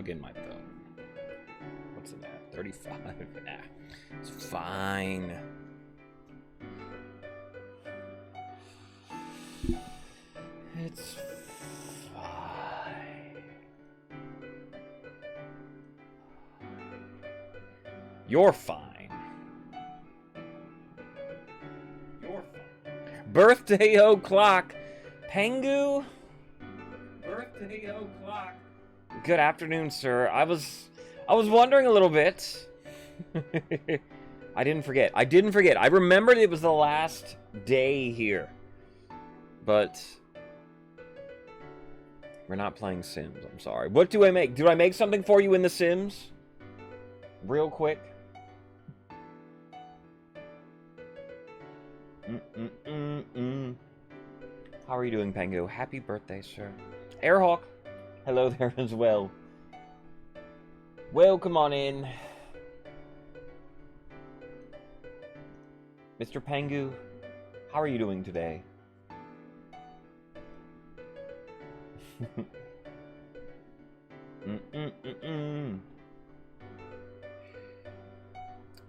plug in my phone. What's it at? 35. Nah, it's fine. It's fine. You're fine. You're fine. Birthday o'clock. Pengu? Birthday o'clock. Good afternoon, sir. I was wondering a little bit. I didn't forget. I remembered it was the last day here. But we're not playing Sims. I'm sorry. What do I make? Do I make something for you in The Sims? Real quick. How are you doing, Pengu? Happy birthday, sir. Airhawk, hello there as well. Welcome on in. Mr. Pengu, how are you doing today?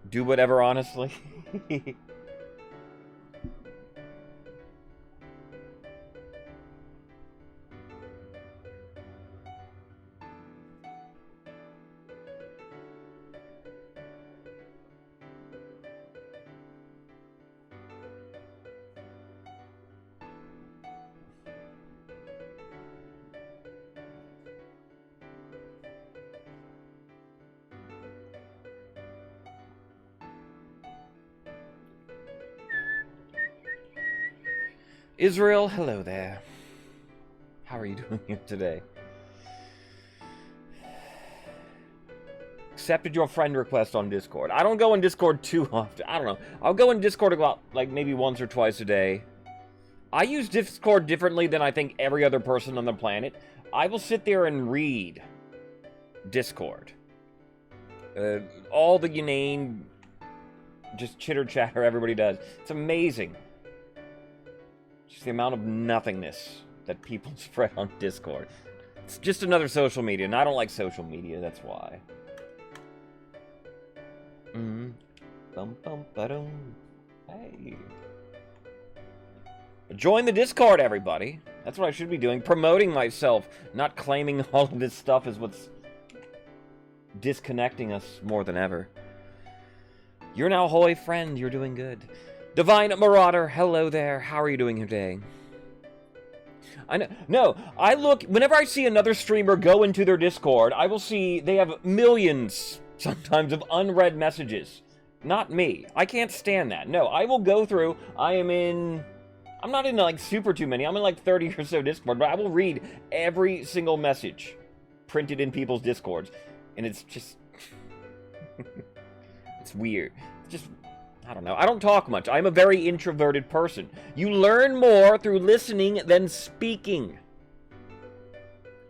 Do whatever, honestly. Israel, hello there. How are you doing here today? Accepted your friend request on Discord. I don't go in Discord too often. I don't know. I'll go in Discord about, like, maybe once or twice a day. I use Discord differently than I think every other person on the planet. I will sit there and read Discord. All the inane, just chitter-chatter everybody does. It's amazing. Just the amount of nothingness that people spread on Discord. It's just another social media, and I don't like social media, that's why. Hey. Join the Discord, everybody. That's what I should be doing. Promoting myself, not claiming all of this stuff is what's disconnecting us more than ever. You're now holy friend, you're doing good. Divine Marauder, hello there. How are you doing today? I know. No, I look, whenever I see another streamer go into their Discord, I will see they have millions, sometimes, of unread messages. Not me. I can't stand that. No, I will go through. I'm not in, like, super too many. I'm in, like, 30 or so Discord, but I will read every single message printed in people's Discords. And it's just... it's weird. It's just... I don't know. I don't talk much. I'm a very introverted person. You learn more through listening than speaking.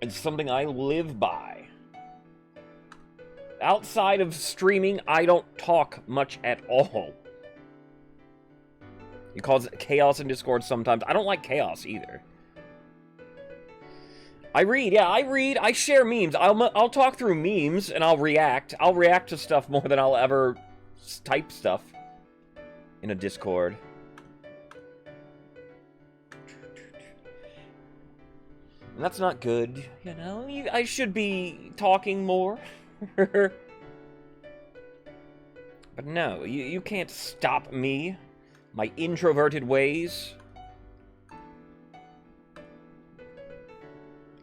It's something I live by. Outside of streaming, I don't talk much at all. It causes chaos in Discord sometimes. I don't like chaos either. I read. I share memes. I'll talk through memes and I'll react. I'll react to stuff more than I'll ever type stuff in a Discord. And that's not good, you know? I should be talking more. But no, you can't stop me. My introverted ways.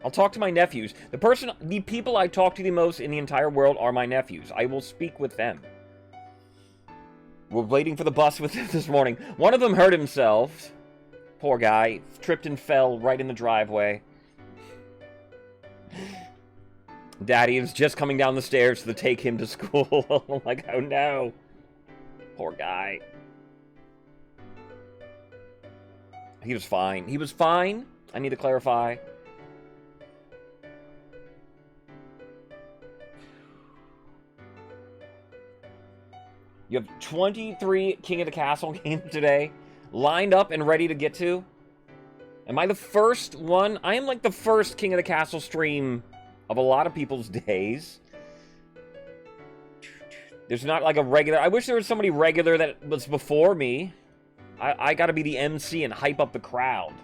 I'll talk to my nephews. The people I talk to the most in the entire world are my nephews. I will speak with them. We're waiting for the bus with them this morning. One of them hurt himself. Poor guy. Tripped and fell right in the driveway. Daddy was just coming down the stairs to take him to school. I'm like, oh no. Poor guy. He was fine. He was fine. I need to clarify. You have 23 King of the Castle games today, lined up and ready to get to. Am I the first one? I am like the first King of the Castle stream of a lot of people's days. There's not like a regular... I wish there was somebody regular that was before me. I gotta be the MC and hype up the crowd.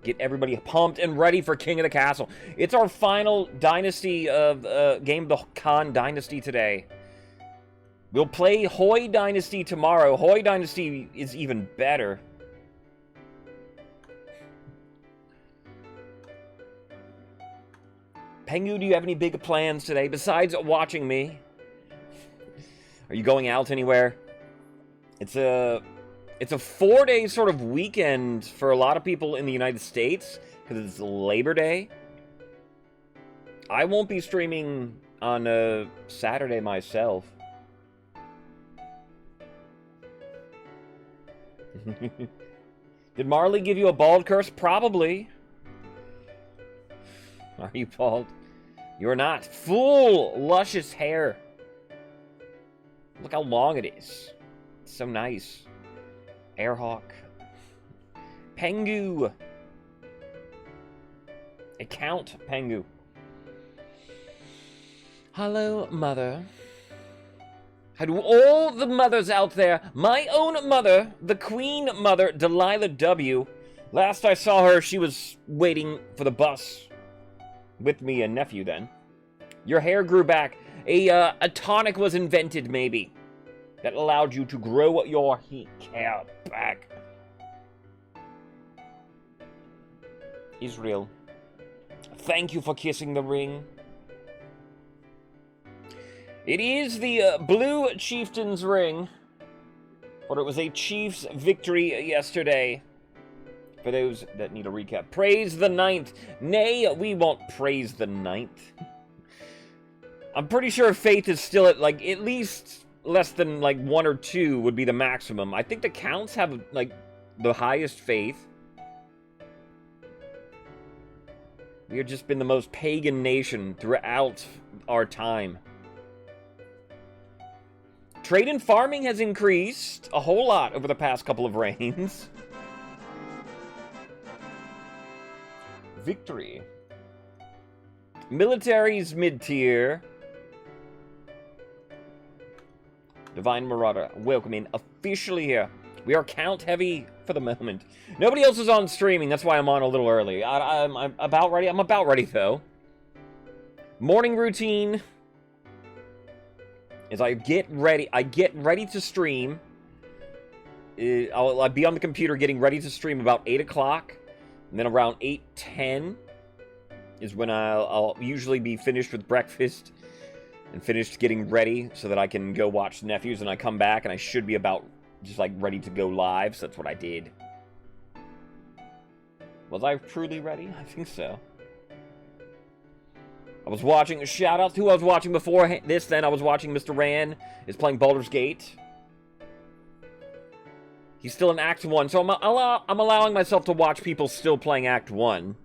Get everybody pumped and ready for King of the Castle. It's our final Dynasty of game of the Khan Dynasty today. We'll play Hoi Dynasty tomorrow. Hoi Dynasty is even better. Pengu, do you have any big plans today besides watching me? Are you going out anywhere? It's a 4-day sort of weekend for a lot of people in the United States because it's Labor Day. I won't be streaming on Saturday myself. Did Marley give you a bald curse? Probably. Are you bald? You're not. Full, luscious hair. Look how long it is. It's so nice. Airhawk. Pengu. Account Pengu. Hello, mother. How do all the mothers out there, my own mother, the Queen Mother, Delilah W. Last I saw her, she was waiting for the bus. With me and nephew then. Your hair grew back. A tonic was invented, maybe, that allowed you to grow your hair back. Israel, thank you for kissing the ring. It is the Blue Chieftain's ring, for it was a Chiefs victory yesterday. For those that need a recap, praise the 9th. Nay, we won't praise the 9th. I'm pretty sure Faith is still at, like, at least less than, like, 1 or 2 would be the maximum. I think the counts have, like, the highest Faith. We have just been the most pagan nation throughout our time. Trade and farming has increased a whole lot over the past couple of reigns. Victory. Military's mid-tier. Divine Marauder, welcome in officially here. We are count heavy for the moment. Nobody else is on streaming, that's why I'm on a little early. I'm about ready. I'm about ready, though. Morning routine. As I get ready to stream. I'll be on the computer getting ready to stream about 8 o'clock. And then around 8:10 is when I'll usually be finished with breakfast and finished getting ready so that I can go watch the nephews, and I come back and I should be about just like ready to go live, so that's what I did. Was I truly ready? I think so. I was watching, shout out to who I was watching before this, then I was watching Mr. Ran is playing Baldur's Gate. He's still in Act 1, so I'm allowing myself to watch people still playing Act 1.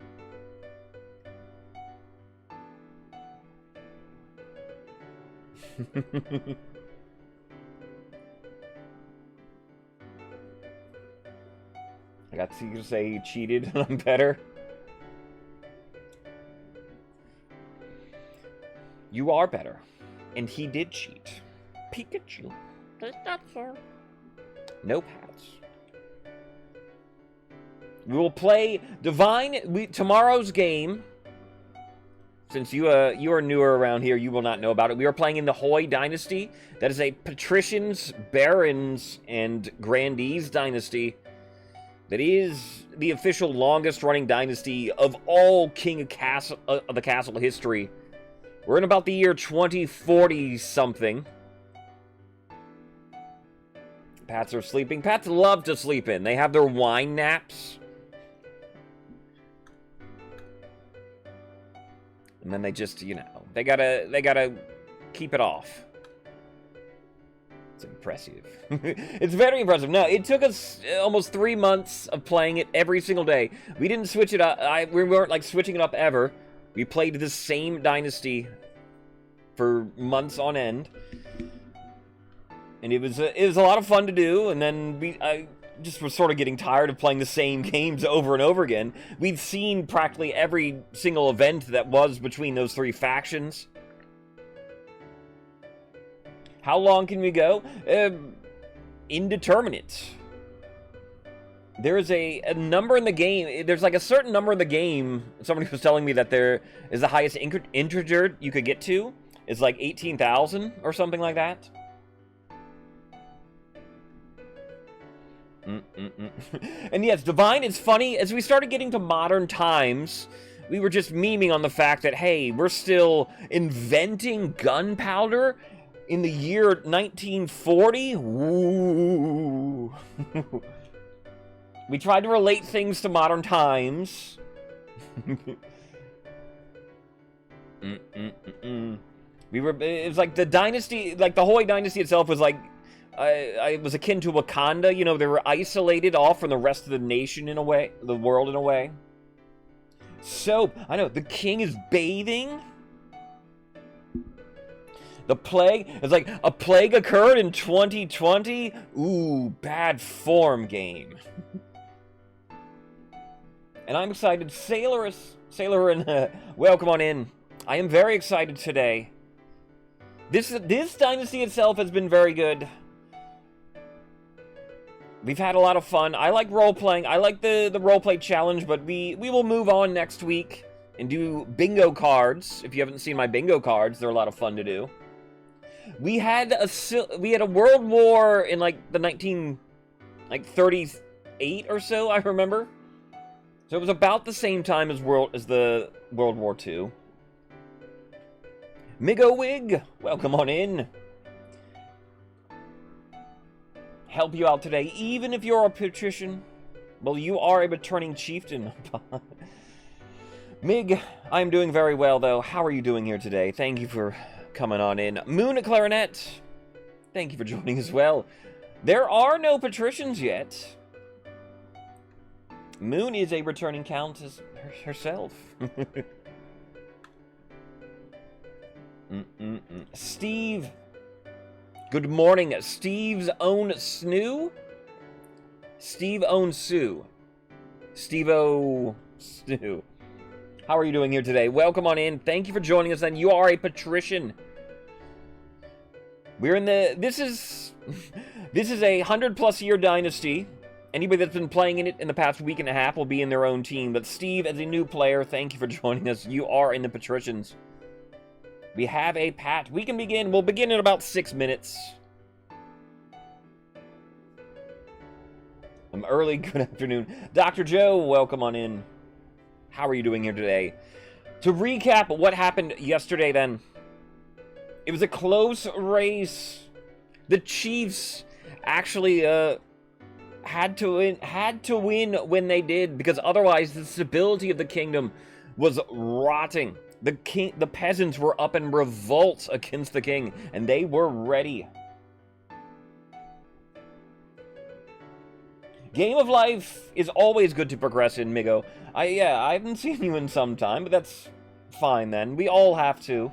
I got to say he cheated and I'm better. You are better. And he did cheat. Pikachu. Is that so? No pads. We will play Divine... tomorrow's game... Since you are newer around here, you will not know about it. We are playing in the Hoi Dynasty. That is a Patricians, Barons, and Grandees dynasty. That is the official longest-running dynasty of all King of the Castle history. We're in about the year 2040-something. Pats are sleeping. Pats love to sleep in. They have their wine naps. And then they just, you know, they gotta keep it off. It's impressive. It's very impressive. No, it took us almost 3 months of playing it every single day. We didn't switch it up. We weren't like switching it up ever. We played the same dynasty for months on end. And it was a lot of fun to do, and then I just was sort of getting tired of playing the same games over and over again. We'd seen practically every single event that was between those three factions. How long can we go? Indeterminate. There is a number in the game. There's like a certain number in the game. Somebody was telling me that there is the highest integer you could get to. It's like 18,000 or something like that. And yes, Divine is funny. As we started getting to modern times, we were just memeing on the fact that, hey, we're still inventing gunpowder in the year 1940? Ooh. We tried to relate things to modern times. It was like the dynasty, like the Holy Dynasty itself was like, I was akin to Wakanda. You know, they were isolated off from the rest of the nation in a way, the world in a way. Soap. I know, the king is bathing. The plague. It's like, a plague occurred in 2020. Ooh, bad form game. And I'm excited. Sailor and welcome on in. I am very excited today. This dynasty itself has been very good. We've had a lot of fun. I like role-playing. I like the role-play challenge, but we will move on next week and do bingo cards. If you haven't seen my bingo cards, they're a lot of fun to do. We had a world war in like the 1938 or so, I remember. So it was about the same time as the World War II. Migo Wig, welcome on in. Help you out today, even if you're a patrician. Well, you are a returning chieftain. Mig, I'm doing very well, though. How are you doing here today? Thank you for coming on in. Moon Clarinet, thank you for joining as well. There are no patricians yet. Moon is a returning countess herself. Steve. Good morning, Steve's own Snoo? Steve own Sue. Steve-O Snoo. How are you doing here today? Welcome on in. Thank you for joining us, and you are a patrician. We're in the... This is a 100-plus year dynasty. Anybody that's been playing in it in the past week and a half will be in their own team. But Steve, as a new player, thank you for joining us. You are in the patricians. We have a pat. We can begin. We'll begin in about 6 minutes. Early good afternoon. Dr. Joe, welcome on in. How are you doing here today? To recap what happened yesterday then. It was a close race. The Chiefs actually had to win when they did, because otherwise the stability of the kingdom was rotting. The peasants were up in revolt against the king, and they were ready. Game of Life is always good to progress in, Migo. I haven't seen you in some time, but that's fine then. We all have to.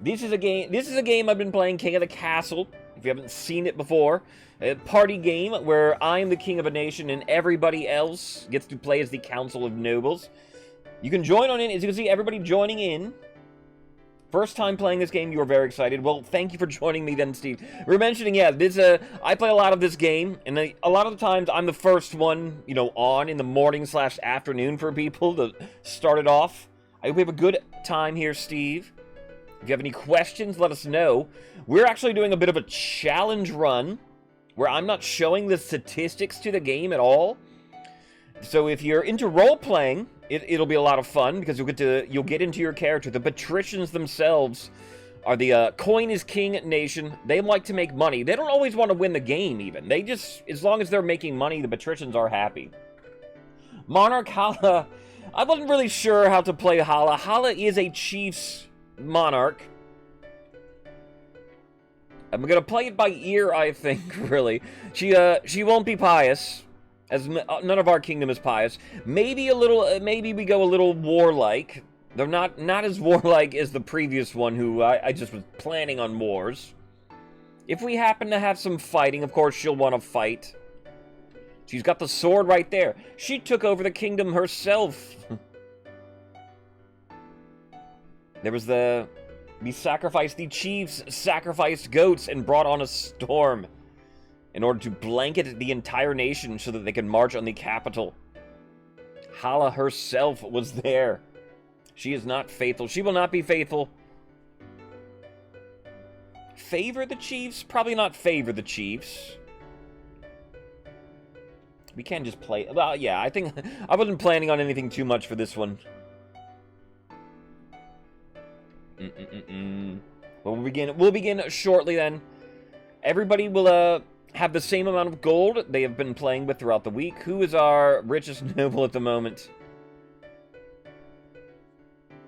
This is a game I've been playing, King of the Castle. If you haven't seen it before, a party game where I'm the king of a nation and everybody else gets to play as the Council of Nobles. You can join on in. As you can see, everybody joining in. First time playing this game, you were very excited. Well, thank you for joining me then, Steve. We were mentioning, yeah, I play a lot of this game, and a lot of the times I'm the first one, on in the morning/afternoon for people to start it off. I hope we have a good time here, Steve. If you have any questions, let us know. We're actually doing a bit of a challenge run, where I'm not showing the statistics to the game at all. So if you're into role-playing, it'll be a lot of fun, because you'll get into your character. The patricians themselves are the coin is king nation. They like to make money. They don't always want to win the game, even. They just, as long as they're making money, the patricians are happy. Monarch Hala. I wasn't really sure how to play Hala. Hala is a chief's monarch. I'm gonna play it by ear, I think, really. She won't be pious, as none of our kingdom is pious. Maybe we go a little warlike. They're not as warlike as the previous one, who I just was planning on wars. If we happen to have some fighting, of course she'll want to fight. She's got the sword right there. She took over the kingdom herself. There was we sacrificed the chiefs, sacrificed goats, and brought on a storm in order to blanket the entire nation so that they could march on the capital. Hala herself was there. She is not faithful. She will not be faithful. Favor the chiefs? Probably not favor the chiefs. We can't just play... Well, yeah, I think... I wasn't planning on anything too much for this one. But we'll begin shortly then. Everybody will have the same amount of gold they have been playing with throughout the week. Who is our richest noble at the moment?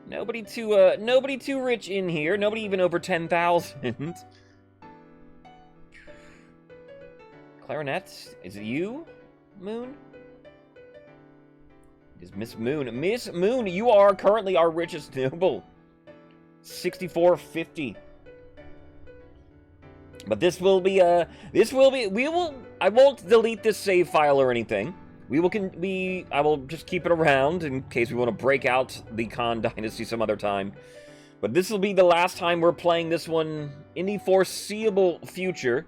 Nobody too rich in here. Nobody even over 10,000. Clarinet, is it you, Moon? It is Miss Moon. Miss Moon, you are currently our richest noble. 6450. But I won't delete this save file or anything. I will just keep it around in case we want to break out the Khan Dynasty some other time. But this will be the last time we're playing this one in the foreseeable future.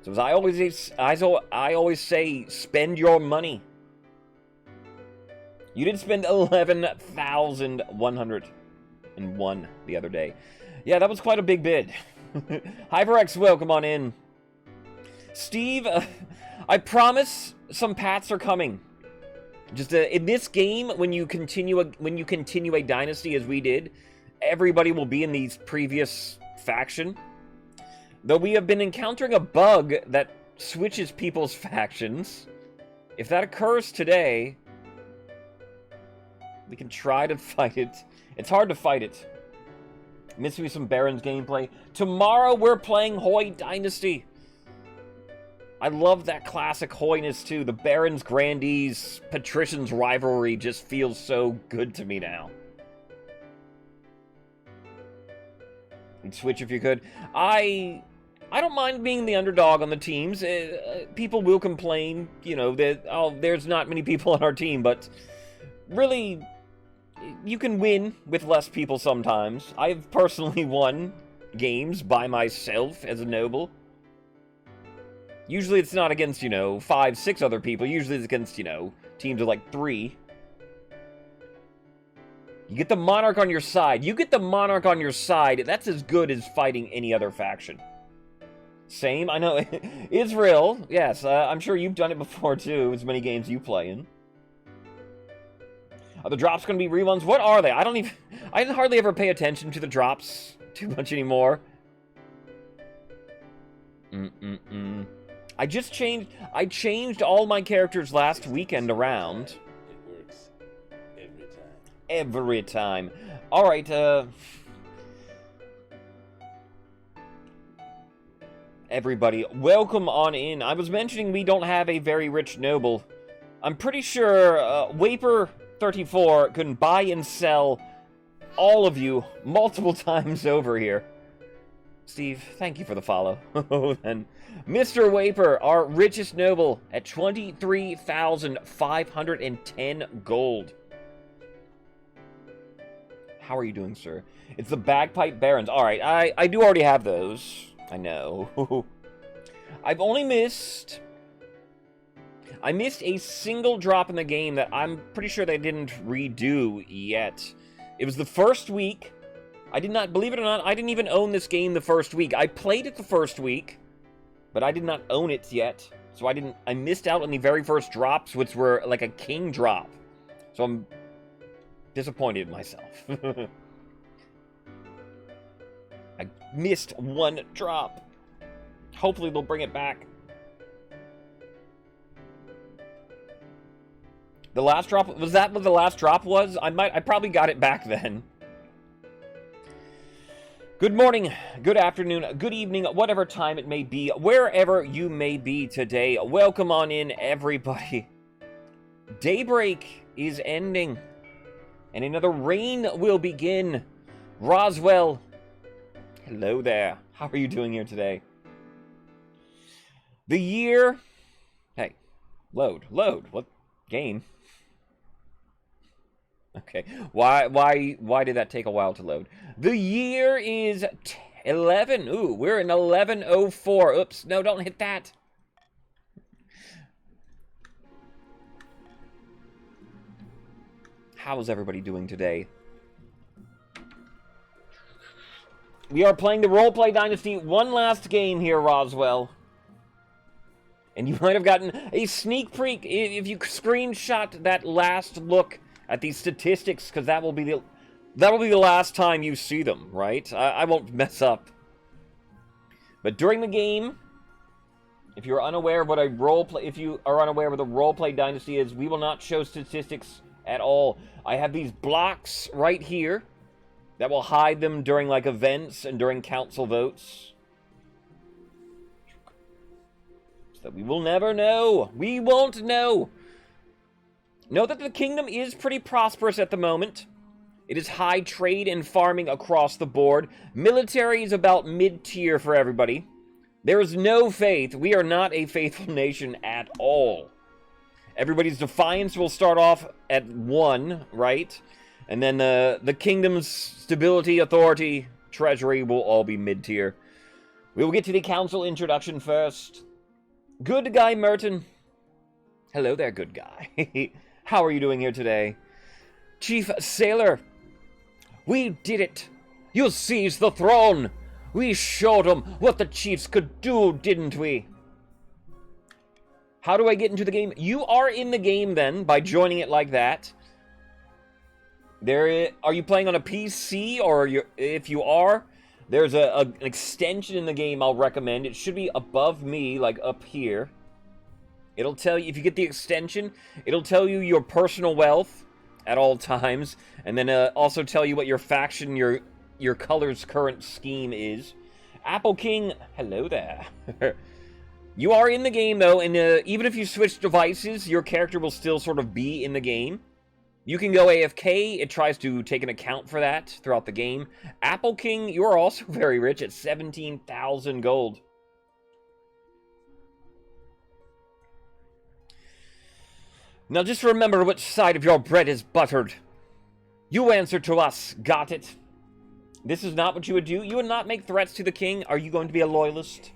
So as I always say, spend your money. You did spend 11,101 the other day. Yeah, that was quite a big bid. HyperX, welcome on in. Steve, I promise some pats are coming. Just in this game, when you continue a dynasty as we did, everybody will be in these previous faction. Though we have been encountering a bug that switches people's factions. If that occurs today, we can try to fight it. It's hard to fight it. Miss me some Barons gameplay. Tomorrow we're playing Hoi Dynasty. I love that classic Hoyness too. The Barons, Grandees, Patricians rivalry just feels so good to me now. And switch if you could. I don't mind being the underdog on the teams. People will complain, you know, that there's not many people on our team, but really, you can win with less people sometimes. I've personally won games by myself as a noble. Usually it's not against, 5, 6 other people. Usually it's against, teams of like 3. You get the monarch on your side. You get the monarch on your side. That's as good as fighting any other faction. Same, I know. Israel, yes, I'm sure you've done it before too, as many games you play in. Are the drops going to be reruns? What are they? I hardly ever pay attention to the drops too much anymore. I changed all my characters last weekend around. It works every time. Every time. Alright, everybody, welcome on in. I was mentioning we don't have a very rich noble. I'm pretty sure, Waper34 can buy and sell all of you multiple times over here. Steve, thank you for the follow. Then, Mr. Waper, our richest noble, at 23,510 gold. How are you doing, sir? It's the Bagpipe Barons. Alright, I do already have those. I know. I've only missed... I missed a single drop in the game that I'm pretty sure they didn't redo yet. It was the first week. I did not, believe it or not, I didn't even own this game the first week. I played it the first week, but I did not own it yet. So I missed out on the very first drops, which were like a king drop. So I'm disappointed in myself. I missed one drop. Hopefully they'll bring it back. The last drop, was that what the last drop was? I probably got it back then. Good morning, good afternoon, good evening, whatever time it may be, wherever you may be today. Welcome on in, everybody. Daybreak is ending, and another reign will begin. Roswell, hello there. How are you doing here today? The year... Hey, load. What? Game? Okay, why did that take a while to load? The year is 11. Ooh, we're in 1104. Oops, no, don't hit that. How is everybody doing today? We are playing the Roleplay Dynasty. One last game here, Roswell. And you might have gotten a sneak peek if you screenshot that last look at these statistics, because that will be the last time you see them, right? I won't mess up. But during the game, if you're unaware of what a if you are unaware of what the Roleplay Dynasty is, we will not show statistics at all. I have these blocks right here that will hide them during like events and during council votes. So that we will never know. We won't know. Know that the kingdom is pretty prosperous at the moment. It is high trade and farming across the board. Military is about mid-tier for everybody. There is no faith. We are not a faithful nation at all. Everybody's defiance will start off at 1, right? And then the kingdom's stability, authority, treasury will all be mid-tier. We will get to the council introduction first. Good guy Merton. Hello there, good guy. How are you doing here today? Chief Sailor. We did it. You seized the throne. We showed them what the chiefs could do, didn't we? How do I get into the game? You are in the game then by joining it like that. Are you playing on a PC, or if you are, there's an extension in the game I'll recommend. It should be above me, like up here. It'll tell you, if you get the extension, it'll tell you your personal wealth at all times, and then also tell you what your faction, your color's current scheme is. Apple King, hello there. You are in the game, though, and even if you switch devices, your character will still sort of be in the game. You can go AFK. It tries to take an account for that throughout the game. Apple King, you are also very rich at 17,000 gold. Now just remember which side of your bread is buttered. You answer to us, got it? This is not what you would do. You would not make threats to the king. Are you going to be a loyalist?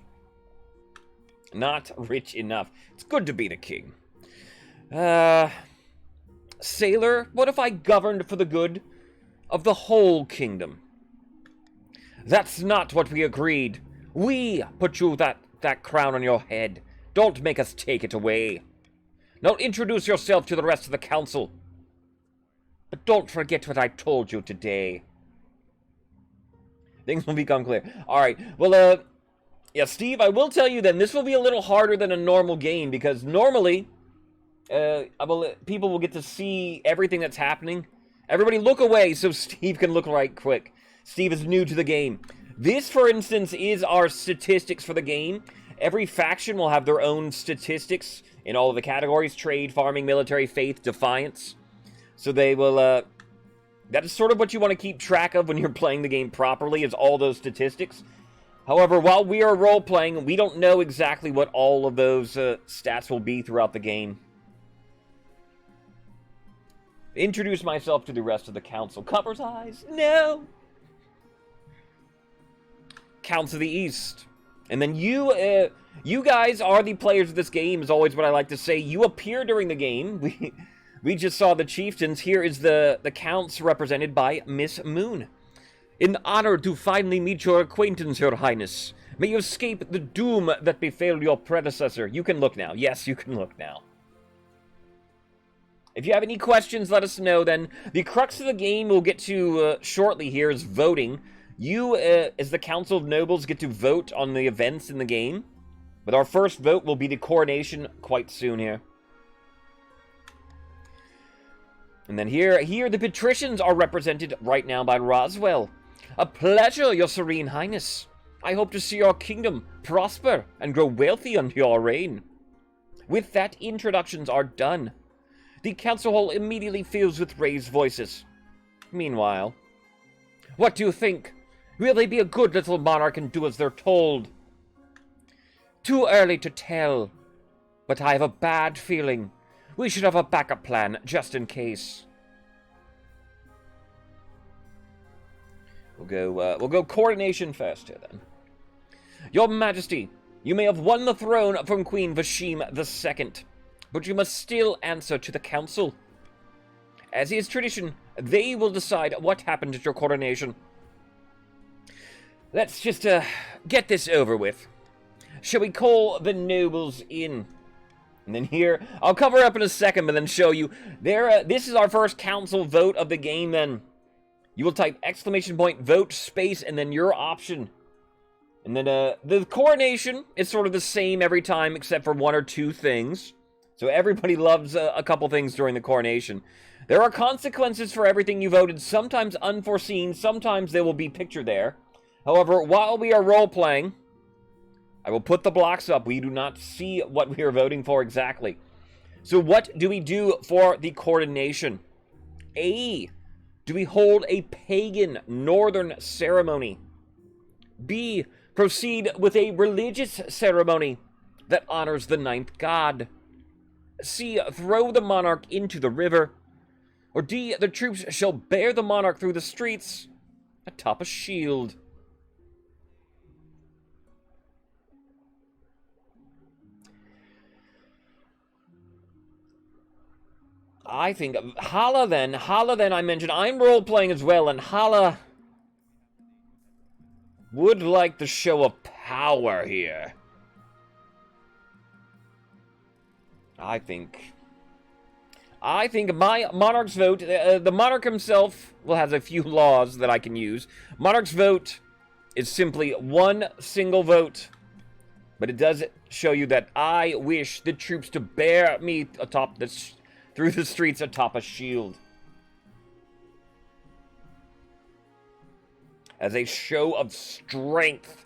Not rich enough. It's good to be the king. Sailor, what if I governed for the good of the whole kingdom? That's not what we agreed. We put you that crown on your head. Don't make us take it away. Now introduce yourself to the rest of the council. But don't forget what I told you today. Things will become clear. Alright, well, yeah, Steve, I will tell you then, this will be a little harder than a normal game, because normally, people will get to see everything that's happening. Everybody look away so Steve can look right quick. Steve is new to the game. This, for instance, is our statistics for the game. Every faction will have their own statistics in all of the categories: trade, farming, military, faith, defiance. So they will, that is sort of what you want to keep track of when you're playing the game properly, is all those statistics. However, while we are role-playing, we don't know exactly what all of those stats will be throughout the game. Introduce myself to the rest of the council. Copper's eyes? No! Counts of the East. And then you guys are the players of this game, is always what I like to say. You appear during the game. We just saw the chieftains. Here is the counts represented by Miss Moon. In honor to finally meet your acquaintance, Your Highness. May you escape the doom that befell your predecessor. You can look now. Yes, you can look now. If you have any questions, let us know then. The crux of the game we'll get to shortly here is voting. You, as the Council of Nobles, get to vote on the events in the game. But our first vote will be the coronation quite soon here. And then here the patricians are represented right now by Roswell. A pleasure, Your Serene Highness. I hope to see your kingdom prosper and grow wealthy under your reign. With that, introductions are done. The council hall immediately fills with raised voices. Meanwhile, what do you think? Will they be a good little monarch and do as they're told? Too early to tell, but I have a bad feeling. We should have a backup plan, just in case. We'll go coordination first here, then. Your Majesty, you may have won the throne from Queen Vashim II, but you must still answer to the Council. As is tradition, they will decide what happened at your coronation. Let's just, get this over with. Shall we call the nobles in? And then here, I'll cover up in a second, but then show you. This is our first council vote of the game, then. You will type !vote space and then your option. And then the coronation is sort of the same every time except for one or two things. So everybody loves a couple things during the coronation. There are consequences for everything you voted, sometimes unforeseen, sometimes they will be pictured there. However, while we are role-playing, I will put the blocks up. We do not see what we are voting for exactly. So what do we do for the coronation? A. Do we hold a pagan northern ceremony? B. Proceed with a religious ceremony that honors the ninth god. C. Throw the monarch into the river. Or D. The troops shall bear the monarch through the streets atop a shield. I think Hala then I mentioned I'm role-playing as well, and Hala would like the show of power here. I think my monarch's vote, the monarch himself has a few laws that I can use. Monarch's vote is simply one single vote, but it does show you that I wish the troops to bear me atop this through the streets atop a shield. As a show of strength.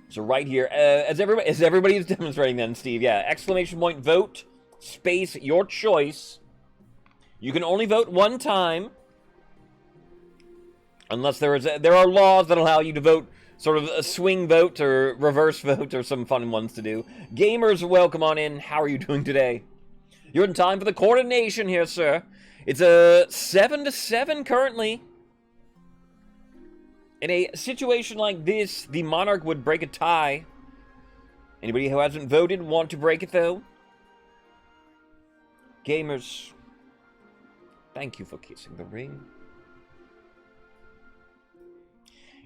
So right here, as everybody is demonstrating then, Steve, yeah, !vote, space, your choice. You can only vote one time. Unless there are laws that allow you to vote sort of a swing vote or reverse vote or some fun ones to do. Gamers, welcome on in. How are you doing today? You're in time for the coordination here, sir. It's a 7-7 currently. In a situation like this, the monarch would break a tie. Anybody who hasn't voted want to break it, though? Gamers, thank you for kissing the ring.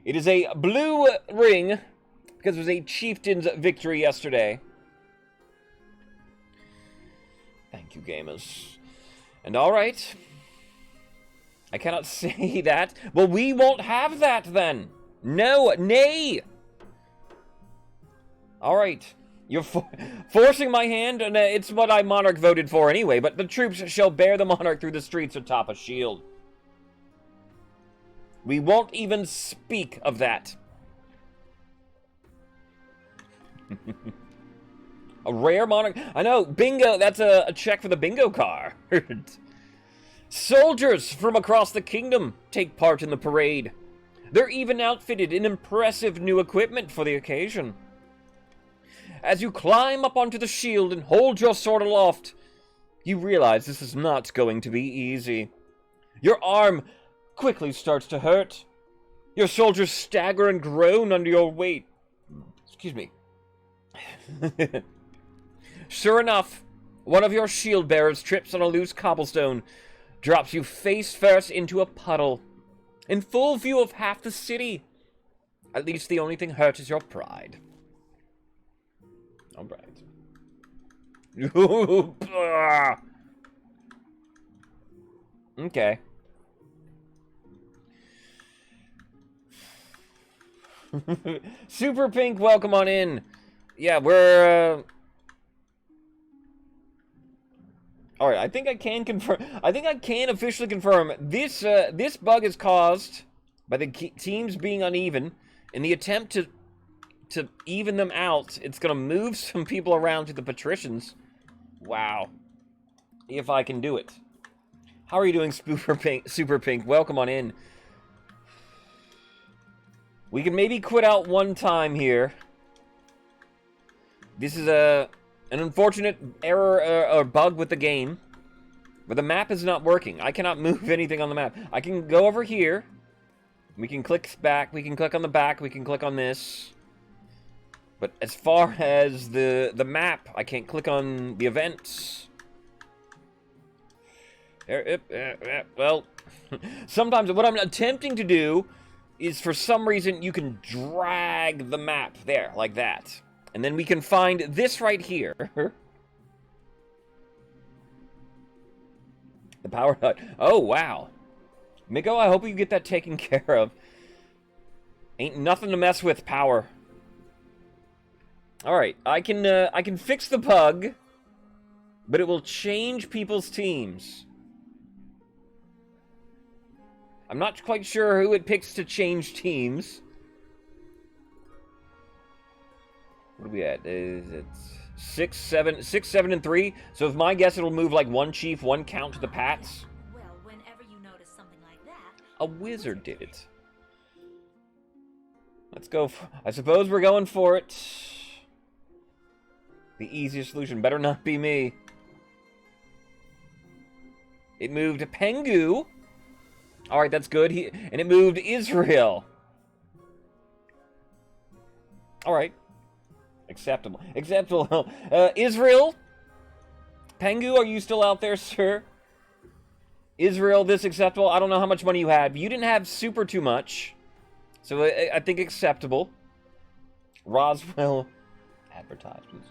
It is a blue ring, because it was a chieftain's victory yesterday. Thank you, gamers. And alright. I cannot say that. Well, we won't have that, then. No, nay. Alright. You're forcing my hand, and it's what I monarch voted for anyway, but the troops shall bear the monarch through the streets atop a shield. We won't even speak of that. A rare monarch. I know, bingo, that's a check for the bingo card. Soldiers from across the kingdom take part in the parade. They're even outfitted in impressive new equipment for the occasion. As you climb up onto the shield and hold your sword aloft, you realize this is not going to be easy. Your arm quickly starts to hurt. Your soldiers stagger and groan under your weight. Excuse me. Sure enough, one of your shield bearers trips on a loose cobblestone, drops you face first into a puddle, in full view of half the city. At least the only thing hurt is your pride. All right. Okay. Super Pink, welcome on in. Yeah, we're all right, I think I can confirm. I think I can officially confirm this. This bug is caused by the teams being uneven. In the attempt to even them out, it's gonna move some people around to the patricians. Wow, if I can do it. How are you doing, Super Pink? Super Pink, welcome on in. We can maybe quit out one time here. This is an unfortunate error or bug with the game. But the map is not working. I cannot move anything on the map. I can go over here. We can click back. We can click on the back. We can click on this. But as far as the map, I can't click on the events. Well, sometimes what I'm attempting to do is, for some reason, you can drag the map there, like that. And then we can find this right here. The power hut. Oh, wow. Miko, I hope you get that taken care of. Ain't nothing to mess with, power. Alright, I can fix the bug, but it will change people's teams. I'm not quite sure who it picks to change teams. What are we at? It's 6, 7, and 3. So if my guess, it'll move like one chief, one count to the Pats. Well, whenever you notice something like that, a wizard did it. Let's go. I suppose we're going for it. The easiest solution better not be me. It moved Pengu. All right, that's good. And it moved Israel. All right. Acceptable. Acceptable. Israel? Pengu, are you still out there, sir? Israel, this acceptable? I don't know how much money you had. You didn't have super too much. So I think acceptable. Roswell. Advertisements.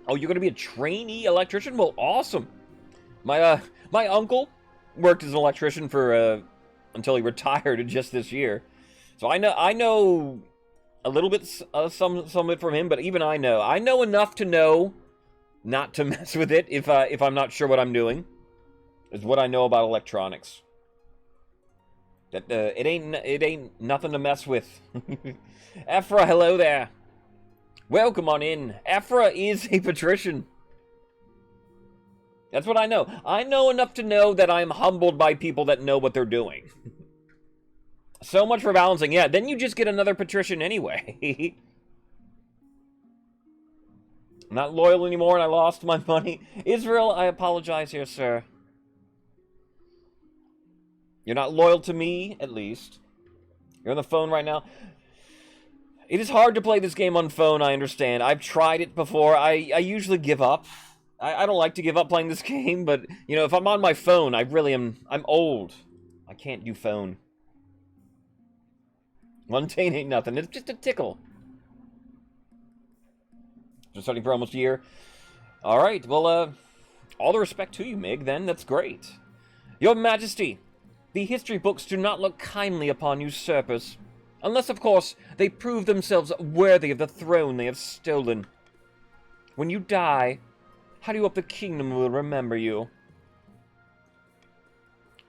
Oh, you're going to be a trainee electrician? Well, awesome. My uncle worked as an electrician for until he retired just this year. So I know a little bit, some of it from him, but even I know enough to know not to mess with it if I'm not sure what I'm doing. Is what I know about electronics. That it ain't nothing to mess with. Ephra, hello there. Welcome on in. Ephra is a patrician. That's what I know. I know enough to know that I'm humbled by people that know what they're doing. So much for balancing. Yeah, then you just get another patrician anyway. I'm not loyal anymore and I lost my money. Israel, I apologize here, sir. You're not loyal to me, at least. You're on the phone right now. It is hard to play this game on phone, I understand. I've tried it before. I usually give up. I don't like to give up playing this game, but, you know, if I'm on my phone, I really am... I'm old. I can't do phone. Mundane ain't nothing. It's just a tickle. Just studying for almost a year. Alright, well, all the respect to you, Mig, then. That's great. Your Majesty, the history books do not look kindly upon usurpers. Unless, of course, they prove themselves worthy of the throne they have stolen. When you die, how do you hope the kingdom will remember you?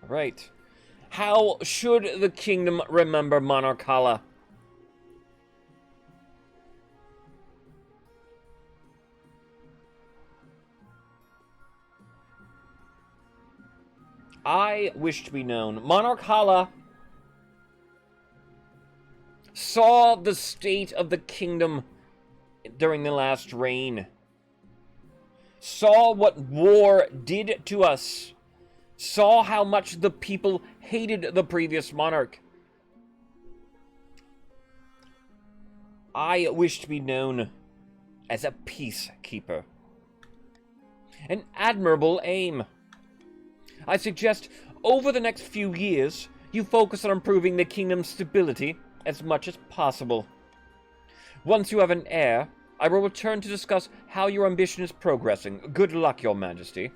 Right. How should the kingdom remember Monarch Hala? I wish to be known. Monarch Hala saw the state of the kingdom during the last reign. Saw what war did to us. Saw how much the people hated the previous monarch. I wish to be known as a peacekeeper. An admirable aim. I suggest over the next few years, you focus on improving the kingdom's stability as much as possible. Once you have an heir, I will return to discuss how your ambition is progressing. Good luck, Your Majesty.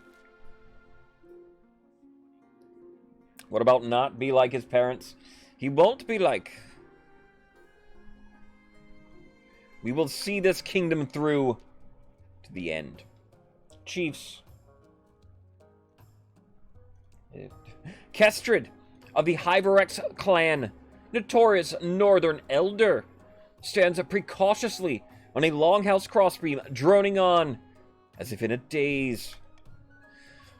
What about not be like his parents? He won't be like. We will see this kingdom through to the end. Chiefs. Kestrid of the Hyverex clan, notorious northern elder, stands precautiously on a longhouse crossbeam, droning on, as if in a daze.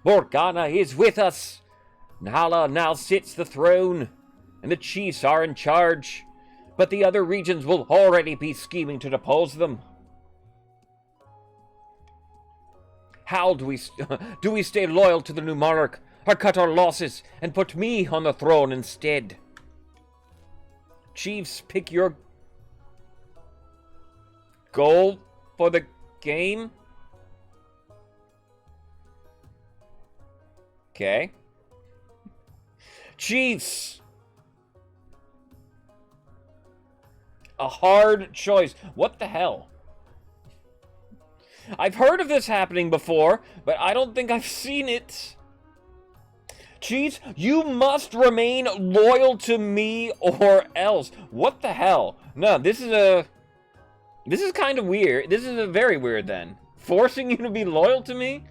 Morgana is with us! Hala now sits the throne, and the chiefs are in charge, but the other regions will already be scheming to depose them. How do we stay loyal to the new monarch, or cut our losses and put me on the throne instead? Chiefs, pick your goal for the game. Okay. Chiefs. A hard choice. What the hell? I've heard of this happening before, but I don't think I've seen it. Chiefs, you must remain loyal to me or else. What the hell? No, this is kind of weird. This is a very weird then. Forcing you to be loyal to me?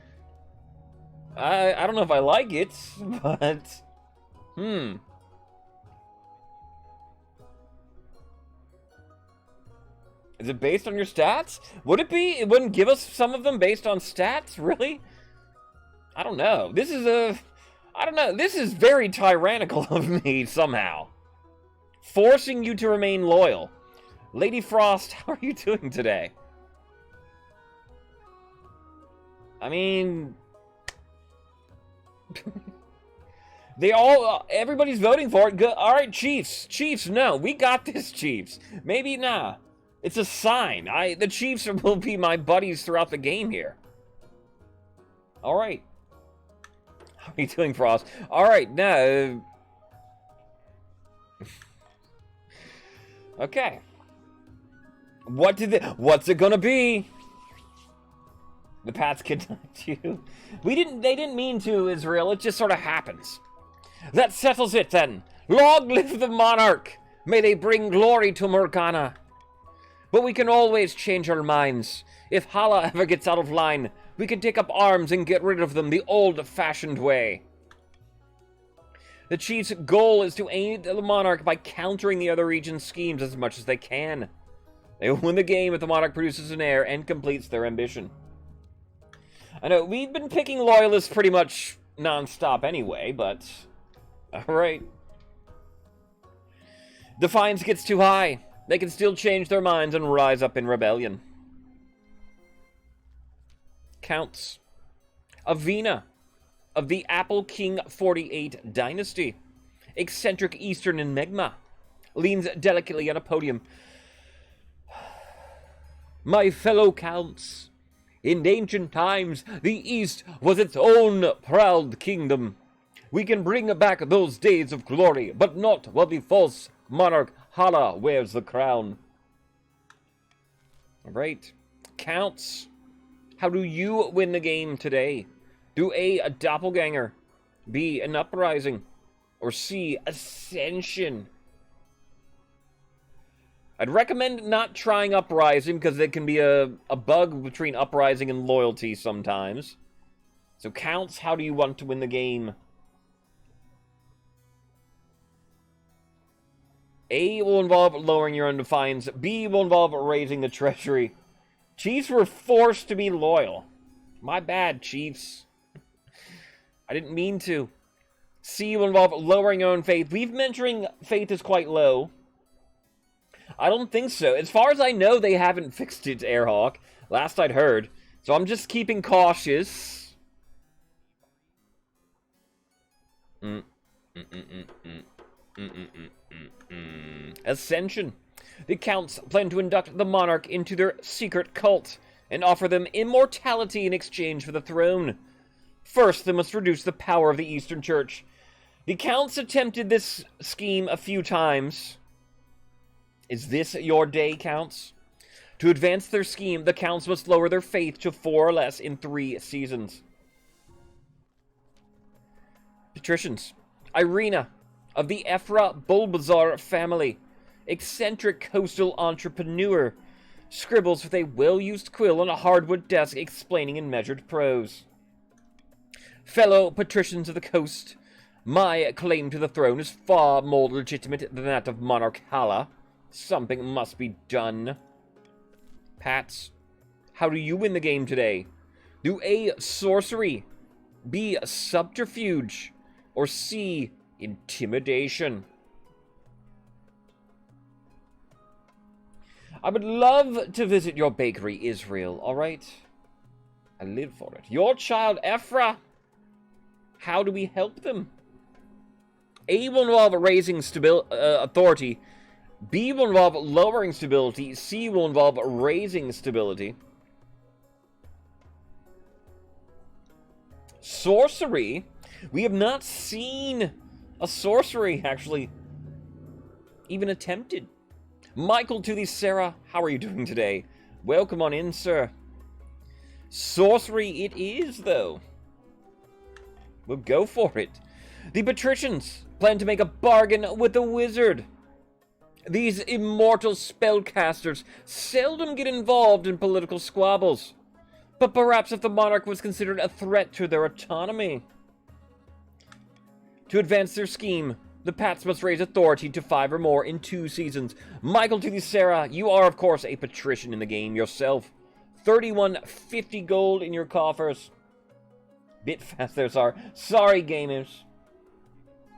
I don't know if I like it, but... Is it based on your stats? Would it be? It wouldn't give us some of them based on stats? Really? I don't know. This is I don't know. This is very tyrannical of me, somehow. Forcing you to remain loyal. Lady Frost, how are you doing today? I mean... everybody's voting for it. Good. All right, Chiefs. Chiefs, no. We got this, Chiefs. Maybe, nah. It's a sign. The Chiefs will be my buddies throughout the game here. All right. How are you doing, Frost? All right, no. Okay. What's it gonna be? The Pats kidnapped you. They didn't mean to, Israel. It just sort of happens. That settles it, then. Long live the monarch. May they bring glory to Morgana. But we can always change our minds. If Hala ever gets out of line, we can take up arms and get rid of them the old-fashioned way. The Chiefs' goal is to aid the monarch by countering the other region's schemes as much as they can. They will win the game if the monarch produces an heir and completes their ambition. I know, we've been picking loyalists pretty much non-stop anyway, but... Alright. Defiance gets too high. They can still change their minds and rise up in rebellion. Counts. Avina, of the Apple King 48 Dynasty. Eccentric Eastern enigma. Leans delicately on a podium. My fellow counts, in ancient times, the East was its own proud kingdom. We can bring back those days of glory, but not while the false monarch Hala wears the crown. Alright. Counts. How do you win the game today? Do A, a doppelganger, B, an uprising, or C, ascension? I'd recommend not trying uprising because there can be a bug between uprising and loyalty sometimes. So counts, how do you want to win the game? A will involve lowering your own defiance. B will involve raising the treasury. Chiefs were forced to be loyal. My bad, Chiefs. I didn't mean to. C will involve lowering your own faith. We've mentioning faith is quite low. I don't think so. As far as I know, they haven't fixed it, Airhawk. Last I'd heard. So I'm just keeping cautious. Ascension. The counts plan to induct the monarch into their secret cult and offer them immortality in exchange for the throne. First, they must reduce the power of the Eastern Church. The counts attempted this scheme a few times. Is this your day, counts? To advance their scheme, the counts must lower their faith to 4 or less in 3 seasons. Patricians. Irina, of the Ephra Bulbasaur family. Eccentric coastal entrepreneur. Scribbles with a well-used quill on a hardwood desk explaining in measured prose. Fellow patricians of the coast, my claim to the throne is far more legitimate than that of Monarch Hala. Something must be done. Pats, how do you win the game today? Do A, sorcery, B, subterfuge, or C, intimidation? I would love to visit your bakery, Israel, alright? I live for it. Your child, Ephra. How do we help them? A will involve raising authority. B will involve lowering stability. C will involve raising stability. Sorcery? We have not seen a sorcery, actually, even attempted. Michael to the Sarah, how are you doing today? Welcome on in, sir. Sorcery it is, though. We'll go for it. The patricians plan to make a bargain with the wizard. These immortal spellcasters seldom get involved in political squabbles. But perhaps if the monarch was considered a threat to their autonomy. To advance their scheme, the Pats must raise authority to 5 or more in 2 seasons. Michael to the Sarah, you are of course a patrician in the game yourself. 3150 gold in your coffers. Bit fast there, sorry gamers.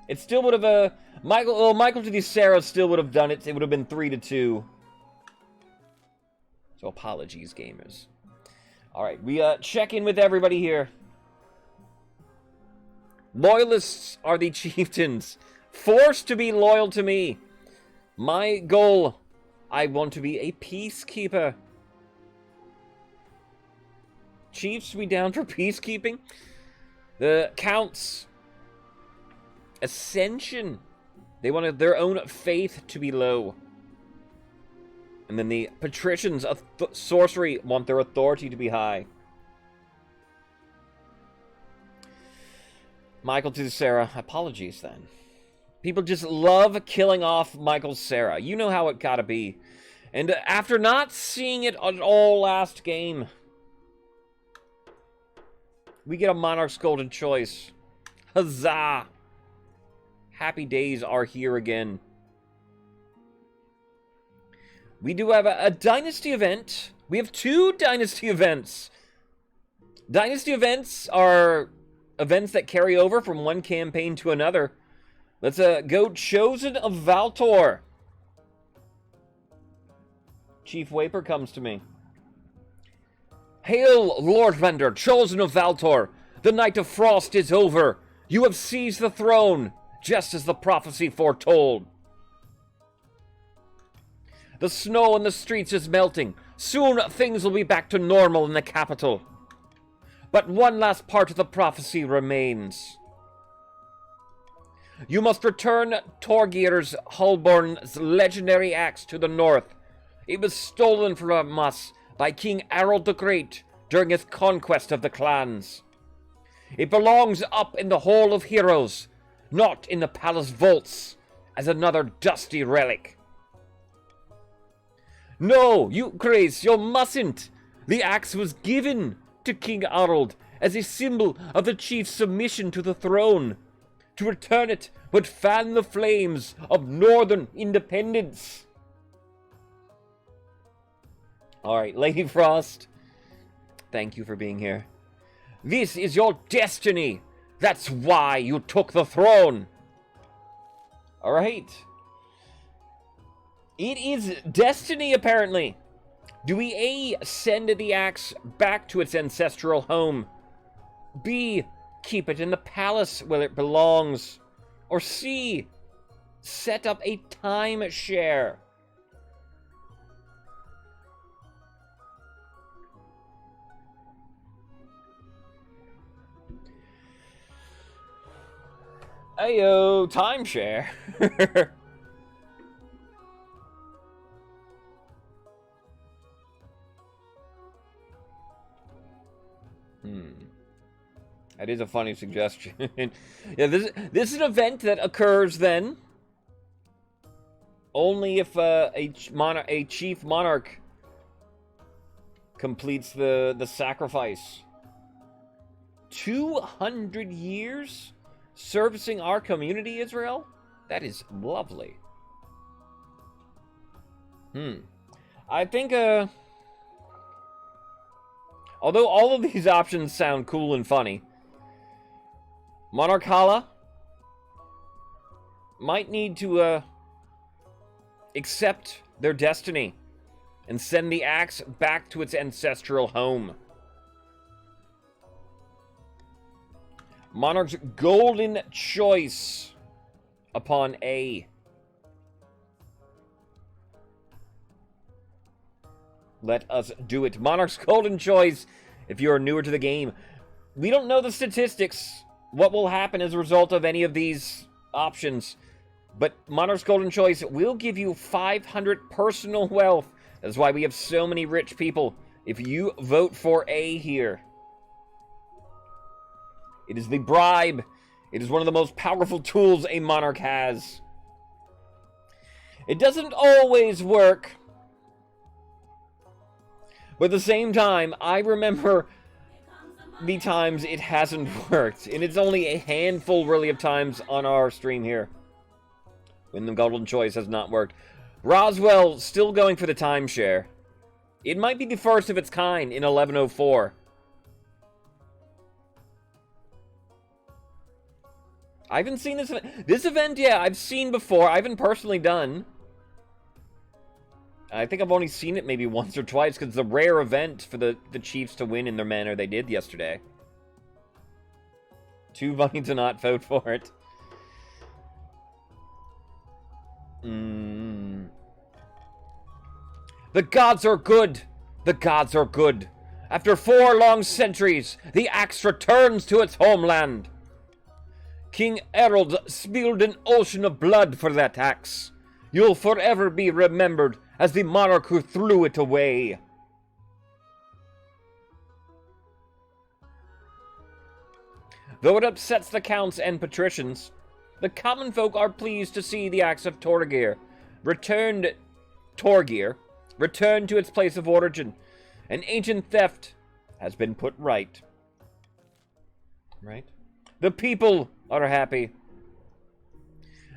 It still would have Michael to the Sarah still would have done it. It would have been 3-2. So apologies, gamers. Alright, we check in with everybody here. Loyalists are the chieftains, forced to be loyal to me. My goal, I want to be a peacekeeper. Chiefs, we down for peacekeeping? The counts, ascension. They wanted their own faith to be low. And then the patricians of sorcery want their authority to be high. Michael to Sarah, apologies then. People just love killing off Michael's Sarah. You know how it gotta be. And after not seeing it at all last game, we get a Monarch's Golden Choice. Huzzah! Happy days are here again. We do have a Dynasty event. We have 2 Dynasty events. Dynasty events are events that carry over from one campaign to another. Let's go Chosen of Valtor. Chief Waper comes to me. Hail, Lord Render, Chosen of Valtor! The Night of Frost is over! You have seized the throne, just as the prophecy foretold. The snow on the streets is melting. Soon things will be back to normal in the capital. But one last part of the prophecy remains. You must return Torgir's Hulborn's legendary axe to the north. It was stolen from us by King Harold the Great during his conquest of the clans. It belongs up in the Hall of Heroes, not in the palace vaults, as another dusty relic. No, you Grace, you mustn't! The axe was given to King Harold as a symbol of the chief's submission to the throne. To return it would fan the flames of northern independence. Alright, Lady Frost, thank you for being here. This is your destiny. That's why you took the throne. Alright. It is destiny, apparently. Do we A, send the axe back to its ancestral home? B, keep it in the palace where it belongs? Or C, set up a timeshare? Ayo, timeshare. That is a funny suggestion. Yeah, this is an event that occurs then only if a chief monarch completes the sacrifice. 200 years servicing our community, Israel? That is lovely. I think Although all of these options sound cool and funny. Monarchala might need to accept their destiny and send the axe back to its ancestral home. Monarch's golden choice upon A. Let us do it. Monarch's golden choice, if you are newer to the game. We don't know the statistics, what will happen as a result of any of these options. But Monarch's golden choice will give you 500 personal wealth. That's why we have so many rich people. If you vote for A here. It is the bribe. It is one of the most powerful tools a monarch has. It doesn't always work. But at the same time, I remember the times it hasn't worked. And it's only a handful, really, of times on our stream here when the golden choice has not worked. Roswell still going for the timeshare. It might be the first of its kind in 1104. I haven't seen this event. This event, yeah, I've seen before. I haven't personally done. I think I've only seen it maybe once or twice because it's a rare event for the Chiefs to win in their manner they did yesterday. Too funny to not vote for it. The gods are good. The gods are good. After 4 long centuries, the axe returns to its homeland. King Harold spilled an ocean of blood for that axe. You'll forever be remembered as the monarch who threw it away. Though it upsets the counts and patricians, the common folk are pleased to see the axe of Torgeir returned to its place of origin. An ancient theft has been put right. Right? The people are happy.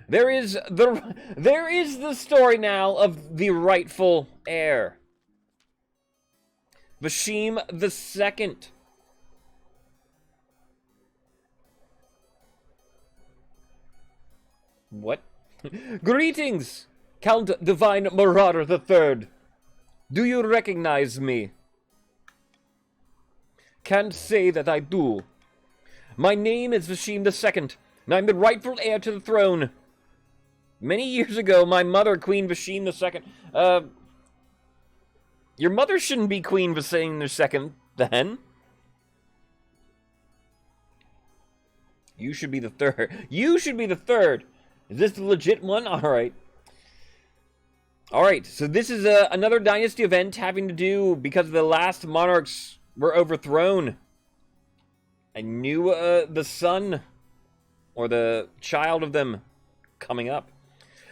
There is the story now of the rightful heir. Vashim II. What? Greetings, Count Divine Marauder III. Do you recognize me? Can't say that I do. My name is Vashim II, and I'm the rightful heir to the throne. Many years ago, my mother, Queen Vashim II... Your mother shouldn't be Queen Vashim II, then. You should be the third. You should be the third. Is this the legit one? Alright. Alright, so this is another Dynasty event having to do because the last monarchs were overthrown. I knew the son, or the child of them, coming up.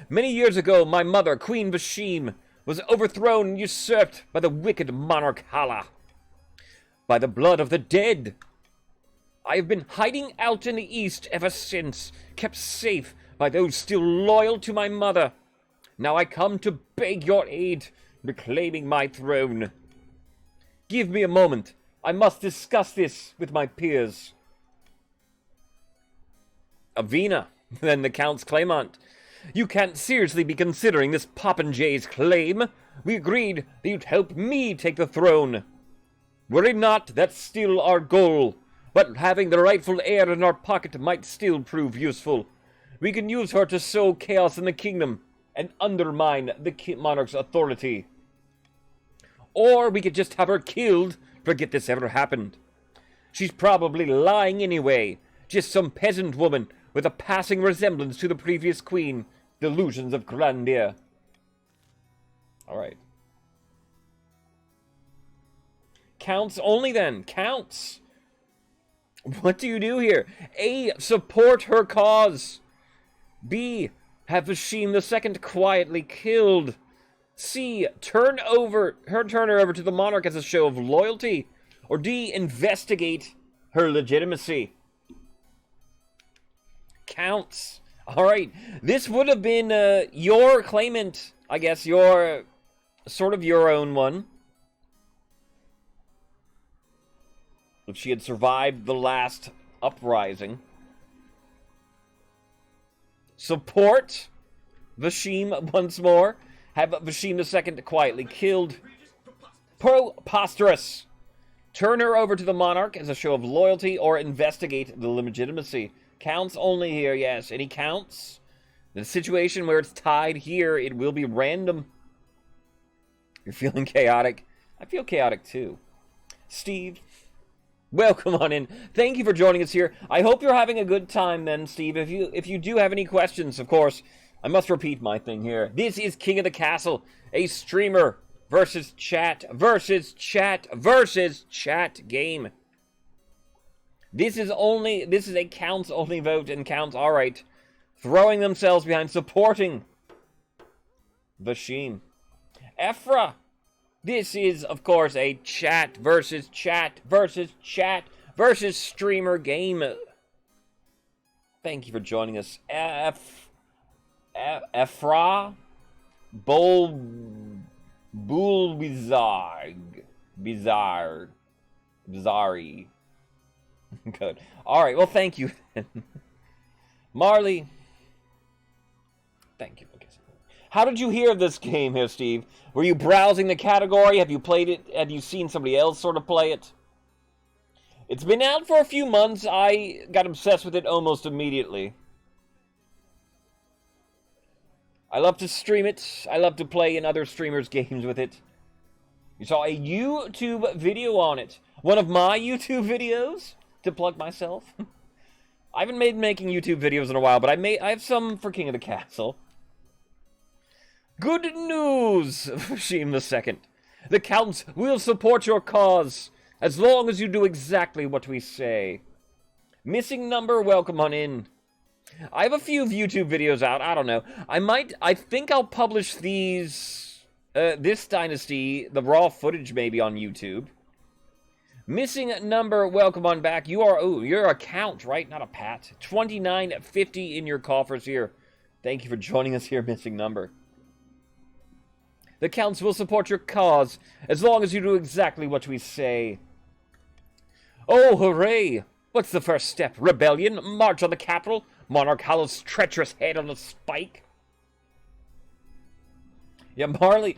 Many years ago, my mother, Queen Vashim, was overthrown and usurped by the wicked monarch Hala. By the blood of the dead. I have been hiding out in the east ever since, kept safe by those still loyal to my mother. Now I come to beg your aid, reclaiming my throne. Give me a moment. I must discuss this with my peers. Avina, then the Count's claimant. You can't seriously be considering this popinjay's claim. We agreed that you'd help me take the throne. Were it not, that's still our goal. But having the rightful heir in our pocket might still prove useful. We can use her to sow chaos in the kingdom and undermine the monarch's authority. Or we could just have her killed, forget this ever happened. She's probably lying anyway. Just some peasant woman with a passing resemblance to the previous queen. Delusions of grandeur. Alright. Counts only then. Counts. What do you do here? A. Support her cause. B. Have Vashim II quietly killed. C. Turn her over to the monarch as a show of loyalty. Or D. Investigate her legitimacy. Counts. Alright, this would have been your claimant, I guess, your, sort of your own one. if she had survived the last uprising. Support Vashim once more. Have Vashim II quietly killed. Preposterous. Turn her over to the monarch as a show of loyalty or investigate the legitimacy. Counts only here, yes. Any counts? In a situation where it's tied here, it will be random. You're feeling chaotic? I feel chaotic too. Steve, welcome on in. Thank you for joining us here. I hope you're having a good time then, Steve. If you do have any questions, of course, I must repeat my thing here. This is King of the Castle, a streamer versus chat game. This is a counts only vote, and counts, alright, throwing themselves behind supporting Vashim. Ephra, this is, of course, a chat versus streamer game. Thank you for joining us. Ephra Bizarre. Good. Alright, well, thank you. Marley. Thank you. How did you hear of this game here, Steve? Were you browsing the category? Have you played it? Have you seen somebody else sort of play it? It's been out for a few months. I got obsessed with it almost immediately. I love to stream it. I love to play in other streamers' games with it. You saw a YouTube video on it. One of my YouTube videos, to plug myself. I haven't been making YouTube videos in a while, but I have some for King of the Castle. Good news, Vashim II. The Counts will support your cause, as long as you do exactly what we say. Missing number, welcome on in. I have a few YouTube videos out, I don't know. I think I'll publish these, this Dynasty, the raw footage maybe on YouTube. Missing number, welcome on back. You're a count, right? Not a pat. 2950 in your coffers here. Thank you for joining us here, missing number. The Counts will support your cause, as long as you do exactly what we say. Oh, hooray! What's the first step? Rebellion? March on the capital? Monarch Hollow's treacherous head on a spike? Yeah, Marley!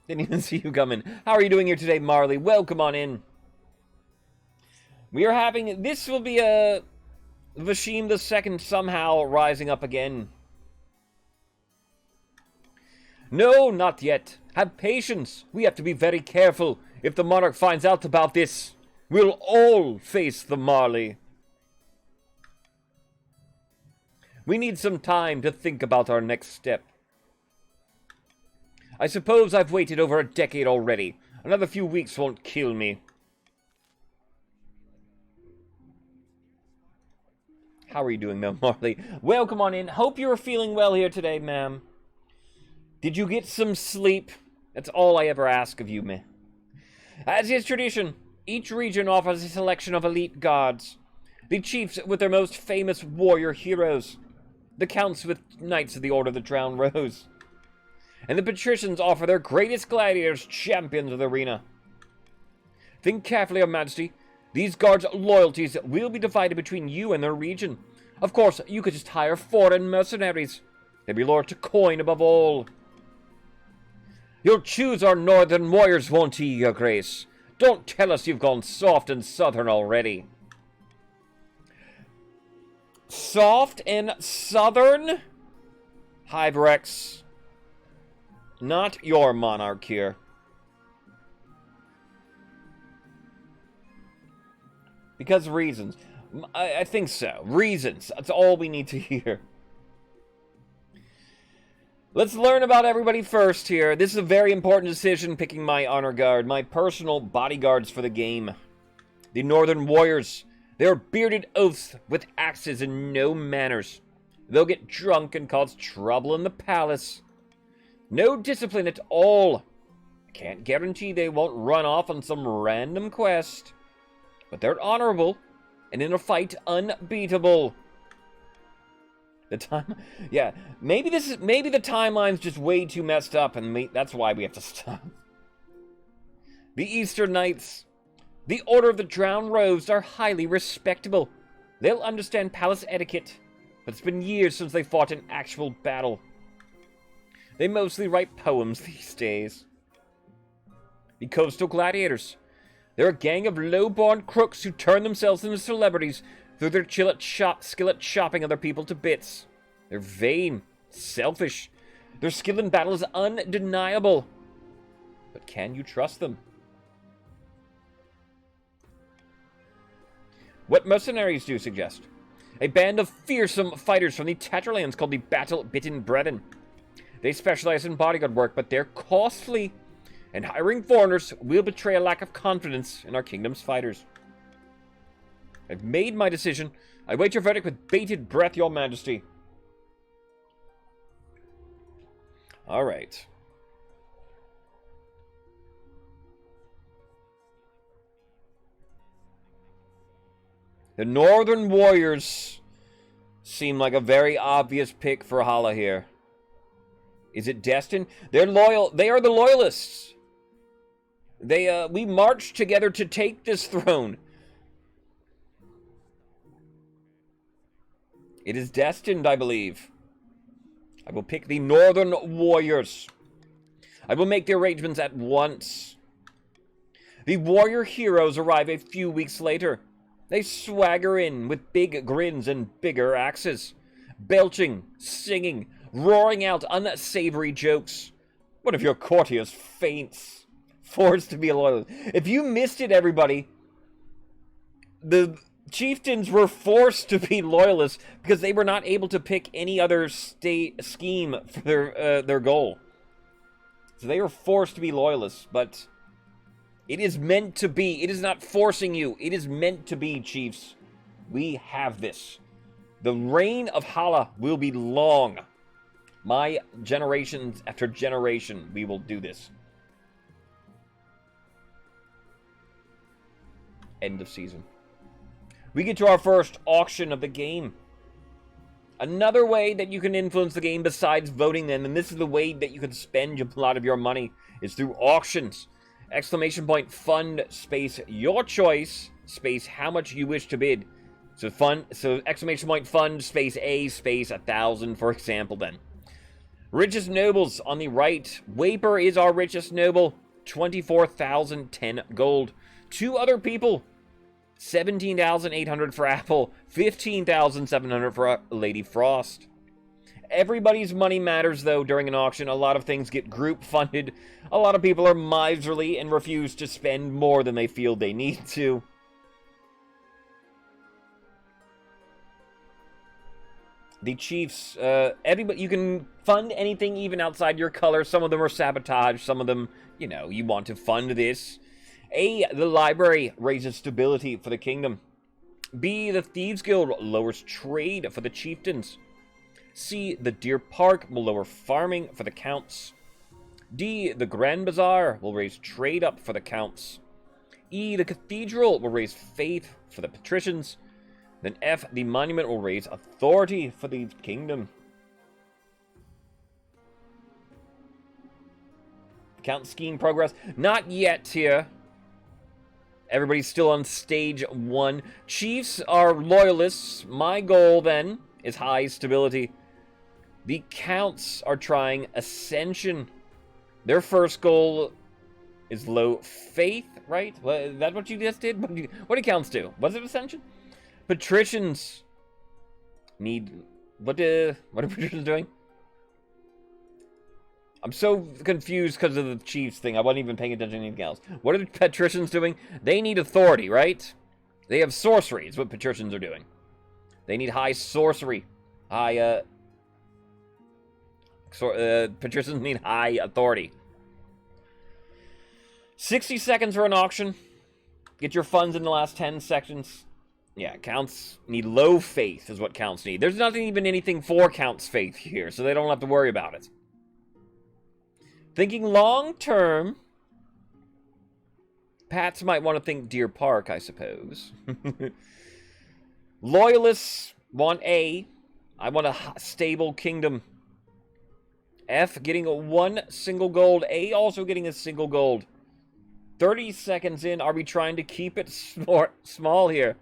Didn't even see you coming. How are you doing here today, Marley? Welcome on in. We are having... This will be a... Vashim II somehow rising up again. No, not yet. Have patience. We have to be very careful. If the monarch finds out about this, we'll all face the Marley. We need some time to think about our next step. I suppose I've waited over a decade already. Another few weeks won't kill me. How are you doing, though, Marley? Welcome on in. Hope you're feeling well here today, ma'am. Did you get some sleep? That's all I ever ask of you, ma'am. As is tradition, each region offers a selection of elite gods. The chiefs with their most famous warrior heroes. The counts with knights of the Order of the Drowned Rose. And the patricians offer their greatest gladiators, champions of the arena. Think carefully, Your Majesty. These guards' loyalties will be divided between you and their region. Of course, you could just hire foreign mercenaries. They'd be lured to coin above all. You'll choose our northern warriors, won't he, Your Grace? Don't tell us you've gone soft and southern already. Soft and southern? Hybrex. Not your monarch here. Because reasons. I think so. Reasons. That's all we need to hear. Let's learn about everybody first here. This is a very important decision, picking my honor guard, my personal bodyguards for the game. The Northern Warriors. They are bearded oafs with axes and no manners. They'll get drunk and cause trouble in the palace. No discipline at all. I can't guarantee they won't run off on some random quest. But they're honorable, and in a fight, unbeatable. Yeah, maybe the timeline's just way too messed up, and that's why we have to stop. The Eastern Knights. The Order of the Drowned Rose are highly respectable. They'll understand palace etiquette, but it's been years since they fought an actual battle. They mostly write poems these days. The Coastal Gladiators. They're a gang of low-born crooks who turn themselves into celebrities through their skill at chopping other people to bits. They're vain, selfish. Their skill in battle is undeniable. But can you trust them? What mercenaries do you suggest? A band of fearsome fighters from the Tatterlands called the Battle-Bitten Brethren. They specialize in bodyguard work, but they're costly, and hiring foreigners will betray a lack of confidence in our kingdom's fighters. I've made my decision. I wait your verdict with bated breath, your majesty. All right. The Northern Warriors seem like a very obvious pick for Hala here. Is it destined? They're loyal. They are the loyalists. We marched together to take this throne. It is destined, I believe. I will pick the Northern Warriors. I will make the arrangements at once. The warrior heroes arrive a few weeks later. They swagger in with big grins and bigger axes, belching, singing, roaring out unsavory jokes. One of your courtiers faints, forced to be a loyalist. If you missed it, everybody, the chieftains were forced to be loyalists because they were not able to pick any other scheme for their goal. So they were forced to be loyalists, but it is meant to be. It is not forcing you. It is meant to be, chiefs. We have this. The reign of Hala will be long. My generations after generation, we will do this. End of season. We get to our first auction of the game. Another way that you can influence the game besides voting them, and this is the way that you can spend a lot of your money, is through auctions. Exclamation point fund space your choice space how much you wish to bid. So exclamation point fund space A space 1,000, for example, then. Richest nobles on the right. Waper is our richest noble. 24,010 gold. Two other people. 17,800 for Apple. 15,700 for Lady Frost. Everybody's money matters, though, during an auction. A lot of things get group funded. A lot of people are miserly and refuse to spend more than they feel they need to. The chiefs, everybody, you can fund anything even outside your color. Some of them are sabotage. Some of them, you want to fund this. A, the library raises stability for the kingdom. B, the Thieves Guild lowers trade for the chieftains. C, the Deer Park will lower farming for the counts. D, the Grand Bazaar will raise trade up for the counts. E, the Cathedral will raise faith for the patricians. Then F, the Monument will raise authority for the kingdom. Count scheme progress. Not yet here. Everybody's still on stage 1. Chiefs are loyalists. My goal, then, is high stability. The counts are trying ascension. Their first goal is low faith, right? Is that what you just did? What do counts do? Was it ascension? Patricians need... What are patricians doing? I'm so confused because of the chiefs thing. I wasn't even paying attention to anything else. What are the patricians doing? They need authority, right? They have sorcery, is what patricians are doing. They need high sorcery. Patricians need high authority. 60 seconds for an auction. Get your funds in the last 10 seconds. Yeah, counts need low faith is what counts need. There's not even anything for counts faith here, so they don't have to worry about it. Thinking long term, Pats might want to think Deer Park, I suppose. Loyalists want A. I want a stable kingdom. F getting one single gold. A also getting a single gold. 30 seconds in. Are we trying to keep it small here?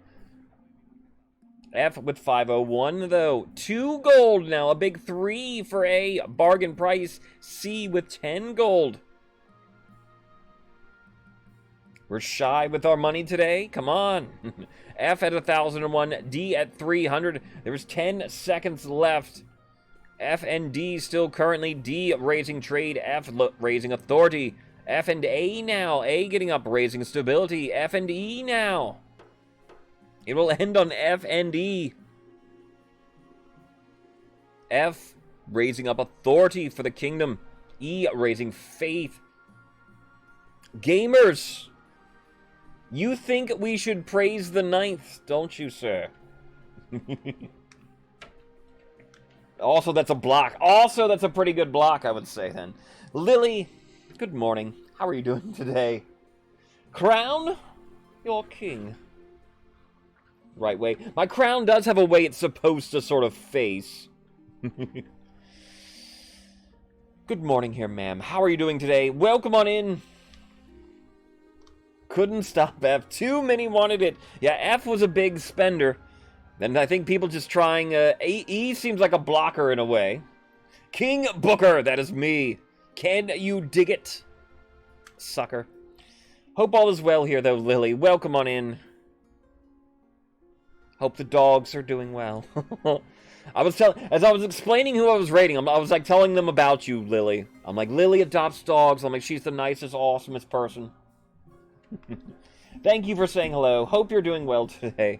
F with 501, though. 2 gold now. A big 3 for A. Bargain price. C with 10 gold. We're shy with our money today. Come on. F at 1,001. D at 300. There's 10 seconds left. F and D still currently. D raising trade. F raising authority. F and A now. A getting up, raising stability. F and E now. It will end on F and E. F raising up authority for the kingdom. E raising faith. Gamers, you think we should praise the 9th, don't you, sir? Also, that's a block. Also, that's a pretty good block, I would say, then. Lily, good morning. How are you doing today? Crown, you're king. Right way. My crown does have a way it's supposed to sort of face. Good morning here, ma'am. How are you doing today? Welcome on in. Couldn't stop F. Too many wanted it. Yeah, F was a big spender. And I think people just trying... E seems like a blocker in a way. King Booker, that is me. Can you dig it? Sucker. Hope all is well here, though, Lily. Welcome on in. Hope the dogs are doing well. As I was explaining who I was rating, I was like telling them about you, Lily. I'm like, Lily adopts dogs. I'm like, she's the nicest, awesomest person. Thank you for saying hello. Hope you're doing well today.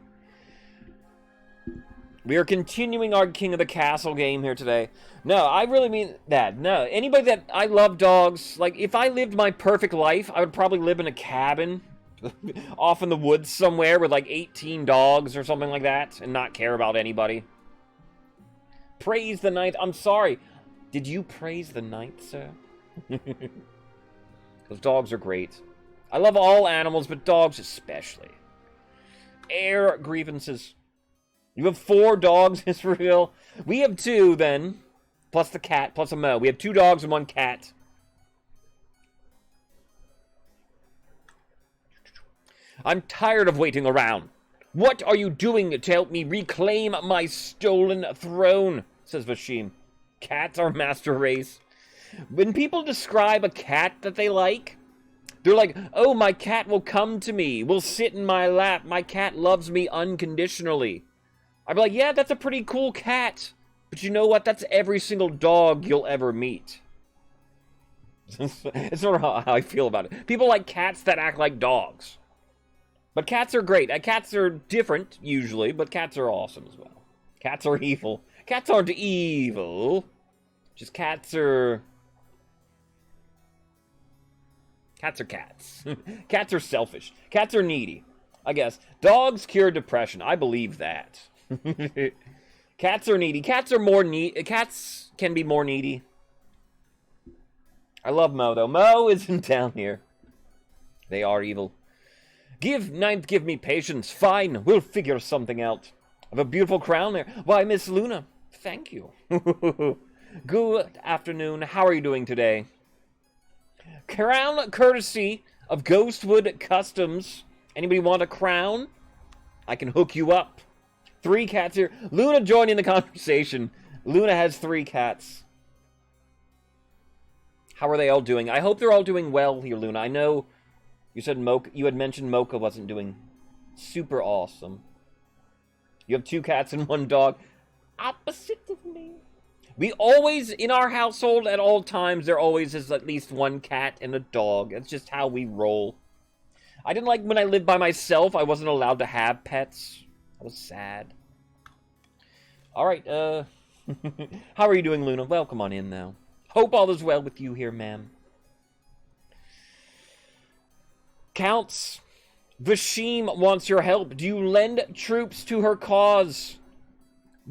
We are continuing our King of the Castle game here today. No, I really mean that. No, anybody that... I love dogs. Like, if I lived my perfect life, I would probably live in a cabin off in the woods somewhere with like 18 dogs or something like that and not care about anybody. Praise the 9th. I'm sorry. Did you praise the 9th, sir? Those dogs are great. I love all animals, but dogs especially. Air grievances. You have 4 dogs, Israel. We have 2, then. Plus the cat, plus a Mo. We have 2 dogs and 1 cat. I'm tired of waiting around. What are you doing to help me reclaim my stolen throne? Says Vashim. Cats are master race. When people describe a cat that they like, they're like, oh, my cat will come to me, will sit in my lap. My cat loves me unconditionally. I'd be like, yeah, that's a pretty cool cat. But you know what? That's every single dog you'll ever meet. It's sort of how I feel about it. People like cats that act like dogs. But cats are great. Cats are different, usually, but cats are awesome as well. Cats are evil. Cats aren't evil. Just cats are... Cats are cats. Cats are selfish. Cats are needy, I guess. Dogs cure depression. I believe that. Cats are needy. Cats are more needy. Cats can be more needy. I love Mo, though. Mo isn't down here. They are evil. Give 9th, give me patience. Fine, we'll figure something out. I have a beautiful crown there. Why, Miss Luna, thank you. Good afternoon. How are you doing today? Crown courtesy of Ghostwood Customs. Anybody want a crown? I can hook you up. 3 cats here. Luna joining the conversation. Luna has 3 cats. How are they all doing? I hope they're all doing well here, Luna. I know you said Mocha. You had mentioned Mocha wasn't doing super awesome. You have 2 cats and 1 dog. Opposite of me. We always, in our household at all times, there always is at least 1 cat and a dog. That's just how we roll. I didn't like when I lived by myself, I wasn't allowed to have pets. I was sad. Alright, how are you doing, Luna? Welcome on in now. Hope all is well with you here, ma'am. Counts. Vashim wants your help. Do you lend troops to her cause?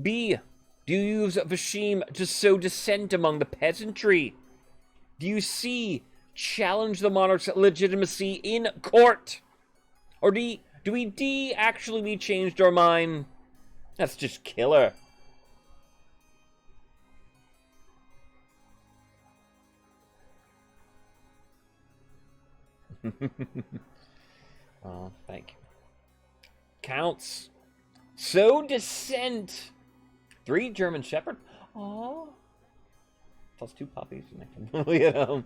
B. Do you use Vashim to sow dissent among the peasantry? Do you C. Challenge the monarch's legitimacy in court? Or do we D. Actually we changed our mind? That's just killer. Oh, thank you. Counts. So Descent. 3 German Shepherd. Oh. Plus 2 puppies. You know.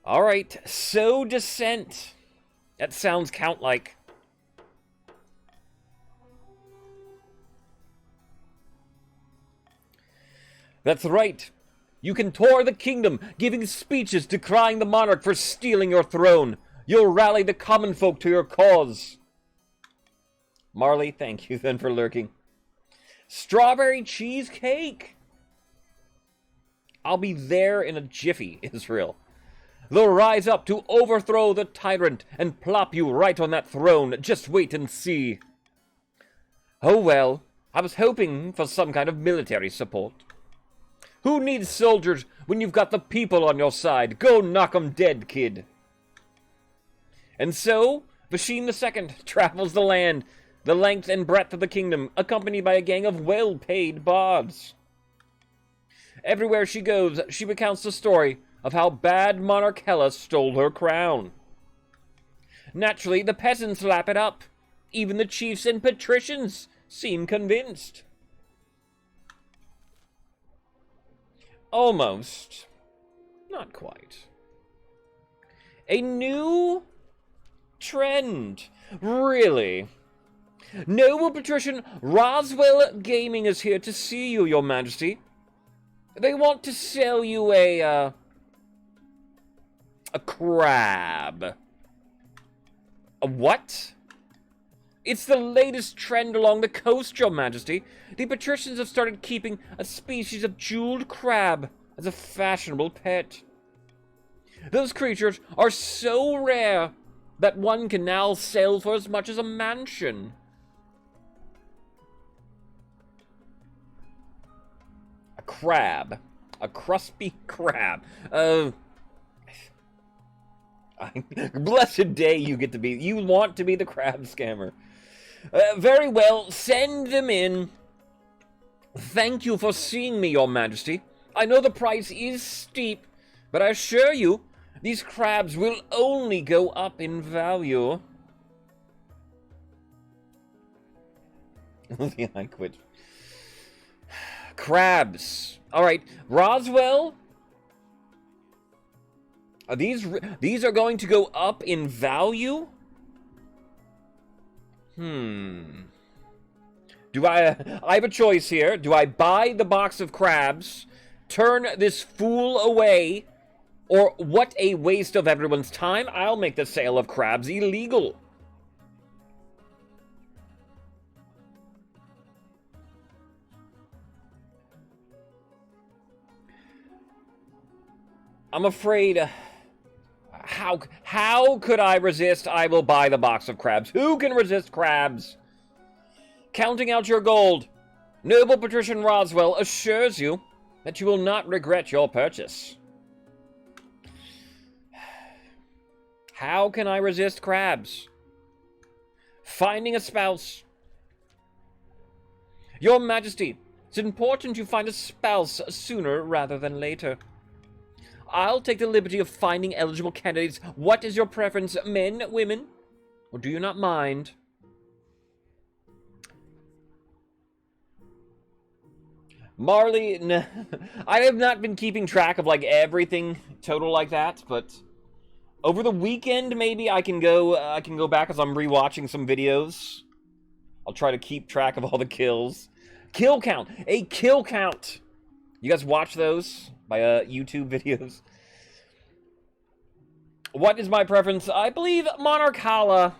All right. So Descent. That sounds count-like. That's right. You can tour the kingdom, giving speeches decrying the monarch for stealing your throne. You'll rally the common folk to your cause. Marley, thank you then for lurking. Strawberry cheesecake. I'll be there in a jiffy, Israel. They'll rise up to overthrow the tyrant and plop you right on that throne. Just wait and see. Oh well, I was hoping for some kind of military support. Who needs soldiers when you've got the people on your side? Go knock 'em dead, kid. And so, Vasheen II travels the land, the length and breadth of the kingdom, accompanied by a gang of well-paid bards. Everywhere she goes, she recounts the story of how bad Monarch Hela stole her crown. Naturally, the peasants lap it up. Even the chiefs and patricians seem convinced. Almost. Not quite. A new trend. Really? Noble patrician Roswell Gaming is here to see you, Your Majesty. They want to sell you a crab. A what? It's the latest trend along the coast, Your Majesty. The patricians have started keeping a species of jeweled crab as a fashionable pet. Those creatures are so rare that one can now sell for as much as a mansion. A crab. A crispy crab. Blessed day you get to be. You want to be the crab scammer. Very well, send them in. Thank you for seeing me, Your Majesty. I know the price is steep, but I assure you, these crabs will only go up in value. I quit. Crabs. All right, Roswell. These are going to go up in value? Do I have a choice here. Do I buy the box of crabs, turn this fool away, or what a waste of everyone's time? I'll make the sale of crabs illegal. I'm afraid... How could I resist? I will buy the box of crabs. Who can resist crabs? Counting out your gold, Noble Patrician Roswell assures you that you will not regret your purchase. How can I resist crabs? Finding a spouse. Your Majesty, it's important you find a spouse sooner rather than later. I'll take the liberty of finding eligible candidates. What is your preference, men, women? Or do you not mind? Marley, no, I have not been keeping track of, like, everything total like that, but over the weekend, maybe I can go back as I'm rewatching some videos. I'll try to keep track of all the kills. Kill count! A kill count! You guys watch those? My YouTube videos. What is my preference? I believe Monarch Hala.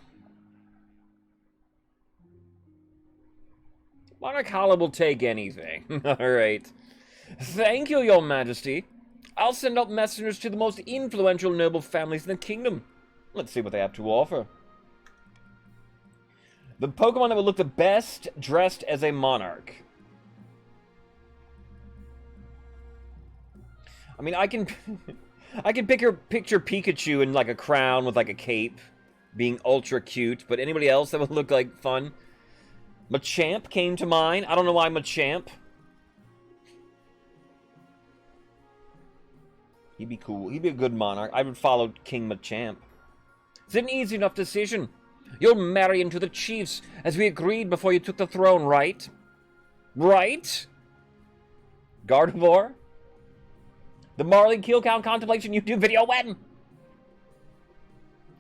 Monarch Hala will take anything. Alright. Thank you, Your Majesty. I'll send out messengers to the most influential noble families in the kingdom. Let's see what they have to offer. The Pokemon that would look the best dressed as a monarch. I mean, I can picture Pikachu in like a crown with like a cape, being ultra cute. But anybody else that would look like fun? Machamp came to mind. I don't know why Machamp. He'd be cool. He'd be a good monarch. I would follow King Machamp. It's an easy enough decision. You'll marry into the chiefs, as we agreed before you took the throne, right? Right? Gardevoir? The Marley kill count contemplation YouTube video when?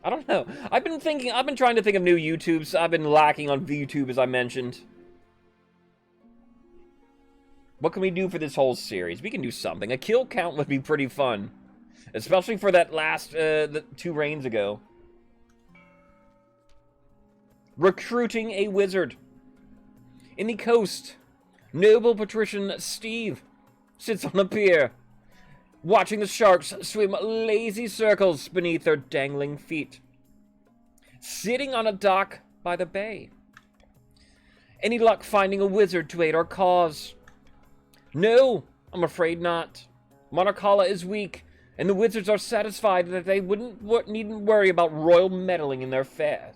I don't know. I've been trying to think of new YouTubes. I've been lacking on YouTube, as I mentioned. What can we do for this whole series? We can do something. A kill count would be pretty fun. Especially for that last, 2 reigns ago. Recruiting a wizard. In the coast, noble patrician Steve sits on a pier, watching the sharks swim lazy circles beneath their dangling feet. Sitting on a dock by the bay. Any luck finding a wizard to aid our cause? No, I'm afraid not. Monarchala is weak, and the wizards are satisfied that they needn't worry about royal meddling in their affairs.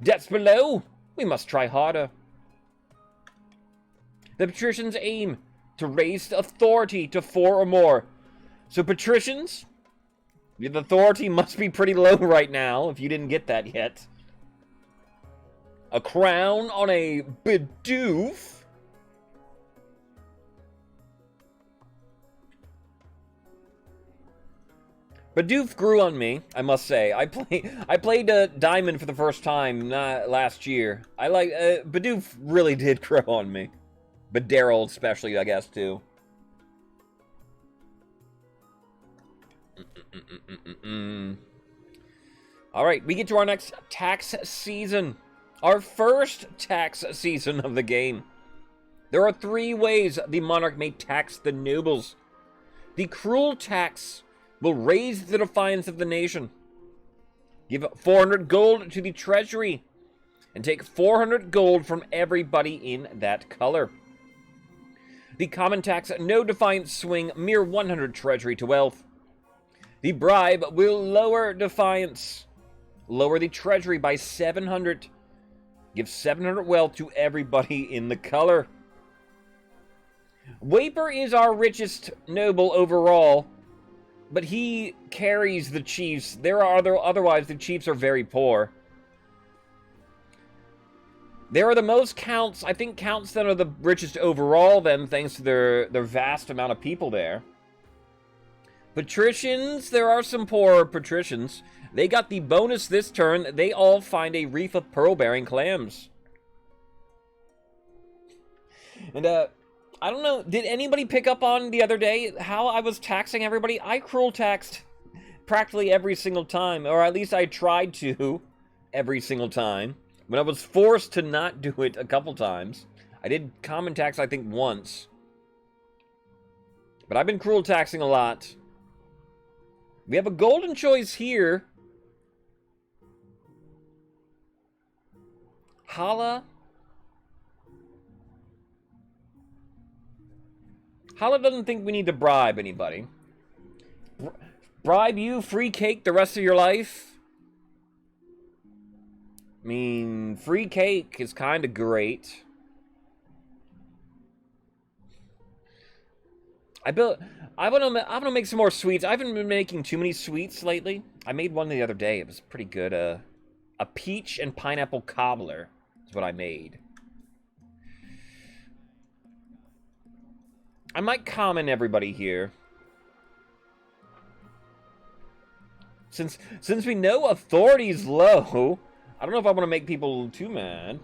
Depths below, we must try harder. The patricians aim to raise authority to 4 or more. So patricians, the authority must be pretty low right now, if you didn't get that yet. A crown on a Bidoof? Bidoof grew on me, I must say. I played Diamond for the first time last year. Bidoof really did grow on me. But Daryl especially, I guess, too. Alright, we get to our next tax season. Our first tax season of the game. There are 3 ways the monarch may tax the nobles. The cruel tax will raise the defiance of the nation. Give 400 gold to the treasury. And take 400 gold from everybody in that color. The common tax, no defiance swing, mere 100 treasury to wealth. The bribe will lower defiance. Lower the treasury by 700. Give 700 wealth to everybody in the color. Waper is our richest noble overall, but he carries the chiefs. Otherwise, the chiefs are very poor. There are the most counts. I think counts then are the richest overall then, thanks to their vast amount of people there. Patricians, there are some poor patricians. They got the bonus this turn. They all find a reef of pearl-bearing clams. And, I don't know, did anybody pick up on the other day how I was taxing everybody? I cruel taxed practically every single time, or at least I tried to every single time. When I was forced to not do it a couple times. I did common tax, I think, once. But I've been cruel taxing a lot. We have a golden choice here. Hala. Hala doesn't think we need to bribe anybody. Bribe you, free cake the rest of your life? I mean, free cake is kind of great. I want to make some more sweets. I haven't been making too many sweets lately. I made one the other day. It was pretty good. A peach and pineapple cobbler is what I made. I might comment everybody here. Since we know authority's low, I don't know if I want to make people too mad.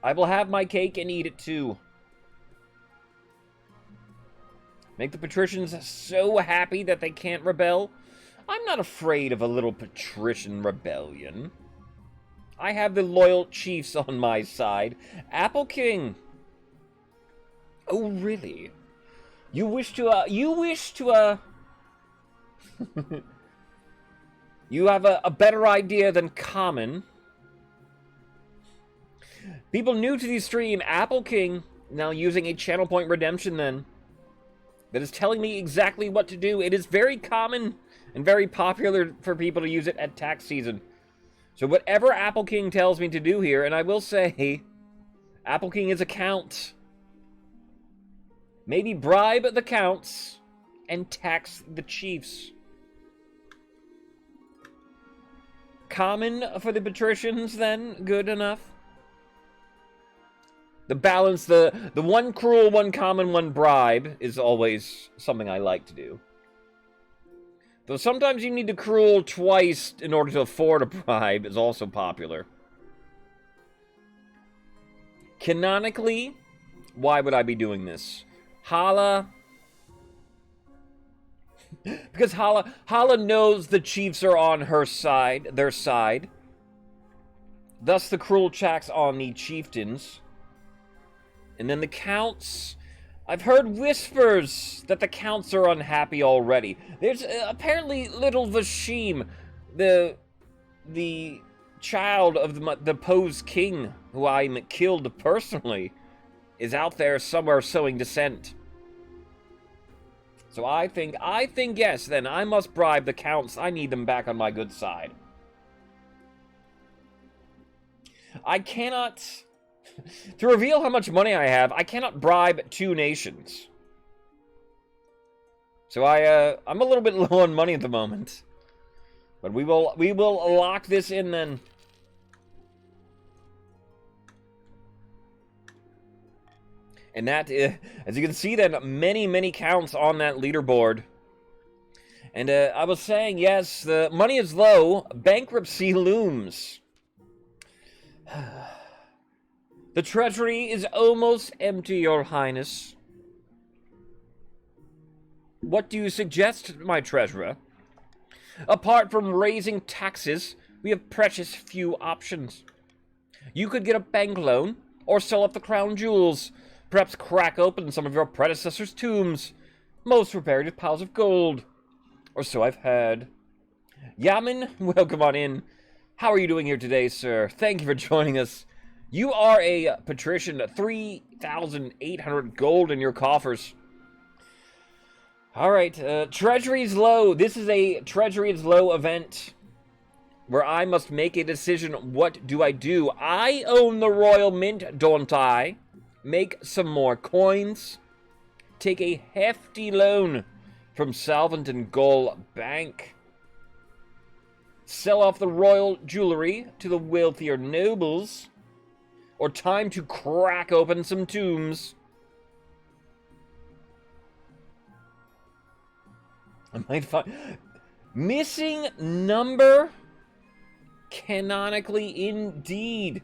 I will have my cake and eat it too. Make the patricians so happy that they can't rebel. I'm not afraid of a little patrician rebellion. I have the loyal chiefs on my side. Apple King. Oh, really? You wish to, you have a better idea than common. People new to the stream, Apple King, now using a channel point redemption then. That is telling me exactly what to do. It is very common and very popular for people to use it at tax season. So whatever Apple King tells me to do here, and I will say, Apple King is a count. Maybe bribe the counts and tax the chiefs. Common for the patricians, then? Good enough? The balance, the one cruel, one common, one bribe is always something I like to do. Though sometimes you need to cruel twice in order to afford a bribe is also popular. Canonically, why would I be doing this? Hala. Because Hala knows the chiefs are on her side, their side. Thus the cruel checks on the chieftains. And then the counts. I've heard whispers that the counts are unhappy already. There's apparently little Vashim, the child of the deposed king, who I killed personally, is out there somewhere sowing dissent. So I think yes, then I must bribe the counts. I need them back on my good side. I cannot, to reveal how much money I have, I cannot bribe 2 nations. So I'm a little bit low on money at the moment. But we will lock this in then. And that, as you can see then, many counts on that leaderboard. And I was saying, yes, the money is low. Bankruptcy looms. The treasury is almost empty, Your Highness. What do you suggest, my treasurer? Apart from raising taxes, we have precious few options. You could get a bank loan, or sell off the crown jewels. Perhaps crack open some of your predecessors' tombs. Most were buried with piles of gold. Or so I've heard. Yaman, welcome on in. How are you doing here today, sir? Thank you for joining us. You are a patrician, 3,800 gold in your coffers. Alright, Treasury's Low. This is a Treasury's Low event where I must make a decision. What do? I own the Royal Mint, don't I? Make some more coins. Take a hefty loan from Salvant and Gull Bank. Sell off the royal jewelry to the wealthier nobles. Or time to crack open some tombs. I might find... Missing number? Canonically, indeed.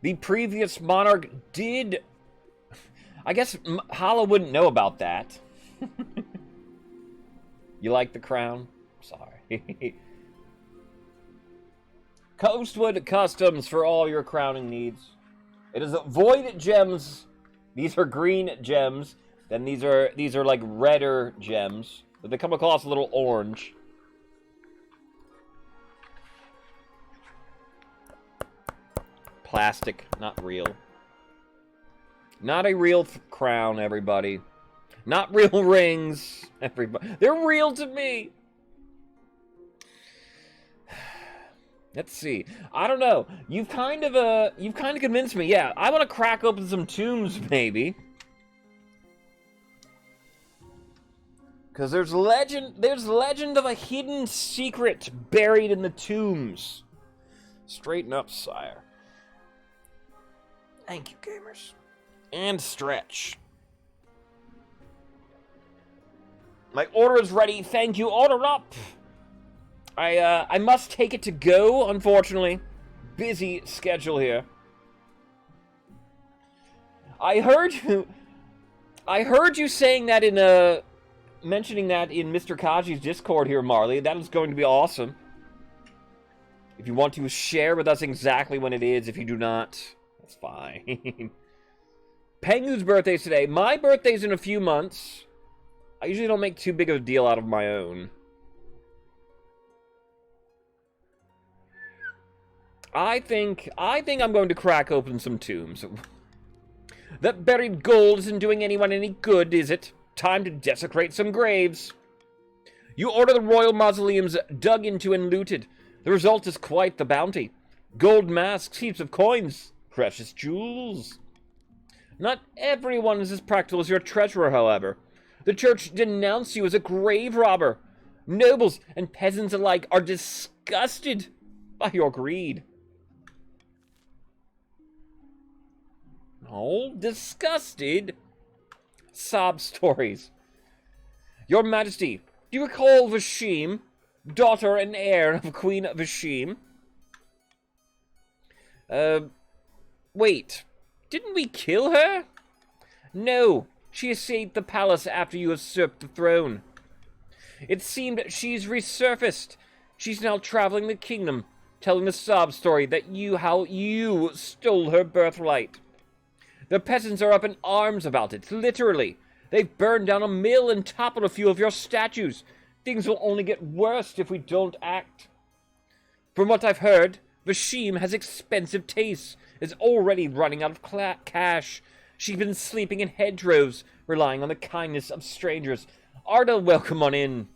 The previous monarch did... I guess Hala wouldn't know about that. You like the crown? Sorry. Coastwood Customs for all your crowning needs. It is void gems. These are green gems. Then these are like redder gems. But they come across a little orange. Plastic, not real. Not a real crown, everybody. Not real rings, everybody. They're real to me. Let's see. I don't know. You've kind of convinced me. Yeah, I want to crack open some tombs, maybe. Because there's legend of a hidden secret buried in the tombs. Straighten up, sire. Thank you, gamers. And stretch. My order is ready. Thank you. Order up. I must take it to go, unfortunately. Busy schedule here. I heard you saying that in mentioning that in Mr. Kaji's Discord here, Marley. That is going to be awesome. If you want to share with us exactly when it is, if you do not, that's fine. Pengu's birthday's today. My birthday's in a few months. I usually don't make too big of a deal out of my own. I think I'm going to crack open some tombs. That buried gold isn't doing anyone any good, is it? Time to desecrate some graves. You order the royal mausoleums dug into and looted. The result is quite the bounty. Gold masks, heaps of coins, precious jewels. Not everyone is as practical as your treasurer, however. The church denounced you as a grave robber. Nobles and peasants alike are disgusted by your greed. Oh, disgusted? Sob stories. Your Majesty, do you recall Vashim, daughter and heir of Queen Vashim? Wait. Didn't we kill her? No, she escaped the palace after you usurped the throne. It seemed she's resurfaced. She's now traveling the kingdom, telling the sob story that how you stole her birthright. The peasants are up in arms about it, literally. They've burned down a mill and toppled a few of your statues. Things will only get worse if we don't act. From what I've heard, Vashim has expensive tastes, is already running out of cash. She's been sleeping in hedgerows, relying on the kindness of strangers. Arda, welcome on in.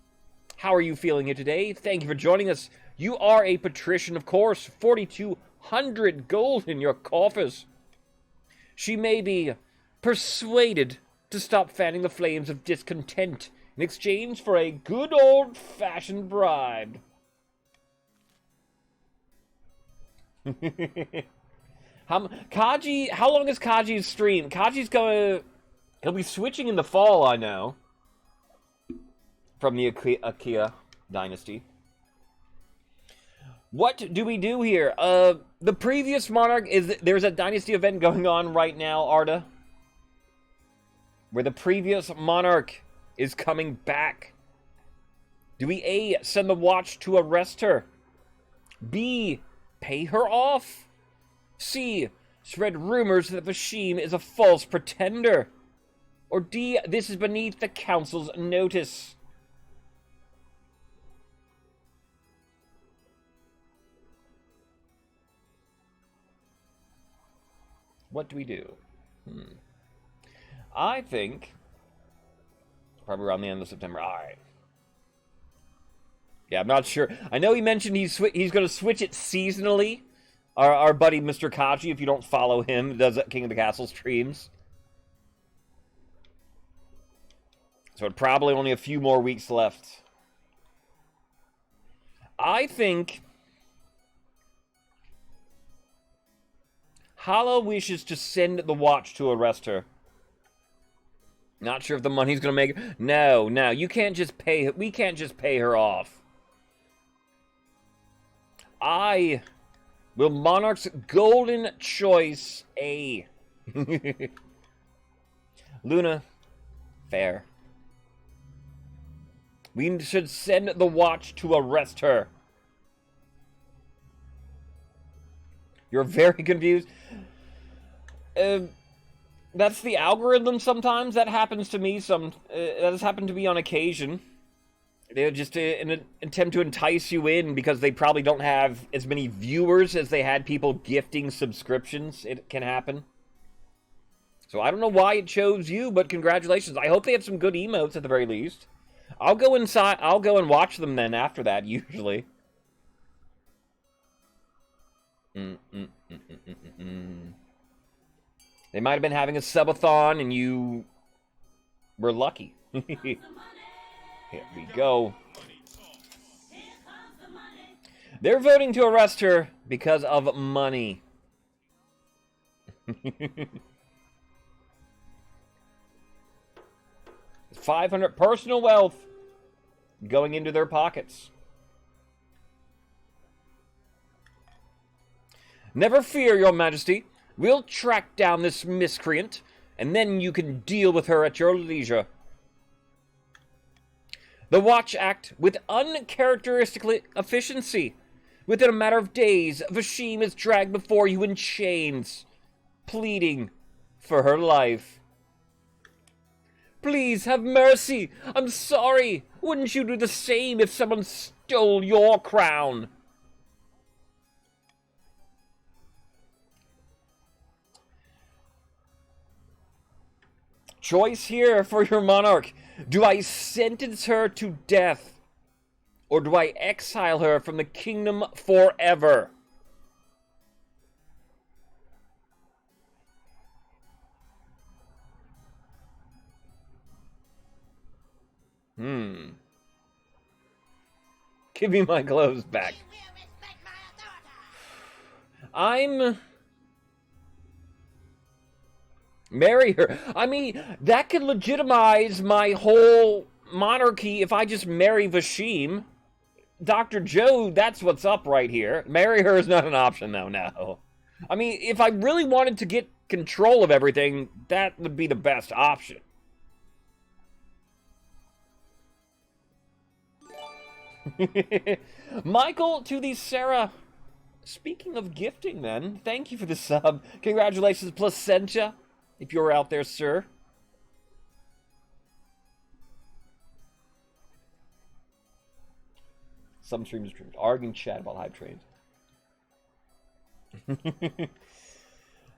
How are you feeling here today? Thank you for joining us. You are a patrician, of course. 4,200 gold in your coffers. She may be persuaded to stop fanning the flames of discontent in exchange for a good old-fashioned bribe. How long is Kaji's stream? He'll be switching in the fall, I know. From the Akia Dynasty. What do we do here? The previous monarch there's a Dynasty event going on right now, Arda. Where the previous monarch is coming back. Do we A, send the watch to arrest her? B, pay her off? C, spread rumors that Vashim is a false pretender? Or D, this is beneath the council's notice? What do we do? I think probably around the end of September. All right. Yeah, I'm not sure. I know he mentioned he's going to switch it seasonally. Our buddy Mr. Kaji, if you don't follow him, does King of the Castle streams. So probably only a few more weeks left. I think Hala wishes to send the watch to arrest her. Not sure if the money's gonna make it. No, you can't just pay. We can't just pay her off. I will Monarch's golden choice A. Luna, fair. We should send the watch to arrest her. You're very confused. That's the algorithm sometimes. That happens to me. That has happened to me on occasion. They're just in an attempt to entice you in because they probably don't have as many viewers as they had people gifting subscriptions. It can happen. So I don't know why it chose you, but congratulations. I hope they have some good emotes at the very least. I'll go inside. I'll go and watch them then after that, usually. They might have been having a subathon and you were lucky. Here we go. They're voting to arrest her because of money. 500 personal wealth going into their pockets. Never fear, Your Majesty. We'll track down this miscreant, and then you can deal with her at your leisure. The watch act with uncharacteristic efficiency. Within a matter of days, Vashim is dragged before you in chains, pleading for her life. Please have mercy. I'm sorry. Wouldn't you do the same if someone stole your crown? Choice here for your monarch. Do I sentence her to death, or do I exile her from the kingdom forever? Give me my clothes back. Marry her. I mean, that could legitimize my whole monarchy if I just marry Vashim. Dr. Joe, that's what's up right here. Marry her is not an option, though, no. I mean, if I really wanted to get control of everything, that would be the best option. Michael to the Sarah. Speaking of gifting, then, thank you for the sub. Congratulations, Placentia, if you're out there, sir. Some streamers arguing chat about hype trains.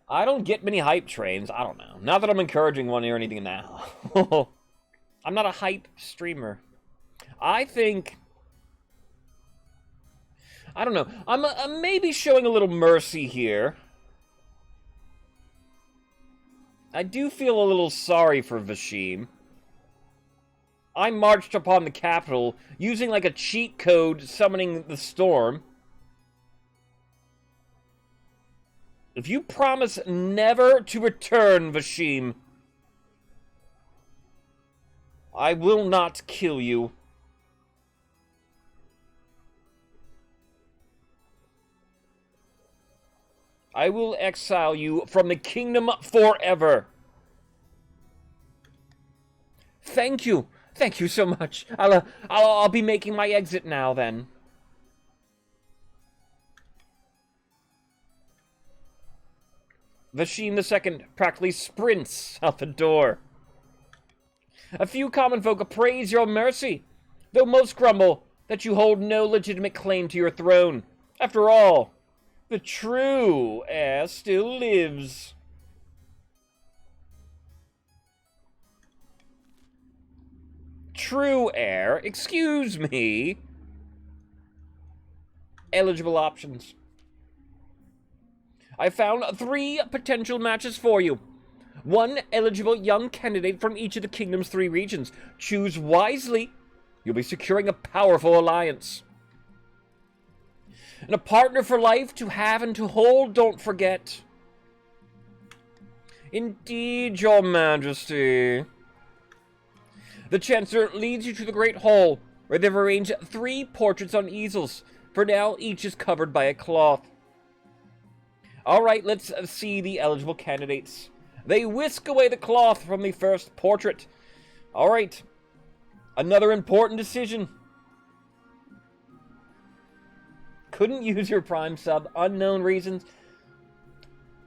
I don't get many hype trains. I don't know. Not that I'm encouraging one or anything now. I'm not a hype streamer. I think... I don't know. I'm maybe showing a little mercy here. I do feel a little sorry for Vashim. I marched upon the capital using like a cheat code summoning the storm. If you promise never to return, Vashim, I will not kill you. I will exile you from the kingdom forever. Thank you. Thank you so much. I'll be making my exit now, then. Vashim II practically sprints out the door. A few common folk praise your mercy, though most grumble that you hold no legitimate claim to your throne. After all, the true heir still lives. True heir? Excuse me. Eligible options. I found 3 potential matches for you. 1 eligible young candidate from each of the kingdom's 3 regions. Choose wisely. You'll be securing a powerful alliance. And a partner for life to have and to hold, don't forget. Indeed, your majesty. The Chancellor leads you to the Great Hall, where they've arranged 3 portraits on easels. For now, each is covered by a cloth. Alright, let's see the eligible candidates. They whisk away the cloth from the first portrait. Alright, another important decision. Couldn't use your Prime sub, unknown reasons.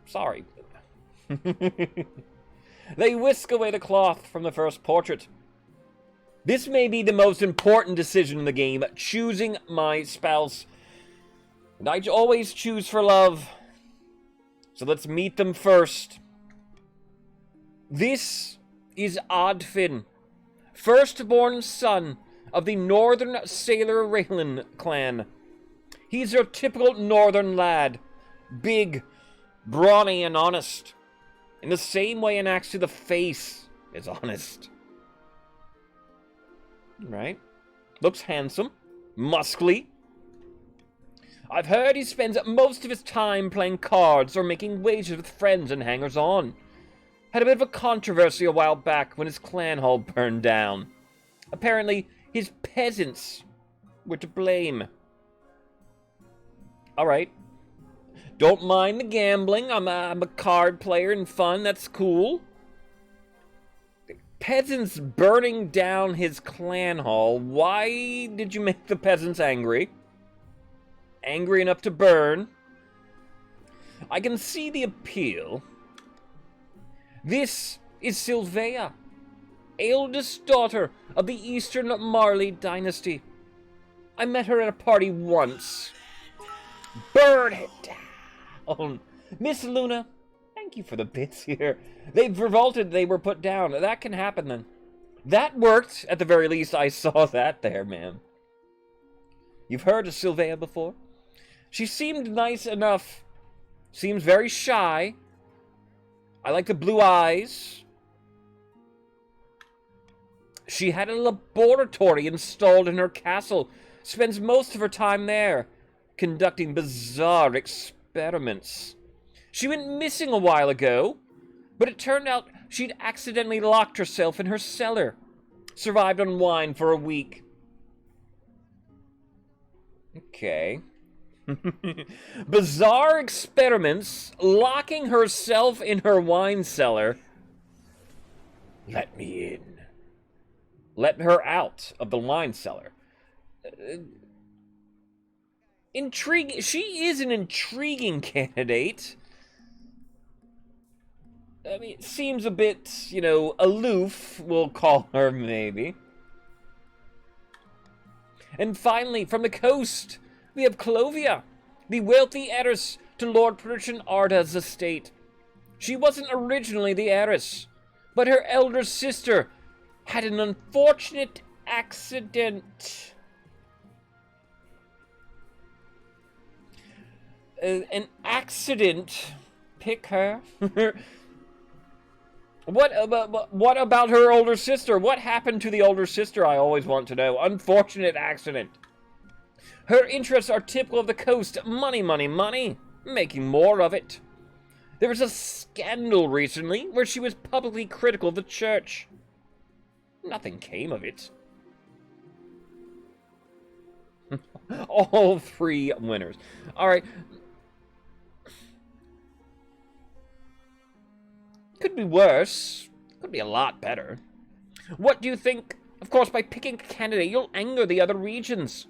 Sorry. They whisk away the cloth from the first portrait. This may be the most important decision in the game, choosing my spouse. And I always choose for love. So let's meet them first. This is Oddfin, firstborn son of the Northern Sailor Raylan clan. He's your typical northern lad. Big, brawny, and honest. In the same way an axe to the face is honest. Right? Looks handsome. Muscly. I've heard he spends most of his time playing cards or making wagers with friends and hangers-on. Had a bit of a controversy a while back when his clan hall burned down. Apparently, his peasants were to blame. Alright. Don't mind the gambling. I'm a card player and fun. That's cool. Peasants burning down his clan hall. Why did you make the peasants angry? Angry enough to burn? I can see the appeal. This is Sylvia, eldest daughter of the Eastern Marley Dynasty. I met her at a party once. Burn it down. Miss Luna, thank you for the bits here. They've revolted, they were put down. That can happen then. That worked, at the very least. I saw that there, man. You've heard of Sylvia before? She seemed nice enough. Seems very shy. I like the blue eyes. She had a laboratory installed in her castle, spends most of her time there, conducting bizarre experiments. She went missing a while ago, but it turned out she'd accidentally locked herself in her cellar. Survived on wine for a week. Okay. Bizarre experiments, locking herself in her wine cellar. Let me in. Let her out of the wine cellar. Intriguing. She is an intriguing candidate. I mean, it seems a bit, aloof, we'll call her, maybe. And finally, from the coast, we have Clovia, the wealthy heiress to Lord Pritchard Arda's estate. She wasn't originally the heiress, but her elder sister had an unfortunate accident. An accident? Pick her? What about her older sister? What happened to the older sister, I always want to know. Unfortunate accident. Her interests are typical of the coast. Money, money, money. Making more of it. There was a scandal recently where she was publicly critical of the church. Nothing came of it. All three winners. Alright. Could be worse. Could be a lot better. What do you think? Of course, by picking a candidate, you'll anger the other regions.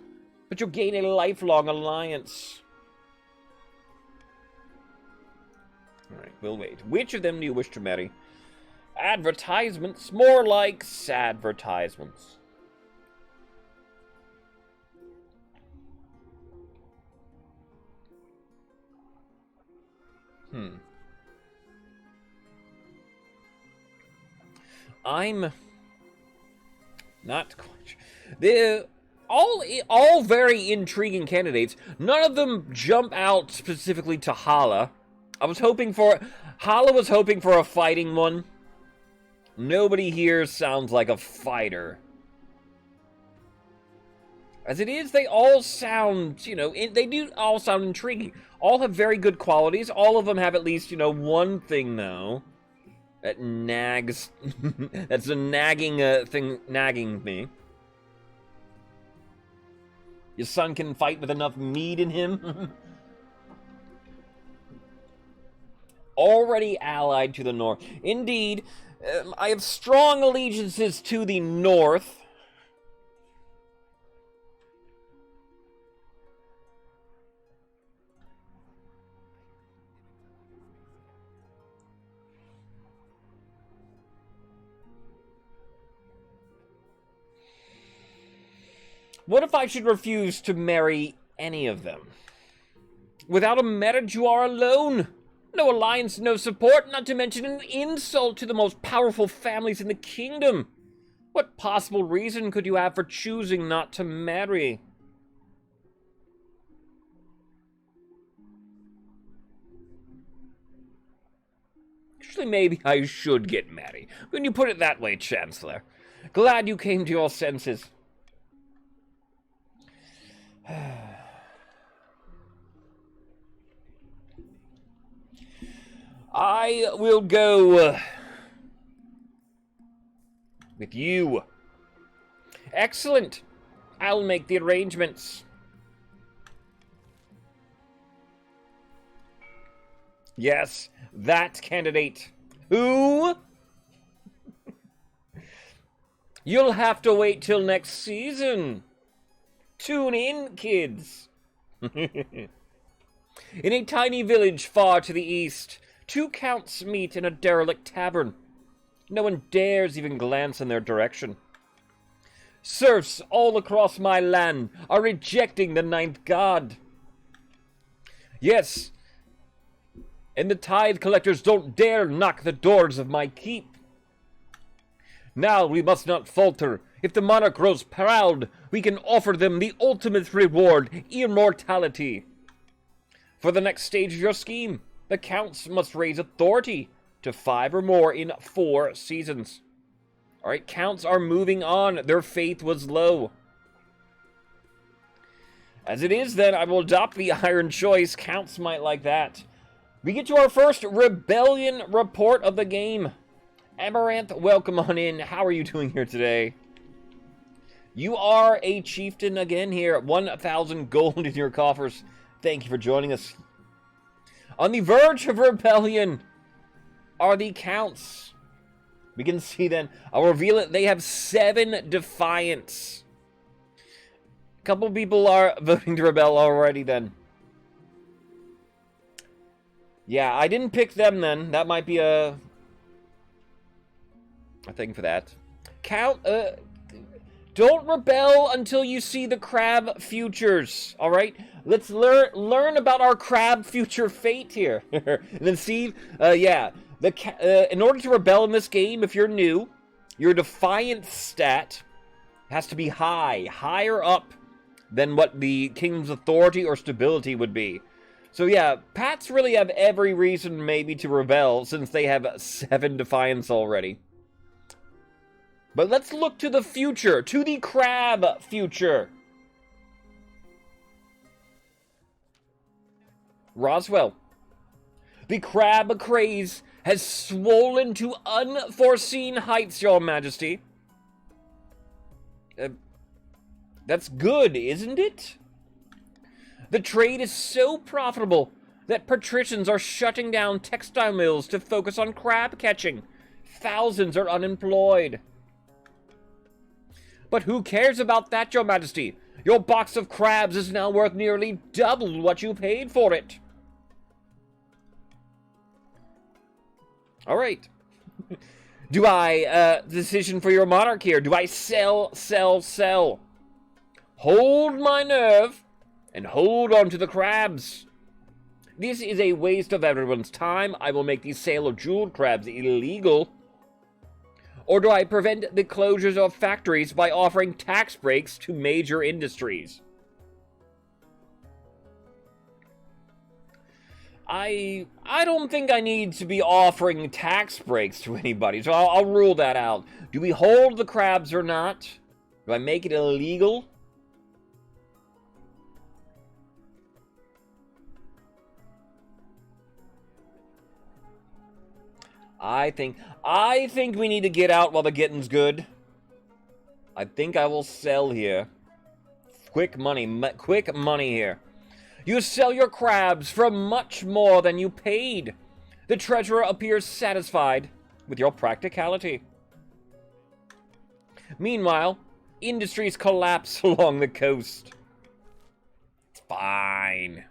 But you'll gain a lifelong alliance. Alright, we'll wait. Which of them do you wish to marry? Advertisements? More like sadvertisements. I'm not quite sure. They're all very intriguing candidates. None of them jump out specifically to Hala. Hala was hoping for a fighting one. Nobody here sounds like a fighter. As it is, they all sound, they do all sound intriguing. All have very good qualities. All of them have at least, one thing, though, that nags. That's a nagging thing, nagging me. Your son can fight with enough meat in him. Already allied to the north. Indeed, I have strong allegiances to the north. What if I should refuse to marry any of them? Without a marriage, you are alone. No alliance, no support, not to mention an insult to the most powerful families in the kingdom. What possible reason could you have for choosing not to marry? Actually, maybe I should get married. When you put it that way, Chancellor. Glad you came to your senses. I will go with you. Excellent. I'll make the arrangements. Yes, that candidate. Who? You'll have to wait till next season. Tune in, kids. In a tiny village far to the east, two counts meet in a derelict tavern. No one dares even glance in their direction. Serfs all across my land are rejecting the ninth god. Yes, and the tithe collectors don't dare knock the doors of my keep. Now we must not falter. If the monarch grows proud, we can offer them the ultimate reward, immortality. For the next stage of your scheme, the counts must raise authority to 5 or more in 4 seasons. Alright, counts are moving on. Their faith was low. As it is, then, I will adopt the iron choice. Counts might like that. We get to our first rebellion report of the game. Amaranth, welcome on in. How are you doing here today? You are a chieftain again here. 1,000 gold in your coffers. Thank you for joining us. On the verge of rebellion are the counts. We can see then, I'll reveal it, they have 7 defiance. A couple people are voting to rebel already then. Yeah, I didn't pick them then. That might be a thing for that. Don't rebel until you see the crab futures, alright? Let's learn about our crab future fate here. And then see, yeah. In order to rebel in this game, if you're new, your defiance stat has to be high. Higher up than what the kingdom's authority or stability would be. So yeah, Pats really have every reason maybe to rebel since they have 7 defiance already. But let's look to the future, to the crab future. Roswell. The crab craze has swollen to unforeseen heights, Your Majesty. That's good, isn't it? The trade is so profitable that patricians are shutting down textile mills to focus on crab catching. Thousands are unemployed. But who cares about that, Your Majesty? Your box of crabs is now worth nearly double what you paid for it. Alright. Do I, decision for your monarch here. Do I sell? Hold my nerve and hold on to the crabs. This is a waste of everyone's time. I will make the sale of jeweled crabs illegal. Or do I prevent the closures of factories by offering tax breaks to major industries? I don't think I need to be offering tax breaks to anybody, so I'll rule that out. Do we hold the crabs or not? Do I make it illegal? I think we need to get out while the getting's good. I think I will sell here. Quick money here. You sell your crabs for much more than you paid. The treasurer appears satisfied with your practicality. Meanwhile, industries collapse along the coast. It's fine.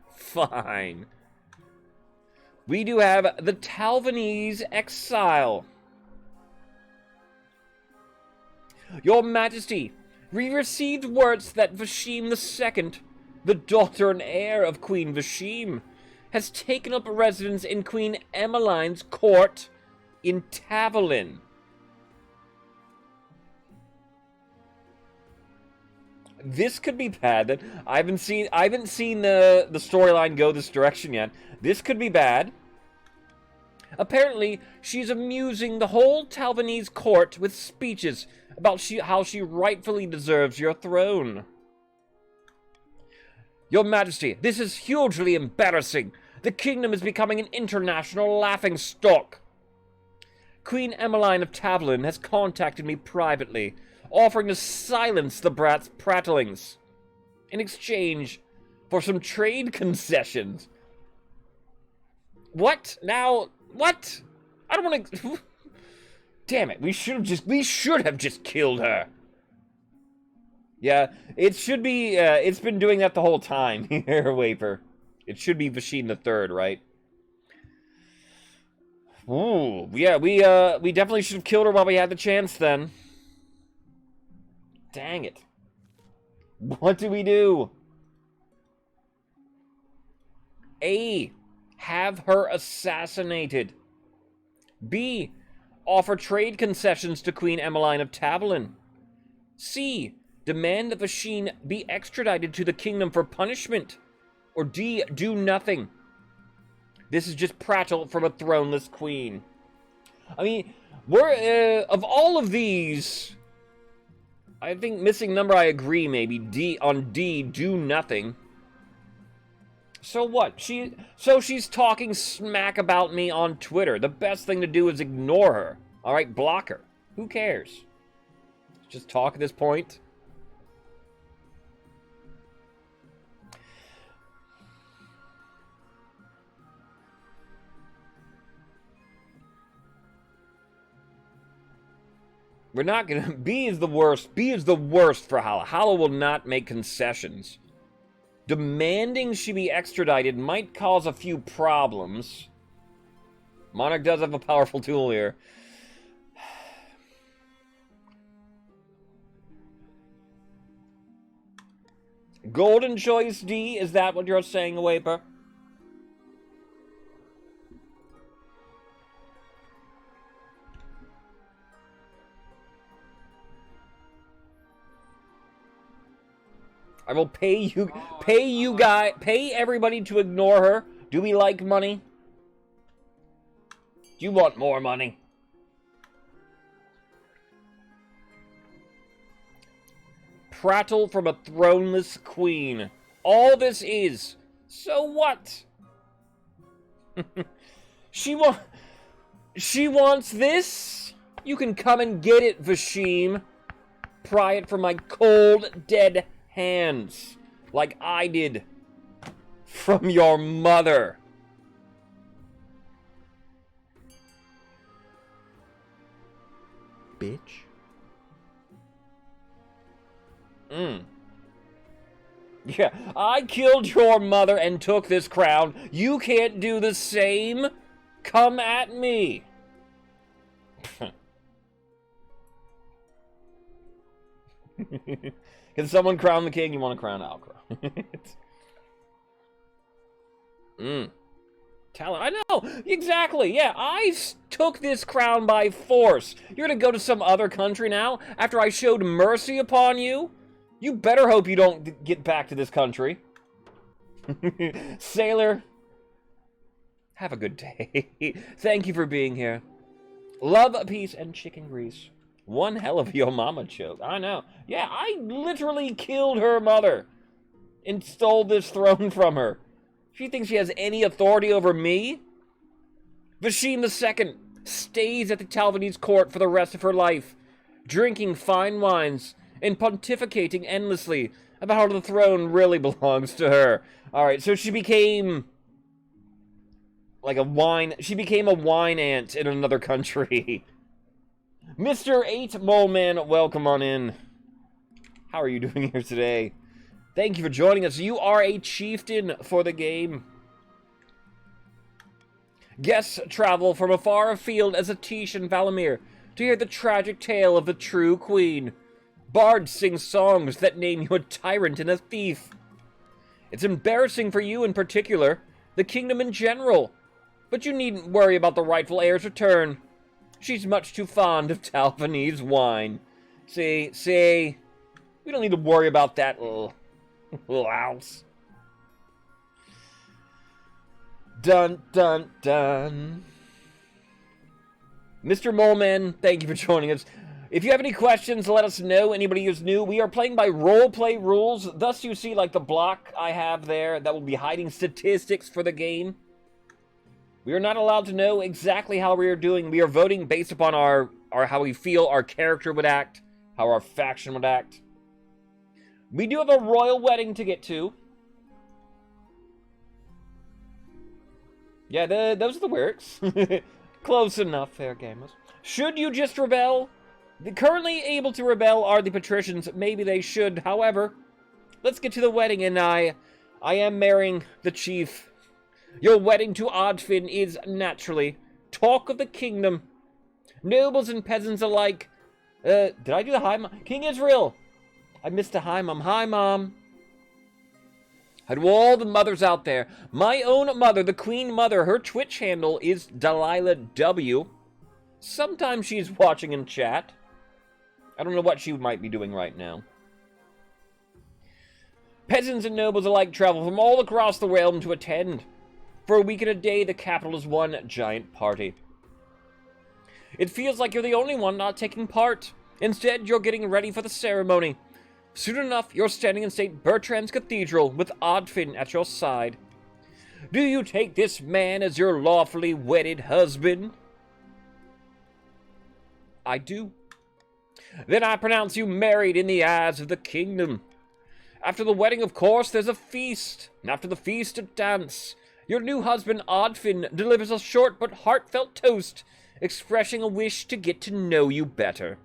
We do have the Talvanese exile. Your Majesty, we received words that Vashim II, the daughter and heir of Queen Vashim, has taken up residence in Queen Emmeline's court in Tavolin. This could be bad. Then I haven't seen the storyline go this direction yet. This could be bad. Apparently, she's amusing the whole Talvanese court with speeches about how she rightfully deserves your throne. Your Majesty, this is hugely embarrassing. The kingdom is becoming an international laughingstock. Queen Emmeline of Tavolin has contacted me privately, offering to silence the brat's prattlings in exchange for some trade concessions. What? Now, what? I don't want to... Damn it, we should have just killed her. Yeah, it should be, it's been doing that the whole time here, Wafer. It should be Vashim III, right? Ooh, yeah, we definitely should have killed her while we had the chance then. Dang it. What do we do? A, have her assassinated. B, offer trade concessions to Queen Emmeline of Tavolin. C, demand that Vashim be extradited to the kingdom for punishment. Or D, do nothing. This is just prattle from a throneless queen. I mean, we're, of all of these, I think missing number, I agree, maybe. D, do nothing. So what? She's talking smack about me on Twitter. The best thing to do is ignore her. Alright, block her. Who cares? Just talk at this point. We're not gonna... B is the worst. B is the worst for Hala. Hala will not make concessions. Demanding she be extradited might cause a few problems. Monarch does have a powerful tool here. Golden choice, D? Is that what you're saying, Awaper? I will pay everybody to ignore her. Do we like money? Do you want more money? Prattle from a throneless queen. All this is. So what? She wants this? You can come and get it, Vashim. Pry it from my cold, dead hands, like I did from your mother. Bitch. Yeah, I killed your mother and took this crown. You can't do the same? Come at me. Can someone crown the king? You want to crown Alcra. Talent. I know! Exactly! Yeah, I took this crown by force. You're gonna go to some other country now after I showed mercy upon you? You better hope you don't get back to this country. Sailor, have a good day. Thank you for being here. Love, peace, and chicken grease. One hell of your mama joke. I know. Yeah, I literally killed her mother and stole this throne from her. She thinks she has any authority over me? Vashim II stays at the Talvanese court for the rest of her life, drinking fine wines and pontificating endlessly about how the throne really belongs to her. Alright, so she became like a wine... She became a wine ant in another country. Mr. 8 Mole Man, welcome on in. How are you doing here today? Thank you for joining us. You are a chieftain for the game. Guests travel from afar afield as Atish and Valamir to hear the tragic tale of the true queen. Bards sing songs that name you a tyrant and a thief. It's embarrassing for you in particular, the kingdom in general, but you needn't worry about the rightful heir's return. She's much too fond of Talvanese wine. See, we don't need to worry about that little house. Dun, dun, dun. Mr. Moleman, thank you for joining us. If you have any questions, let us know. Anybody who's new, we are playing by roleplay rules. Thus, you see, like, the block I have there that will be hiding statistics for the game. We are not allowed to know exactly how we are doing. We are voting based upon our how we feel our character would act, how our faction would act. We do have a royal wedding to get to. Yeah, those are the works. Close enough there, gamers. Should you just rebel? The currently able to rebel are the patricians. Maybe they should. However, let's get to the wedding, and I am marrying the chief. Your wedding to Oddfin is, naturally, talk of the kingdom. Nobles and peasants alike. Did I do the hi, Mom? King Israel! I missed a hi, Mom. Hi, Mom. Hi to all the mothers out there. My own mother, the Queen Mother, her Twitch handle is Delilah W. Sometimes she's watching in chat. I don't know what she might be doing right now. Peasants and nobles alike travel from all across the realm to attend. For a week and a day, the capital is one giant party. It feels like you're the only one not taking part. Instead, you're getting ready for the ceremony. Soon enough, you're standing in St. Bertrand's Cathedral with Oddfin at your side. Do you take this man as your lawfully wedded husband? I do. Then I pronounce you married in the eyes of the kingdom. After the wedding, of course, there's a feast, and after the feast, a dance. Your new husband, Oddfin, delivers a short but heartfelt toast, expressing a wish to get to know you better.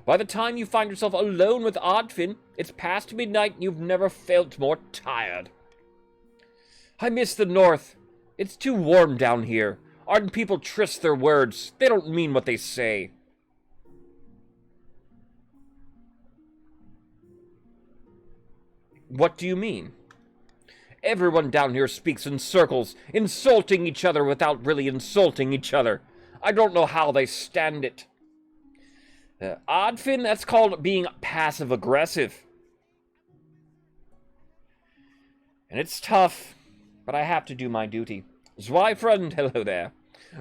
By the time you find yourself alone with Oddfin, it's past midnight and you've never felt more tired. I miss the north. It's too warm down here. Ardent people twist their words. They don't mean what they say. What do you mean? Everyone down here speaks in circles, insulting each other without really insulting each other. I don't know how they stand it. Oddfin, that's called being passive-aggressive. And it's tough, but I have to do my duty. Zweifriend, hello there.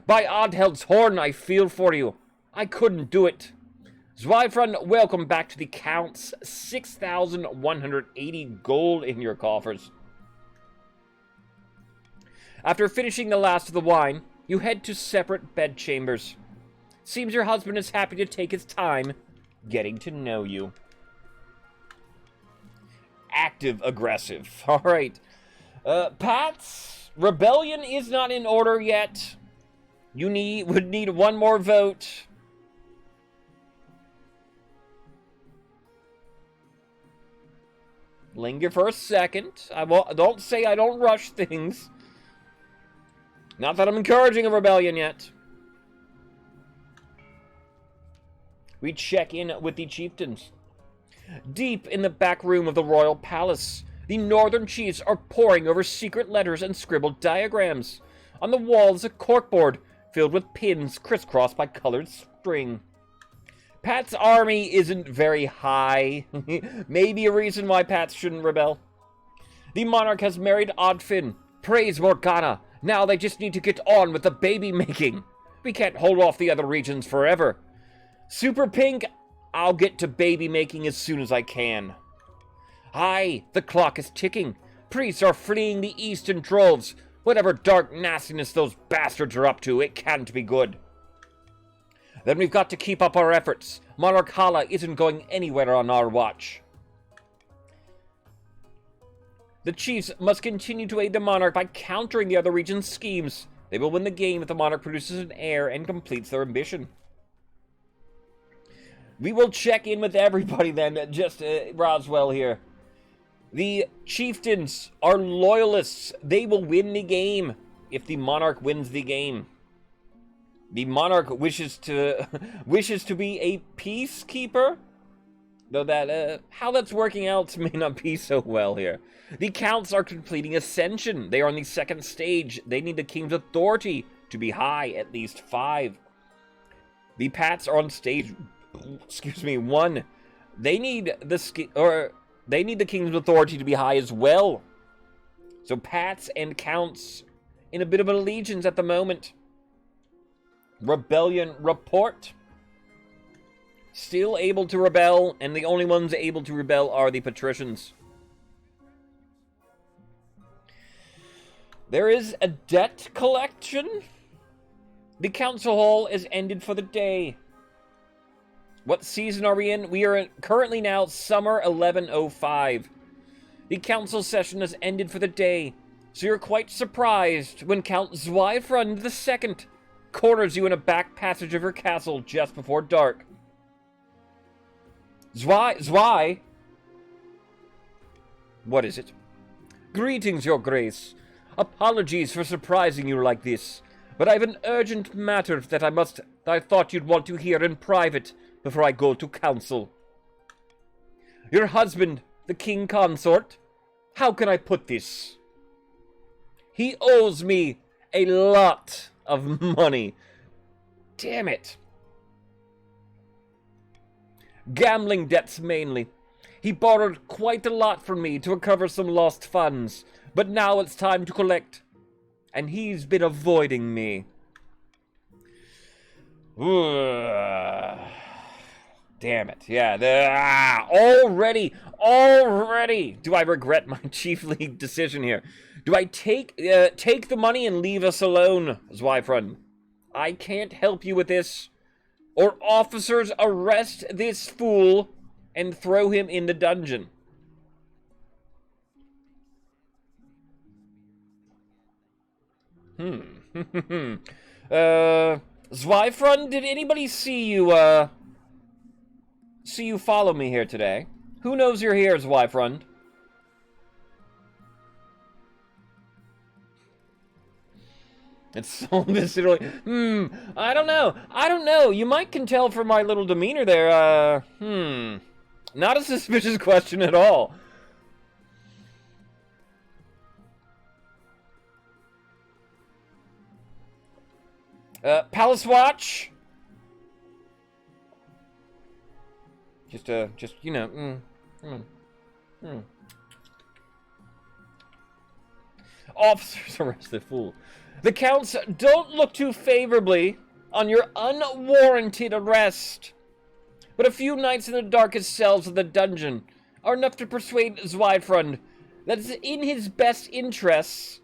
By Oddheld's horn, I feel for you. I couldn't do it. Zweifriend, welcome back to the Count's 6,180 gold in your coffers. After finishing the last of the wine, you head to separate bedchambers. Seems your husband is happy to take his time getting to know you. Active-aggressive. All right. Pats, rebellion is not in order yet. You would need one more vote. Linger for a second. Don't say I don't rush things. Not that I'm encouraging a rebellion yet. We check in with the chieftains. Deep in the back room of the royal palace, the northern chiefs are poring over secret letters and scribbled diagrams. On the wall is a corkboard filled with pins crisscrossed by colored string. Pat's army isn't very high. Maybe a reason why Pat shouldn't rebel. The monarch has married Oddfin. Praise Morgana. Now they just need to get on with the baby making. We can't hold off the other regions forever. Super Pink, I'll get to baby making as soon as I can. Aye, the clock is ticking. Priests are fleeing the east in droves. Whatever dark nastiness those bastards are up to, it can't be good. Then we've got to keep up our efforts. Monarch Hala isn't going anywhere on our watch. The chiefs must continue to aid the monarch by countering the other region's schemes. They will win the game if the monarch produces an heir and completes their ambition. We will check in with everybody then, just Roswell here. The chieftains are loyalists. They will win the game if the monarch wins the game. The monarch wishes to be a peacekeeper, though that how that's working out may not be so well here. The counts are completing ascension. They are on the second stage. They need the king's authority to be high, at least 5. The Pats are on stage, 1. They need the king's authority to be high as well. So Pats and counts in a bit of an allegiance at the moment. Rebellion report. Still able to rebel, and the only ones able to rebel are the patricians. There is a debt collection. The council hall is ended for the day. What season are we in? We are currently now summer 1105. The council session has ended for the day, so you're quite surprised when Count Zweifriend II corners you in a back passage of her castle just before dark. Zwei? What is it? Greetings, your grace. Apologies for surprising you like this, but I have an urgent matter that I thought you'd want to hear in private before I go to council. Your husband, the king consort, how can I put this? He owes me a lot of money. Damn it. Gambling debts mainly. He borrowed quite a lot from me to recover some lost funds, but now it's time to collect, and he's been avoiding me. Damn it. Yeah, already do I regret my chief league decision here. Do I take the money and leave us alone, Zweifrun? I can't help you with this. Or officers arrest this fool and throw him in the dungeon. Zweifrun, did anybody see you follow me here today? Who knows you're here, Zweifrun? It's so viscerally. I don't know. You might can tell from my little demeanor there. Not a suspicious question at all. Palace Watch. Just you know. Officers arrest the fool. The counts don't look too favorably on your unwarranted arrest. But a few nights in the darkest cells of the dungeon are enough to persuade Zweifrun that it's in his best interests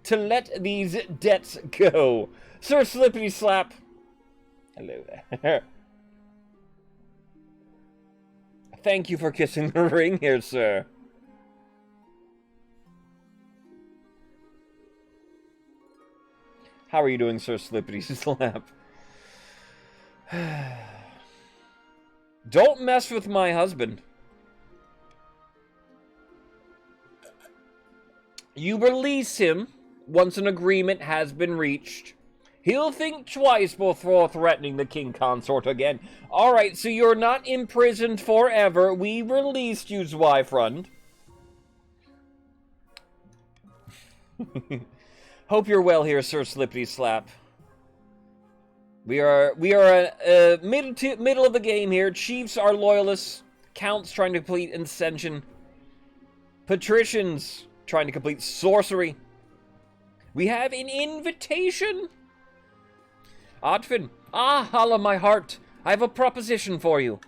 to let these debts go. Sir Slippity Slap. Hello there. Thank you for kissing the ring here, sir. How are you doing, Sir Slippity Slap? Don't mess with my husband. You release him once an agreement has been reached. He'll think twice before threatening the king consort again. Alright, so you're not imprisoned forever. We released you, Zweifrun. Hope you're well here, Sir Slippity Slap. We are middle of the game here. Chiefs are loyalists. Counts trying to complete Ascension. Patricians trying to complete Sorcery. We have an invitation. Odfin, Hala my heart, I have a proposition for you.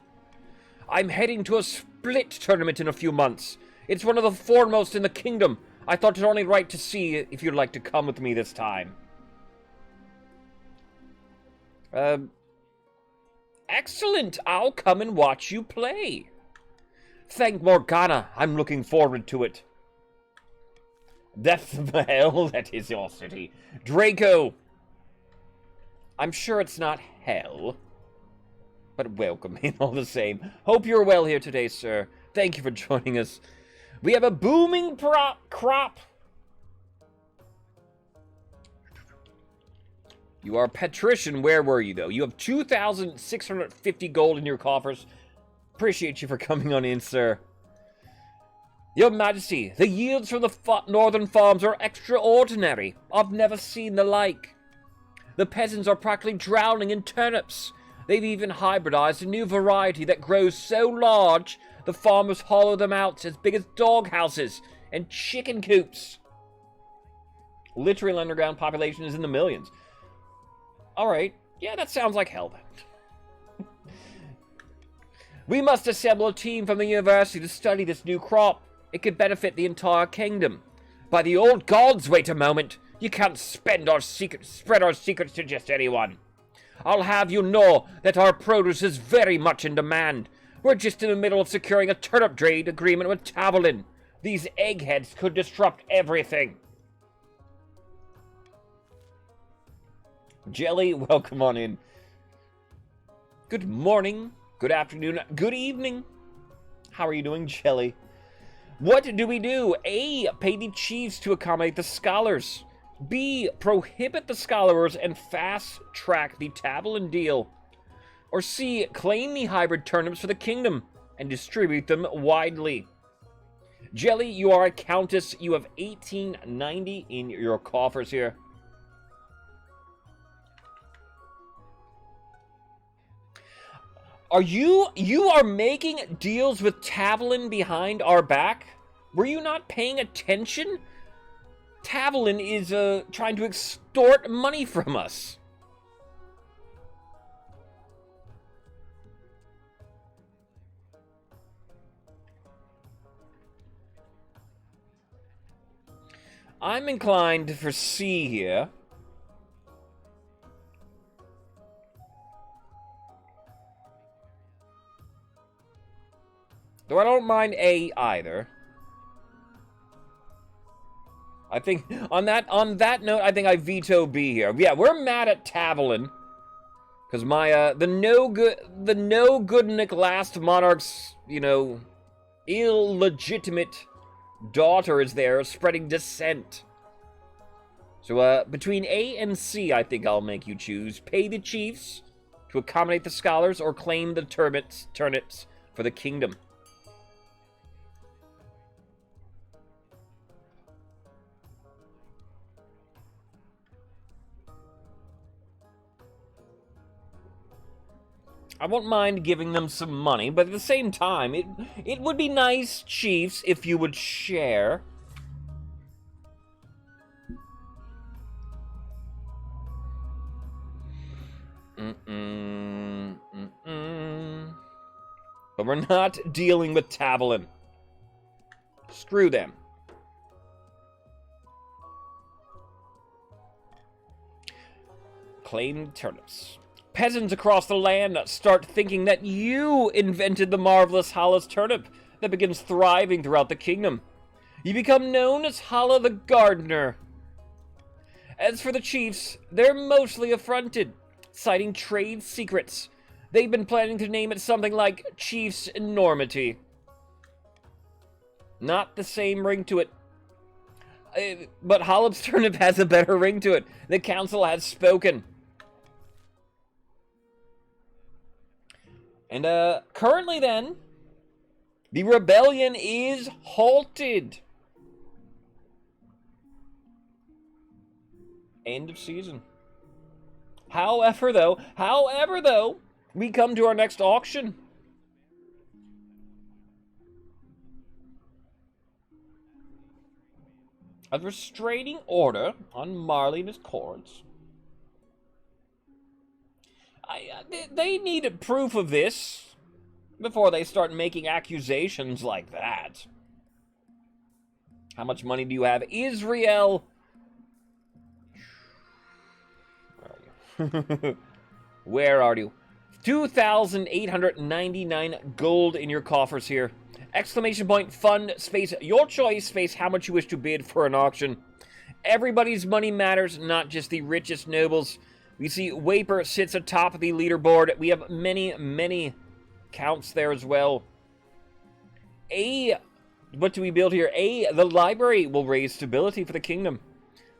I'm heading to a split tournament in a few months. It's one of the foremost in the kingdom. I thought it only right to see if you'd like to come with me this time. Excellent. I'll come and watch you play. Thank Morgana. I'm looking forward to it. Death of the hell, that is your city. Draco. I'm sure it's not hell. But welcome in all the same. Hope you're well here today, sir. Thank you for joining us. We have a booming crop. You are patrician. Where were you, though? You have 2,650 gold in your coffers. Appreciate you for coming on in, sir. Your Majesty, the yields from the northern farms are extraordinary. I've never seen the like. The peasants are practically drowning in turnips. They've even hybridized a new variety that grows so large the farmers hollow them out as big as dog houses and chicken coops. Literal underground population is in the millions. Alright, yeah, that sounds like Hellbound. We must assemble a team from the university to study this new crop. It could benefit the entire kingdom. By the old gods, wait a moment. You can't spread our secrets to just anyone. I'll have you know that our produce is very much in demand. We're just in the middle of securing a turnip trade agreement with Tavolin. These eggheads could disrupt everything. Jelly, welcome on in. Good morning, good afternoon, good evening. How are you doing, Jelly? What do we do? A, pay the chiefs to accommodate the scholars. B, prohibit the scholars and fast-track the Tavolin deal. Or C, claim the hybrid turnips for the kingdom and distribute them widely. Jelly, you are a countess. You have 1890 in your coffers here. Are you are making deals with Tavolin behind our back? Were you not paying attention? Tavolin is trying to extort money from us. I'm inclined for C here. Though I don't mind A either. I think on that note, I think I veto B here. Yeah, we're mad at Tavolin. Because my, the no good Nick last monarch's, you know, illegitimate daughter is there spreading dissent. So, between A and C, I think I'll make you choose. Pay the chiefs to accommodate the scholars or claim the turnips for the kingdom. I won't mind giving them some money, but at the same time, it would be nice, chiefs, if you would share. But we're not dealing with Tavolin. Screw them. Claim turnips. Peasants across the land start thinking that you invented the marvelous Hala's turnip that begins thriving throughout the kingdom. You become known as Hala the Gardener. As for the chiefs, they're mostly affronted, citing trade secrets. They've been planning to name it something like Chief's Enormity. Not the same ring to it. But Halab's turnip has a better ring to it. The council has spoken. And, currently then, the rebellion is halted. End of season. However, though, we come to our next auction. A restraining order on Marley and his courts. They need proof of this before they start making accusations like that. How much money do you have? Israel! Where are you? Where are you? 2,899 gold in your coffers here. Exclamation point, fund, space, your choice, space, how much you wish to bid for an auction. Everybody's money matters, not just the richest nobles. We see Waper sits atop the leaderboard. We have many, many counts there as well. What do we build here? A, the library will raise stability for the kingdom.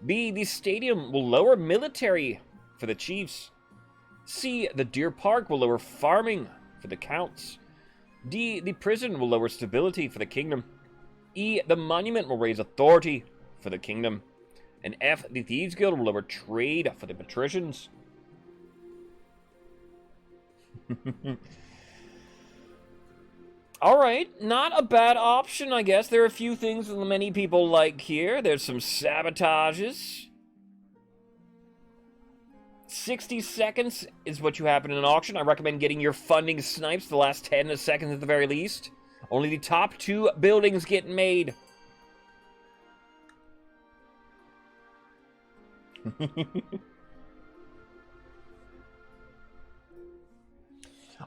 B, the stadium will lower military for the chiefs. C, the deer park will lower farming for the counts. D, the prison will lower stability for the kingdom. E, the monument will raise authority for the kingdom. And F, the Thieves Guild will lower trade for the patricians. Alright, not a bad option, I guess. There are a few things that many people like here. There's some sabotages. 60 seconds is what you happen in an auction. I recommend getting your funding snipes the last 10 seconds at the very least. Only the top 2 buildings get made.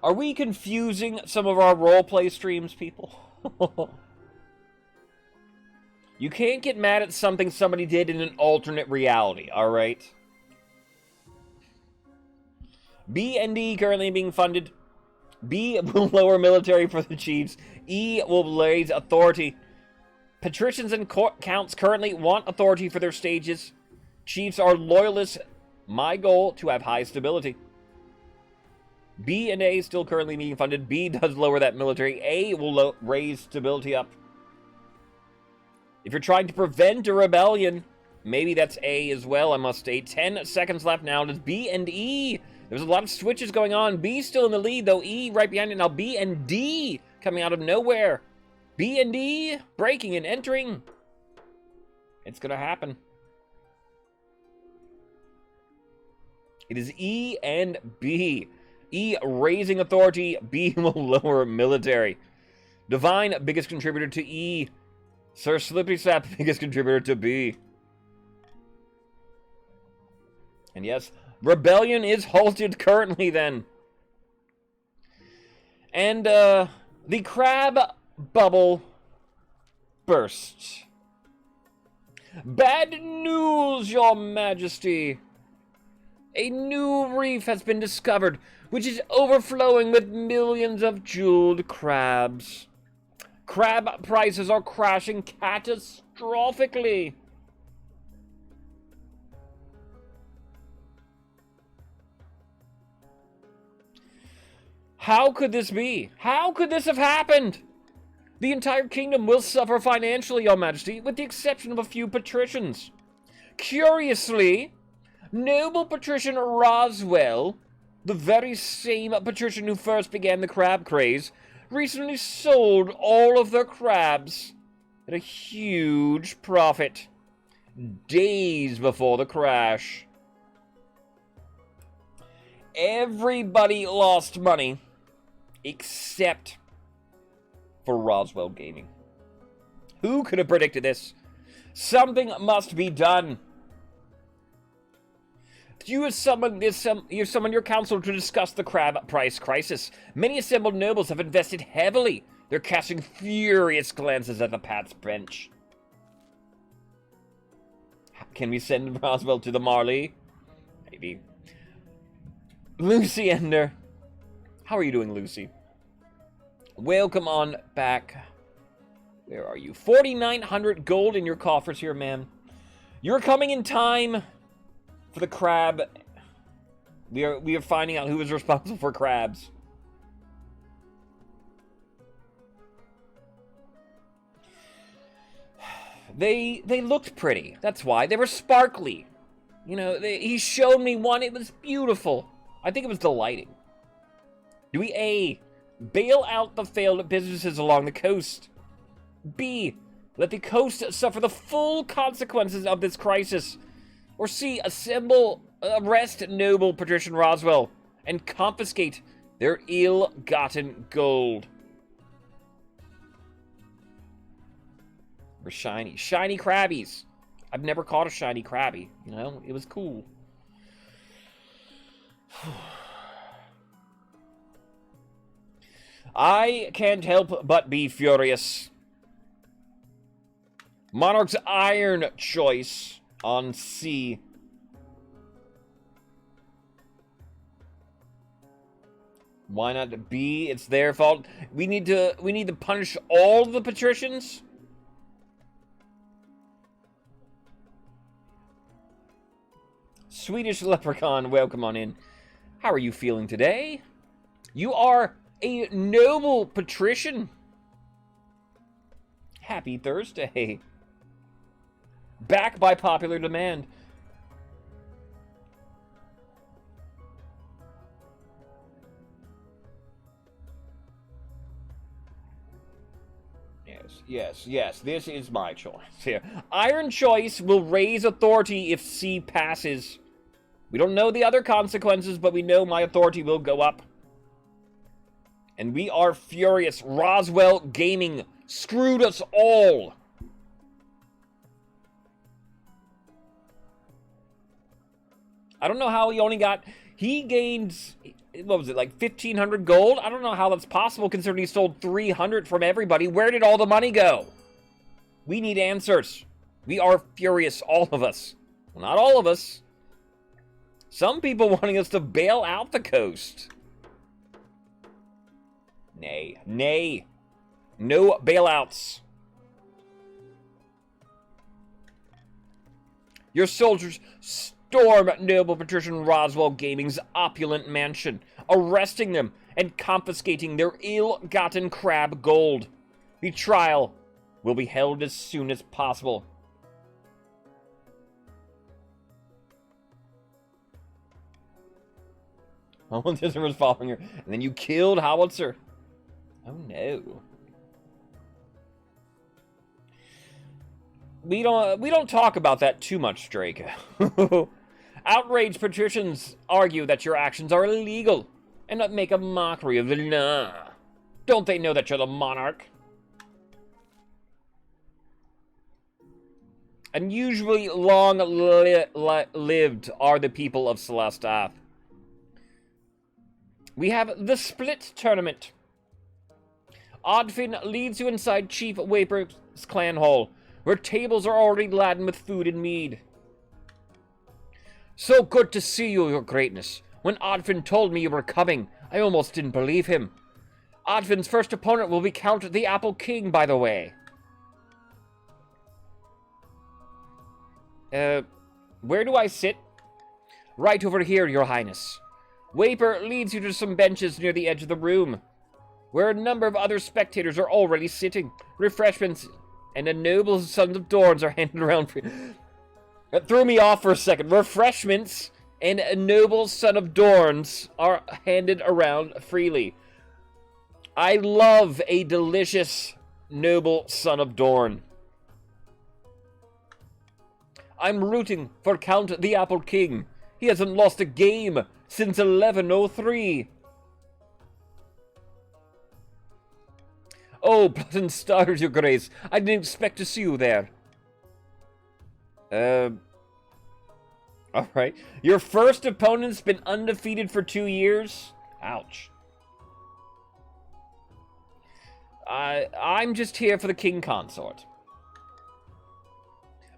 Are we confusing some of our roleplay streams, people? You can't get mad at something somebody did in an alternate reality, alright? B and D currently being funded. B will lower military for the chiefs. E will raise authority. Patricians and counts currently want authority for their stages. Chiefs are loyalists. My goal, to have high stability. B and A still currently being funded. B does lower that military. A will raise stability up. If you're trying to prevent a rebellion, maybe that's A as well, I must state. 10 seconds left now. Does B and E? There's a lot of switches going on. B still in the lead, though. E right behind it. Now B and D coming out of nowhere. B and D breaking and entering. It's gonna happen. It is E and B. E raising authority. B will lower military. Divine, biggest contributor to E. Sir Slippy Sap, biggest contributor to B. And yes, rebellion is halted currently then. And, the crab bubble bursts. Bad news, Your Majesty. A new reef has been discovered, which is overflowing with millions of jeweled crabs. Crab prices are crashing catastrophically. How could this be? How could this have happened? The entire kingdom will suffer financially, Your Majesty, with the exception of a few patricians. Curiously, noble patrician Roswell, the very same patrician who first began the crab craze, recently sold all of their crabs at a huge profit, days before the crash. Everybody lost money, except for Roswell Gaming. Who could have predicted this? Something must be done. You have summoned your council to discuss the crab price crisis. Many assembled nobles have invested heavily. They're casting furious glances at the Pat's bench. Can we send Roswell to the Marley? Maybe. Lucy Ender. How are you doing, Lucy? Welcome on back. Where are you? 4,900 gold in your coffers here, ma'am. You're coming in time for the crab. We are finding out who is responsible for crabs. They looked pretty. That's why. They were sparkly. You know, he showed me one. It was beautiful. I think it was the lighting. Do we A, bail out the failed businesses along the coast? B, let the coast suffer the full consequences of this crisis? Or C, arrest noble patrician Roswell and confiscate their ill-gotten gold? Or shiny crabbies. I've never caught a shiny crabby. You know, it was cool. I can't help but be furious. Monarch's iron choice on C. Why not B? It's their fault. We need to punish all the patricians. Swedish leprechaun, welcome on in. How are you feeling today? You are a noble patrician. Happy Thursday. Back by popular demand. Yes. This is my choice here. Iron choice will raise authority if C passes. We don't know the other consequences, but we know my authority will go up. And we are furious. Roswell Gaming screwed us all. I don't know how he gained, what was it, like 1,500 gold? I don't know how that's possible considering he stole 300 from everybody. Where did all the money go? We need answers. We are furious, all of us. Well, not all of us. Some people wanting us to bail out the coast. Nay. No bailouts. Your soldiers storm noble patrician Roswell Gaming's opulent mansion, arresting them and confiscating their ill-gotten crab gold. The trial will be held as soon as possible. Howitzer was following her, and then you killed Howitzer. Oh no. We don't talk about that too much, Draco. Outraged patricians argue that your actions are illegal and not make a mockery of the law. Don't they know that you're the monarch? And usually lived are the people of Celestia. We have the Split Tournament. Oddfin leads you inside Chief Waper's clan hall, where tables are already laden with food and mead. So good to see you, your greatness. When Oddfin told me you were coming, I almost didn't believe him. Oddfin's first opponent will be Count the Apple King, by the way. Where do I sit? Right over here, your highness. Waper leads you to some benches near the edge of the room, where a number of other spectators are already sitting. Refreshments and the noble sons of Dorns are handed around for you. That threw me off for a second. Refreshments and a noble son of Dorns are handed around freely. I love a delicious noble son of Dorn. I'm rooting for Count the Apple King. He hasn't lost a game since 1103. Oh, blood and stars, your grace. I didn't expect to see you there. Alright. Your first opponent's been undefeated for 2 years? Ouch. I'm just here for the king consort.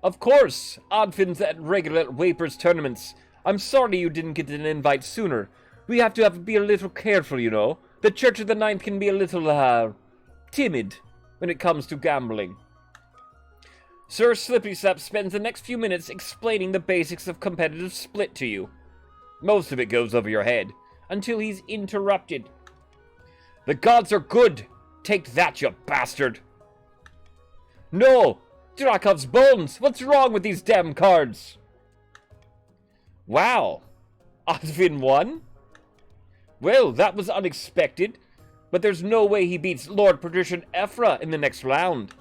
Of course, Oddfin's at regular Waper's tournaments. I'm sorry you didn't get an invite sooner. We have to be a little careful, you know. The Church of the Ninth can be a little, timid when it comes to gambling. Sir Slippery-Slap spends the next few minutes explaining the basics of competitive split to you. Most of it goes over your head, until he's interrupted. The gods are good! Take that, you bastard! No! Drakov's bones! What's wrong with these damn cards? Wow! Oddfin won? Well, that was unexpected, but there's no way he beats Lord Patrician Ephra in the next round.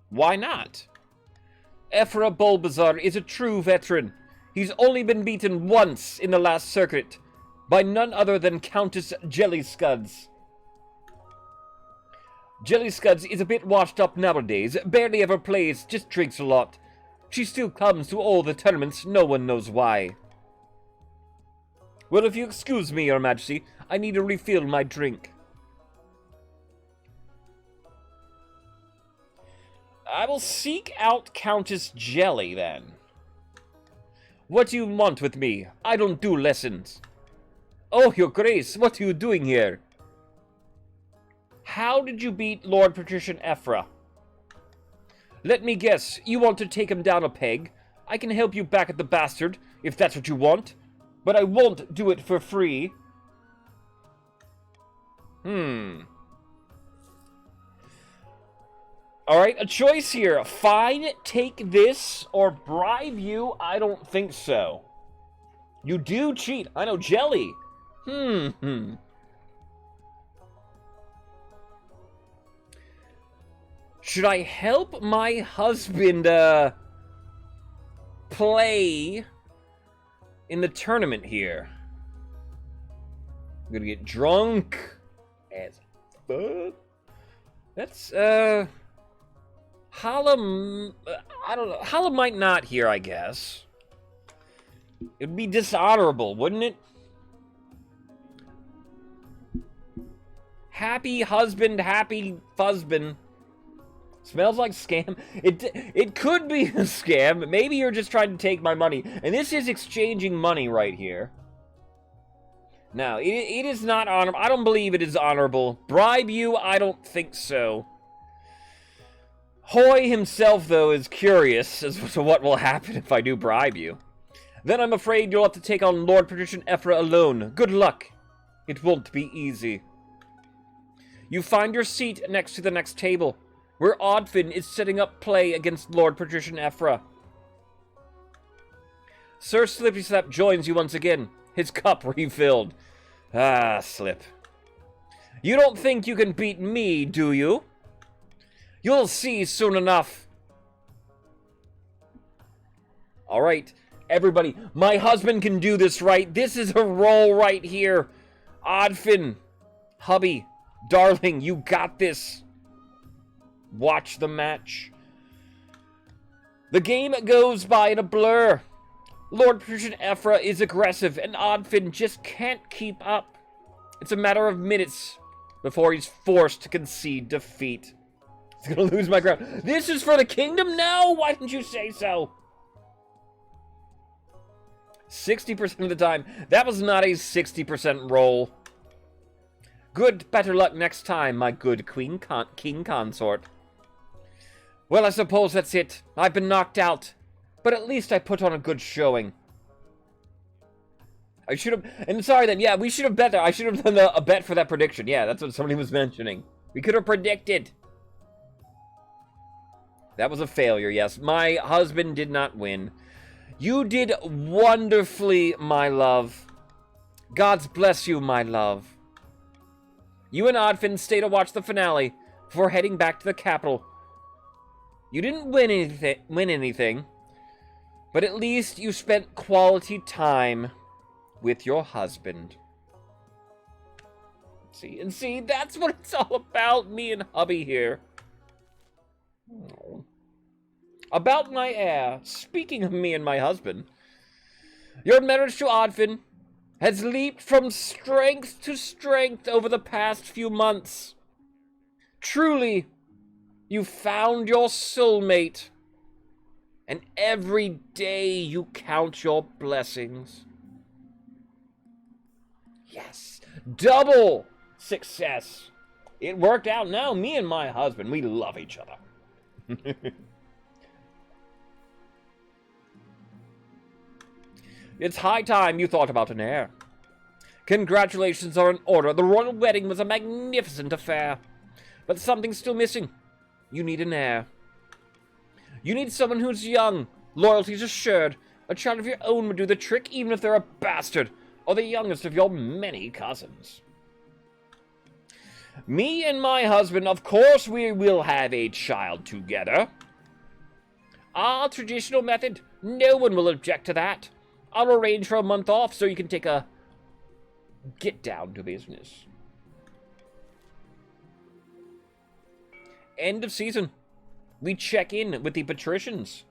Why not? Ephra Bulbasaur is a true veteran. He's only been beaten once in the last circuit, by none other than Countess Jellyscuds. Jellyscuds is a bit washed up nowadays, barely ever plays, just drinks a lot. She still comes to all the tournaments, no one knows why. Well, if you excuse me, Your Majesty, I need to refill my drink. I will seek out Countess Jelly, then. What do you want with me? I don't do lessons. Oh, Your Grace, what are you doing here? How did you beat Lord Patrician Ephra? Let me guess, you want to take him down a peg? I can help you back at the bastard, if that's what you want. But I won't do it for free. Alright, a choice here. Fine, take this, or bribe you? I don't think so. You do cheat. I know, Jelly. Should I help my husband, play in the tournament here? I'm gonna get drunk as fuck. That's, Hala, I don't know. Hala might not here, I guess. It would be dishonorable, wouldn't it? Happy husband, happy fuzzband. Smells like scam. It could be a scam. Maybe you're just trying to take my money. And this is exchanging money right here. Now, it is not honorable. I don't believe it is honorable. Bribe you? I don't think so. Hoy himself, though, is curious as to what will happen if I do bribe you. Then I'm afraid you'll have to take on Lord Patrician Ephra alone. Good luck. It won't be easy. You find your seat next to the next table, where Oddfin is setting up play against Lord Patrician Ephra. Sir Slippery-Slap joins you once again, his cup refilled. Ah, Slip. You don't think you can beat me, do you? You'll see soon enough. Alright, everybody, my husband can do this, right? This is a roll right here. Oddfin, hubby, darling, you got this. watch the match. The game goes by in a blur. Lord Patrician Ephra is aggressive, and Oddfin just can't keep up. It's a matter of minutes before he's forced to concede defeat. He's gonna lose my ground. This is for the kingdom? No! Why didn't you say so? 60% of the time. That was not a 60% roll. Good, better luck next time, my good king consort. Well, I suppose that's it. I've been knocked out. But at least I put on a good showing. I should have... And sorry then, yeah, we should have bet that. I should have done a bet for that prediction. Yeah, that's what somebody was mentioning. We could have predicted. That was a failure, yes. My husband did not win. You did wonderfully, my love. God's bless you, my love. You and Oddfin stay to watch the finale before heading back to the capital. You didn't win anything, but at least you spent quality time with your husband. See, that's what it's all about, me and hubby here. Oh. About my heir, speaking of me and my husband, your marriage to Oddfin has leaped from strength to strength over the past few months. Truly, you found your soulmate, and every day you count your blessings. Yes, double success. It worked out. Now, me and my husband, we love each other. It's high time you thought about an heir. Congratulations are in order. The royal wedding was a magnificent affair. But something's still missing. You need an heir. You need someone who's young, loyalty's assured. A child of your own would do the trick, even if they're a bastard, or the youngest of your many cousins. Me and my husband, of course we will have a child together. Our traditional method. No one will object to that. I'll arrange for a month off so you can take a get down to business. End of season. We check in with the patricians.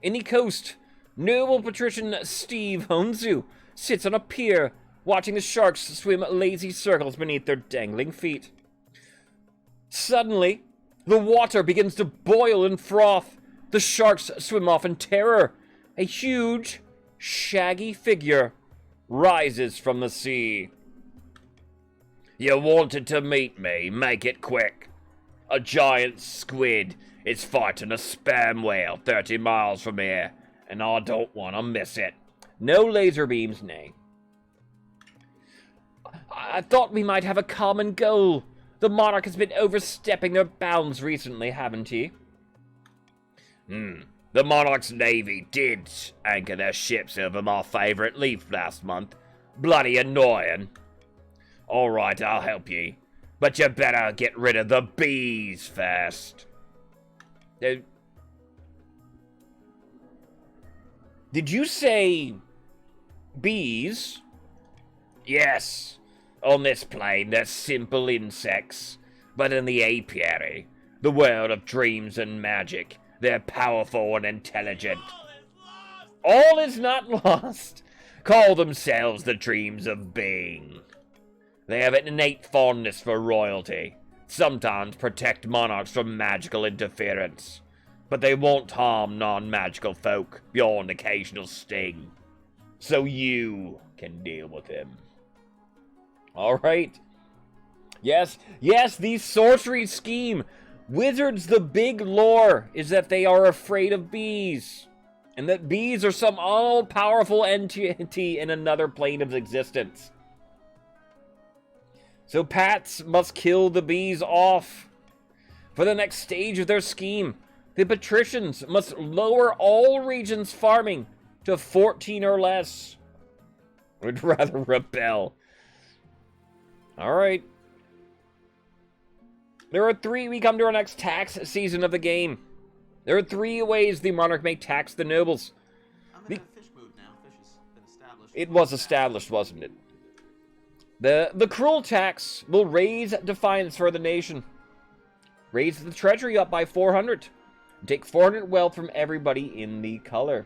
In the coast, noble patrician Steve Honzu sits on a pier, watching the sharks swim lazy circles beneath their dangling feet. Suddenly, the water begins to boil and froth. The sharks swim off in terror. A huge, shaggy figure rises from the sea. You wanted to meet me, make it quick. A giant squid is fighting a sperm whale 30 miles from here, and I don't want to miss it. No laser beams, nay. I thought we might have a common goal. The monarch has been overstepping their bounds recently, haven't he? The monarch's navy did anchor their ships over my favorite reef last month. Bloody annoying. Alright, I'll help ye. But you better get rid of the bees first. Did you say bees? Yes. On this plane, they're simple insects. But in the apiary, the world of dreams and magic, they're powerful and intelligent. All is not lost. Call themselves the dreams of being. They have an innate fondness for royalty. Sometimes protect monarchs from magical interference. But they won't harm non-magical folk beyond occasional sting. So you can deal with him. Alright. Yes, the sorcery scheme. Wizards, the big lore is that they are afraid of bees. And that bees are some all-powerful entity in another plane of existence. So Pats must kill the bees off. For the next stage of their scheme, the patricians must lower all regions farming to 14 or less. Would rather rebel. Alright. We come to our next tax season of the game. There are 3 ways the monarch may tax the nobles. I'm in a fish mood now. Fish has been established. It was established, wasn't it? The cruel tax will raise defiance for the nation. Raise the treasury up by 400. Take 400 wealth from everybody in the color.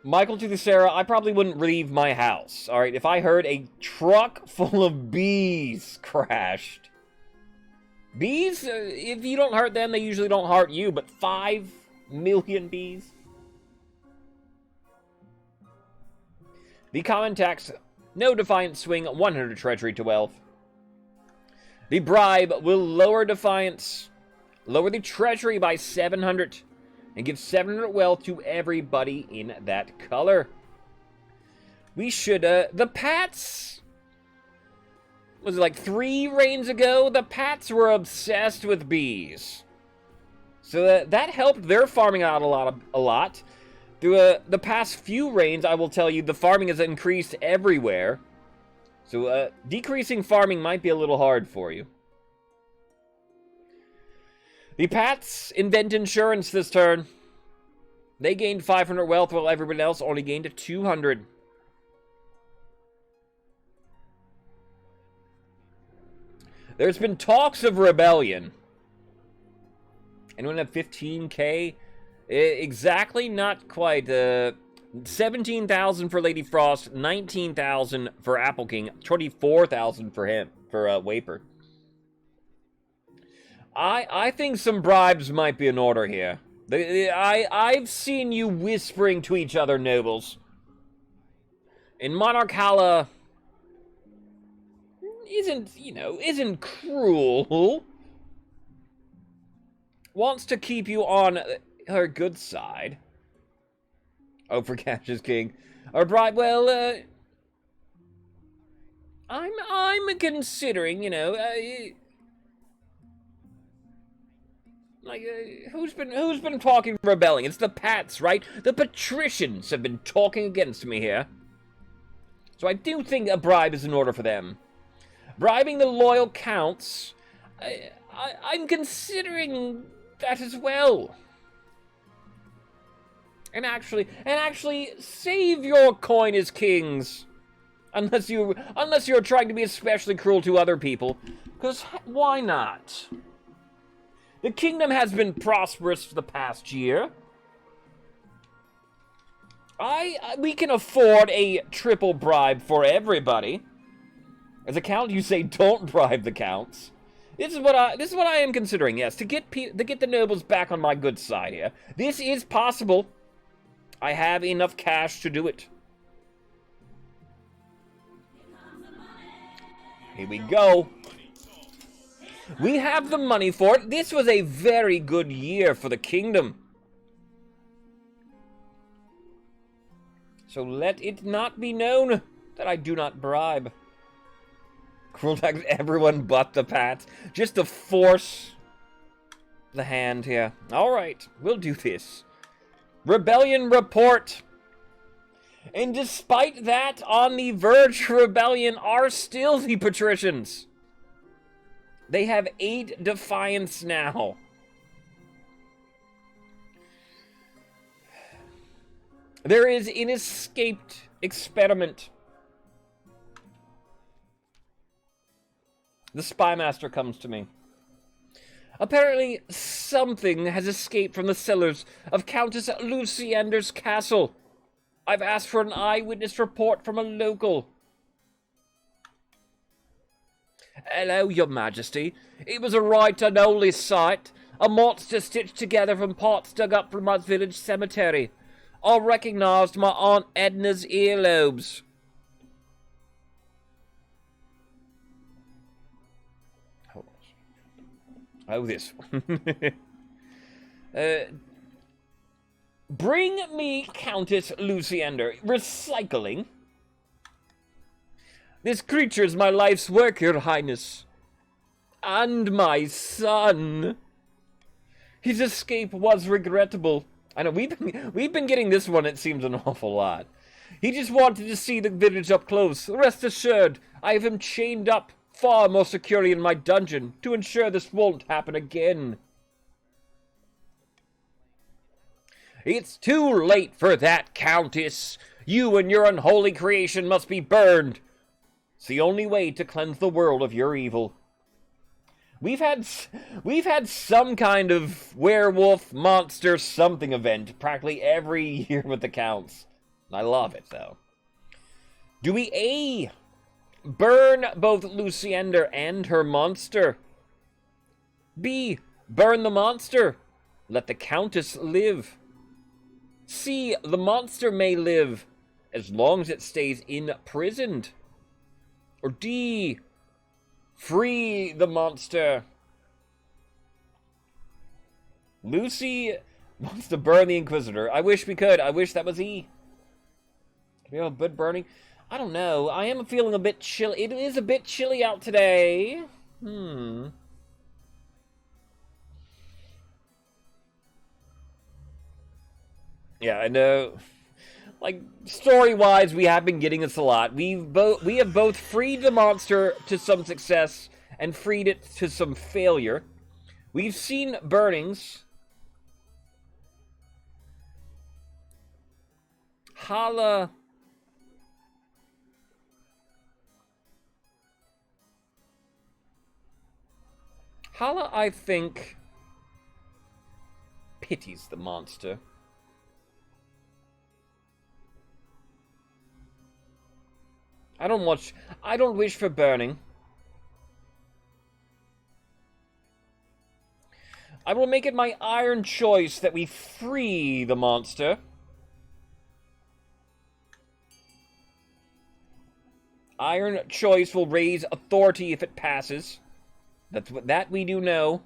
Michael to the Sarah, I probably wouldn't leave my house. Alright, if I heard a truck full of bees crashed. Bees, if you don't hurt them, they usually don't hurt you, but 5 million bees? The common tax, no defiance swing, 100 treasury to wealth. The bribe will lower defiance, lower the treasury by 700, and give 700 wealth to everybody in that color. We should, the Pats, was it like 3 reigns ago? The Pats were obsessed with bees. So that helped their farming out a lot. Through the past few reigns, I will tell you, the farming has increased everywhere. So decreasing farming might be a little hard for you. The Pats invent insurance this turn. They gained 500 wealth while everybody else only gained 200. There's been talks of rebellion. Anyone have 15k? Exactly, not quite. 17,000 for Lady Frost, 19,000 for Apple King, 24,000 for him, for Waper. I think some bribes might be in order here. I've seen you whispering to each other, nobles. And Monarch Hala isn't cruel. Wants to keep you on her good side. Oh, for Cash is King. Or bribe, well, I'm considering, who's been talking rebelling? It's the Pats, right? The patricians have been talking against me here. So I do think a bribe is in order for them. Bribing the loyal counts, I'm considering that as well. And actually save your coin as kings. Unless you're trying to be especially cruel to other people. Because why not? The kingdom has been prosperous for the past year. We can afford a triple bribe for everybody. As a count, you say don't bribe the counts. This is what I am considering. Yes, to get the nobles back on my good side here. This is possible. I have enough cash to do it. Here we go. We have the money for it. This was a very good year for the kingdom. So let it not be known that I do not bribe. Cruel tax everyone but the Pats. Just to force the hand here. Alright, we'll do this. Rebellion report. And despite that, on the verge of rebellion are still the patricians. They have 8 defiance now. There is an escaped experiment. The spymaster comes to me. Apparently, something has escaped from the cellars of Countess Luciander's castle. I've asked for an eyewitness report from a local. Hello, your majesty. It was a right unholy sight. A monster stitched together from parts dug up from my village cemetery. I recognized my Aunt Edna's earlobes. Oh, this one. Bring me Countess Luciander. Recycling? This creature's my life's work, your highness. And my son. His escape was regrettable. I know, we've been getting this one, it seems, an awful lot. He just wanted to see the village up close. Rest assured, I have him chained up far more securely in my dungeon to ensure this won't happen again. It's too late for that, Countess. You and your unholy creation must be burned. It's the only way to cleanse the world of your evil. We've had some kind of werewolf, monster, something event practically every year with the counts. I love it, though. Do we A, burn both Luciander and her monster? B, burn the monster. Let the Countess live. C, the monster may live as long as it stays imprisoned. Or D, free the monster. Lucy wants to burn the Inquisitor. I wish we could. I wish that was E. Can we have a good burning? I don't know. I am feeling a bit chilly. It is a bit chilly out today. Yeah, I know. Like, story-wise, we have been getting this a lot. We have both freed the monster to some success and freed it to some failure. We've seen burnings. Hala. Hala, I think, pities the monster. I don't wish for burning. I will make it my iron choice that we free the monster. Iron choice will raise authority if it passes. That we do know.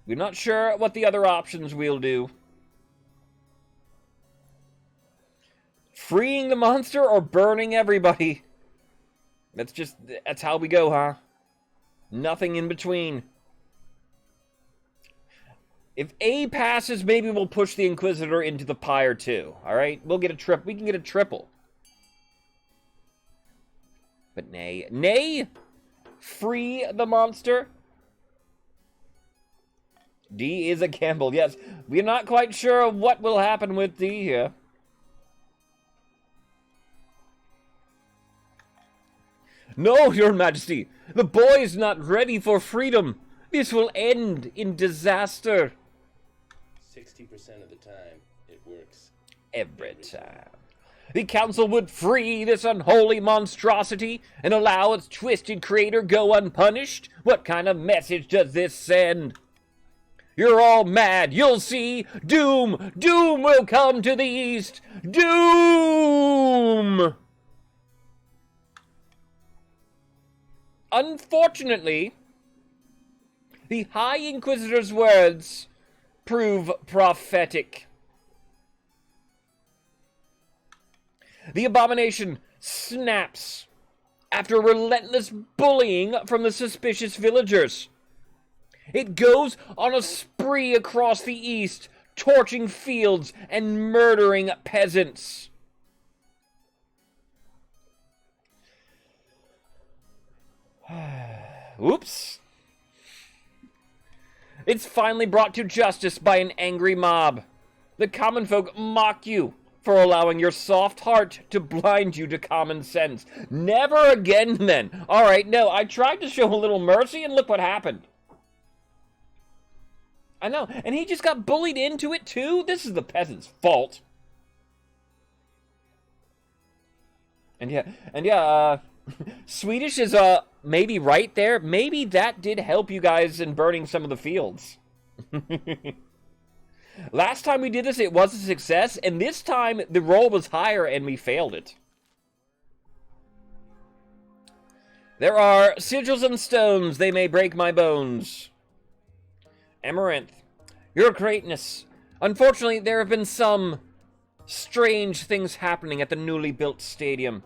We're not sure what the other options will do. Freeing the monster or burning everybody? That's how we go, huh? Nothing in between. If A passes, maybe we'll push the Inquisitor into the pyre too. Alright? We can get a triple. But nay. Nay! Free the monster? D is a gamble, yes. We're not quite sure what will happen with D here. No, Your Majesty! The boy is not ready for freedom! This will end in disaster! 60% of the time, it works. Every time. The council would free this unholy monstrosity and allow its twisted creator go unpunished? What kind of message does this send? You're all mad. You'll see. Doom! Doom will come to the east! Doom! Unfortunately, the High Inquisitor's words prove prophetic. The abomination snaps after relentless bullying from the suspicious villagers. It goes on a spree across the east, torching fields and murdering peasants. Oops. It's finally brought to justice by an angry mob. The common folk mock you for allowing your soft heart to blind you to common sense. Never again, then. All right, no, I tried to show a little mercy, and look what happened. I know, and he just got bullied into it, too? This is the peasant's fault. And yeah, Swedish is, maybe right there. Maybe that did help you guys in burning some of the fields. Last time we did this, it was a success, and this time the roll was higher and we failed it. There are sigils and stones, they may break my bones. Amaranth, your greatness. Unfortunately, there have been some strange things happening at the newly built stadium.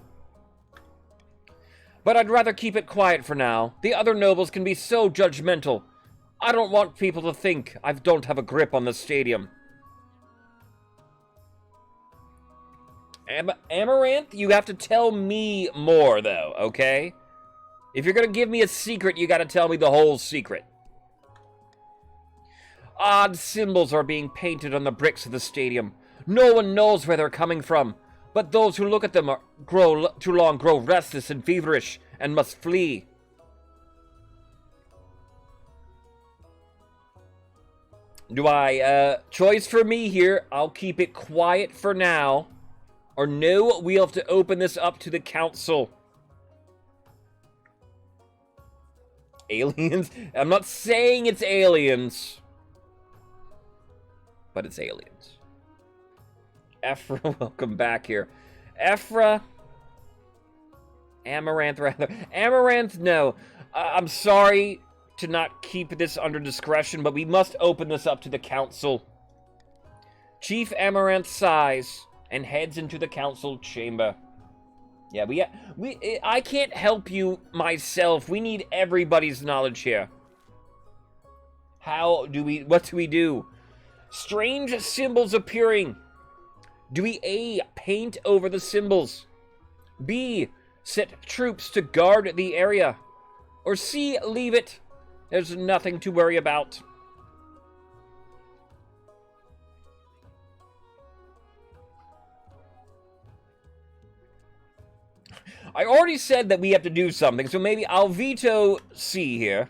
But I'd rather keep it quiet for now. The other nobles can be so judgmental. I don't want people to think I don't have a grip on the stadium. Amaranth, you have to tell me more, though, okay? If you're gonna give me a secret, you gotta tell me the whole secret. Odd symbols are being painted on the bricks of the stadium. No one knows where they're coming from, but those who look at them grow restless and feverish and must flee. Do I, choice for me here, I'll keep it quiet for now. Or no, we'll have to open this up to the council. Aliens? I'm not saying it's aliens. But it's aliens. Ephra, welcome back here. Ephra. Amaranth, rather. Amaranth, no. I'm sorry to not keep this under discretion, but we must open this up to the council. Chief Amaranth sighs and heads into the council chamber. Yeah, I can't help you myself. We need everybody's knowledge here. What do we do? Strange symbols appearing. Do we A, paint over the symbols? B, set troops to guard the area? Or C, leave it? There's nothing to worry about. I already said that we have to do something, so maybe I'll veto C here.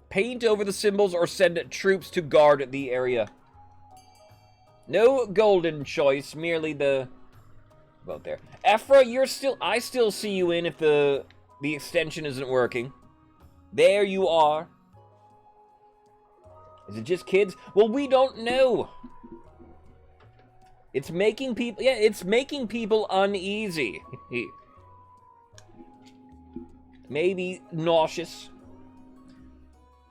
Paint over the symbols or send troops to guard the area. No golden choice, merely the vote there. Ephra, I still see you in if the extension isn't working. There you are. Is it just kids? Well, we don't know. It's making people uneasy. Maybe nauseous.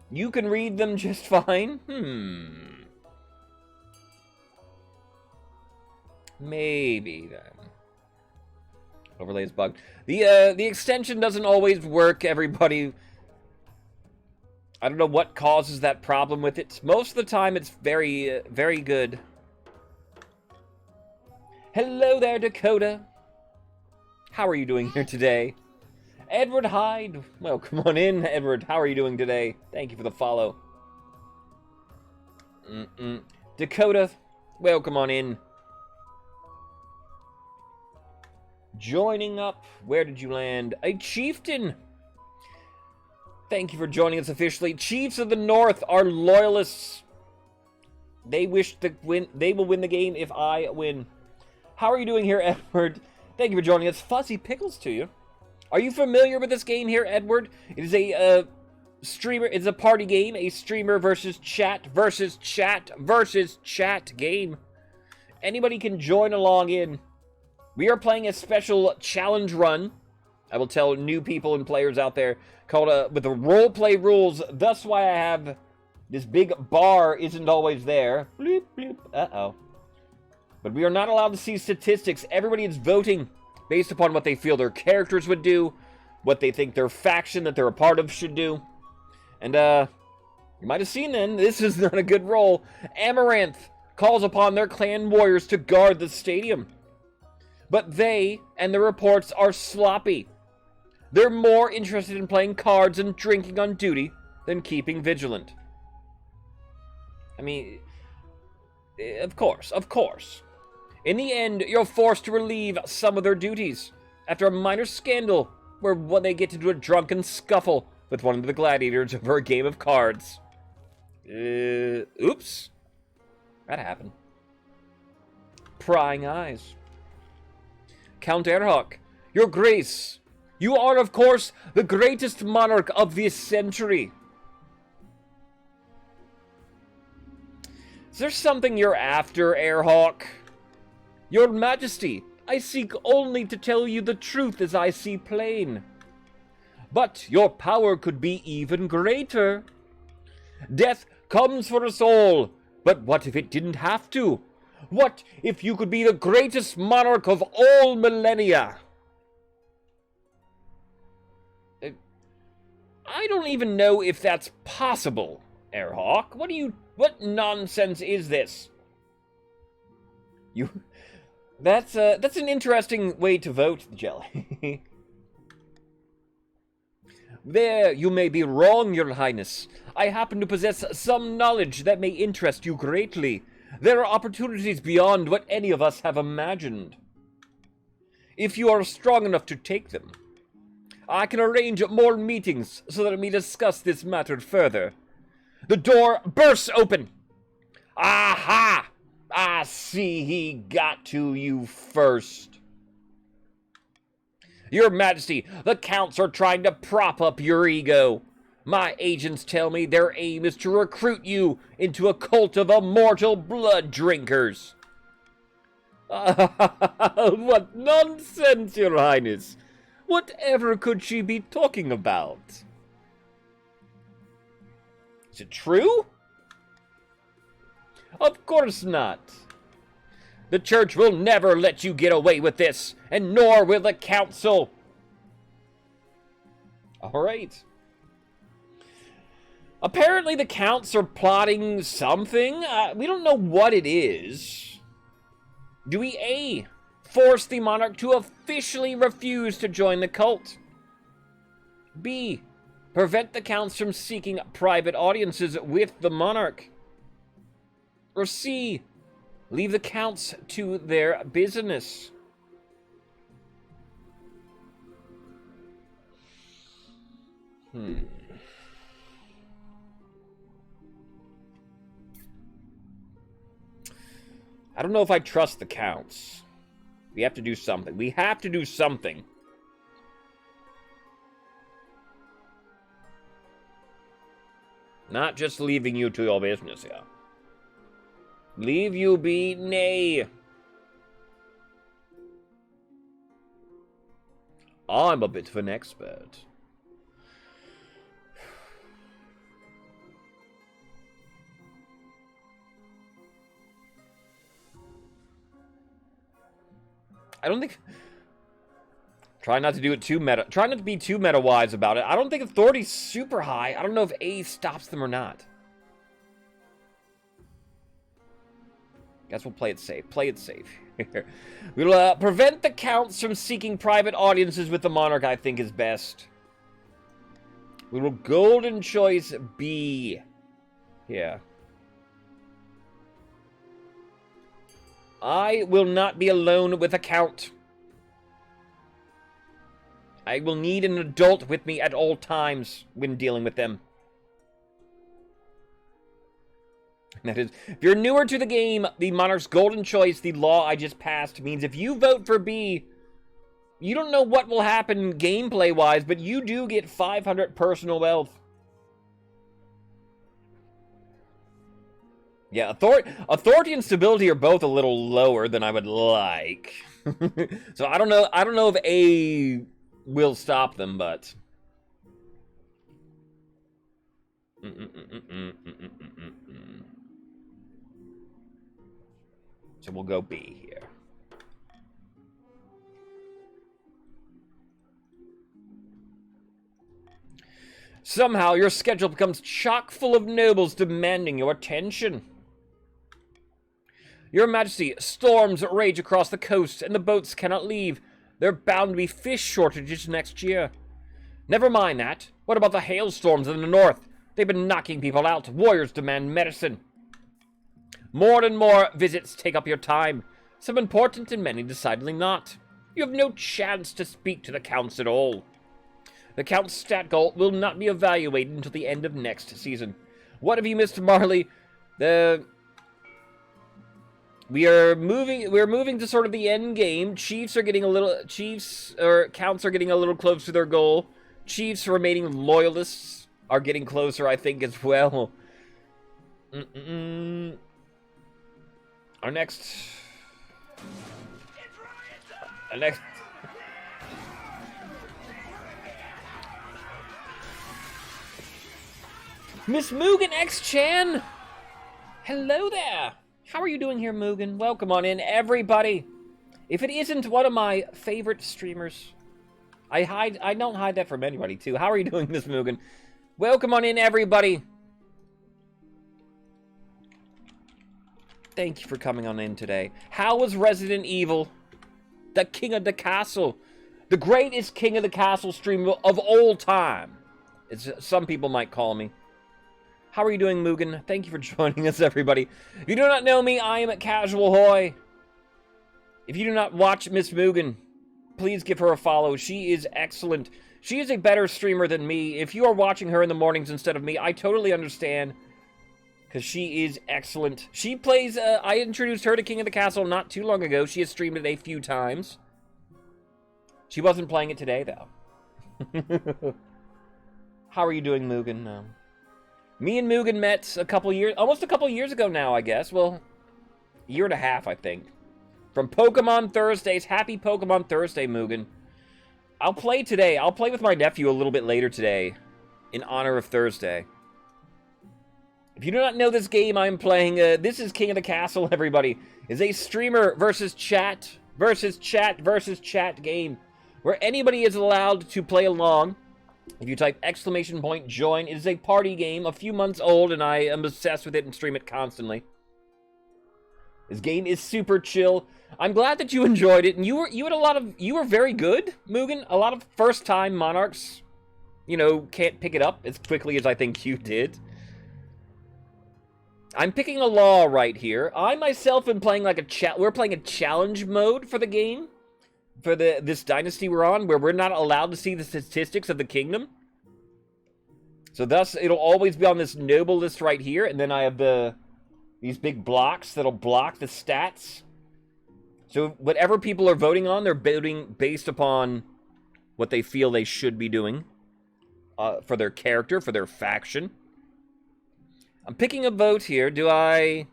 You can read them just fine. Maybe then. Overlay is bugged. The extension doesn't always work, everybody. I don't know what causes that problem with it. Most of the time it's very, very good. Hello there, Dakota. How are you doing here today? Edward Hyde. Well, come on in, Edward. How are you doing today? Thank you for the follow. Dakota, welcome on in. Joining up. Where did you land? A chieftain. Thank you for joining us officially. Chiefs of the North are loyalists. They wish to win. They will win the game if I win. How are you doing here, Edward? Thank you for joining us. Fuzzy Pickles to you. Are you familiar with this game here, Edward? It is a streamer. It's a party game. A streamer versus chat versus chat versus chat game. Anybody can join along in. We are playing a special challenge run. I will tell new people and players out there called with the roleplay rules. That's why I have this big bar isn't always there. Bloop, bloop. Uh-oh. But we are not allowed to see statistics. Everybody is voting based upon what they feel their characters would do, what they think their faction that they're a part of should do. And, you might have seen then, this is not a good roll. Amaranth calls upon their clan warriors to guard the stadium. But they and the reports are sloppy. They're more interested in playing cards and drinking on duty than keeping vigilant. I mean, of course. In the end, you're forced to relieve some of their duties after a minor scandal where they get to do a drunken scuffle with one of the gladiators over a game of cards. Oops. That happened. Prying eyes. Count Erhawk, your grace, you are, of course, the greatest monarch of this century. Is there something you're after, Erhawk? Your Majesty, I seek only to tell you the truth as I see plain. But your power could be even greater. Death comes for us all, but what if it didn't have to? What if you could be the greatest monarch of all millennia? I don't even know if that's possible, Erhawk. What nonsense is this? That's an interesting way to vote, Jelly. There, you may be wrong, Your Highness. I happen to possess some knowledge that may interest you greatly. There are opportunities beyond what any of us have imagined. If you are strong enough to take them, I can arrange more meetings so that we discuss this matter further. The door bursts open. Aha! I see he got to you first. Your Majesty, the Counts are trying to prop up your ego. My agents tell me their aim is to recruit you into a cult of immortal blood drinkers. What nonsense, Your Highness. Whatever could she be talking about? Is it true? Of course not. The Church will never let you get away with this, and nor will the Council. All right. Apparently the Counts are plotting something. We don't know what it is. Do we A, force the monarch to officially refuse to join the cult? B, prevent the Counts from seeking private audiences with the monarch? Or C, leave the Counts to their business? I don't know if I trust the Counts. We have to do something. We have to do something. Not just leaving you to your business here. Leave you be? Nay. I'm a bit of an expert. I don't think... Try not to do it too meta. Try not to be too meta-wise about it. I don't think authority's super high. I don't know if A stops them or not. Guess we'll play it safe. Play it safe. We'll prevent the Counts from seeking private audiences with the monarch, I think is best. We will golden choice B. Yeah. I will not be alone with a Count. I will need an adult with me at all times when dealing with them. That is, if you're newer to the game, the Monarch's Golden Choice, the law I just passed, means if you vote for B, you don't know what will happen gameplay-wise, but you do get 500 personal wealth. Yeah, authority and stability are both a little lower than I would like. So I don't know if A will stop them, but... So we'll go B here. Somehow your schedule becomes chock full of nobles demanding your attention. Your Majesty, storms rage across the coast and the boats cannot leave. There are bound to be fish shortages next year. Never mind that. What about the hailstorms in the north? They've been knocking people out. Warriors demand medicine. More and more visits take up your time. Some important and many decidedly not. You have no chance to speak to the Counts at all. The Count's stat goal will not be evaluated until the end of next season. What have you missed, Marley? We're moving to sort of the end game. Counts are getting a little close to their goal. Chiefs remaining loyalists are getting closer, I think, as well. Our next Miss Mugen X Chan. Hello there. How are you doing here, Mugen? Welcome on in, everybody. If it isn't one of my favorite streamers, I don't hide that from anybody, too. How are you doing, Miss Mugen? Welcome on in, everybody. Thank you for coming on in today. How was Resident Evil? The King of the Castle. The greatest King of the Castle stream of all time. Some people might call me. How are you doing, Mugen? Thank you for joining us, everybody. If you do not know me, I am at Casual Hoy. If you do not watch Miss Mugen, please give her a follow. She is excellent. She is a better streamer than me. If you are watching her in the mornings instead of me, I totally understand. Because she is excellent. She plays, I introduced her to King of the Castle not too long ago. She has streamed it a few times. She wasn't playing it today, though. How are you doing, Mugen? No. Me and Mugen met almost a couple years ago now, I guess. Well, a year and a half, I think. From Pokemon Thursdays. Happy Pokemon Thursday, Mugen. I'll play today. I'll play with my nephew a little bit later today. In honor of Thursday. If you do not know this game I'm playing, this is King of the Castle, everybody. It's a streamer versus chat game. Where anybody is allowed to play along. If you type !join, it is a party game, a few months old, and I am obsessed with it and stream it constantly. This game is super chill. I'm glad that you enjoyed it, and you were very good, Mugen. A lot of first-time monarchs, can't pick it up as quickly as I think you did. I'm picking a law right here. I myself am playing we're playing a challenge mode for the game. For this dynasty we're on, where we're not allowed to see the statistics of the kingdom. So thus, it'll always be on this noble list right here, and then I have these big blocks that'll block the stats. So whatever people are voting on, they're voting based upon what they feel they should be doing for their character, for their faction. I'm picking a vote here. Do I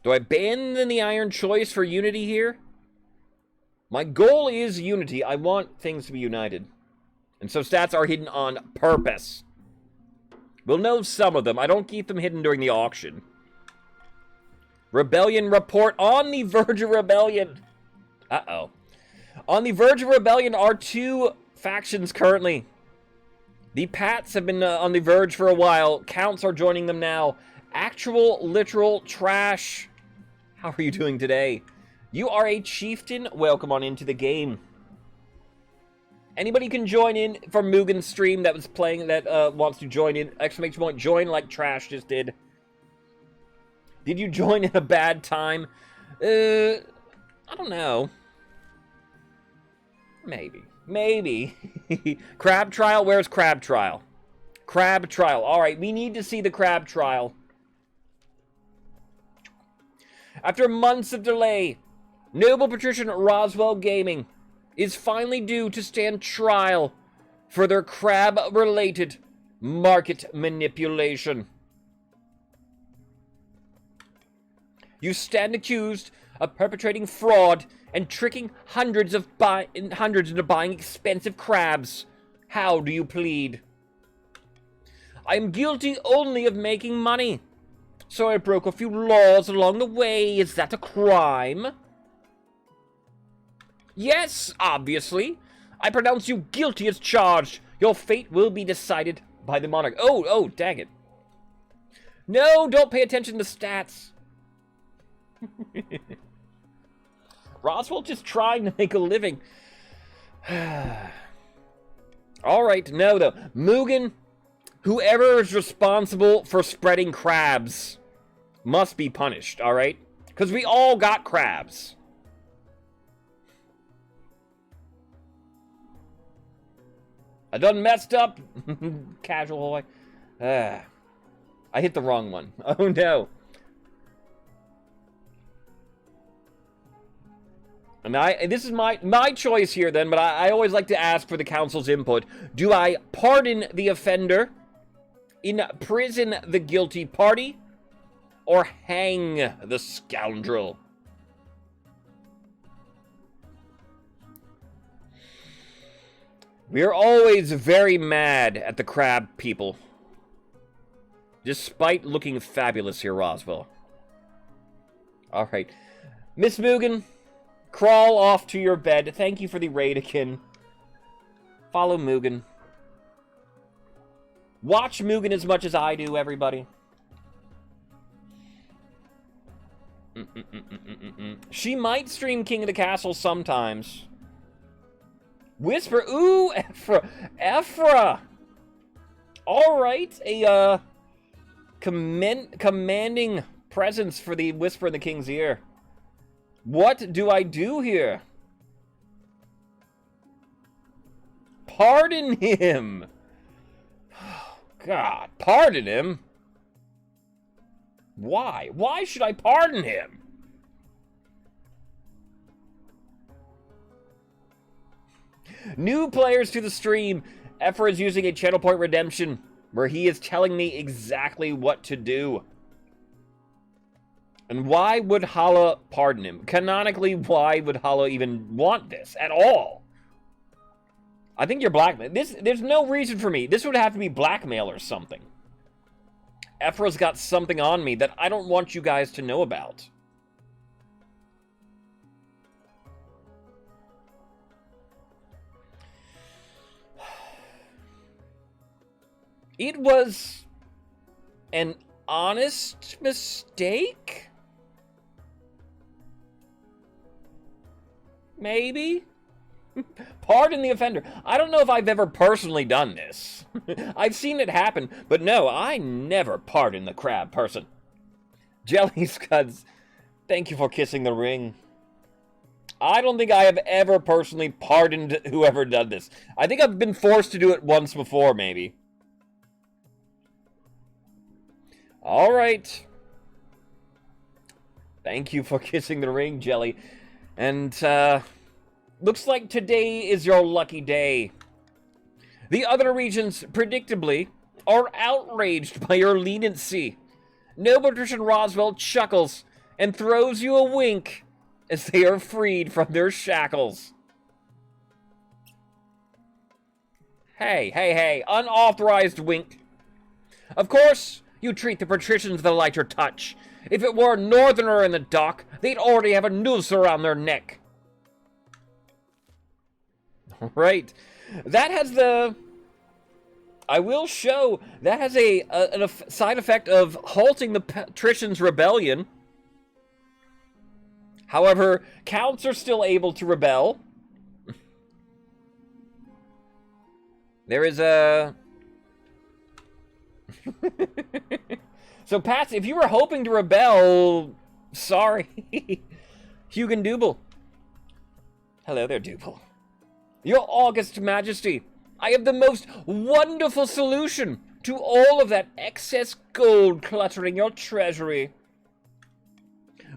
abandon the Iron Choice for unity here? My goal is unity. I want things to be united. And so stats are hidden on purpose. We'll know some of them. I don't keep them hidden during the auction. Rebellion report. On the verge of rebellion. Uh-oh. On the verge of rebellion are two factions currently. The Pats have been on the verge for a while. Counts are joining them now. Actual, literal trash. How are you doing today? You are a chieftain. Welcome on into the game. Anybody can join in from Mugen's stream that was playing that wants to join in. !join like Trash just did. Did you join at a bad time? I don't know. Maybe. Crab trial? Where's crab trial? Crab trial. Alright, we need to see the crab trial. After months of delay, Noble Patrician Roswell Gaming is finally due to stand trial for their crab-related market manipulation. You stand accused of perpetrating fraud and tricking hundreds into buying expensive crabs. How do you plead? I am guilty only of making money. So I broke a few laws along the way. Is that a crime? Yes, obviously. I pronounce you guilty as charged. Your fate will be decided by the monarch. Oh, dang it. No, don't pay attention to stats. Roswell just trying to make a living. Alright, no though. Mugen, whoever is responsible for spreading crabs must be punished, alright? Because we all got crabs. I done messed up. Casual boy. I hit the wrong one. Oh no. And this is my choice here then, but I always like to ask for the council's input. Do I pardon the offender, imprison the guilty party, or hang the scoundrel? We are always very mad at the crab people. Despite looking fabulous here, Roswell. Alright. Miss Mugen, crawl off to your bed. Thank you for the raid again. Follow Mugen. Watch Mugen as much as I do, everybody. She might stream King of the Castle sometimes. Whisper. Ooh, Ephra. Alright, a commanding presence for the Whisper in the King's Ear. What do I do here? Pardon him. God, pardon him? Why? Why should I pardon him? New players to the stream. Efra is using a channel point redemption where he is telling me exactly what to do. And why would Hala pardon him? Canonically, why would Hala even want this at all? I think you're blackmail. There's no reason for me. This would have to be blackmail or something. Efra's got something on me that I don't want you guys to know about. It was an honest mistake? Maybe? Pardon the offender. I don't know if I've ever personally done this. I've seen it happen, but no, I never pardon the crab person. Jelly Scuds, thank you for kissing the ring. I don't think I have ever personally pardoned whoever done this. I think I've been forced to do it once before, maybe. All right. Thank you for kissing the ring, Jelly. And, looks like today is your lucky day. The other regions, predictably, are outraged by your leniency. Noble Patrician Roswell chuckles and throws you a wink as they are freed from their shackles. Hey, unauthorized wink. Of course, you treat the patricians with a lighter touch. If it were a northerner in the dock, they'd already have a noose around their neck. Right. That has the... I will show, that has a side effect of halting the patricians' rebellion. However, counts are still able to rebel. There is a... So, Pat, if you were hoping to rebel, sorry. Hugan Double. Hello there, Double. Your August Majesty, I have the most wonderful solution to all of that excess gold cluttering your treasury.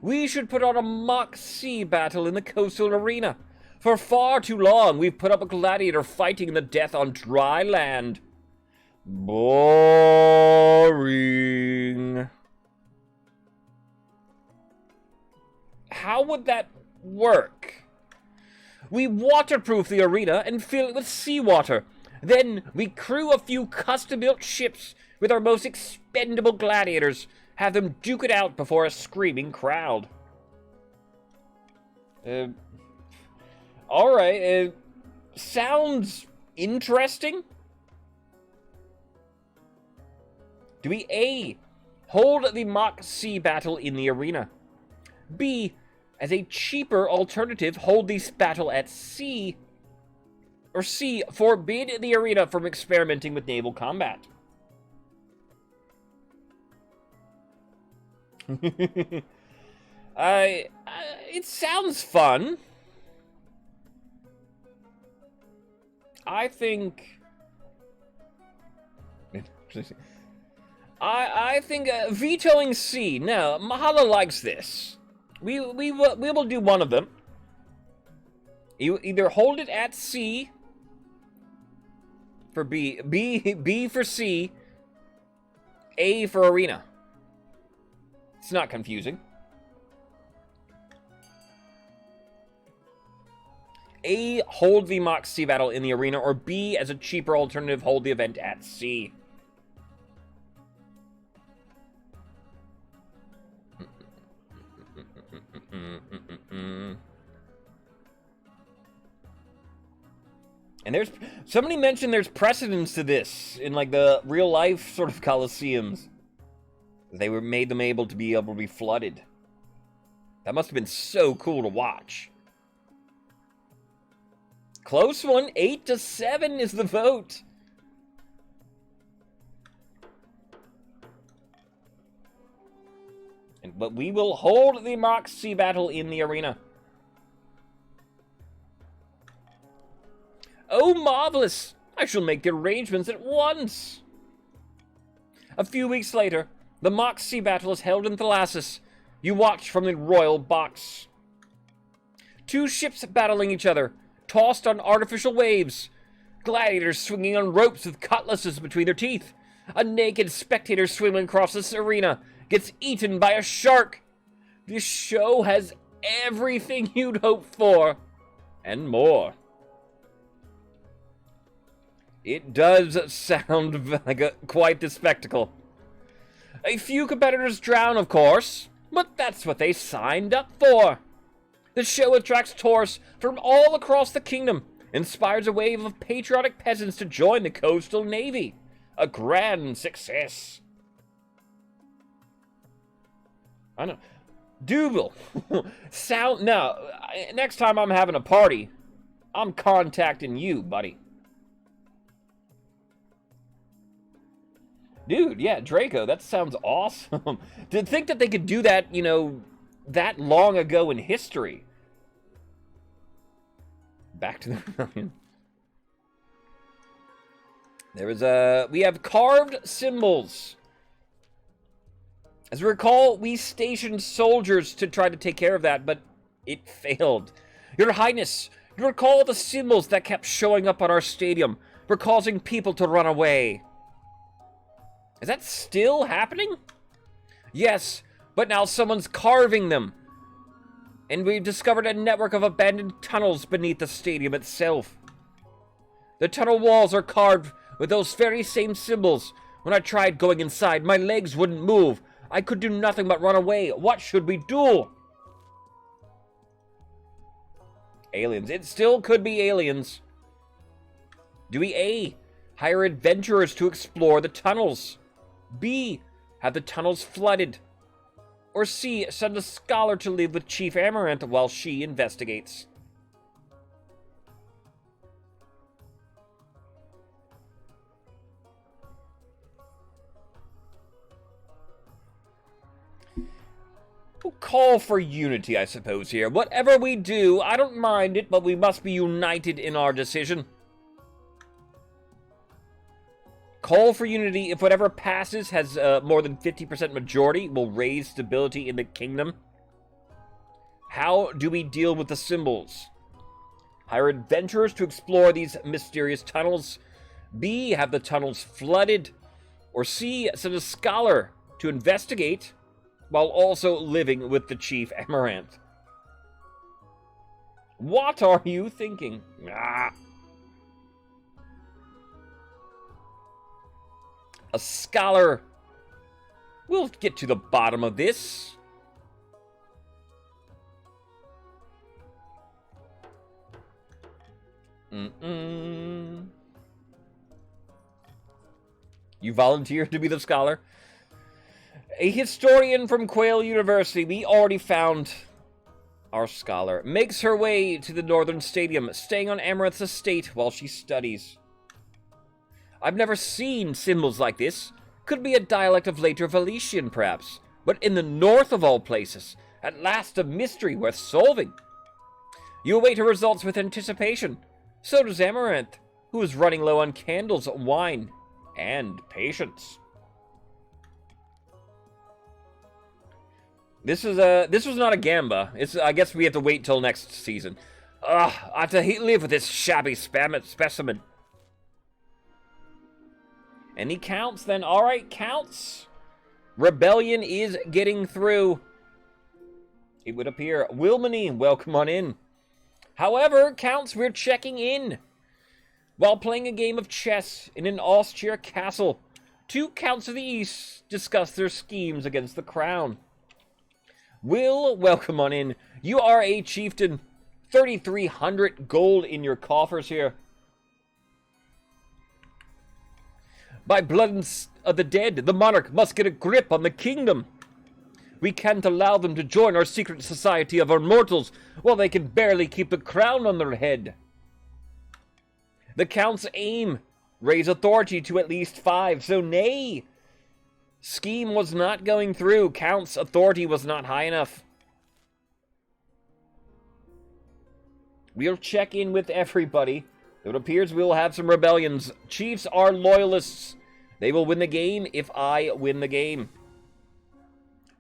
We should put on a mock sea battle in the coastal arena. For far too long, we've put up a gladiator fighting the death on dry land. Boring. How would that work? We waterproof the arena and fill it with seawater. Then we crew a few custom-built ships with our most expendable gladiators. Have them duke it out before a screaming crowd. Alright, sounds interesting. Do we A, hold the mock sea battle in the arena? B, as a cheaper alternative, hold this battle at sea? Or C, forbid the arena from experimenting with naval combat? It sounds fun. I think... I think vetoing C. No, Mahala likes this. We will do one of them. You either hold it at C for B for C, A for arena. It's not confusing. A, hold the mock sea battle in the arena, or B, as a cheaper alternative, hold the event at sea. And there's... Somebody mentioned there's precedence to this in, like, the real-life sort of coliseums. They made them able to be flooded. That must have been so cool to watch. Close one. 8-7 is the vote. And but we will hold the Moxie battle in the arena. Oh, marvelous! I shall make the arrangements at once. A few weeks later, the Moxie battle is held in Thalassus. You watch from the royal box. Two ships battling each other, tossed on artificial waves. Gladiators swinging on ropes with cutlasses between their teeth. A naked spectator swimming across this arena gets eaten by a shark. This show has everything you'd hope for, and more. It does sound like quite the spectacle. A few competitors drown, of course, but that's what they signed up for. The show attracts tourists from all across the kingdom, inspires a wave of patriotic peasants to join the coastal navy. A grand success. I know. Dougal. Sound. Now, next time I'm having a party, I'm contacting you, buddy. Dude, yeah, Draco, that sounds awesome. To think that they could do that, you know, that long ago in history. Back to the rebellion. We have carved symbols. As we recall, we stationed soldiers to try to take care of that, but it failed. Your Highness, you recall the symbols that kept showing up on our stadium were causing people to run away. Is that still happening? Yes, but now someone's carving them. And we've discovered a network of abandoned tunnels beneath the stadium itself. The tunnel walls are carved with those very same symbols. When I tried going inside, my legs wouldn't move. I could do nothing but run away. What should we do? Aliens. It still could be aliens. Do we A, hire adventurers to explore the tunnels? B, have the tunnels flooded? Or C, send a scholar to live with Chief Amaranth while she investigates? We'll call for unity, I suppose, here. Whatever we do, I don't mind it, but we must be united in our decision. Call for unity. If whatever passes has more than 50% majority, will raise stability in the kingdom. How do we deal with the symbols? Hire adventurers to explore these mysterious tunnels. B, have the tunnels flooded. Or C, send a scholar to investigate while also living with the Chief Amaranth. What are you thinking? A scholar. We'll get to the bottom of this. You volunteered to be the scholar? A historian from Quail University, we already found our scholar, makes her way to the Northern Stadium, staying on Amaranth's estate while she studies. I've never seen symbols like this. Could be a dialect of later Valetian, perhaps. But in the north of all places. At last a mystery worth solving. You await her results with anticipation. So does Amaranth, who is running low on candles, wine, and patience. This was not a gamba. I guess we have to wait till next season. I have to live with this shabby specimen. Any counts then? Alright, counts. Rebellion is getting through. It would appear. Wilmany, welcome on in. However, counts, we're checking in. While playing a game of chess in an austere castle, two counts of the East discuss their schemes against the crown. Will, welcome on in. You are a chieftain. 3,300 gold in your coffers here. By blood of the dead, the monarch must get a grip on the kingdom. We can't allow them to join our secret society of immortals while they can barely keep the crown on their head. The count's aim, raise authority to at least 5, so nay. Scheme was not going through. Count's authority was not high enough. We'll check in with everybody. It appears we'll have some rebellions. Chiefs are loyalists. They will win the game if I win the game.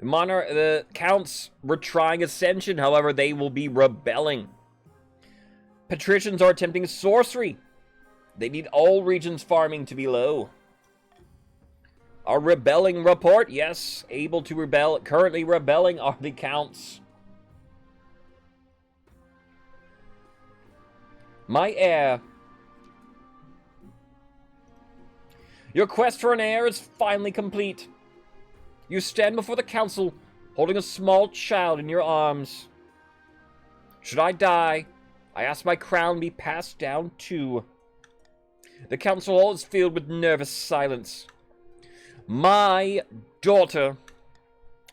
The Counts were trying ascension, however, they will be rebelling. Patricians are attempting sorcery. They need all regions farming to be low. Our rebelling report, yes, able to rebel. Currently rebelling are the Counts. My heir. Your quest for an heir is finally complete. You stand before the council, holding a small child in your arms. Should I die, I ask my crown be passed down too. The council hall is filled with nervous silence. My daughter.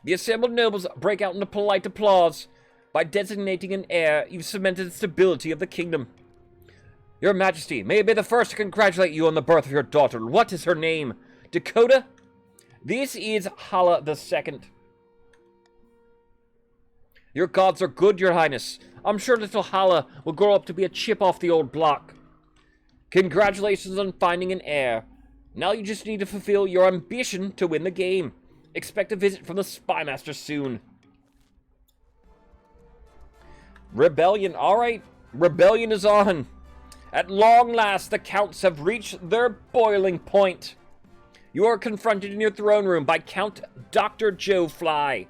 The assembled nobles break out into polite applause. By designating an heir, you've cemented the stability of the kingdom. Your Majesty, may I be the first to congratulate you on the birth of your daughter. What is her name? Dakota? This is Hala II. Your gods are good, Your Highness. I'm sure little Hala will grow up to be a chip off the old block. Congratulations on finding an heir. Now you just need to fulfill your ambition to win the game. Expect a visit from the Spymaster soon. Rebellion. Alright, rebellion is on. At long last, the Counts have reached their boiling point. You are confronted in your throne room by Count Dr. Joe Fly.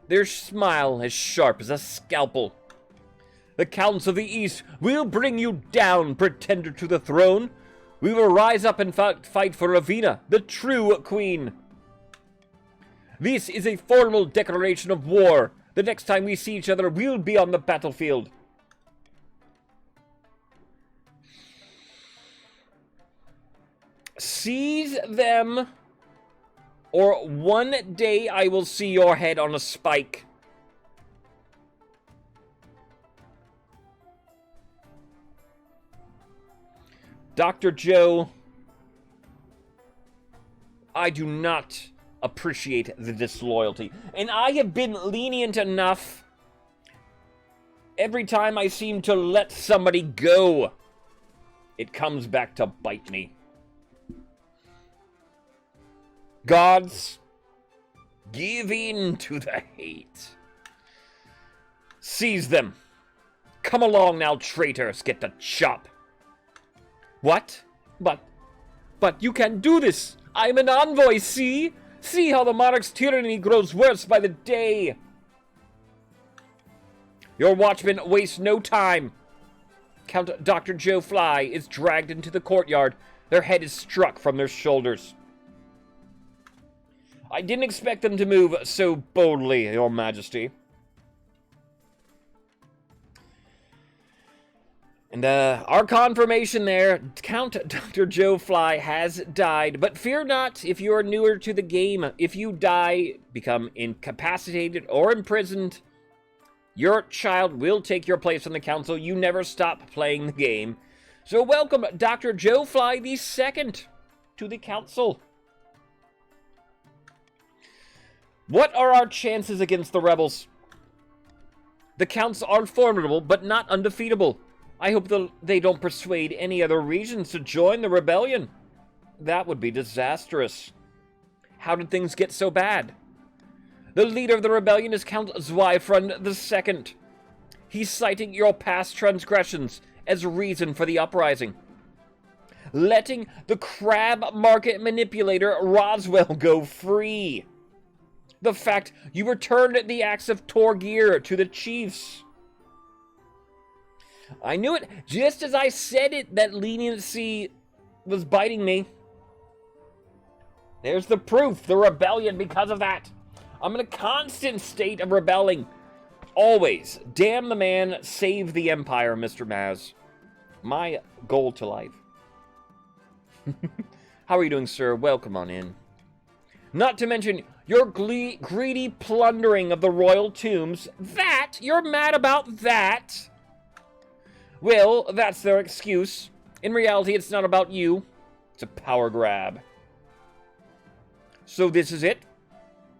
Their smile as sharp as a scalpel. The Counts of the East will bring you down, pretender to the throne. We will rise up and fight for Ravina, the true queen. This is a formal declaration of war. The next time we see each other, we'll be on the battlefield. Seize them, or one day I will see your head on a spike. Dr. Joe, I do not appreciate the disloyalty, and I have been lenient enough. Every time I seem to let somebody go, it comes back to bite me. Gods, give in to the hate. Seize them. Come along now, traitors, get the chop. What? But you can't do this. I'm an envoy, see? See how the monarch's tyranny grows worse by the day. Your watchmen waste no time. Count Dr. Joe Fly is dragged into the courtyard. Their head is struck from their shoulders. I didn't expect them to move so boldly, Your Majesty. And, our confirmation there, Count Dr. Joe Fly has died. But fear not, if you are newer to the game, if you die, become incapacitated or imprisoned, your child will take your place on the council. You never stop playing the game. So welcome, Dr. Joe Fly II to the council. What are our chances against the rebels? The Counts are formidable, but not undefeatable. I hope they don't persuade any other regions to join the rebellion. That would be disastrous. How did things get so bad? The leader of the rebellion is Count Zweifrund II. He's citing your past transgressions as reason for the uprising. Letting the crab market manipulator Roswell go free. The fact you returned the axe of Torgir to the chiefs. I knew it just as I said it, that leniency was biting me. There's the proof, the rebellion because of that. I'm in a constant state of rebelling. Always. Damn the man, save the empire, Mr. Maz. My goal to life. How are you doing, sir? Welcome on in. Not to mention your greedy plundering of the royal tombs. That? You're mad about that? Well, that's their excuse. In reality, it's not about you. It's a power grab. So this is it?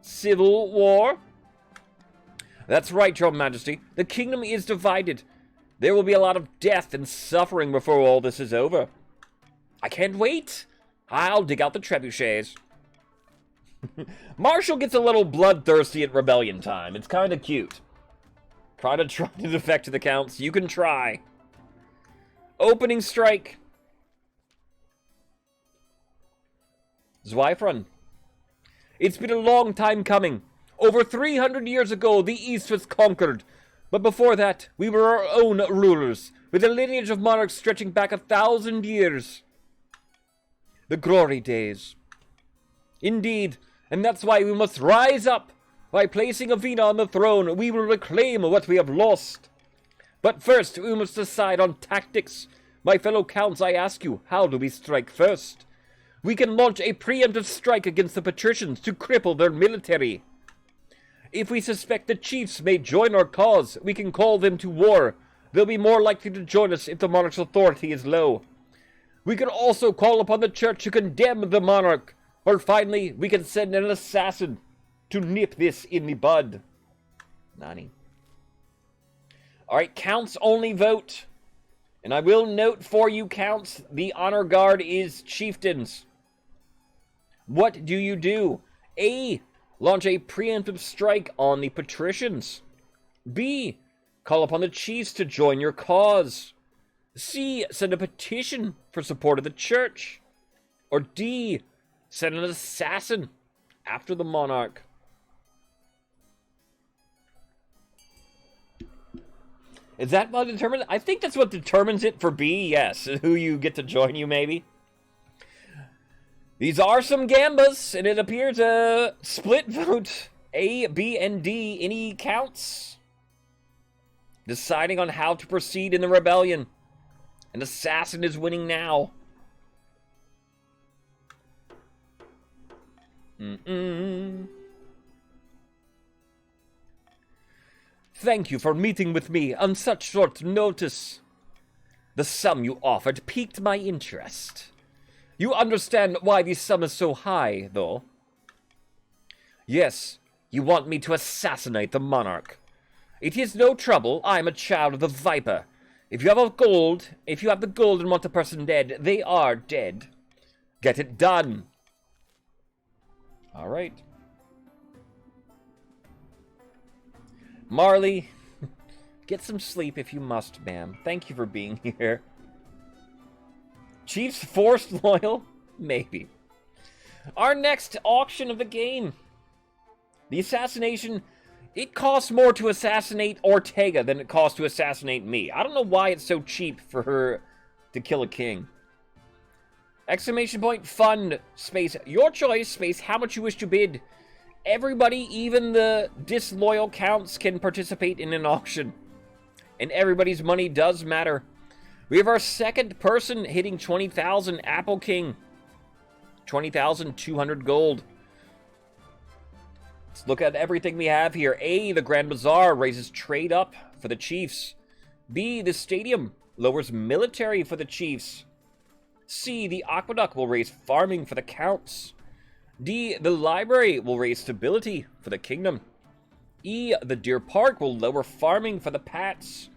Civil war? That's right, Your Majesty. The kingdom is divided. There will be a lot of death and suffering before all this is over. I can't wait. I'll dig out the trebuchets. Marshall gets a little bloodthirsty at rebellion time. It's kind of cute. Try to defect the counts. You can try. Opening strike. Zweifrun. It's been a long time coming. Over 300 years ago, the East was conquered. But before that, we were our own rulers, with a lineage of monarchs stretching back 1,000 years. The glory days. Indeed, and that's why we must rise up. By placing Avina on the throne, we will reclaim what we have lost. But first, we must decide on tactics. My fellow counts, I ask you, how do we strike first? We can launch a preemptive strike against the patricians to cripple their military. If we suspect the chiefs may join our cause, we can call them to war. They'll be more likely to join us if the monarch's authority is low. We can also call upon the church to condemn the monarch. Or finally, we can send an assassin to nip this in the bud. Nani. Alright, counts only vote. And I will note for you, counts, the honor guard is chieftains. What do you do? A. Launch a preemptive strike on the patricians. B. Call upon the chiefs to join your cause. C. Send a petition for support of the church. Or D. Send an assassin after the monarch. Is that what determines? I think that's what determines it for B, yes. Who you get to join you, maybe. These are some gambas, and it appears a split vote. A, B, and D. Any counts? Deciding on how to proceed in the rebellion. An assassin is winning now. Thank you for meeting with me on such short notice. The sum you offered piqued my interest. You understand why the sum is so high, though? Yes, you want me to assassinate the monarch. It is no trouble. I am a child of the Viper. If you have the gold and want the person dead, they are dead. Get it done. All right. Marley, get some sleep if you must, ma'am. Thank you for being here. Chiefs forced loyal? Maybe. Our next auction of the game. The assassination. It costs more to assassinate Ortega than it costs to assassinate me. I don't know why it's so cheap for her to kill a king. Exclamation point, fund, space, your choice, space, how much you wish to bid. Everybody, even the disloyal counts, can participate in an auction. And everybody's money does matter. We have our second person hitting 20,000 Apple King. 20,200 gold. Let's look at everything we have here. A, the Grand Bazaar raises trade up for the Chiefs. B, the stadium lowers military for the Chiefs. C, the aqueduct will raise farming for the Counts. D, the library will raise stability for the kingdom. E, the Deer Park will lower farming for the Pats.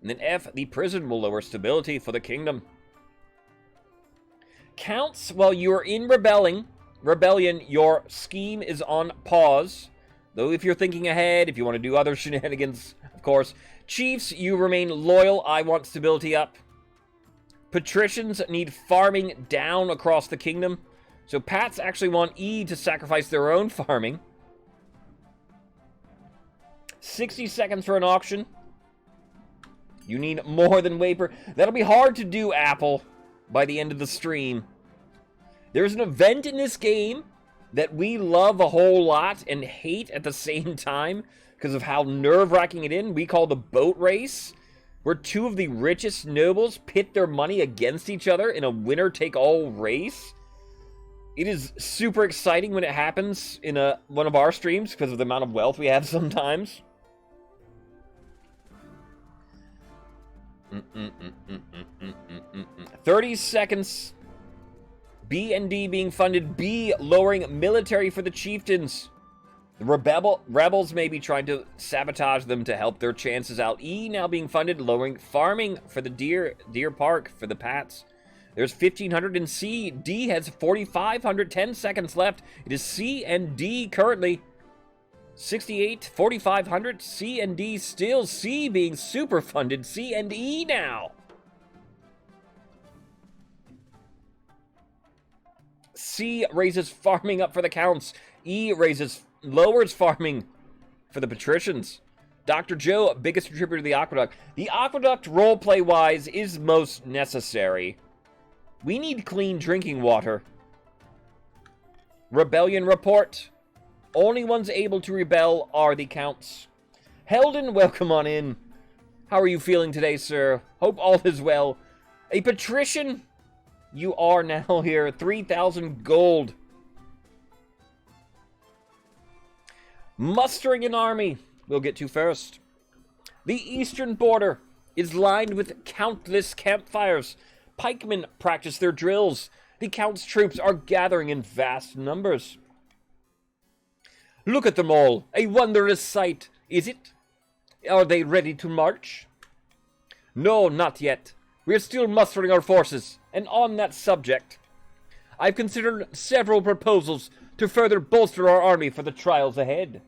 And then F, the prison will lower stability for the kingdom. Counts, while you are in rebellion, your scheme is on pause. Though if you're thinking ahead, if you want to do other shenanigans, of course. Chiefs, you remain loyal. I want stability up. Patricians need farming down across the kingdom. So Pats actually want E to sacrifice their own farming. 60 seconds for an auction. You need more than Waper. That'll be hard to do, Apple, by the end of the stream. There's an event in this game that we love a whole lot and hate at the same time because of how nerve-wracking it is. We call the boat race, where two of the richest nobles pit their money against each other in a winner-take-all race. It is super exciting when it happens in one of our streams because of the amount of wealth we have sometimes. 30 seconds. B and D being funded. B, lowering military for the chieftains. The rebels may be trying to sabotage them to help their chances out. E now being funded, lowering farming for the deer park for the Pats. There's 1,500 in C. D has 4,500, 10 seconds left. It is C and D currently. 68, 4,500, C and D still. C being super funded. C and E now. C raises farming up for the counts. E lowers farming for the patricians. Dr. Joe, biggest contributor to the aqueduct. The aqueduct, roleplay-wise, is most necessary. We need clean drinking water. Rebellion report. Only ones able to rebel are the counts. Heldon, welcome on in. How are you feeling today, sir? Hope all is well. A patrician? You are now here. 3,000 gold. Mustering an army. We'll get to first. The eastern border is lined with countless campfires. Pikemen practice their drills. The Count's troops are gathering in vast numbers. Look at them all. A wondrous sight, is it? Are they ready to march? No, not yet. We are still mustering our forces, and on that subject, I've considered several proposals to further bolster our army for the trials ahead.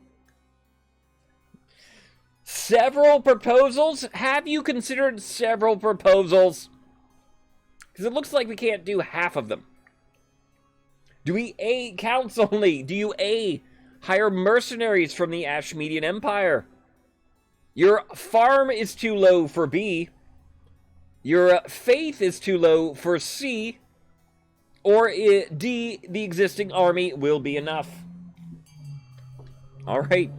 Several proposals? Have you considered several proposals? Because it looks like we can't do half of them. Do we A, counts only? Do you A, hire mercenaries from the Ashmedian Empire? Your farm is too low for B. Your faith is too low for C. Or D, the existing army will be enough. Alright.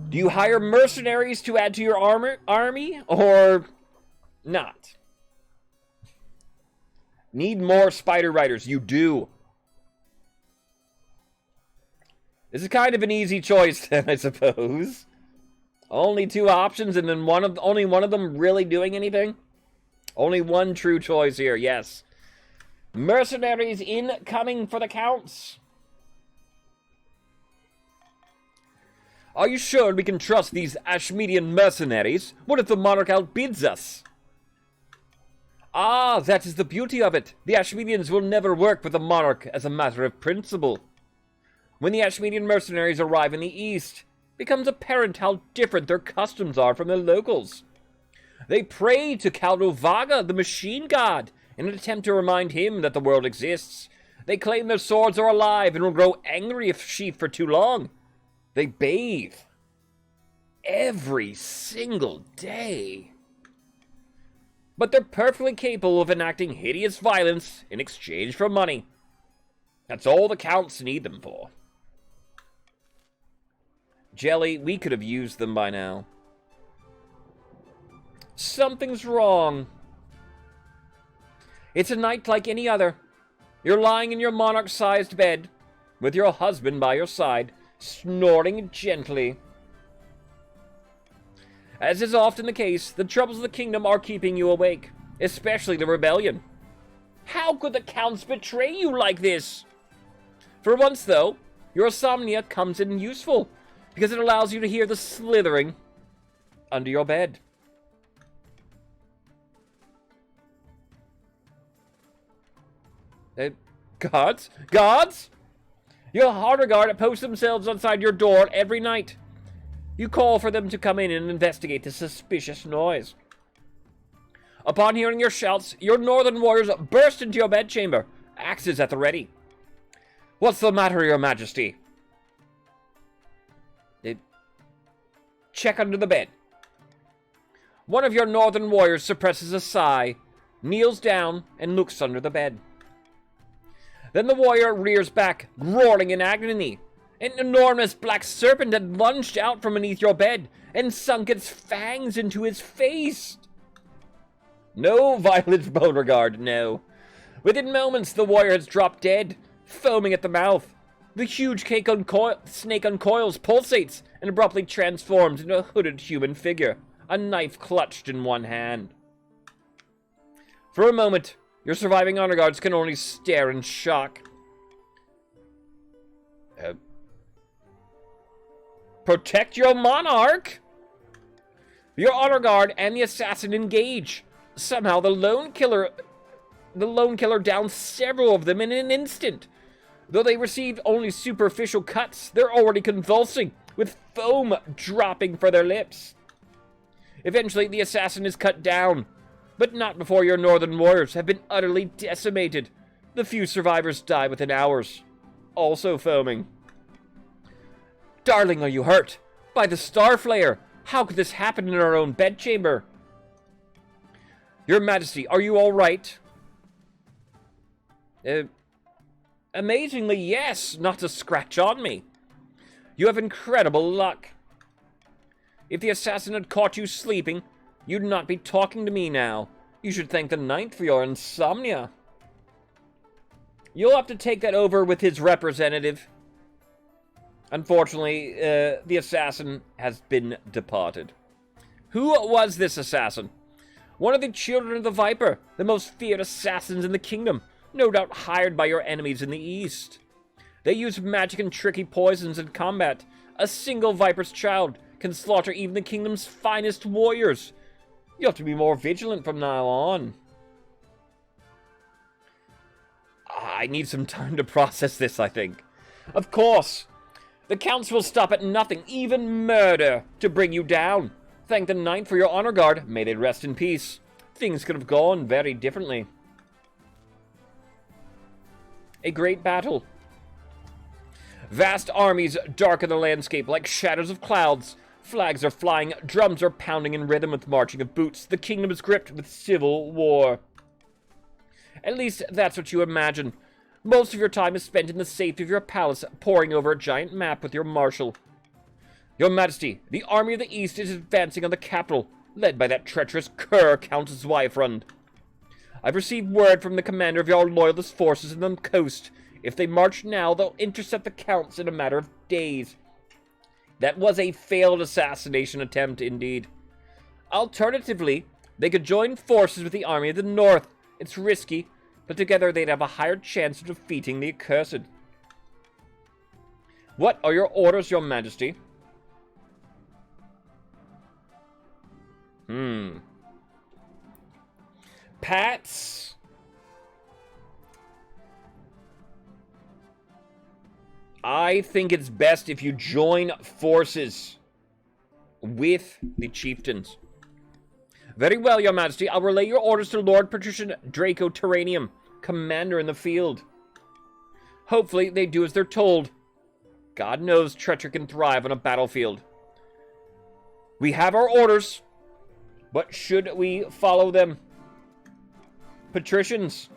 Do you hire mercenaries to add to your army, or not? Need more spider riders. You do. This is kind of an easy choice, then, I suppose. Only two options, and then only one of them really doing anything? Only one true choice here, yes. Mercenaries incoming for the counts. Are you sure we can trust these Ashmedian mercenaries? What if the monarch outbids us? Ah, that is the beauty of it. The Ashmedians will never work with the monarch as a matter of principle. When the Ashmedian mercenaries arrive in the east, it becomes apparent how different their customs are from the locals. They pray to Caldovaga, the machine god, in an attempt to remind him that the world exists. They claim their swords are alive and will grow angry if sheathed for too long. They bathe every single day. But they're perfectly capable of enacting hideous violence in exchange for money. That's all the counts need them for. Jelly, we could have used them by now. Something's wrong. It's a night like any other. You're lying in your monarch-sized bed, with your husband by your side, snoring gently. As is often the case, the troubles of the kingdom are keeping you awake, especially the rebellion. How could the counts betray you like this? For once, though, your insomnia comes in useful, because it allows you to hear the slithering under your bed. Guards? Guards? Your harder guard post themselves outside your door every night. You call for them to come in and investigate the suspicious noise. Upon hearing your shouts, your northern warriors burst into your bedchamber, axes at the ready. What's the matter, your majesty? They check under the bed. One of your northern warriors suppresses a sigh, kneels down, and looks under the bed. Then the warrior rears back, roaring in agony. An enormous black serpent had lunged out from beneath your bed and sunk its fangs into his face. No, Violet Beauregard, no. Within moments, the warrior has dropped dead, foaming at the mouth. The huge snake uncoils, pulsates, and abruptly transforms into a hooded human figure, a knife clutched in one hand. For a moment, Your surviving honor guards can only stare in shock. Protect your monarch! Your honor guard and the assassin engage. Somehow the lone killer downs several of them in an instant. Though they received only superficial cuts, they're already convulsing, with foam dropping from their lips. Eventually, the assassin is cut down, but not before your northern warriors have been utterly decimated. The few survivors die within hours, also foaming. Darling, are you hurt? By the Starflayer! How could this happen in our own bedchamber? Your Majesty, are you all right? Amazingly, yes, not a scratch on me. You have incredible luck. If the assassin had caught you sleeping, you'd not be talking to me now. You should thank the Ninth for your insomnia. You'll have to take that over with his representative. Unfortunately, the assassin has been departed. Who was this assassin? One of the children of the Viper, the most feared assassins in the kingdom, no doubt hired by your enemies in the east. They use magic and tricky poisons in combat. A single Viper's child can slaughter even the kingdom's finest warriors. You have to be more vigilant from now on. I need some time to process this, I think. Of course. The council will stop at nothing, even murder, to bring you down. Thank the Ninth for your honor guard. May they rest in peace. Things could have gone very differently. A great battle. Vast armies darken the landscape like shadows of clouds. Flags are flying, drums are pounding in rhythm with marching of boots. The kingdom is gripped with civil war. At least that's what you imagine. Most of your time is spent in the safety of your palace, poring over a giant map with your marshal. Your Majesty, the army of the East is advancing on the capital, led by that treacherous cur, Count Zweifrund. I've received word from the commander of your loyalist forces in the coast. If they march now, they'll intercept the counts in a matter of days. That was a failed assassination attempt, indeed. Alternatively, they could join forces with the army of the North. It's risky, but together they'd have a higher chance of defeating the accursed. What are your orders, your Majesty? Pats? I think it's best if you join forces with the chieftains. Very well, your Majesty. I'll relay your orders to Lord Patrician Draco Terranium, commander in the field. Hopefully, they do as they're told. God knows treachery can thrive on a battlefield. We have our orders, but should we follow them? Patricians,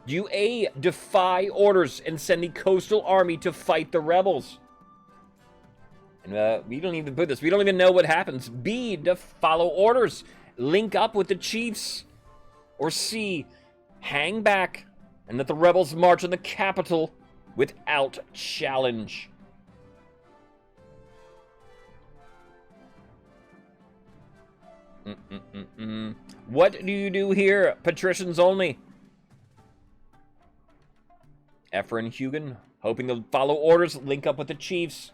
do you A, defy orders and send the coastal army to fight the rebels? And we don't even put this. We don't even know what happens. B, to follow orders. Link up with the chiefs. Or C, hang back and let the rebels march on the capital without challenge. What do you do here? Patricians only. Efren Hugan, hoping to follow orders, link up with the chiefs.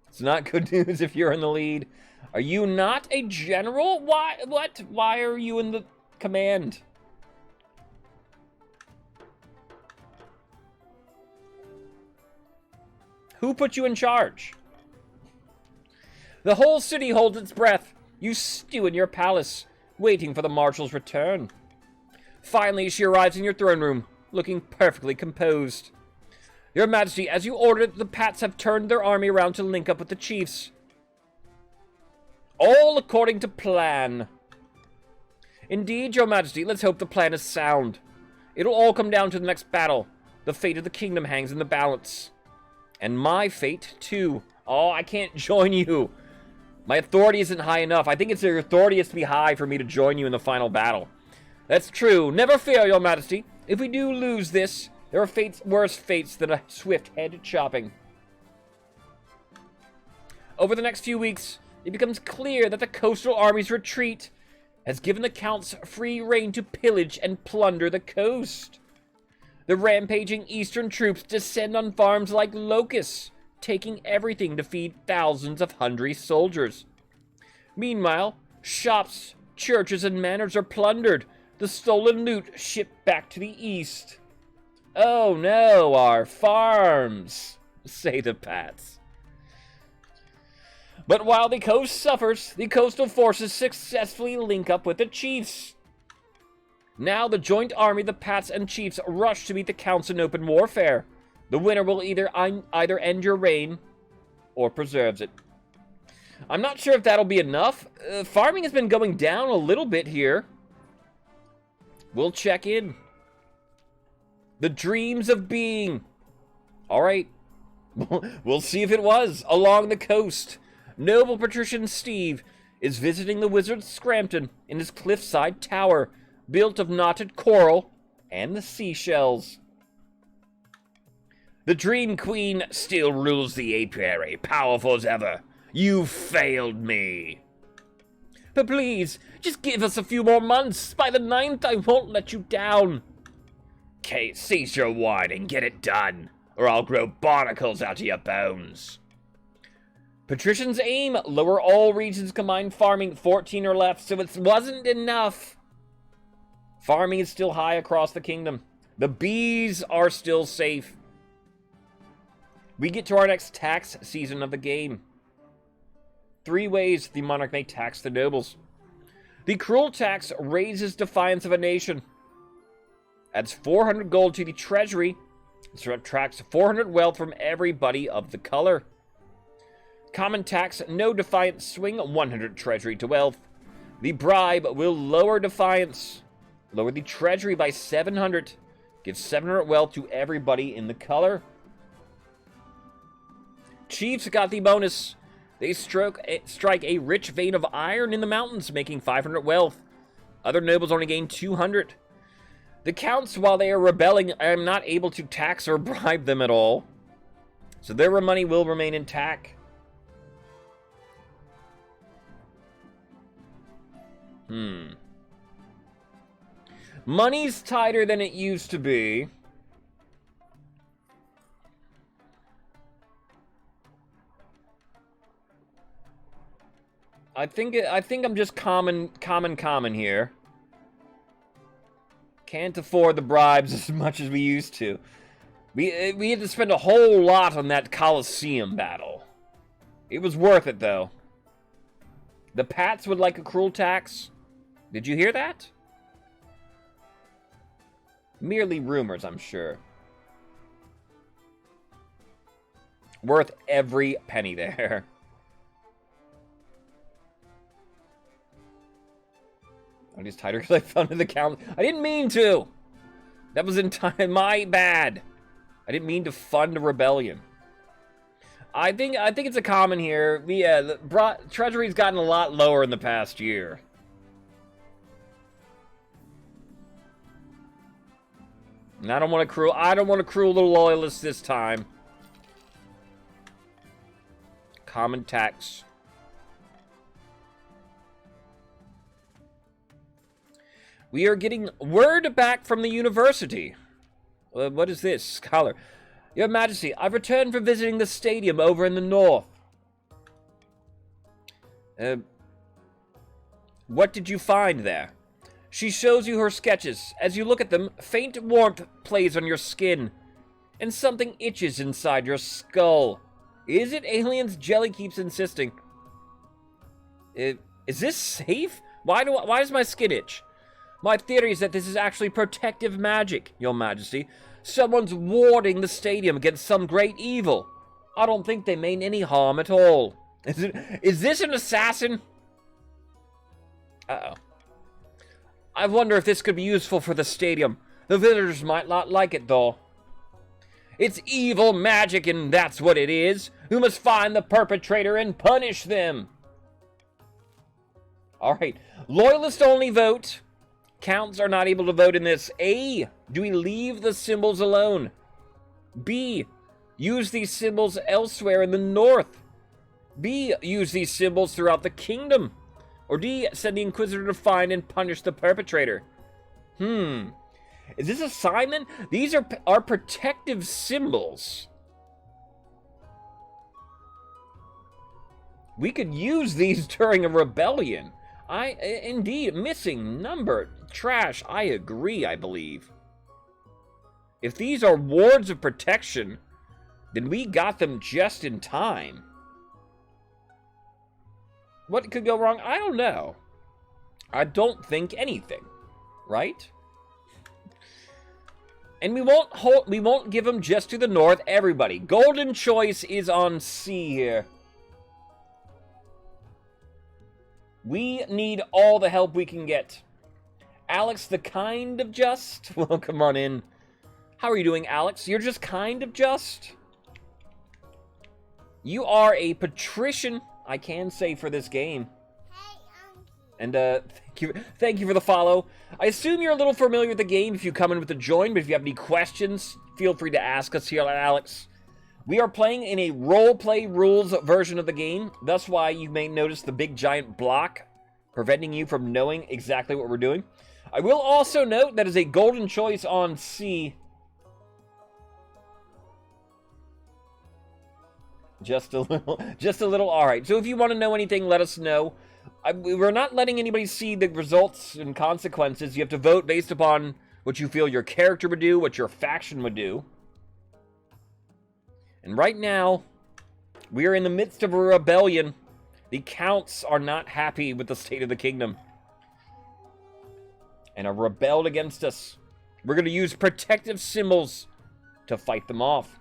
It's not good news if you're in the lead. Are you not a general? Why? What? Why are you in the command? Who put you in charge? The whole city holds its breath. You stew in your palace, waiting for the marshal's return. Finally, she arrives in your throne room, looking perfectly composed. Your Majesty, as you ordered, the Pats have turned their army around to link up with the chiefs. All according to plan. Indeed, Your Majesty, let's hope the plan is sound. It'll all come down to the next battle. The fate of the kingdom hangs in the balance. And my fate, too. Oh, I can't join you. My authority isn't high enough. I think it's your authority has to be high for me to join you in the final battle. That's true. Never fear, Your Majesty. If we do lose this, there are worse fates than a swift head chopping. Over the next few weeks, it becomes clear that the coastal army's retreat has given the Counts free rein to pillage and plunder the coast. The rampaging eastern troops descend on farms like locusts, taking everything to feed thousands of hungry soldiers. Meanwhile, shops, churches, and manors are plundered, the stolen loot shipped back to the east. Oh no, our farms, say the Pats. But while the coast suffers, the coastal forces successfully link up with the chiefs. Now the joint army, the Pats and chiefs, rush to meet the Counts in open warfare. The winner will either end your reign or preserves it. I'm not sure if that'll be enough. Farming has been going down a little bit here. We'll check in. The dreams of being. All right. We'll see if it was. Along the coast, noble patrician Steve is visiting the wizard Scrampton in his cliffside tower, built of knotted coral and the seashells. The Dream Queen still rules the apiary, powerful as ever. You failed me. But please, just give us a few more months. By the 9th, I won't let you down. Kate, cease your whining, get it done, or I'll grow barnacles out of your bones. Patrician's aim, lower all regions combined farming, 14 or left, so it wasn't enough. Farming is still high across the kingdom. The bees are still safe. We get to our next tax season of the game. 3 ways the monarch may tax the nobles. The cruel tax raises defiance of a nation. Adds 400 gold to the treasury. Subtracts 400 wealth from everybody of the color. Common tax, no defiance, swing 100 treasury to wealth. The bribe will lower defiance. Lower the treasury by 700. Give 700 wealth to everybody in the color. Chiefs got the bonus. They strike a rich vein of iron in the mountains, making 500 wealth. Other nobles only gain 200. The Counts, while they are rebelling, I am not able to tax or bribe them at all. So their money will remain intact. Money's tighter than it used to be. I think I'm just common here. Can't afford the bribes as much as we used to. We had to spend a whole lot on that Colosseum battle. It was worth it, though. The Pats would like a cruel tax. Did you hear that? Merely rumors, I'm sure. Worth every penny there. I'm just tighter because I funded the count. I didn't mean to. That was my bad. I didn't mean to fund a rebellion. I think it's a common here. The treasury's gotten a lot lower in the past year. And I don't want to cruel the loyalists this time. Common tax. We are getting word back from the university. What is this? Scholar. Your Majesty, I've returned from visiting the stadium over in the north. What did you find there? She shows you her sketches. As you look at them, faint warmth plays on your skin, and something itches inside your skull. Is it aliens? Jelly keeps insisting. Is this safe? Why does my skin itch? My theory is that this is actually protective magic, Your Majesty. Someone's warding the stadium against some great evil. I don't think they mean any harm at all. Is this an assassin? Uh-oh. I wonder if this could be useful for the stadium. The visitors might not like it, though. It's evil magic, and that's what it is. We must find the perpetrator and punish them. Alright. Loyalist only vote. Counts are not able to vote in this. A. Do we leave the symbols alone? B. Use these symbols elsewhere in the north. B. Use these symbols throughout the kingdom. Or D, send the Inquisitor to find and punish the perpetrator. Is this a sign then? These are protective symbols. We could use these during a rebellion. Indeed, missing number. Trash, I agree, I believe. If these are wards of protection, then we got them just in time. What could go wrong? I don't know. I don't think anything, right? And we won't give them just to the north, everybody. Golden choice is on C here. We need all the help we can get. Alex, the kind of just? Well, come on in. How are you doing, Alex? You're just kind of just? You are a patrician, I can say, for this game. And thank you for the follow. I assume you're a little familiar with the game if you come in with the join, but if you have any questions, feel free to ask us here at Alex. We are playing in a role-play rules version of the game. That's why you may notice the big giant block preventing you from knowing exactly what we're doing. I will also note that is a golden choice on C. Just a little. All right. So if you want to know anything, let us know. We're not letting anybody see the results and consequences. You have to vote based upon what you feel your character would do, what your faction would do. And right now, we are in the midst of a rebellion. The counts are not happy with the state of the kingdom and have rebelled against us. We're going to use protective symbols to fight them off.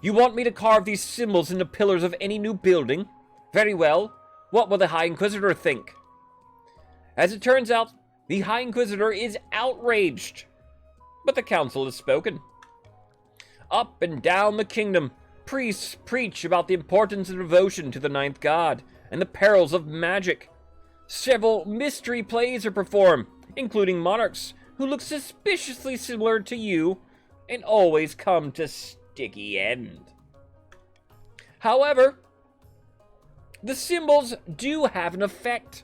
You want me to carve these symbols into pillars of any new building? Very well. What will the High Inquisitor think? As it turns out, the High Inquisitor is outraged. But the council has spoken. Up and down the kingdom, priests preach about the importance of devotion to the ninth god and the perils of magic. Several mystery plays are performed, including monarchs who look suspiciously similar to you and always come to sticky end. However, the symbols do have an effect.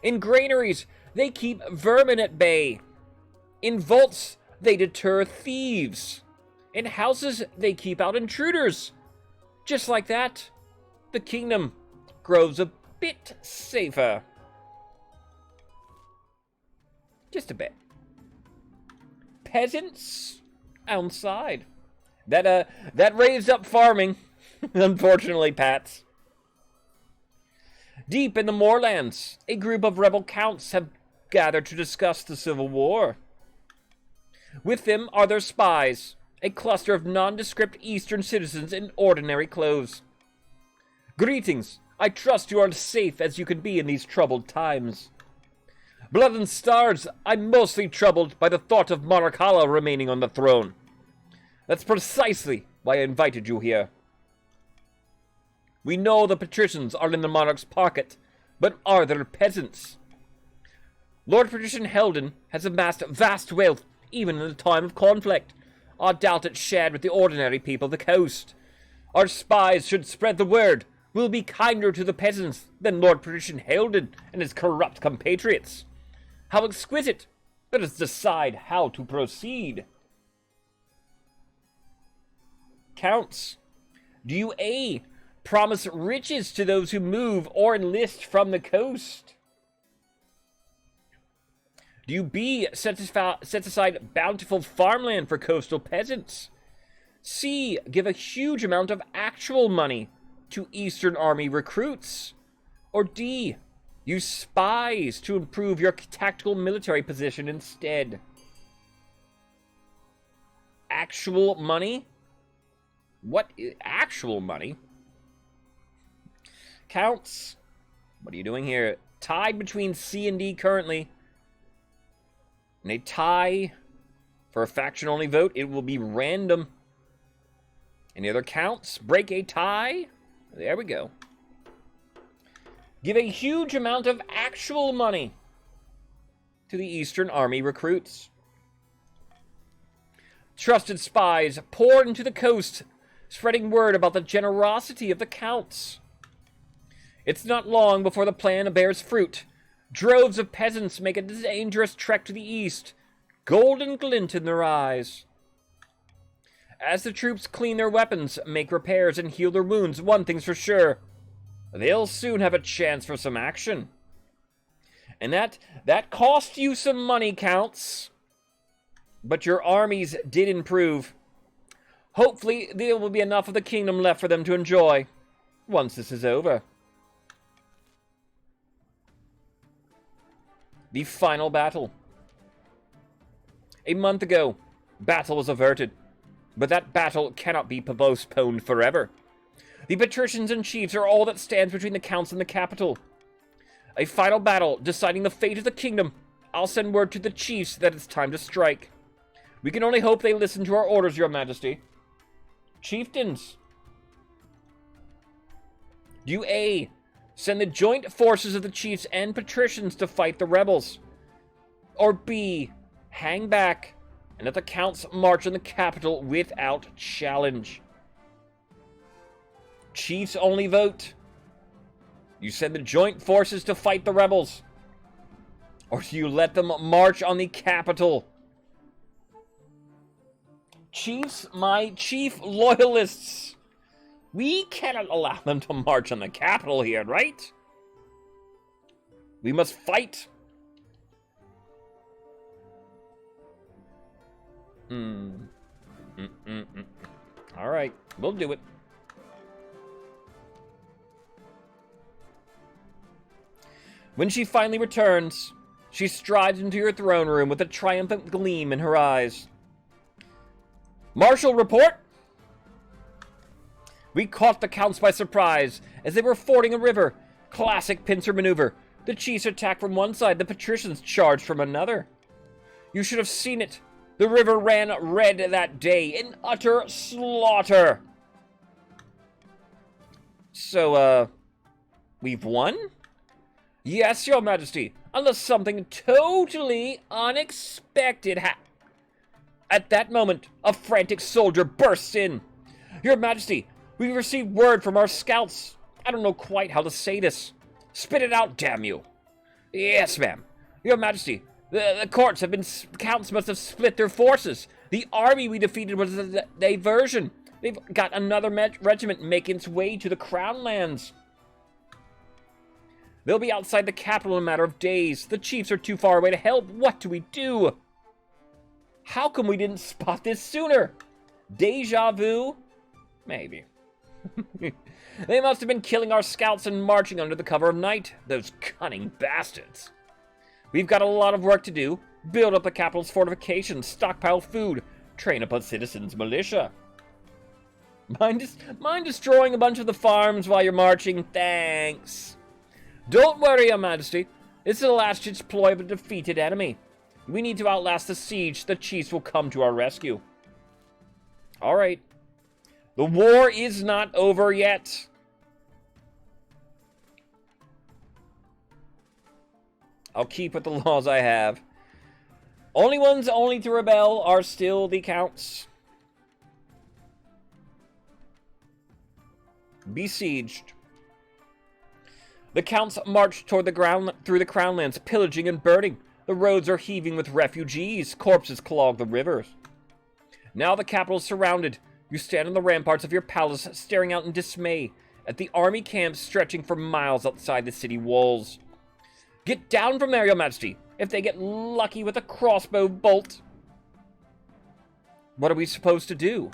In granaries, they keep vermin at bay. In vaults, they deter thieves. In houses, they keep out intruders. Just like that, the kingdom grows a bit safer. Just a bit. Peasants outside. That raised up farming, unfortunately, Pats. Deep in the moorlands, a group of rebel counts have gathered to discuss the Civil War. With them are their spies, a cluster of nondescript Eastern citizens in ordinary clothes. Greetings. I trust you are as safe as you can be in these troubled times. Blood and stars, I'm mostly troubled by the thought of Monarch Hala remaining on the throne. That's precisely why I invited you here. We know the patricians are in the monarch's pocket, but are there peasants? Lord Patrician Helden has amassed vast wealth, even in the time of conflict. I doubt it's shared with the ordinary people of the coast. Our spies should spread the word. We'll be kinder to the peasants than Lord Patrician Helden and his corrupt compatriots. How exquisite! Let us decide how to proceed. Counts. Do you A, promise riches to those who move or enlist from the coast? Do you B, set aside bountiful farmland for coastal peasants? C, give a huge amount of actual money to Eastern Army recruits? Or D, use spies to improve your tactical military position instead? Actual money? What is actual money? Counts. What are you doing here? Tied between C and D currently. In a tie for a faction-only vote, it will be random. Any other counts? Break a tie? There we go. Give a huge amount of actual money to the Eastern Army recruits. Trusted spies pour into the coast, spreading word about the generosity of the counts. It's not long before the plan bears fruit. Droves of peasants make a dangerous trek to the east, golden glint in their eyes. As the troops clean their weapons, make repairs, and heal their wounds, one thing's for sure. They'll soon have a chance for some action. And that cost you some money, Counts. But your armies did improve. Hopefully, there will be enough of the kingdom left for them to enjoy once this is over. The final battle. A month ago, battle was averted. But that battle cannot be postponed forever. The patricians and chiefs are all that stands between the counts and the capital. A final battle deciding the fate of the kingdom. I'll send word to the chiefs that it's time to strike. We can only hope they listen to our orders, Your Majesty. Chieftains. Do A. Send the joint forces of the chiefs and patricians to fight the rebels. Or B. Hang back and let the counts march on the capital without challenge. Chiefs only vote. You send the joint forces to fight the rebels, or do you let them march on the capital? Chiefs, my chief loyalists, we cannot allow them to march on the capital here, right? We must fight. All right, we'll do it. When she finally returns, she strides into your throne room with a triumphant gleam in her eyes. Marshal, report! We caught the counts by surprise as they were fording a river. Classic pincer maneuver. The chiefs attacked from one side, the patricians charged from another. You should have seen it. The river ran red that day in utter slaughter. So, we've won? Yes, Your Majesty, unless something totally unexpected At that moment, a frantic soldier bursts in. Your Majesty, we've received word from our scouts. I don't know quite how to say this. Spit it out, damn you. Yes, ma'am. Your Majesty, the courts have been... Counts must have split their forces. The army we defeated was a diversion. They've got another regiment making its way to the Crown Lands. They'll be outside the capital in a matter of days. The chiefs are too far away to help. What do we do? How come we didn't spot this sooner? Deja vu? Maybe. They must have been killing our scouts and marching under the cover of night. Those cunning bastards. We've got a lot of work to do. Build up the capital's fortifications, stockpile food, train up a citizens' militia. Mind destroying a bunch of the farms while you're marching? Thanks. Don't worry, Your Majesty. This is the last-ditch ploy of a defeated enemy. We need to outlast the siege. The chiefs will come to our rescue. All right. The war is not over yet. I'll keep with the laws I have. Only ones to rebel are still the counts. Besieged. The counts march toward through the Crown Lands, pillaging and burning. The roads are heaving with refugees. Corpses clog the rivers. Now the capital is surrounded. You stand on the ramparts of your palace, staring out in dismay at the army camps stretching for miles outside the city walls. Get down from there, Your Majesty. If they get lucky with a crossbow bolt. What are we supposed to do?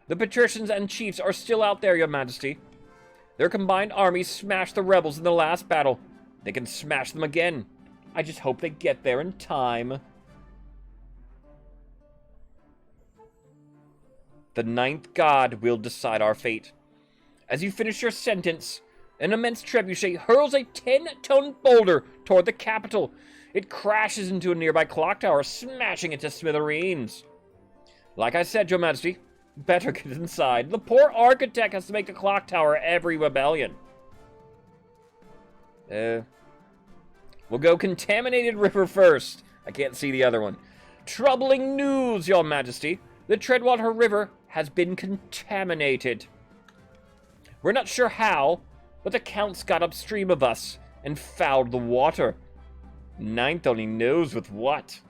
The patricians and chiefs are still out there, Your Majesty. Their combined armies smashed the rebels in the last battle. They can smash them again. I just hope they get there in time. The ninth god will decide our fate. As you finish your sentence, an immense trebuchet hurls a 10-ton boulder toward the capital. It crashes into a nearby clock tower, smashing it to smithereens. Like I said, Your Majesty, better get inside. The poor architect has to make the clock tower every rebellion. We'll go Contaminated River first. I can't see the other one. Troubling news, Your Majesty. The Treadwater River has been contaminated. We're not sure how, but the Counts got upstream of us and fouled the water. Ninth only knows with what.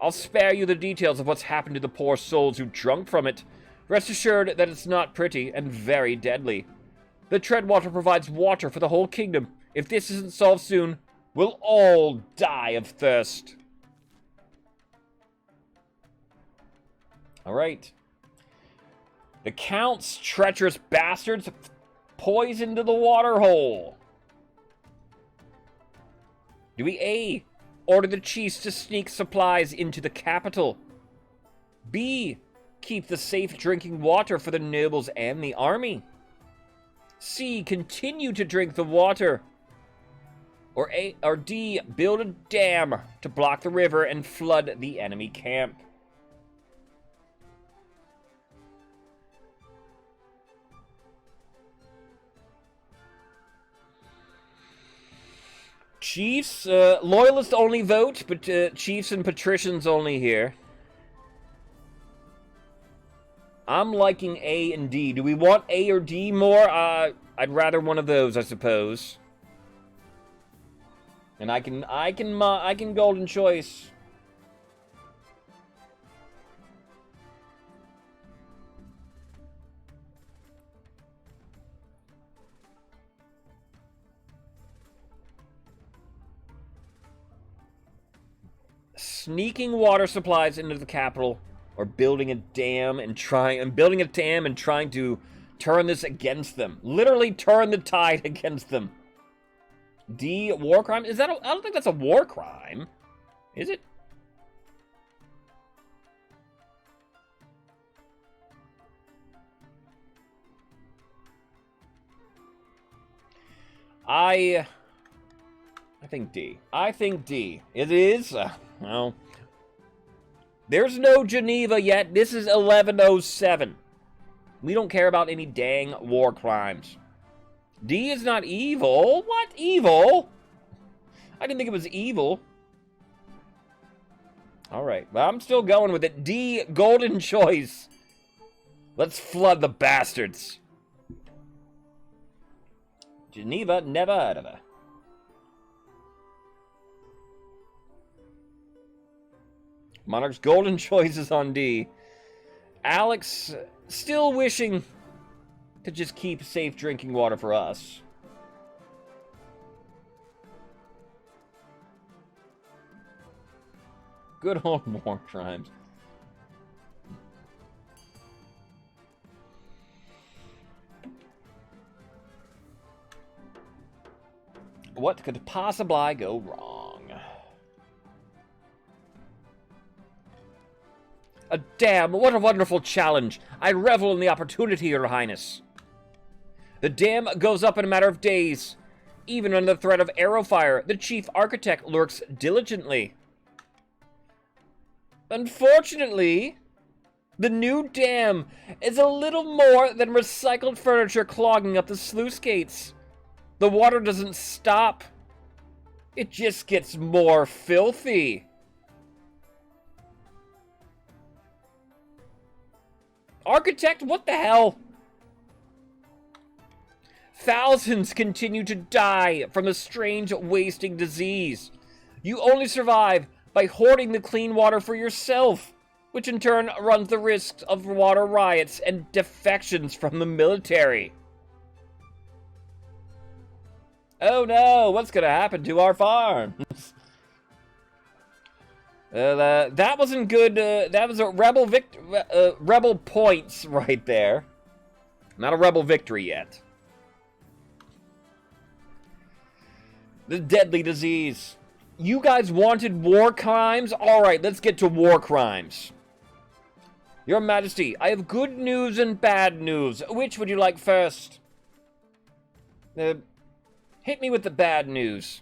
I'll spare you the details of what's happened to the poor souls who drunk from it. Rest assured that it's not pretty and very deadly. The Treadwater provides water for the whole kingdom. If this isn't solved soon, we'll all die of thirst. Alright. The Count's treacherous bastards poisoned the water hole. Do we A. Order the chiefs to sneak supplies into the capital? B. Keep the safe drinking water for the nobles and the army? C. Continue to drink the water? Or D. Build a dam to block the river and flood the enemy camp? Chiefs, loyalists only vote, but chiefs and patricians only here. I'm liking A and D. Do we want A or D more? I'd rather one of those, I suppose. And I can golden choice. Sneaking water supplies into the capital, or building a dam and trying to turn this against them. Literally turn the tide against them. D, war crime? I don't think that's a war crime. Is it? I think D. I think D. It is? Well, there's no Geneva yet. This is 1107. We don't care about any dang war crimes. D is not evil. What? Evil? I didn't think it was evil. Alright, well, I'm still going with it. D, golden choice. Let's flood the bastards. Geneva, never heard of her. Monarch's golden choice is on D. Alex, still wishing to just keep safe drinking water for us. Good old war crimes. What could possibly go wrong? Damn, what a wonderful challenge. I revel in the opportunity, Your Highness. The dam goes up in a matter of days. Even under the threat of arrow fire, the chief architect lurks diligently. Unfortunately, the new dam is a little more than recycled furniture clogging up the sluice gates. The water doesn't stop. It just gets more filthy. Architect, what the hell? Thousands continue to die from a strange wasting disease. You only survive by hoarding the clean water for yourself, which in turn runs the risks of water riots and defections from the military. Oh no, what's gonna happen to our farms? That wasn't good. That was a rebel points right there. Not a rebel victory yet. The deadly disease. You guys wanted war crimes? Alright, let's get to war crimes. Your Majesty, I have good news and bad news. Which would you like first? Hit me with the bad news.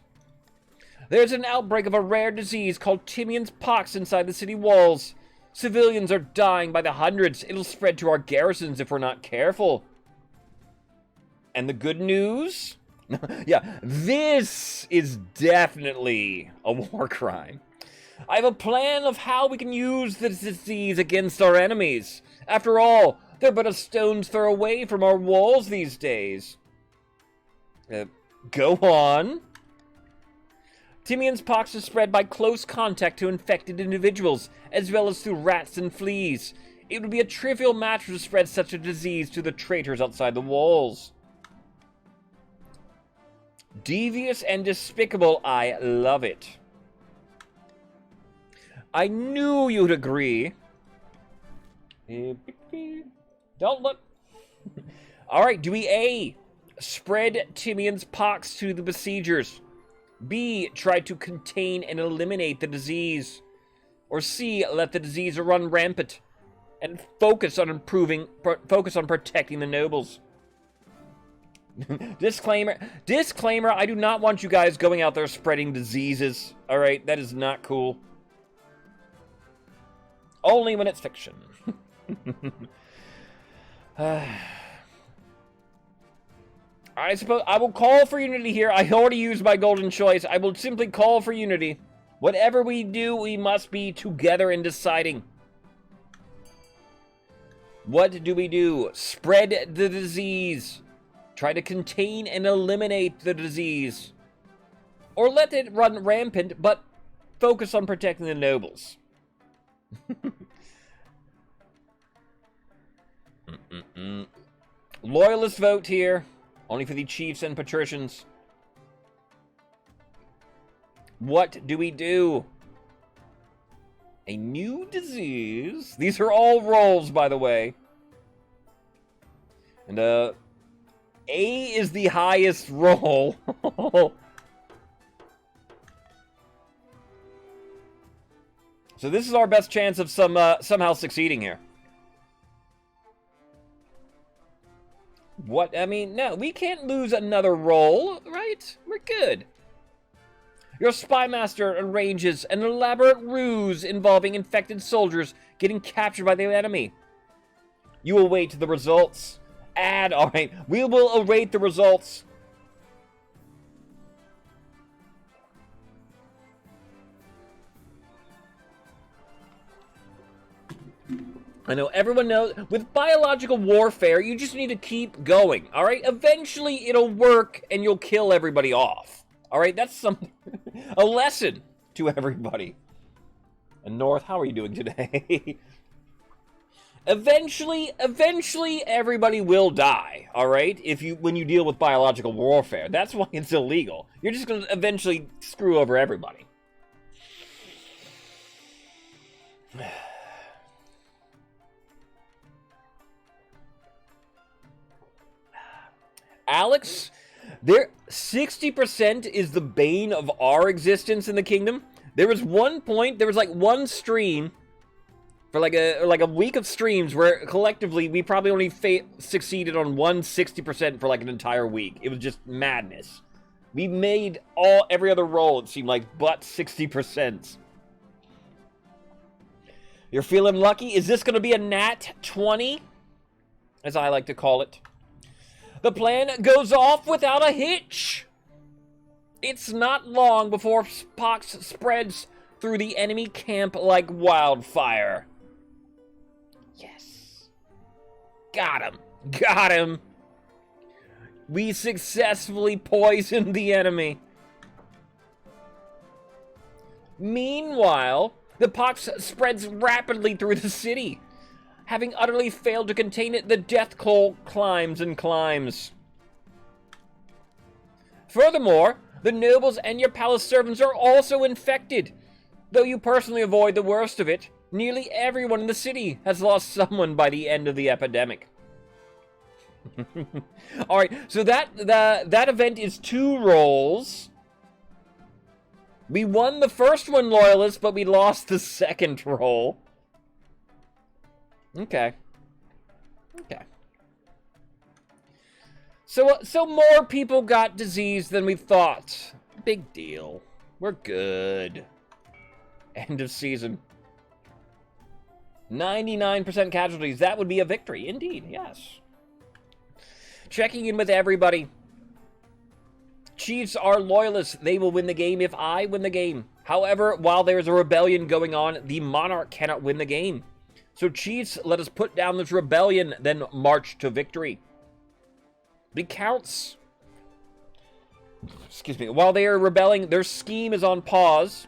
There's an outbreak of a rare disease called Timian's pox inside the city walls. Civilians are dying by the hundreds. It'll spread to our garrisons if we're not careful. And the good news? Yeah, this is definitely a war crime. I have a plan of how we can use this disease against our enemies. After all, they're but a stone's throw away from our walls these days. Go on. Timian's pox is spread by close contact to infected individuals, as well as through rats and fleas. It would be a trivial matter to spread such a disease to the traitors outside the walls. Devious and despicable, I love it. I knew you'd agree. Don't look. Alright, do we A, spread Timian's pox to the besiegers? B, try to contain and eliminate the disease? Or C, let the disease run rampant and focus on protecting the nobles? Disclaimer, I do not want you guys going out there spreading diseases. Alright, that is not cool. Only when it's fiction. I suppose I will call for unity here. I already used my golden choice. I will simply call for unity. Whatever we do, we must be together in deciding. What do we do? Spread the disease. Try to contain and eliminate the disease. Or let it run rampant, but focus on protecting the nobles. Loyalist vote here. Only for the chiefs and patricians. What do we do? A new disease. These are all rolls, by the way. And, A is the highest roll. So this is our best chance of somehow succeeding here. What? I mean, no, we can't lose another roll, right? We're good. Your spymaster arranges an elaborate ruse involving infected soldiers getting captured by the enemy. You await the results. Alright, we will await the results. I know everyone knows, with biological warfare, you just need to keep going, alright? Eventually, it'll work, and you'll kill everybody off. Alright, that's a lesson to everybody. And North, how are you doing today? Eventually, everybody will die, alright? When you deal with biological warfare. That's why it's illegal. You're just gonna eventually screw over everybody. Alex, 60% is the bane of our existence in the kingdom. There was like one stream for like a week of streams where collectively we probably only succeeded on 60% for like an entire week. It was just madness. We made every other roll, it seemed like, but 60%. You're feeling lucky? Is this going to be a nat 20? As I like to call it. The plan goes off without a hitch. It's not long before pox spreads through the enemy camp like wildfire. Yes. Got him. We successfully poisoned the enemy. Meanwhile, the pox spreads rapidly through the city. Having utterly failed to contain it, the death toll climbs and climbs. Furthermore, the nobles and your palace servants are also infected. Though you personally avoid the worst of it, nearly everyone in the city has lost someone by the end of the epidemic. Alright, so that event is 2 rolls. We won the first one, Loyalists, but we lost the second roll. Okay. So more people got disease than we thought. Big deal. We're good. End of season. 99% casualties. That would be a victory. Indeed, yes. Checking in with everybody. Chiefs are loyalists. They will win the game if I win the game. However, while there is a rebellion going on, the monarch cannot win the game. So, chiefs, let us put down this rebellion, then march to victory. It counts. excuse me, while they are rebelling, their scheme is on pause.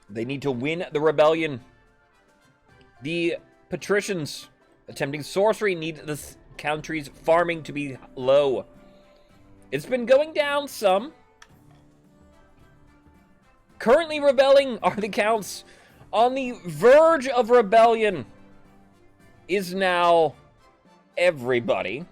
They need to win the rebellion. The patricians attempting sorcery need the country's farming to be low. It's been going down some. Currently rebelling are the counts. On the verge of rebellion is now everybody.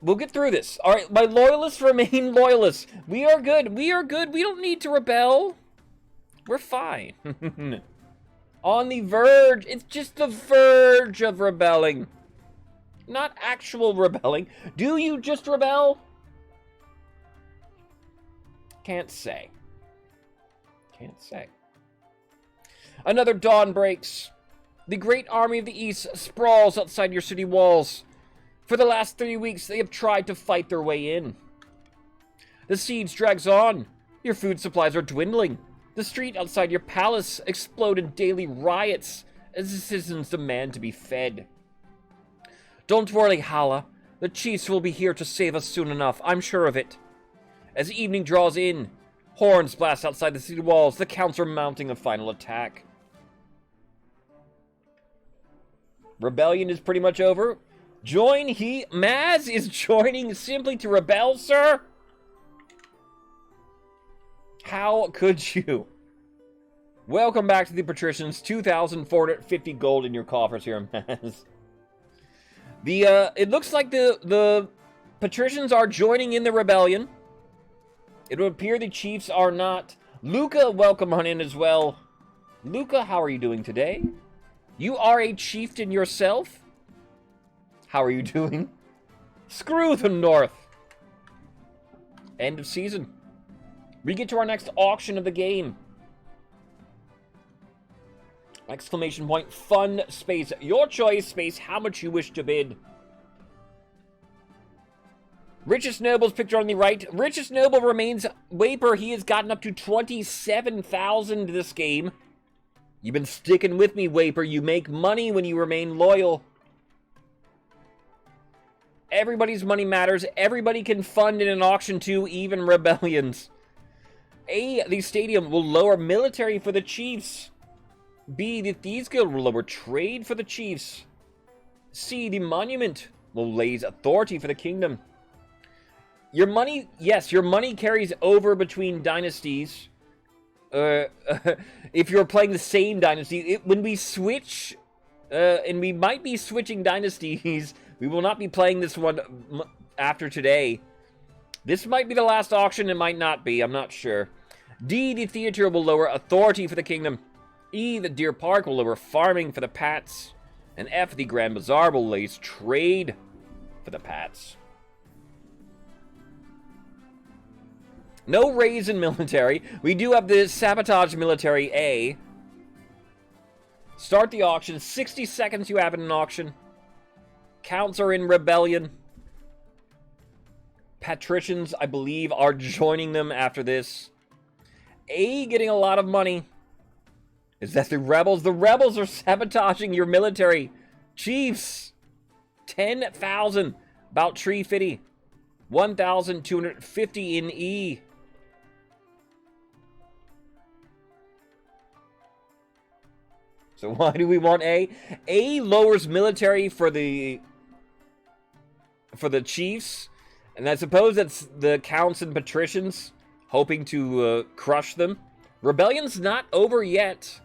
We'll get through this. All right, my loyalists remain loyalists. We are good. We are good. We don't need to rebel. We're fine. On the verge. It's just the verge of rebelling. Not actual rebelling. Do you just rebel? Can't say. Can't say. Another dawn breaks. The great army of the East sprawls outside your city walls. For the last 3 weeks, they have tried to fight their way in. The siege drags on. Your food supplies are dwindling. The street outside your palace explodes in daily riots as the citizens demand to be fed. Don't worry, Hala. The chiefs will be here to save us soon enough. I'm sure of it. As evening draws in, horns blast outside the city walls. The counts are mounting a final attack. Rebellion is pretty much over. Maz is joining simply to rebel, sir? How could you? Welcome back to the patricians. 2,450 gold in your coffers here, Maz. It looks like the patricians are joining in the rebellion. It would appear the chiefs are not. Luca, welcome on in as well. Luca, how are you doing today? You are a chieftain yourself? How are you doing? Screw the North. End of season. We get to our next auction of the game. Exclamation point, fun, space, your choice, space, how much you wish to bid. Richest Noble's picture on the right. Richest Noble remains Waper. He has gotten up to 27,000 this game. You've been sticking with me, Waper. You make money when you remain loyal. Everybody's money matters. Everybody can fund in an auction too, even rebellions. A, the stadium will lower military for the chiefs. B, the Thieves Guild will lower trade for the chiefs. C, the monument will raise authority for the kingdom. Your money, yes, your money carries over between dynasties. If you're playing the same dynasty, when we switch, and we might be switching dynasties, we will not be playing this one after today. This might be the last auction, it might not be, I'm not sure. D, the theater will lower authority for the kingdom. E, the Deer Park will lower farming for the Pats. And F, the Grand Bazaar will raise trade for the Pats. No raise in military. We do have the Sabotage Military A. Start the auction. 60 seconds you have in an auction. Counts are in rebellion. Patricians, I believe, are joining them after this. A getting a lot of money. Is that the rebels? The rebels are sabotaging your military. Chiefs. 10,000. About tree 50. 1,250 in E. So why do we want A? A lowers military for the chiefs. And I suppose that's the counts and patricians hoping to crush them. Rebellion's not over yet.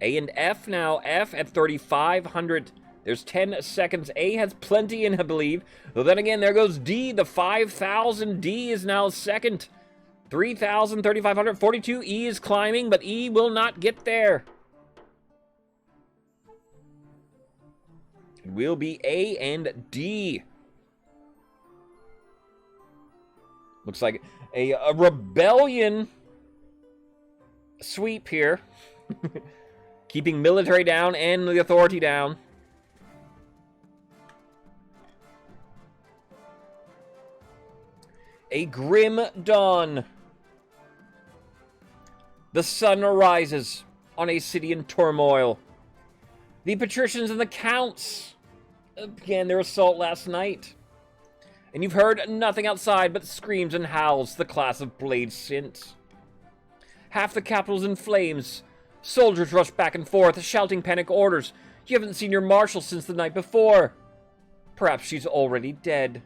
A and F now. F at 3,500. There's 10 seconds. A has plenty in, I believe. Though then again, there goes D. The 5,000. D is now second. 3,000, 3,500, 42. E is climbing, but E will not get there. It will be A and D. Looks like a rebellion sweep here. Keeping military down and the authority down. A grim dawn. The sun rises on a city in turmoil. The patricians and the counts began their assault last night. And you've heard nothing outside but screams and howls, the class of blade sent. Half the capital's in flames. Soldiers rush back and forth, shouting panic orders. You haven't seen your marshal since the night before. Perhaps she's already dead.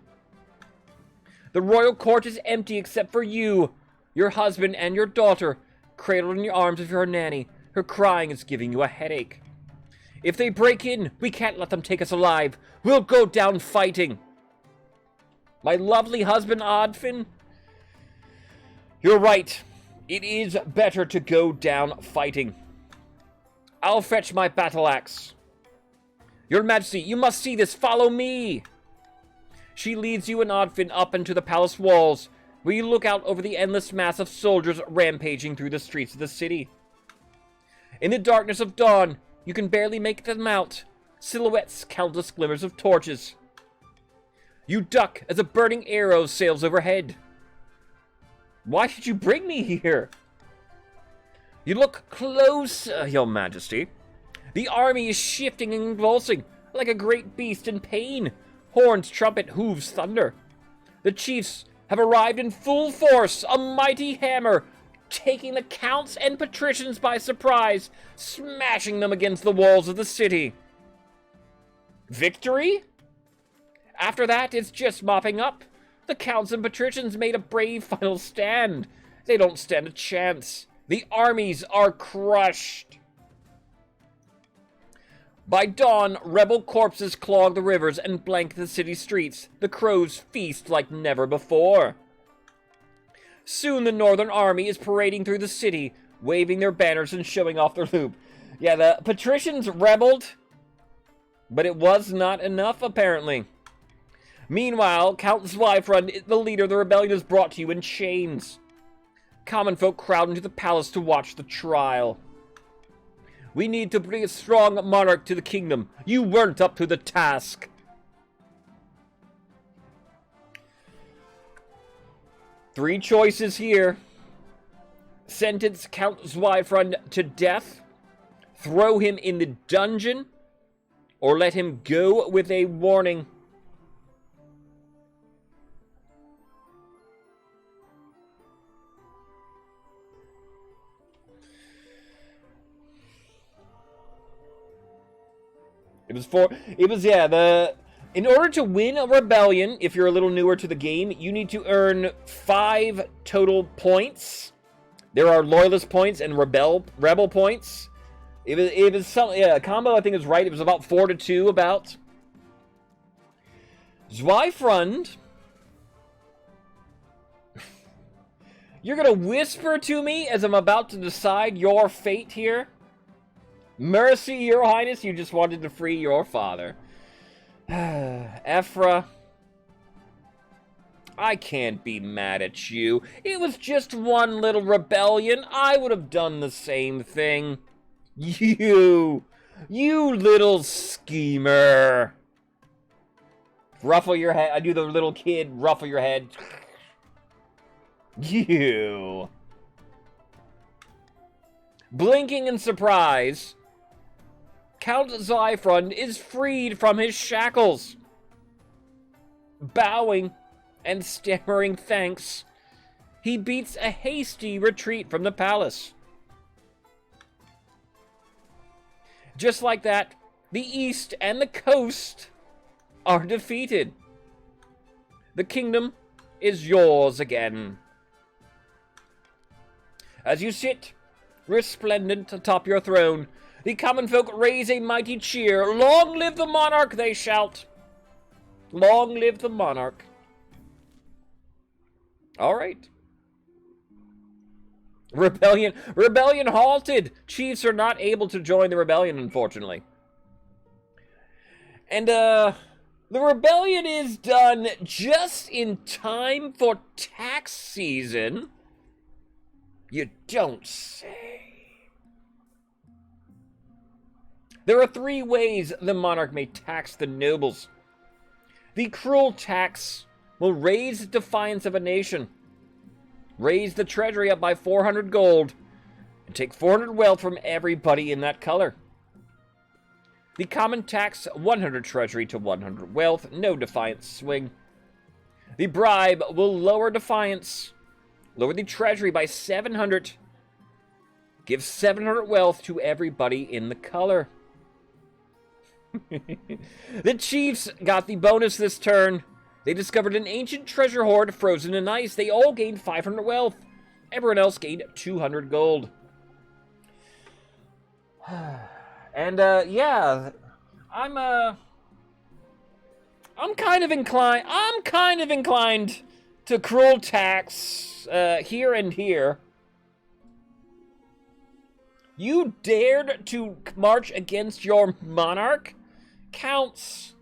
The royal court is empty except for you, your husband, and your daughter, cradled in your arms of your nanny. Her crying is giving you a headache. If they break in, we can't let them take us alive. We'll go down fighting. My lovely husband, Odfin? You're right. It is better to go down fighting. I'll fetch my battle axe. Your Majesty, you must see this. Follow me. She leads you and Odfin up into the palace walls, where you look out over the endless mass of soldiers rampaging through the streets of the city. In the darkness of dawn, you can barely make them out. Silhouettes, countless glimmers of torches. You duck as a burning arrow sails overhead. Why did you bring me here? You look close, Your Majesty. The army is shifting and convulsing, like a great beast in pain. Horns, trumpet, hooves, thunder. The chiefs have arrived in full force, a mighty hammer, taking the counts and patricians by surprise, smashing them against the walls of the city. Victory? After that, it's just mopping up. The counts and patricians made a brave final stand. They don't stand a chance. The armies are crushed. By dawn, rebel corpses clog the rivers and blank the city streets. The crows feast like never before. Soon the Northern Army is parading through the city, waving their banners and showing off their loot. Yeah, the patricians rebelled, but it was not enough, apparently. Meanwhile, Count Zweifrund, the leader of the rebellion, is brought to you in chains. Common folk crowd into the palace to watch the trial. We need to bring a strong monarch to the kingdom. You weren't up to the task. Three choices here. Sentence Count Zweifrund to death, throw him in the dungeon, or let him go with a warning. In order to win a rebellion, if you're a little newer to the game, you need to earn 5 total points. There are loyalist points and rebel points. It was some, yeah, combo I think is right. It was about 4 to 2 about. Zweifrund. You're gonna whisper to me as I'm about to decide your fate here? Mercy, Your Highness, you just wanted to free your father. Ephra, I can't be mad at you. It was just one little rebellion. I would have done the same thing. You little schemer. Ruffle your head. I do the little kid, ruffle your head. You. Blinking in surprise, Count Zweifrund is freed from his shackles. Bowing and stammering thanks, he beats a hasty retreat from the palace. Just like that, the east and the coast are defeated. The kingdom is yours again. As you sit, resplendent atop your throne, the common folk raise a mighty cheer. Long live the monarch, they shout. Long live the monarch. All right. Rebellion halted. Chiefs are not able to join the rebellion, unfortunately. And, the rebellion is done just in time for tax season. You don't say. There are 3 ways the monarch may tax the nobles. The cruel tax will raise the defiance of a nation, raise the treasury up by 400 gold, and take 400 wealth from everybody in that color. The common tax, 100 treasury to 100 wealth, no defiance swing. The bribe will lower defiance, lower the treasury by 700. Give 700 wealth to everybody in the color. The Chiefs got the bonus this turn. They discovered an ancient treasure hoard frozen in ice. They all gained 500 wealth. Everyone else gained 200 gold. And, yeah, I'm kind of inclined to cruel tax, here and here. You dared to march against your monarch? Counts.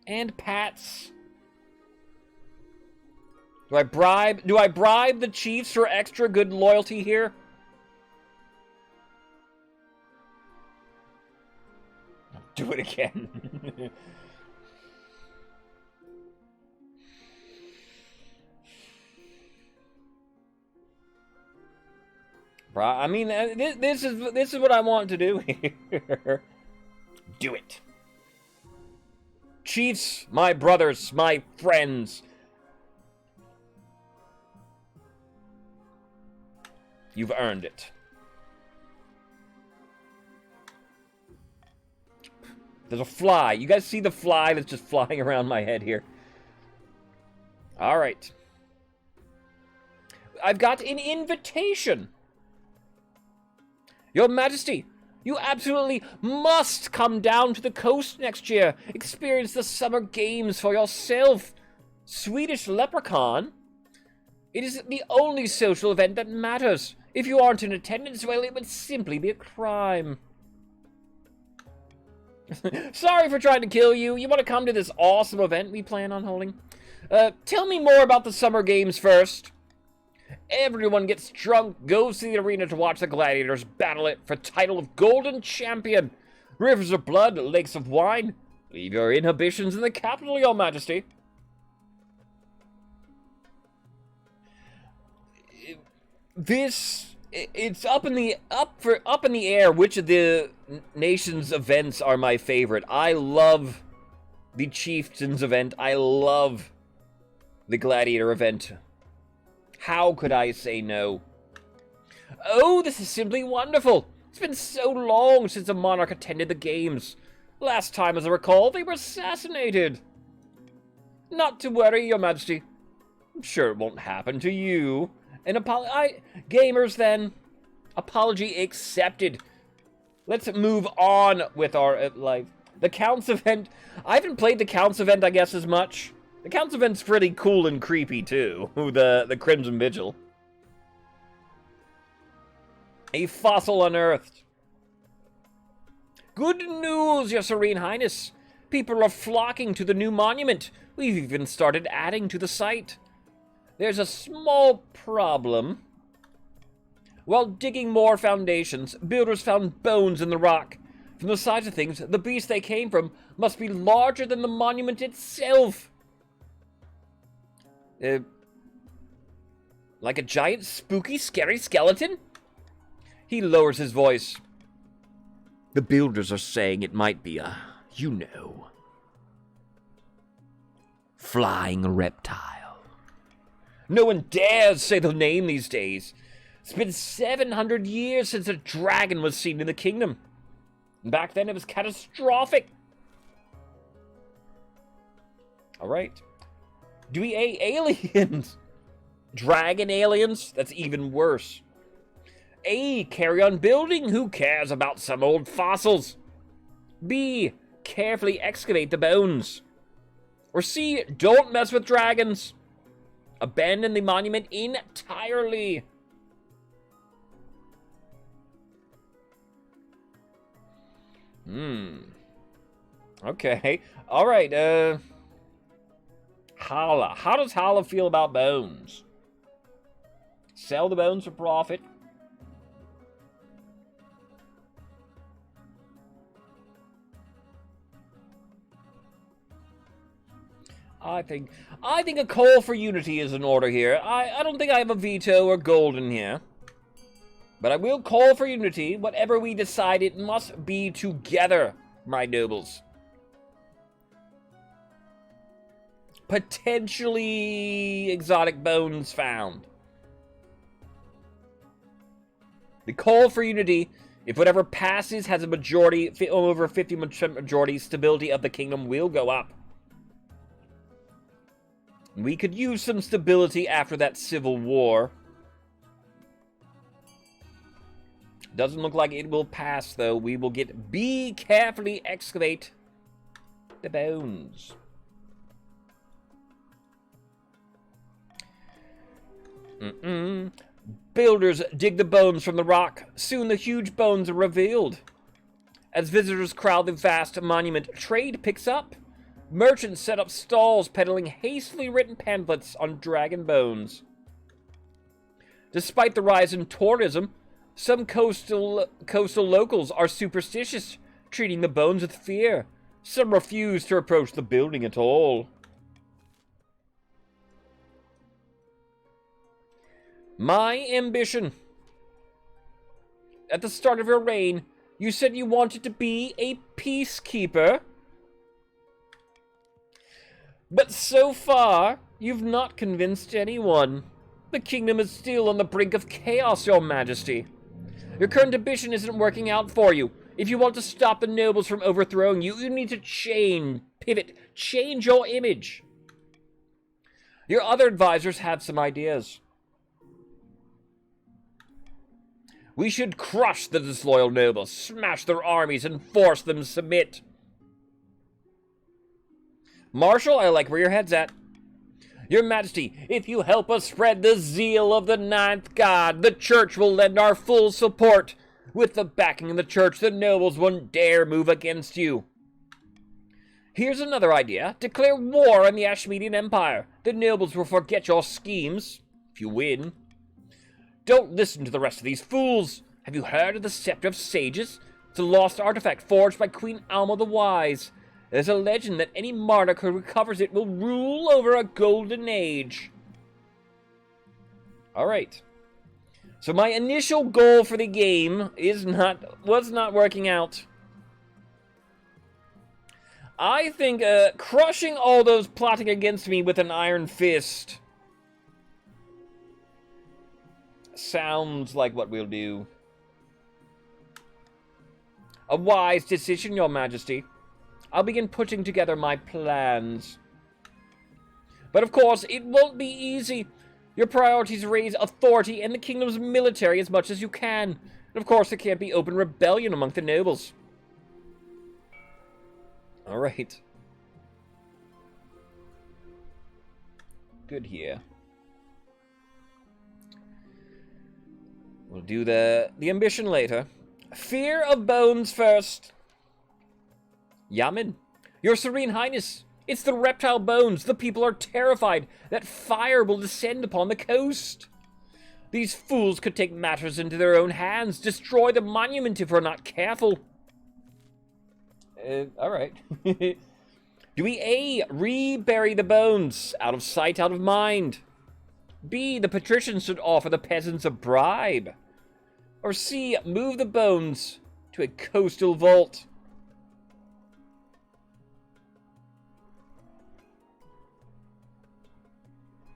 And pats. Do I bribe the Chiefs for extra good loyalty here? Do it again. I mean, this is what I want to do here. Do it. Chiefs, my brothers, my friends. You've earned it. There's a fly. You guys see the fly that's just flying around my head here? All right. I've got an invitation. Your Majesty, you absolutely must come down to the coast next year. Experience the summer games for yourself. Swedish leprechaun? It is the only social event that matters. If you aren't in attendance, well, it would simply be a crime. Sorry for trying to kill you. You want to come to this awesome event we plan on holding? Tell me more about the summer games first. Everyone gets drunk, goes to the arena to watch the gladiators battle it for title of Golden Champion. Rivers of blood, lakes of wine. Leave your inhibitions in the capital, Your Majesty. It's up in the air which of the nation's events are my favorite. I love the Chieftains event. I love the Gladiator event. How could I say no? Oh, this is simply wonderful. It's been so long since a monarch attended the games. Last time, as I recall, they were assassinated. Not to worry, Your Majesty. I'm sure it won't happen to you. Gamers, then. Apology accepted. Let's move on with our life. The Counts event. I haven't played the Counts event, I guess, as much. The Counts event's pretty cool and creepy, too. The Crimson Vigil. A fossil unearthed. Good news, Your Serene Highness. People are flocking to the new monument. We've even started adding to the site. There's a small problem. While digging more foundations, builders found bones in the rock. From the size of things, the beast they came from must be larger than the monument itself. Like a giant, spooky, scary skeleton? He lowers his voice. The builders are saying it might be a, flying reptile. No one dares say the name these days. It's been 700 years since a dragon was seen in the kingdom. Back then it was catastrophic. Alright. Do we A, aliens? Dragon aliens? That's even worse. A, carry on building. Who cares about some old fossils? B, carefully excavate the bones. Or C, don't mess with dragons. Abandon the monument entirely. Okay. Alright, Hala. How does Hala feel about bones? Sell the bones for profit. I think a call for unity is in order here. I don't think I have a veto or gold in here. But I will call for unity. Whatever we decide, it must be together, my nobles. Potentially exotic bones found. The call for unity, if whatever passes has a majority, over 50% majority, stability of the kingdom will go up. We could use some stability after that civil war. Doesn't look like it will pass, though. We will be carefully excavate the bones. Builders dig the bones from the rock. Soon the huge bones are revealed. As visitors crowd the vast monument, trade picks up. Merchants set up stalls peddling hastily written pamphlets on dragon bones. Despite the rise in tourism, some coastal locals are superstitious, treating the bones with fear. Some refuse to approach the building at all. My ambition. At the start of your reign, you said you wanted to be a peacekeeper. But so far, you've not convinced anyone. The kingdom is still on the brink of chaos, Your Majesty. Your current ambition isn't working out for you. If you want to stop the nobles from overthrowing you, you need to pivot, change your image. Your other advisors have some ideas. We should crush the disloyal nobles, smash their armies, and force them to submit. Marshal, I like where your head's at. Your Majesty, if you help us spread the zeal of the ninth god, the church will lend our full support. With the backing of the church, the nobles won't dare move against you. Here's another idea. Declare war on the Ashmedian Empire. The nobles will forget your schemes, if you win. Don't listen to the rest of these fools. Have you heard of the Scepter of Sages? It's a lost artifact forged by Queen Alma the Wise. There's a legend that any monarch who recovers it will rule over a golden age. Alright. So my initial goal for the game was not working out. I think crushing all those plotting against me with an iron fist sounds like what we'll do. A wise decision, Your Majesty. I'll begin putting together my plans. But of course, it won't be easy. Your priorities raise authority and the kingdom's military as much as you can. And of course, there can't be open rebellion among the nobles. Alright. Good here. We'll do the ambition later. Fear of bones first. Yamin, Your Serene Highness, it's the reptile bones. The people are terrified that fire will descend upon the coast. These fools could take matters into their own hands, destroy the monument if we're not careful. Alright. Do we A, rebury the bones, out of sight, out of mind? B, the patricians should offer the peasants a bribe. Or C, move the bones to a coastal vault.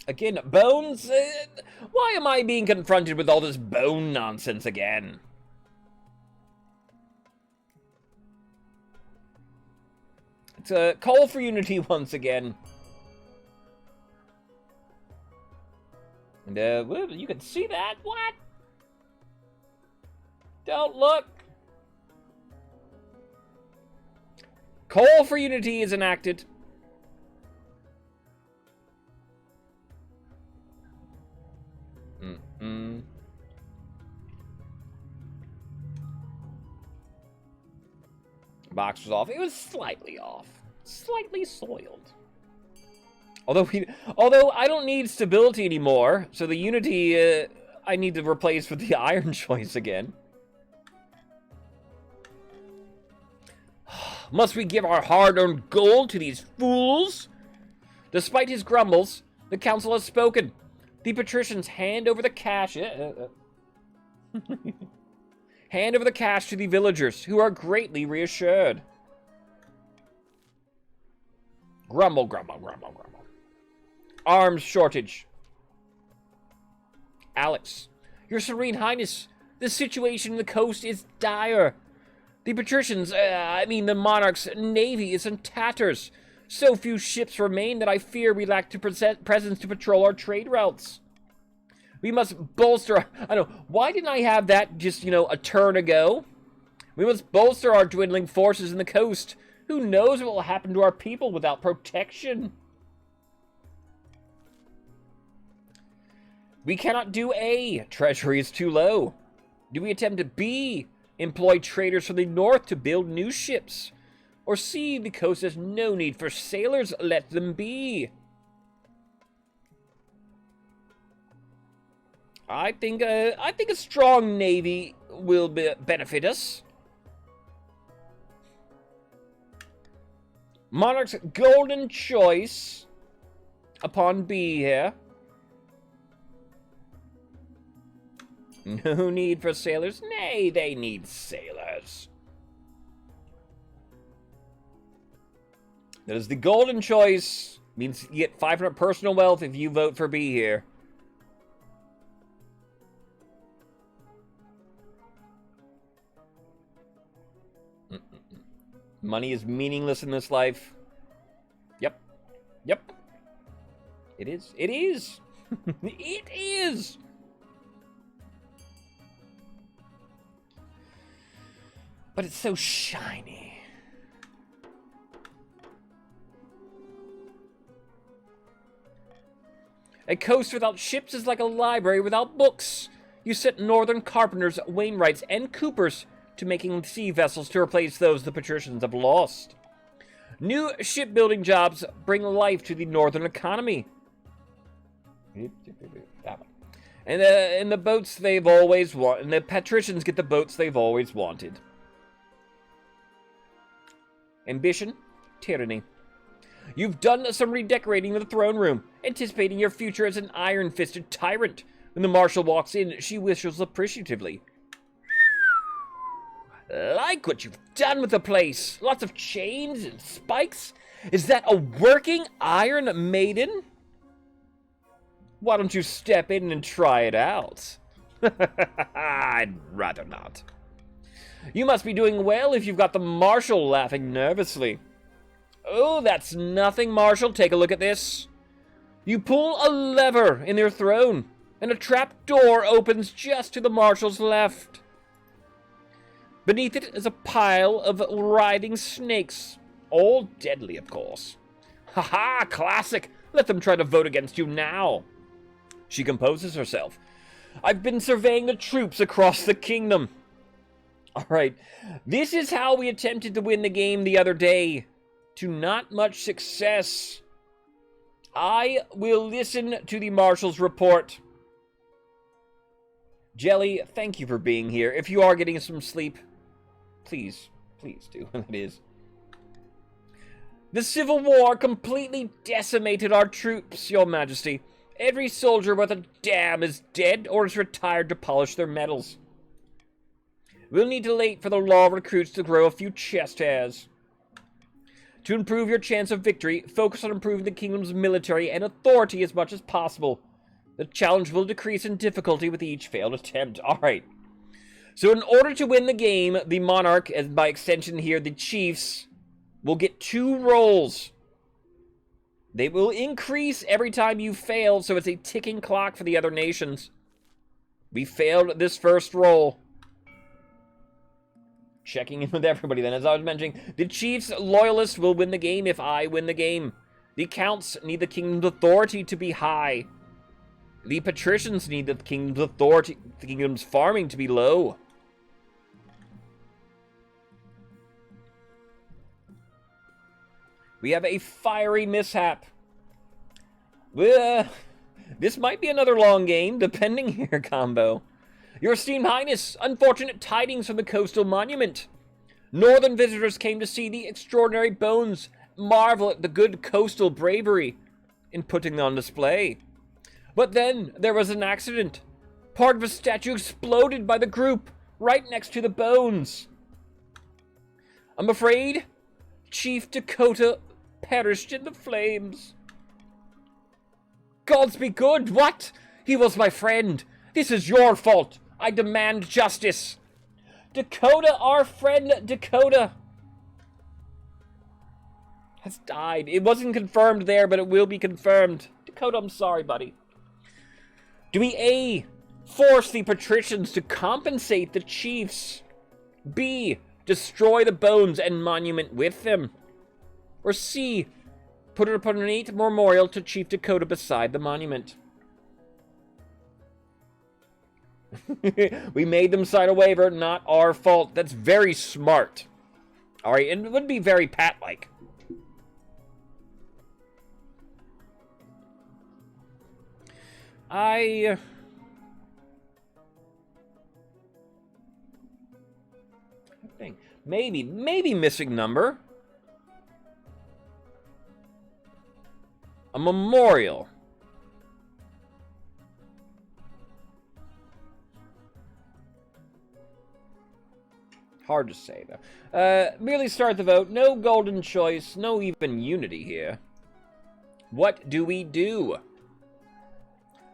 Again, bones? Why am I being confronted with all this bone nonsense again? It's a call for unity once again. And, you can see that? What? Don't look. Call for unity is enacted. Box was off. It was slightly off. Slightly soiled. Although I don't need stability anymore, so the unity I need to replace with the iron choice again. Must we give our hard-earned gold to these fools? Despite his grumbles, the council has spoken. The patricians hand over the cash. Hand over the cash to the villagers, who are greatly reassured. Grumble, grumble, grumble, grumble. Arms shortage. Alex, Your Serene Highness, the situation in the coast is dire. The patricians, the monarch's navy is in tatters. So few ships remain that I fear we lack presence to patrol our trade routes. We must bolster... why didn't I have that just, a turn ago? We must bolster our dwindling forces in the coast. Who knows what will happen to our people without protection? We cannot do A. Treasury is too low. Do we attempt B? Employ traders from the north to build new ships. Or C. The coast has no need for sailors. Let them be. I think a strong navy will benefit us. Monarch's golden choice upon B here. No need for sailors? Nay, they need sailors. That is the golden choice. Means you get 500 personal wealth if you vote for B here. Money is meaningless in this life. Yep. Yep. It is. It is. It is. But it's so shiny. A coast without ships is like a library without books. You set northern carpenters, Wainwrights, and Coopers to making sea vessels to replace those the patricians have lost. New shipbuilding jobs bring life to the northern economy. And the boats they've always wanted. And the patricians get the boats they've always wanted. Ambition, tyranny. You've done some redecorating of the throne room, anticipating your future as an iron-fisted tyrant. When the marshal walks in, she whistles appreciatively. Like what you've done with the place. Lots of chains and spikes. Is that a working Iron Maiden? Why don't you step in and try it out? I'd rather not. You must be doing well if you've got the Marshal laughing nervously. Oh, that's nothing, Marshal. Take a look at this. You pull a lever in their throne, and a trap door opens just to the Marshal's left. Beneath it is a pile of writhing snakes. All deadly, of course. Ha-ha! Classic! Let them try to vote against you now. She composes herself. I've been surveying the troops across the kingdom. Alright, this is how we attempted to win the game the other day. To not much success. I will listen to the Marshal's report. Jelly, thank you for being here. If you are getting some sleep, please do. That is. The Civil War completely decimated our troops, Your Majesty. Every soldier worth a damn is dead or is retired to polish their medals. We'll need to wait for the law recruits to grow a few chest hairs. To improve your chance of victory, focus on improving the kingdom's military and authority as much as possible. The challenge will decrease in difficulty with each failed attempt. Alright. So in order to win the game, the monarch, and by extension here, the chiefs, will get 2 rolls. They will increase every time you fail, so it's a ticking clock for the other nations. We failed this first roll. Checking in with everybody then, as I was mentioning. The chiefs loyalists will win the game if I win the game. The counts need the kingdom's authority to be high. The patricians need the kingdom's authority, the kingdom's farming to be low. We have a fiery mishap. This might be another long game, depending here, combo. Your esteemed highness, unfortunate tidings from the coastal monument. Northern visitors came to see the extraordinary bones, marvel at the good coastal bravery in putting on display. But then there was an accident. Part of a statue exploded by the group, right next to the bones. I'm afraid Chief Dakota perished in the flames. Gods be good, what? He was my friend. This is your fault. I demand justice. Dakota, our friend Dakota, has died. It wasn't confirmed there, but it will be confirmed. Dakota, I'm sorry, buddy. Do we A, force the patricians to compensate the chiefs? B, destroy the bones and monument with them? Or C, put it upon an 8 memorial to Chief Dakota beside the monument? We made them sign a waiver, not our fault. That's very smart. Alright, and it would be very Pat-like. I think maybe missing number. A memorial. Hard to say, though. Merely start the vote. No golden choice. No even unity here. What do we do?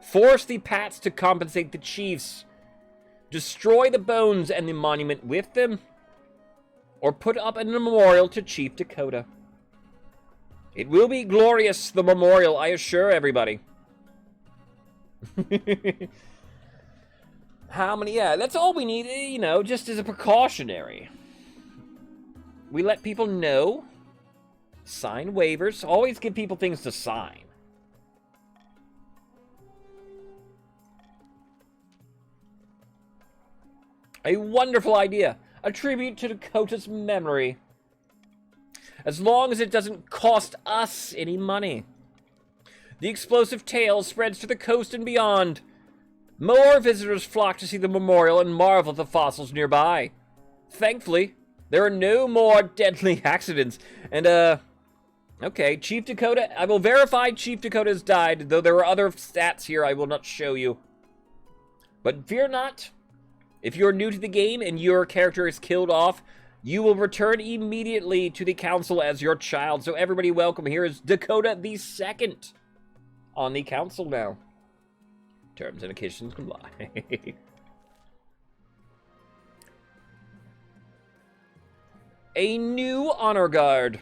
Force the Pats to compensate the Chiefs. Destroy the bones and the monument with them. Or put up a memorial to Chief Dakota. It will be glorious, the memorial, I assure everybody. How many? Yeah, that's all we need, you know, just as a precautionary. We let people know. Sign waivers. Always give people things to sign. A wonderful idea. A tribute to Dakota's memory. As long as it doesn't cost us any money. The explosive tale spreads to the coast and beyond. More visitors flock to see the memorial and marvel at the fossils nearby. Thankfully, there are no more deadly accidents. And, okay, Chief Dakota, I will verify Chief Dakota has died, though there are other stats here I will not show you. But fear not. If you're new to the game and your character is killed off, you will return immediately to the council as your child. So everybody welcome. Here is Dakota the Second on the council now. Terms and conditions comply. A new honor guard.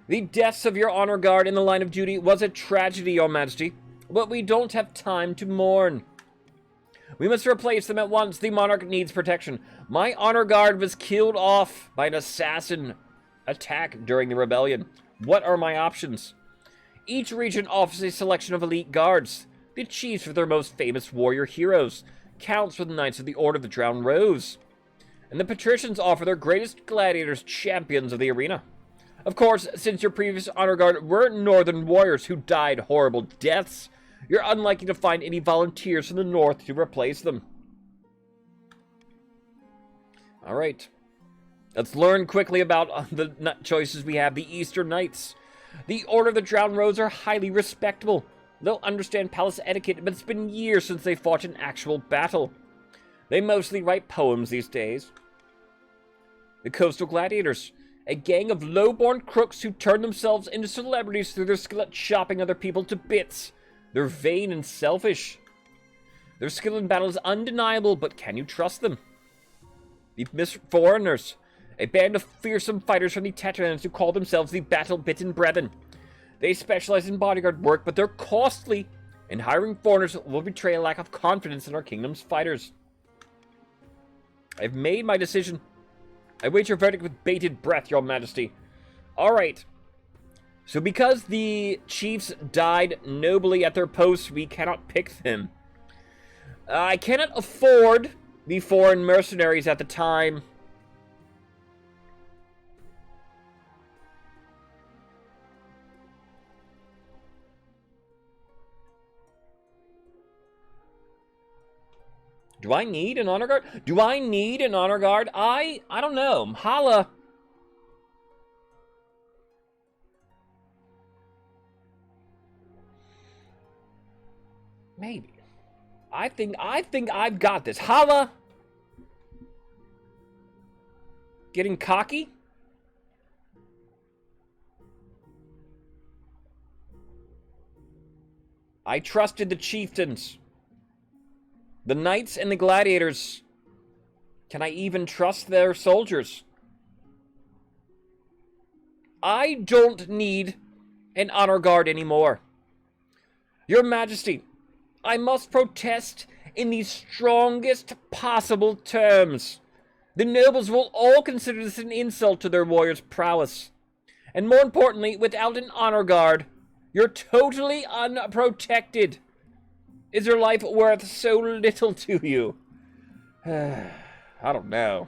The deaths of your honor guard in the line of duty was a tragedy, Your Majesty, but we don't have time to mourn. We must replace them at once. The monarch needs protection. My honor guard was killed off by an assassin attack during the rebellion. What are my options? Each region offers a selection of elite guards. The chiefs with their most famous warrior heroes. Counts for the Knights of the Order of the Drowned Rose. And the patricians offer their greatest gladiators, champions of the arena. Of course, since your previous honor guard were northern warriors who died horrible deaths, you're unlikely to find any volunteers from the north to replace them. Alright. Let's learn quickly about the choices we have. The Eastern Knights. The Order of the Drowned Rose are highly respectable. They'll understand palace etiquette, but it's been years since they fought an actual battle. They mostly write poems these days. The Coastal Gladiators. A gang of low-born crooks who turn themselves into celebrities through their skill at chopping other people to bits. They're vain and selfish. Their skill in battle is undeniable, but can you trust them? The Foreigners. A band of fearsome fighters from the Tetrans who call themselves the Battle-Bitten Brethren. They specialize in bodyguard work, but they're costly, and hiring foreigners will betray a lack of confidence in our kingdom's fighters. I've made my decision. I wait your verdict with bated breath, Your Majesty. Alright. So because the chiefs died nobly at their posts, we cannot pick them. I cannot afford the foreign mercenaries at the time. Do I need an honor guard? Do I need an honor guard? I don't know. Mhala. Maybe. I think I've got this. Holla! Getting cocky? I trusted the chieftains. The knights and the gladiators. Can I even trust their soldiers? I don't need an honor guard anymore. Your Majesty, I must protest in the strongest possible terms. The nobles will all consider this an insult to their warriors' prowess. And more importantly, without an honor guard, you're totally unprotected. Is your life worth so little to you? I don't know.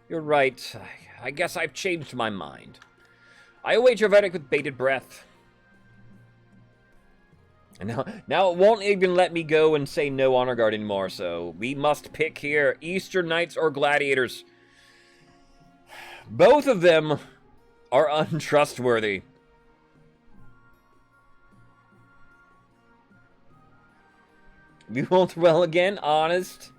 You're right. I guess I've changed my mind. I await your verdict with bated breath. And now it won't even let me go and say no honor guard anymore, so we must pick here, Eastern Knights or Gladiators. Both of them are untrustworthy. We won't well again, honest.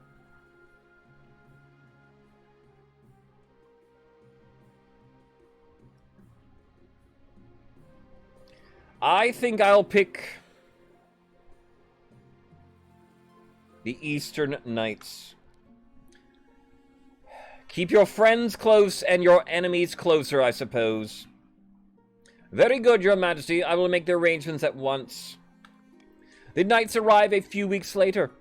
I think I'll pick the Eastern Knights. Keep your friends close and your enemies closer, I suppose. Very good, Your Majesty. I will make the arrangements at once. The knights arrive a few weeks later.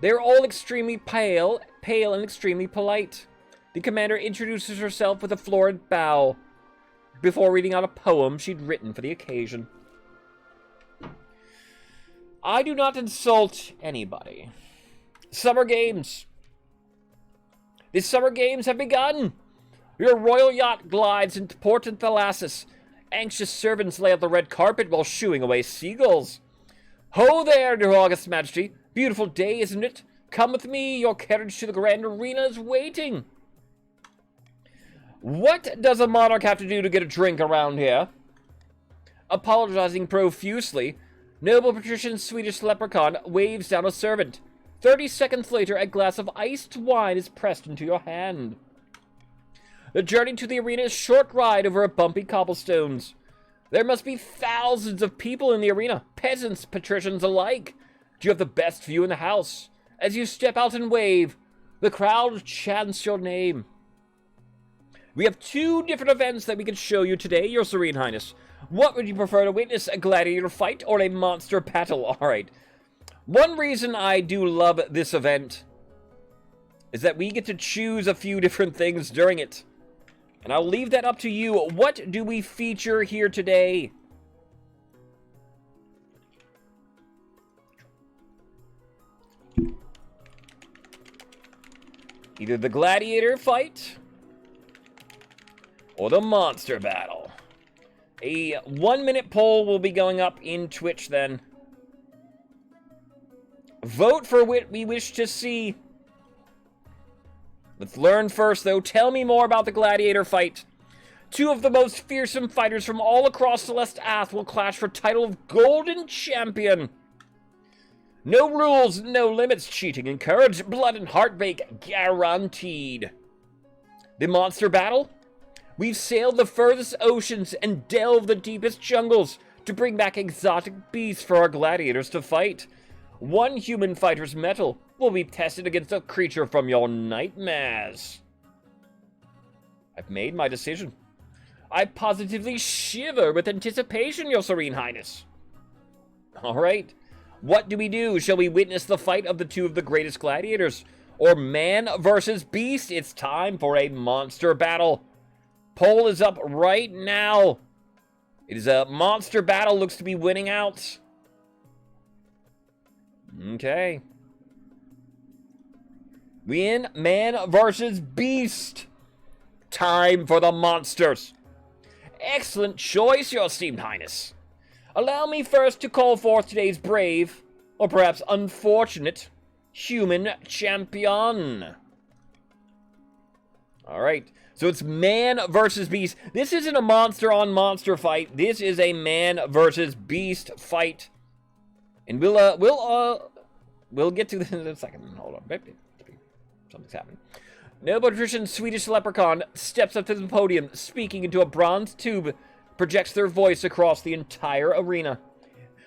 They are all extremely pale and extremely polite. The commander introduces herself with a florid bow before reading out a poem she'd written for the occasion. I do not insult anybody. Summer Games. The Summer Games have begun. Your royal yacht glides into Port Thalassus. Anxious servants lay out the red carpet while shooing away seagulls. Ho there, your august majesty. Beautiful day, isn't it? Come with me. Your carriage to the grand arena is waiting. What does a monarch have to do to get a drink around here? Apologizing profusely, noble patrician Swedish leprechaun waves down a servant. 30 seconds later, a glass of iced wine is pressed into your hand. The journey to the arena is a short ride over bumpy cobblestones. There must be thousands of people in the arena, peasants, patricians alike. You have the best view in the house. As you step out and wave, the crowd chants your name. We have 2 different events that we can show you today, Your Serene Highness. What would you prefer to witness, a gladiator fight or a monster battle? Alright. One reason I do love this event is that we get to choose a few different things during it. And I'll leave that up to you. What do we feature here today? Either the gladiator fight or the monster battle. A 1-minute poll will be going up in Twitch then. Vote for what we wish to see. Let's learn first, though. Tell me more about the gladiator fight. 2 of the most fearsome fighters from all across Celeste Ath will clash for title of Golden Champion. No rules, no limits, cheating encouraged, blood and heartbreak guaranteed. The monster battle? We've sailed the furthest oceans and delved the deepest jungles to bring back exotic beasts for our gladiators to fight. 1 human fighter's mettle will be tested against a creature from your nightmares. I've made my decision. I positively shiver with anticipation, Your Serene Highness. Alright, what do we do? Shall we witness the fight of the 2 of the greatest gladiators? Or man versus beast? It's time for a monster battle. Poll is up right now. It is a monster battle, looks to be winning out. Okay. We in man versus beast. Time for the monsters. Excellent choice, Your Esteemed Highness. Allow me first to call forth today's brave, or perhaps unfortunate, human champion. Alright. So it's man versus beast. This isn't a monster on monster fight. This is a man versus beast fight. And we'll get to this in a second. Hold on. Something's happening. Noble patrician Swedish leprechaun steps up to the podium, speaking into a bronze tube, projects their voice across the entire arena.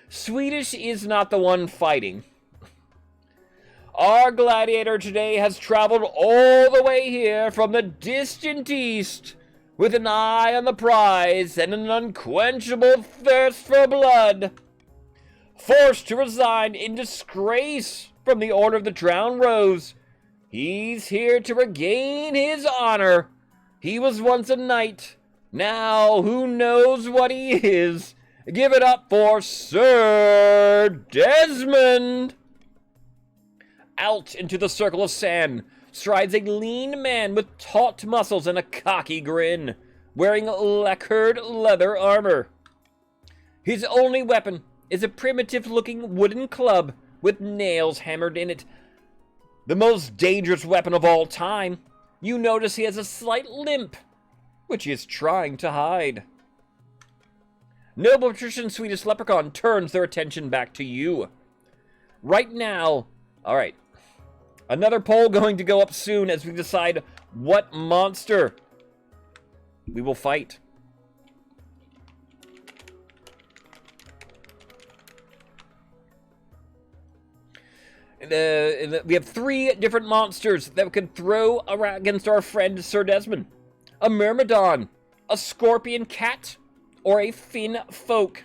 Swedish is not the one fighting. Our gladiator today has traveled all the way here from the distant east with an eye on the prize and an unquenchable thirst for blood. Forced to resign in disgrace from the Order of the Drowned Rose, he's here to regain his honor. He was once a knight. Now who knows what he is? Give it up for Sir Desmond! Out into the circle of sand strides a lean man with taut muscles and a cocky grin, wearing lacquered leather armor. His only weapon is a primitive-looking wooden club with nails hammered in it. The most dangerous weapon of all time. You notice he has a slight limp, which he is trying to hide. Noble patrician Swedish leprechaun turns their attention back to you. Right now, alright. Another poll going to go up soon as we decide what monster we will fight. We have 3 different monsters that we could throw against our friend Sir Desmond. A myrmidon, a scorpion cat, or a fin folk.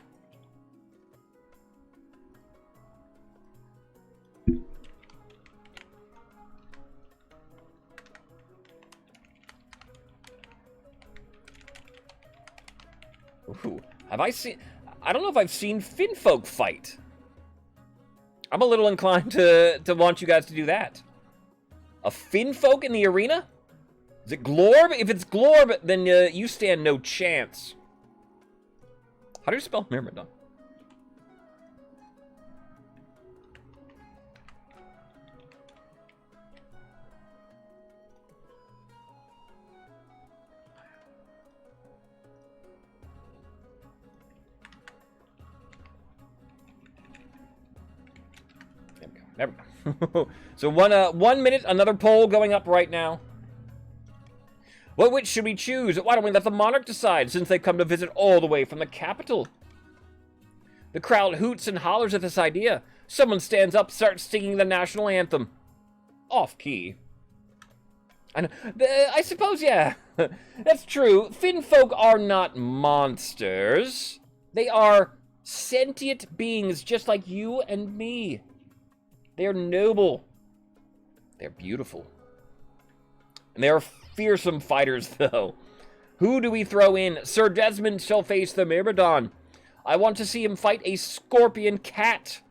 Ooh, have I seen... I don't know if I've seen Finfolk fight. I'm a little inclined to want you guys to do that. A Finfolk in the arena? Is it Glorb? If it's Glorb, then you stand no chance. How do you spell Myrmidon? There we go. So 1 minute, another poll going up right now. Well, which should we choose? Why don't we let the monarch decide, since they come to visit all the way from the capital? The crowd hoots and hollers at this idea. Someone stands up, starts singing the national anthem. Off key. I suppose, yeah. That's true. Finfolk are not monsters. They are sentient beings just like you and me. They're noble. They're beautiful. And they are fearsome fighters, though. Who do we throw in? Sir Desmond shall face the Myrmidon. I want to see him fight a scorpion cat.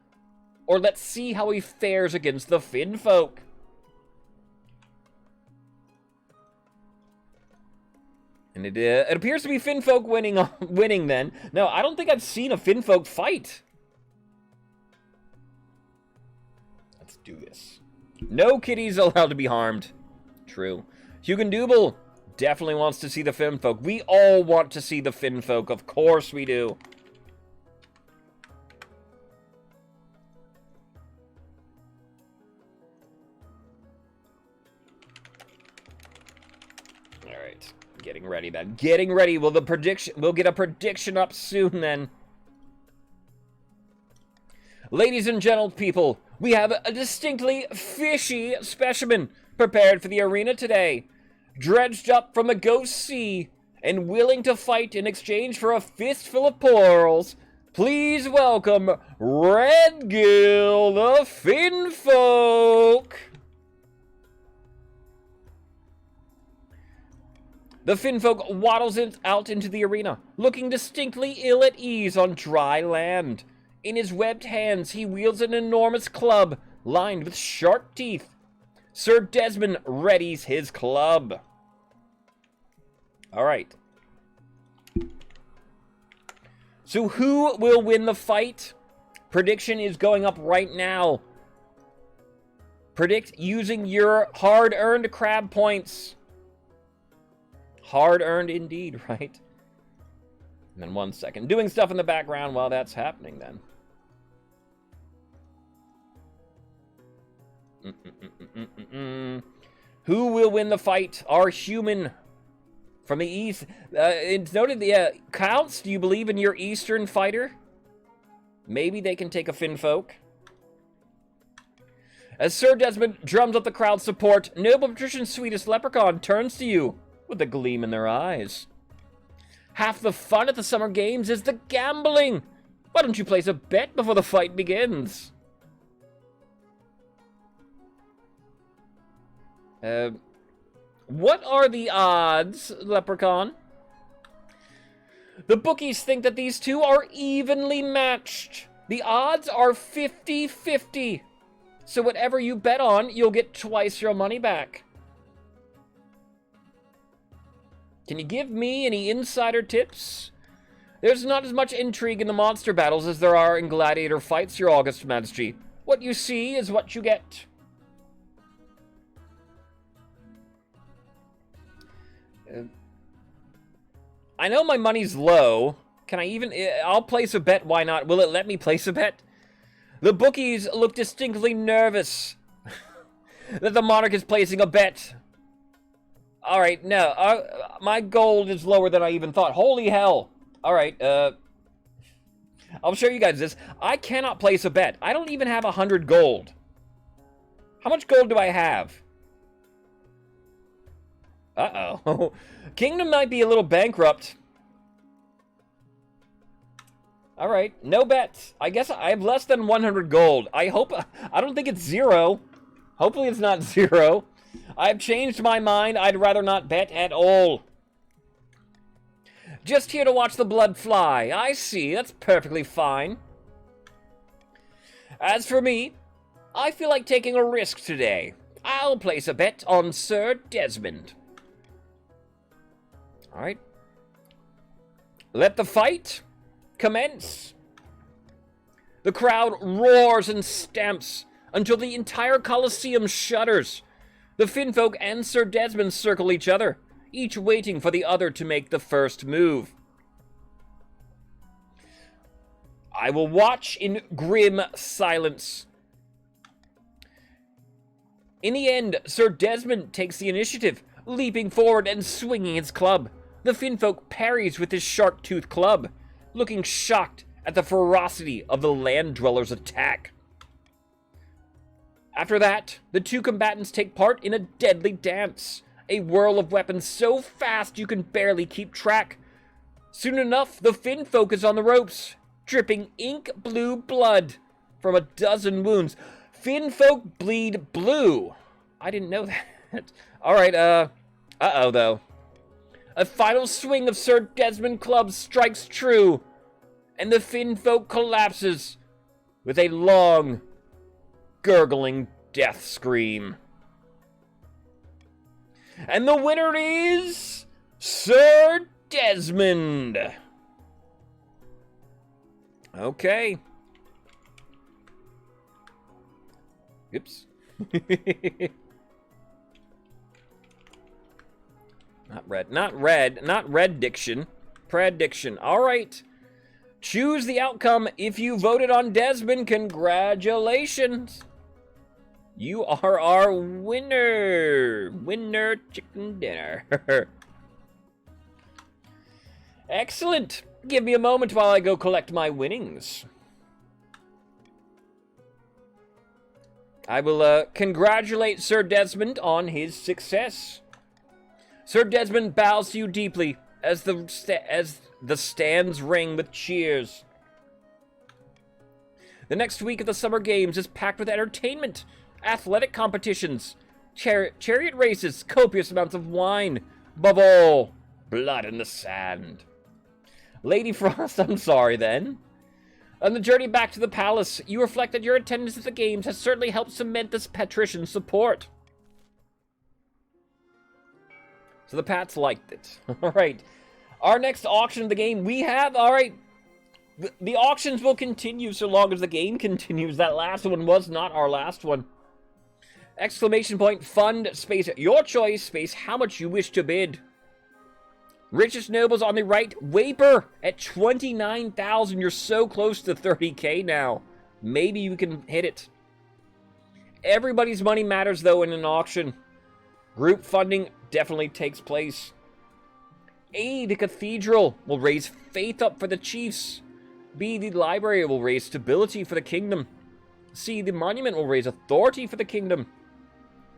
Or let's see how he fares against the Finfolk. And it appears to be Finfolk winning then. No, I don't think I've seen a Finfolk fight. Let's do this. No kitties allowed to be harmed. True. Hugendubel definitely wants to see the Finfolk. We all want to see the Finfolk. Of course we do. Alright. Getting ready then. Getting ready. We'll get a prediction up soon then. Ladies and gentle people, we have a distinctly fishy specimen prepared for the arena today. Dredged up from the ghost sea and willing to fight in exchange for a fistful of pearls, please welcome Redgill the Finfolk. The Finfolk waddles out into the arena, looking distinctly ill at ease on dry land. In his webbed hands, he wields an enormous club lined with sharp teeth. Sir Desmond readies his club. All right. So who will win the fight? Prediction is going up right now. Predict using your hard-earned crab points. Hard-earned indeed, right? And then 1 second. Doing stuff in the background while that's happening, then. Who will win the fight? Our human from the east. It's noted the Counts, do you believe in your eastern fighter? Maybe they can take a Finfolk. As Sir Desmond drums up the crowd's support, Noble Patrician's sweetest leprechaun turns to you with a gleam in their eyes. Half the fun at the Summer Games is the gambling. Why don't you place a bet before the fight begins? What are the odds, Leprechaun? The bookies think that these two are evenly matched. The odds are 50-50. So whatever you bet on, you'll get twice your money back. Can you give me any insider tips? There's not as much intrigue in the monster battles as there are in gladiator fights, Your August Majesty. What you see is what you get. I know my money's low. Can I even... I'll place a bet, why not? Will it let me place a bet? The bookies look distinctly nervous that the monarch is placing a bet. Alright, no. My gold is lower than I even thought. Holy hell. Alright, I'll show you guys this. I cannot place a bet. I don't even have 100 gold. How much gold do I have? Uh-oh. Kingdom might be a little bankrupt. Alright, no bets. I guess I have less than 100 gold. I don't think it's 0. Hopefully it's not 0. I've changed my mind. I'd rather not bet at all. Just here to watch the blood fly. I see. That's perfectly fine. As for me, I feel like taking a risk today. I'll place a bet on Sir Desmond. Alright. Let the fight commence. The crowd roars and stamps until the entire Colosseum shudders. The Finfolk and Sir Desmond circle each other, each waiting for the other to make the first move. I will watch in grim silence. In the end, Sir Desmond takes the initiative, leaping forward and swinging his club. The Finfolk parries with his sharp-toothed club, looking shocked at the ferocity of the land dwellers' attack. After that, the two combatants take part in a deadly dance, a whirl of weapons so fast you can barely keep track. Soon enough, the Finfolk is on the ropes, dripping ink-blue blood from a dozen wounds. Finfolk bleed blue. I didn't know that. Alright, uh-oh, though. A final swing of Sir Desmond Club strikes true, and the Finfolk collapses with a long, gurgling death scream. And the winner is Sir Desmond. Okay. Oops. Not red diction. Prediction. All-right. Choose the outcome. If you voted on Desmond, congratulations. You are our winner. Winner chicken dinner. Excellent. Give me a moment while I go collect my winnings. I will congratulate Sir Desmond on his success. Sir Desmond bows to you deeply as the stands ring with cheers. The next week of the Summer Games is packed with entertainment, athletic competitions, chariot races, copious amounts of wine, above all, blood in the sand. Lady Frost, I'm sorry then. On the journey back to the palace, you reflect that your attendance at the games has certainly helped cement this patrician support. So the Pats liked it. Alright. Our next auction of the game, we have, alright, the auctions will continue so long as the game continues. That last one was not our last one. Exclamation point, fund, space, your choice, space, how much you wish to bid. Richest nobles on the right. Waper at 29,000. You're so close to 30K now. Maybe you can hit it. Everybody's money matters, though, in an auction. Group funding definitely takes place. A, the cathedral will raise faith up for the chiefs. B, the library will raise stability for the kingdom. C, the monument will raise authority for the kingdom.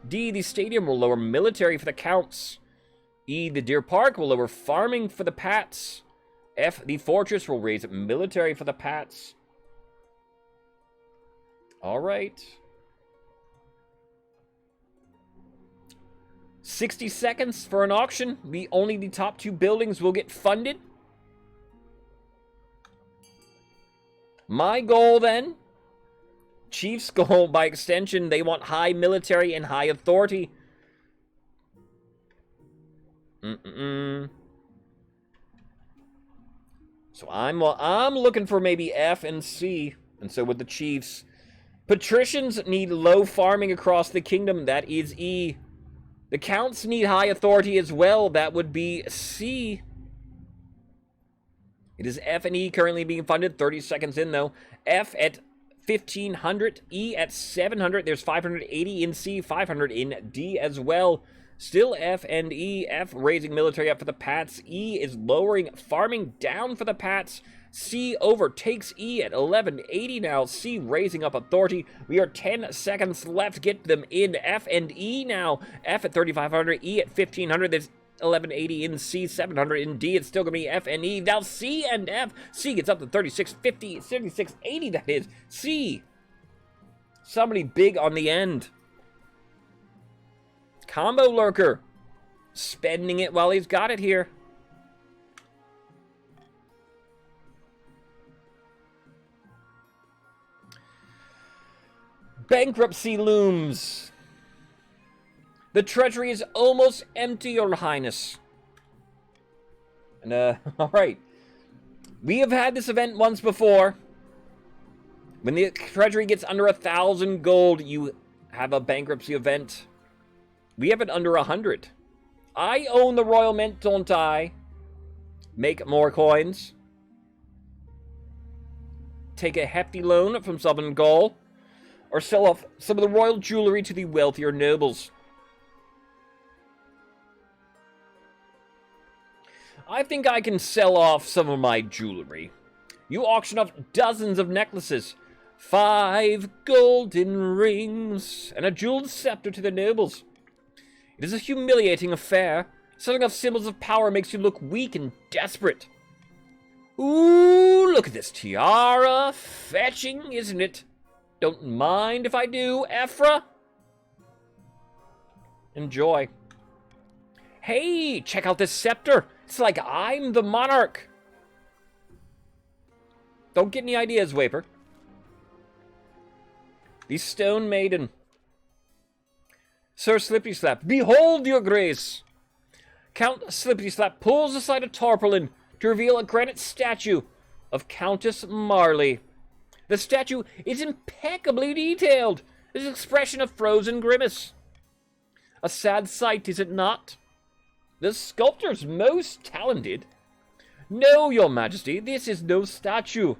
D, the stadium will lower military for the counts. E, the deer park will lower farming for the pats. F, the fortress will raise military for the pats. All right. 60 seconds for an auction. Only the top 2 buildings will get funded. My goal then, Chiefs' goal by extension, they want high military and high authority. So I'm looking for maybe F and C, and so with the Chiefs. Patricians need low farming across the kingdom. That is E. The counts need high authority as well. That would be C. It is F and E currently being funded. 30 seconds in, though. F at 1,500. E at 700. There's 580 in C, 500 in D as well. Still F and E. F raising military up for the Pats. E is lowering farming down for the Pats. C overtakes E at 1180 now. C raising up authority. We are 10 seconds left. Get them in. F and E now. F at 3,500. E at 1,500. There's 1180 in C, 700 in D. It's still going to be F and E. Now C and F. C gets up to 3650, 3680, that is. C. Somebody big on the end. Combo Lurker. Spending it while he's got it here. Bankruptcy looms. The treasury is almost empty, Your Highness. And, alright. We have had this event once before. When the treasury gets under 1,000 gold, you have a bankruptcy event. We have it under 100. I own the Royal Mint, don't I? Make more coins. Take a hefty loan from Southern Gaul. Or sell off some of the royal jewelry to the wealthier nobles. I think I can sell off some of my jewelry. You auction off dozens of necklaces. 5 golden rings. And a jeweled scepter to the nobles. It is a humiliating affair. Selling off symbols of power makes you look weak and desperate. Ooh, look at this tiara. Fetching, isn't it? Don't mind if I do, Ephra. Enjoy. Hey, check out this scepter. It's like I'm the monarch. Don't get any ideas, Waper. The Stone Maiden. Sir Slippy Slap. Behold, your grace. Count Slippy Slap pulls aside a tarpaulin to reveal a granite statue of Countess Marley. The statue is impeccably detailed. It's an expression of frozen grimace. A sad sight, is it not? The sculptor's most talented. No, your majesty, this is no statue.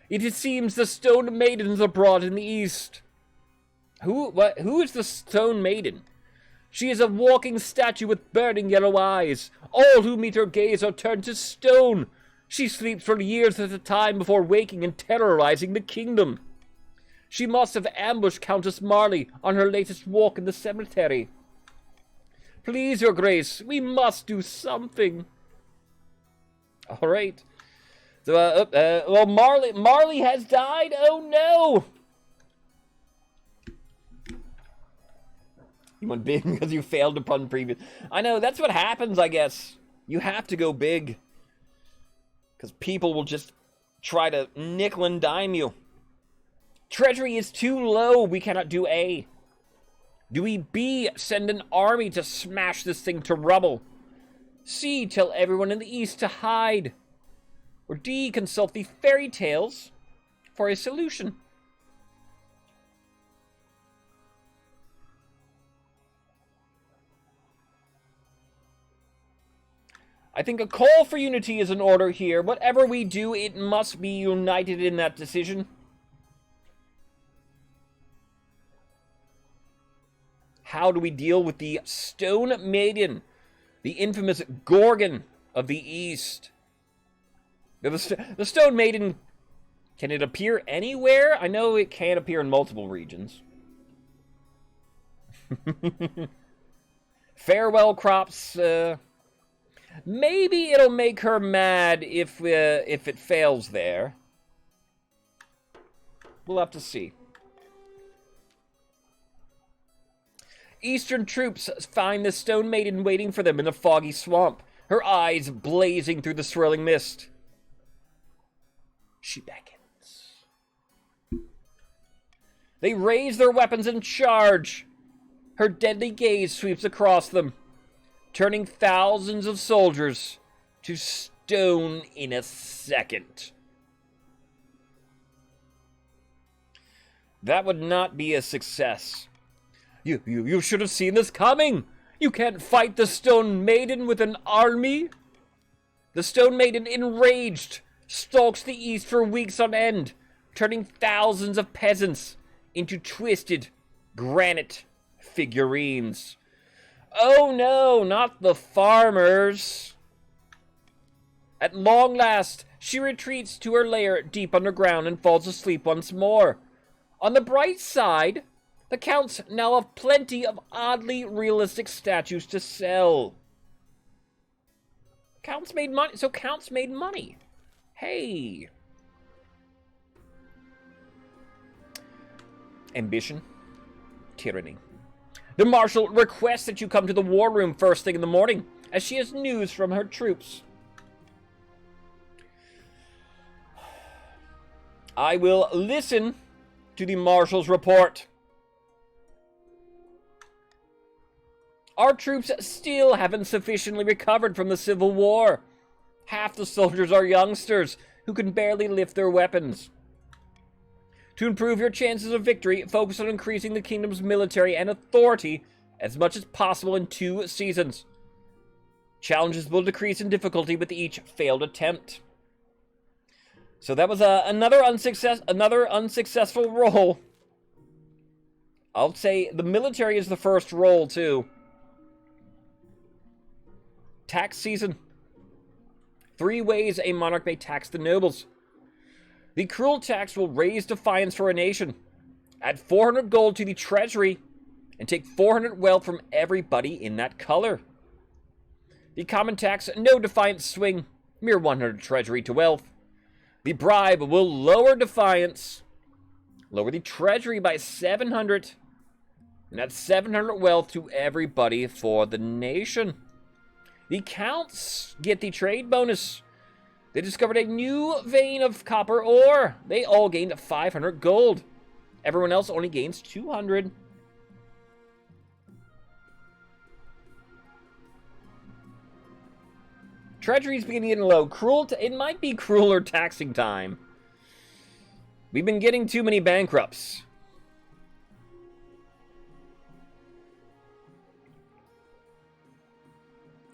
It seems the Stone Maidens abroad in the east. Who is the Stone Maiden? She is a walking statue with burning yellow eyes. All who meet her gaze are turned to stone. She sleeps for years at a time before waking and terrorizing the kingdom. She must have ambushed Countess Marley on her latest walk in the cemetery. Please, your grace, we must do something. All right. So, well, Marley has died. Oh no! You went big because you failed upon previous. I know, that's what happens, I guess. You have to go big. Because people will just try to nickel and dime you. Treasury is too low. We cannot do A. Do we B, send an army to smash this thing to rubble? C, tell everyone in the east to hide? Or D, consult the fairy tales for a solution? I think a call for unity is in order here. Whatever we do, it must be united in that decision. How do we deal with the Stone Maiden, the infamous Gorgon of the East? The Stone Maiden, can it appear anywhere? I know it can appear in multiple regions. Farewell crops, maybe it'll make her mad if it fails there. We'll have to see. Eastern troops find the Stone Maiden waiting for them in a foggy swamp, her eyes blazing through the swirling mist. She beckons. They raise their weapons and charge. Her deadly gaze sweeps across them, turning thousands of soldiers to stone in a second. That would not be a success. You should have seen this coming! You can't fight the Stone Maiden with an army! The Stone Maiden, enraged, stalks the east for weeks on end, turning thousands of peasants into twisted granite figurines. Oh no, not the farmers! At long last, she retreats to her lair deep underground and falls asleep once more. On the bright side, the Counts now have plenty of oddly realistic statues to sell. Counts made money. So Counts made money. Hey. Ambition. Tyranny. The Marshal requests that you come to the war room first thing in the morning, as she has news from her troops. I will listen to the Marshal's report. Our troops still haven't sufficiently recovered from the Civil War. Half the soldiers are youngsters who can barely lift their weapons. To improve your chances of victory, focus on increasing the kingdom's military and authority as much as possible in 2 seasons. Challenges will decrease in difficulty with each failed attempt. So that was another unsuccessful roll. I'll say the military is the first roll too. Tax season. 3 ways a monarch may tax the nobles. The cruel tax will raise defiance for a nation. Add 400 gold to the treasury and take 400 wealth from everybody in that color. The common tax, no defiance swing, mere 100 treasury to wealth. The bribe will lower defiance, lower the treasury by 700, and add 700 wealth to everybody for the nation. The Counts get the trade bonus. They discovered a new vein of copper ore. They all gained 500 gold. Everyone else only gains 200. Treasury's beginning getting low. It might be crueler taxing time. We've been getting too many bankrupts.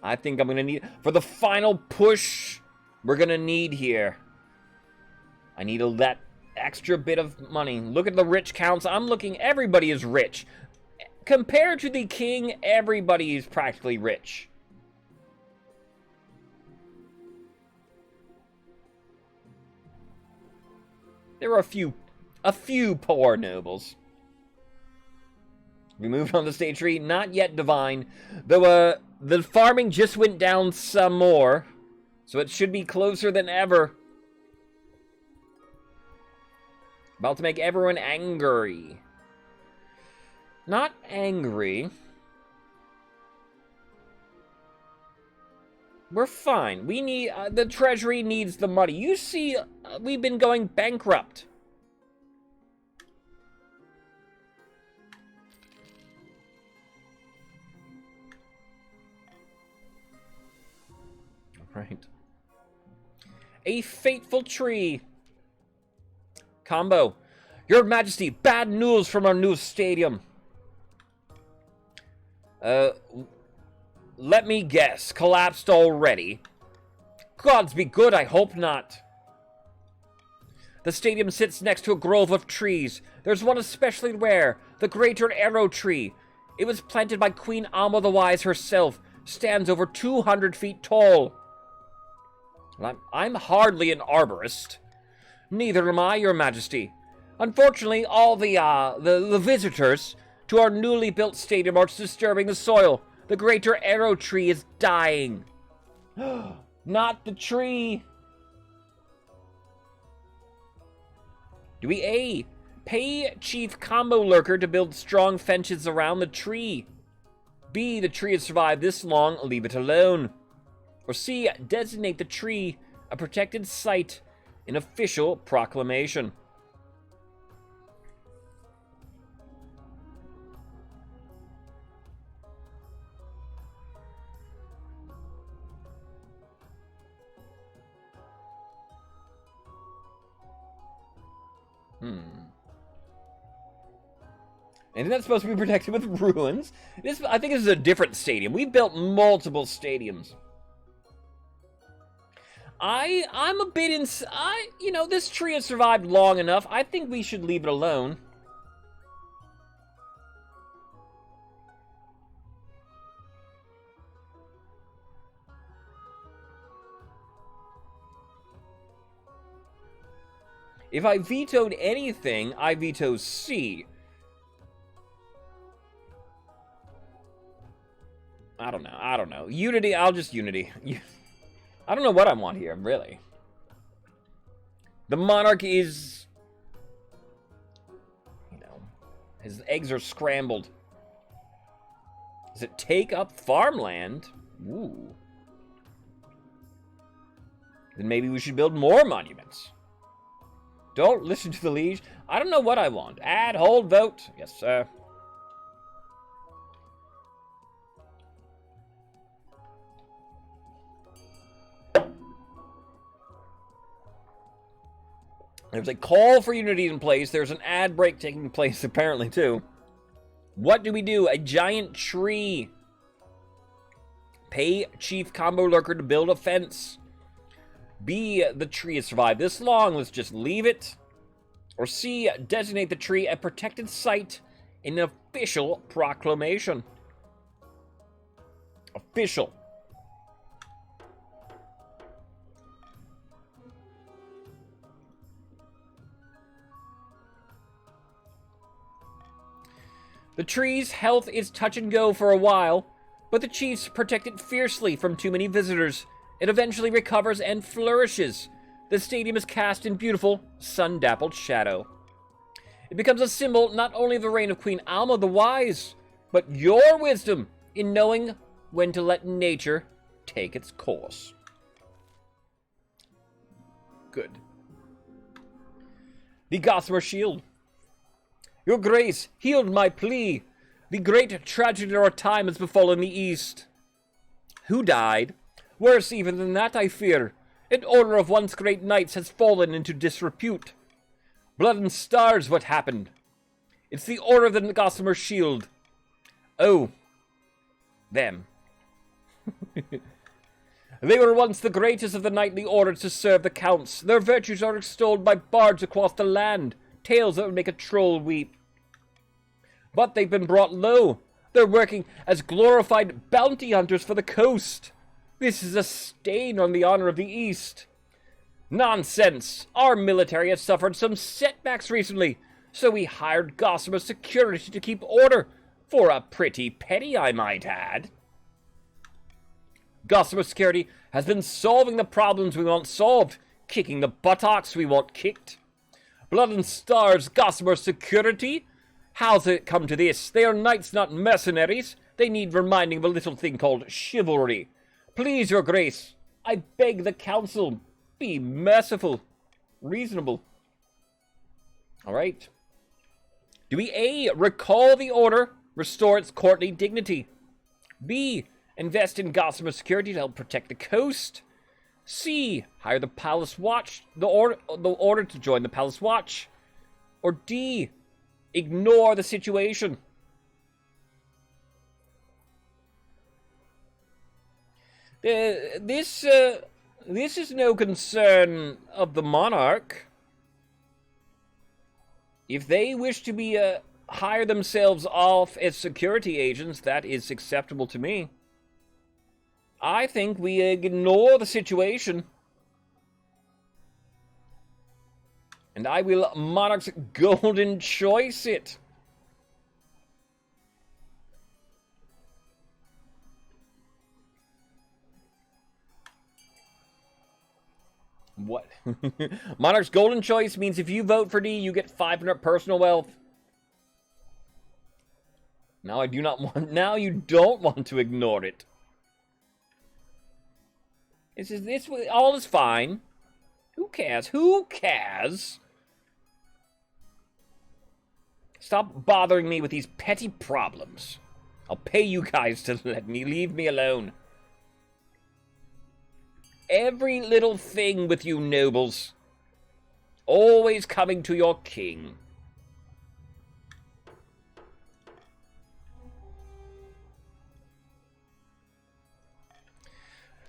I think I'm going to need, for the final push we're going to need here, I need that extra bit of money. Look at the rich Counts. I'm looking, everybody is rich. Compared to the king, everybody is practically rich. There are a few poor nobles. We moved on the state tree, not yet divine, though the farming just went down some more, so it should be closer than ever. About to make everyone angry. Not angry. We're fine. We need, the treasury needs the money. You see, we've been going bankrupt. Right. A fateful tree. Combo. Your Majesty, bad news from our new stadium. Let me guess. Collapsed already. Gods be good, I hope not. The stadium sits next to a grove of trees. There's one especially rare, the Greater Arrow Tree. It was planted by Queen Alma the Wise herself, stands over 200 feet tall. Well, I'm hardly an arborist. Neither am I, Your Majesty. Unfortunately, all the visitors to our newly built stadium are disturbing the soil. The Greater Arrow Tree is dying. Not the tree. Do we A, pay Chief Combo Lurker to build strong fences around the tree? B, the tree has survived this long, leave it alone. Or C, designate the tree a protected site in official proclamation. Isn't that supposed to be protected with ruins? I think this is a different stadium. We've built multiple stadiums. I'm a bit you know, this tree has survived long enough. I think we should leave it alone. If I vetoed anything, I veto C. I don't know. Unity, I'll just Unity. I don't know what I want here, really. The monarch is... You know, his eggs are scrambled. Does it take up farmland? Ooh. Then maybe we should build more monuments. Don't listen to the liege. I don't know what I want. Add, hold, vote. Yes, sir. There's a call for unity in place. There's an ad break taking place, apparently, too. What do we do? A giant tree. Pay Chief Combo Lurker to build a fence. B, the tree has survived this long. Let's just leave it. Or C, designate the tree a protected site in an official proclamation. Official. The tree's health is touch and go for a while, but the chiefs protect it fiercely from too many visitors. It eventually recovers and flourishes. The stadium is cast in beautiful, sun-dappled shadow. It becomes a symbol not only of the reign of Queen Alma the Wise, but your wisdom in knowing when to let nature take its course. Good. The Gossamer Shield. Your Grace healed my plea. The great tragedy of our time has befallen the East. Who died? Worse even than that, I fear. An order of once great knights has fallen into disrepute. Blood and stars, what happened? It's the Order of the Gossamer Shield. Oh. Them. They were once the greatest of the knightly orders to serve the counts. Their virtues are extolled by bards across the land. Tales that would make a troll weep. But they've been brought low. They're working as glorified bounty hunters for the coast. This is a stain on the honor of the East. Nonsense. Our military has suffered some setbacks recently, so we hired Gossamer Security to keep order. For a pretty penny, I might add. Gossamer Security has been solving the problems we want solved, kicking the buttocks we want kicked. Blood and stars, Gossamer Security? How's it come to this? They are knights, not mercenaries. They need reminding of a little thing called chivalry. Please, your grace, I beg the council, be merciful, reasonable. All right. Do we A, recall the order, restore its courtly dignity? B, invest in Gossamer Security to help protect the coast? C, hire the Palace Watch, the order to join the Palace Watch? Or D, ignore the situation? This this is no concern of the monarch. If they wish to be hire themselves off as security agents, that is acceptable to me. I think we ignore the situation. And I will monarch's golden choice it. What? Monarch's golden choice means if you vote for D, you get 500 personal wealth. Now I do not want. Now you don't want to ignore it. This all is fine. Who cares? Who cares? Stop bothering me with these petty problems. I'll pay you guys to leave me alone. Every little thing with you nobles. Always coming to your king.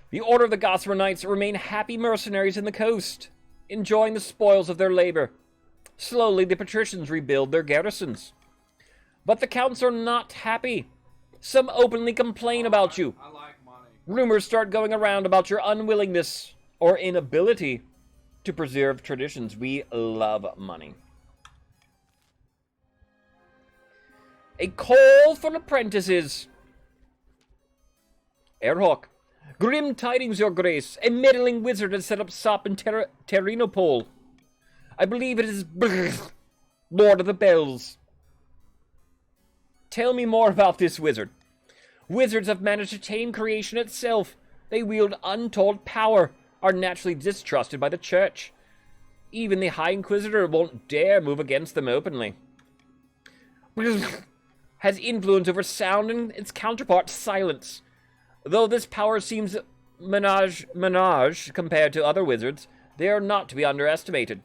The Order of the Gossamer Knights remain happy mercenaries in the coast, enjoying the spoils of their labor. Slowly, the patricians rebuild their garrisons. But the counts are not happy. Some openly complain about you. I like money. Rumors start going around about your unwillingness or inability to preserve traditions. We love money. A call for apprentices. Airhawk. Grim tidings, your grace. A meddling wizard has set up shop in Terrinopol. I believe it is Lord of the Bells. Tell me more about this wizard. Wizards have managed to tame creation itself. They wield untold power, are naturally distrusted by the church. Even the High Inquisitor won't dare move against them openly. Has influence over sound and its counterpart, silence. Though this power seems menage compared to other wizards, they are not to be underestimated.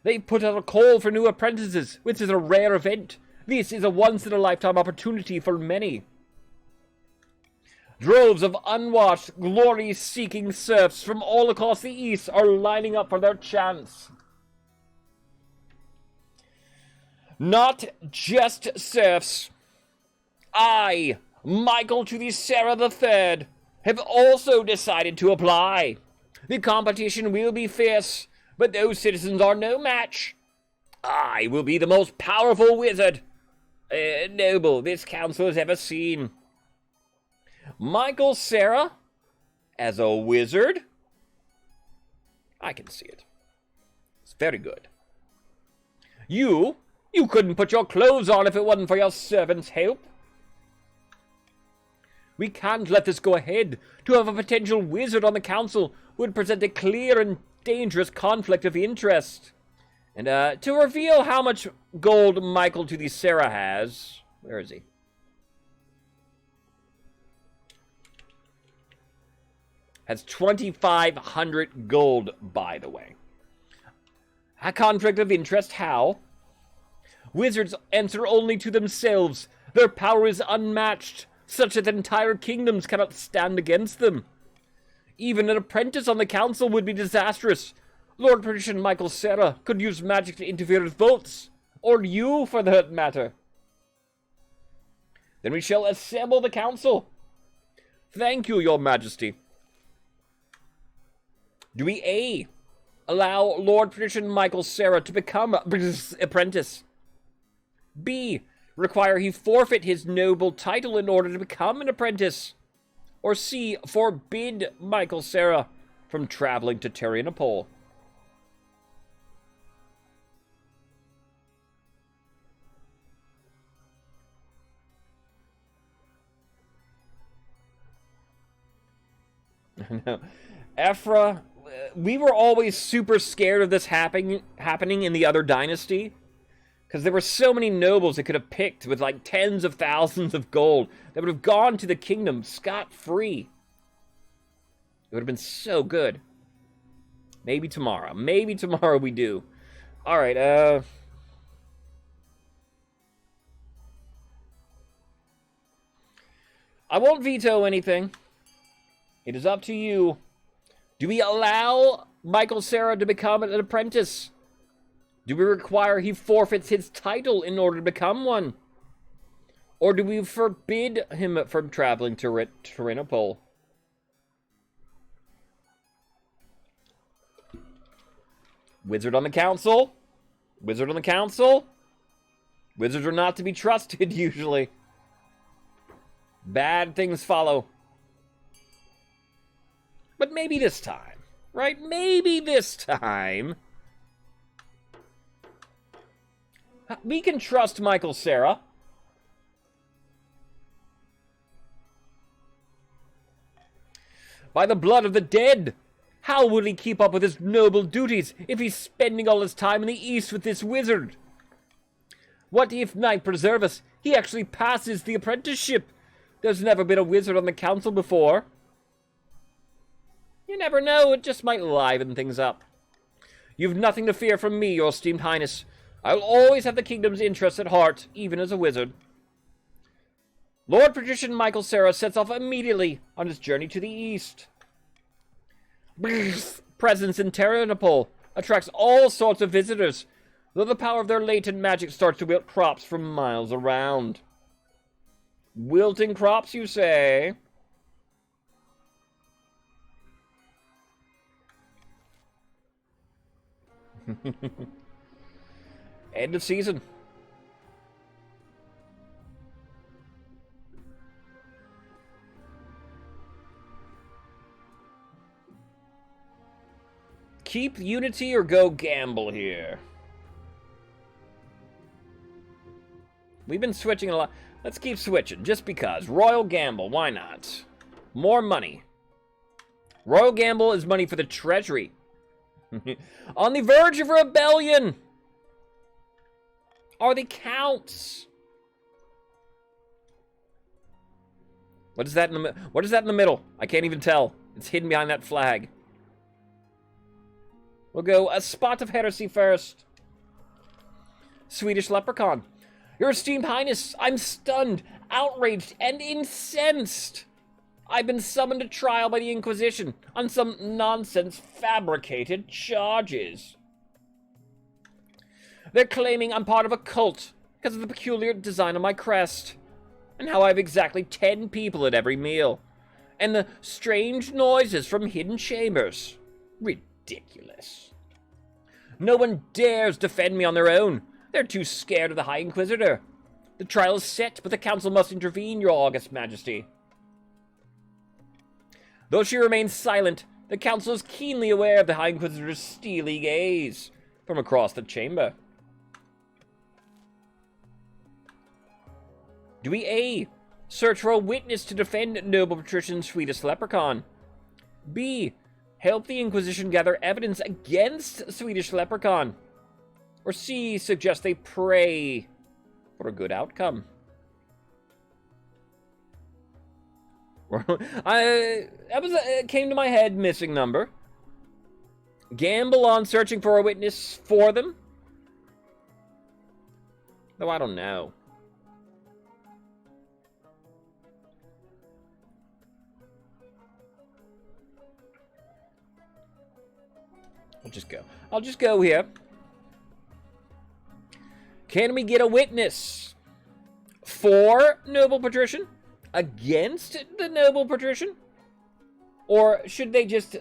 They put out a call for new apprentices, which is a rare event. This is a once-in-a-lifetime opportunity for many. Droves of unwashed, glory-seeking serfs from all across the East are lining up for their chance. Not just serfs. I, Michael to the Sarah III, have also decided to apply. The competition will be fierce, but those citizens are no match. I will be the most powerful wizard, noble this council has ever seen. Michael Sarah, as a wizard? I can see it. It's very good. You couldn't put your clothes on if it wasn't for your servant's help. We can't let this go ahead. To have a potential wizard on the council would present a clear and dangerous conflict of interest. And to reveal how much gold Michael to the Sarah has... Where is he? Has 2,500 gold, by the way. A conflict of interest, how? Wizards answer only to themselves. Their power is unmatched, such that entire kingdoms cannot stand against them. Even an apprentice on the council would be disastrous. Lord Patrician Michael Sarah could use magic to interfere with votes, or you for that matter. Then we shall assemble the council. Thank you, your majesty. Do we A, allow Lord Patrician Michael Sarah to become an apprentice? B, require he forfeit his noble title in order to become an apprentice? Or C, forbid Michael Sarah from traveling to Terrinopol? No. Ephra, we were always super scared of this happening in the other dynasty. Because there were so many nobles that could have picked with like tens of thousands of gold that would have gone to the kingdom scot-free. It would have been so good. Maybe tomorrow. Maybe tomorrow we do. Alright, I won't veto anything. It is up to you. Do we allow Michael Cera to become an apprentice? Do we require he forfeits his title in order to become one? Or do we forbid him from traveling to Trinopol? Wizard on the council? Wizard on the council? Wizards are not to be trusted, usually. Bad things follow. But maybe this time, right? Maybe this time. We can trust Michael Cera. By the blood of the dead! How will he keep up with his noble duties if he's spending all his time in the East with this wizard? What if, knight preserve us, he actually passes the apprenticeship? There's never been a wizard on the council before. You never know, it just might liven things up. You've nothing to fear from me, your esteemed highness. I'll always have the kingdom's interests at heart, even as a wizard. Lord Patrician Michael Cera sets off immediately on his journey to the east. Presence in Terranopol attracts all sorts of visitors, though the power of their latent magic starts to wilt crops from miles around. Wilting crops, you say? End of season. Keep unity or go gamble here. We've been switching a lot. Let's keep switching, just because. Royal gamble, why not? More money. Royal gamble is money for the treasury. On the verge of rebellion are the counts. What is that in the What is that in the middle? I can't even tell. It's hidden behind that flag. We'll go a spot of heresy first. Swedish leprechaun. Your esteemed highness, I'm stunned, outraged, and incensed. I've been summoned to trial by the Inquisition on some nonsense fabricated charges. They're claiming I'm part of a cult because of the peculiar design of my crest, and how I have exactly 10 people at every meal, and the strange noises from hidden chambers. Ridiculous. No one dares defend me on their own. They're too scared of the High Inquisitor. The trial is set, but the council must intervene, your august majesty. Though she remains silent, the council is keenly aware of the High Inquisitor's steely gaze from across the chamber. Do we A. Search for a witness to defend noble patrician Swedish leprechaun? B. Help the Inquisition gather evidence against Swedish leprechaun? Or C. Suggest they pray for a good outcome? That came to my head, missing number. Gamble on searching for a witness for them? Though I don't know. I'll just go here. Can we get a witness for noble patrician? Against the noble patrician? Or should they just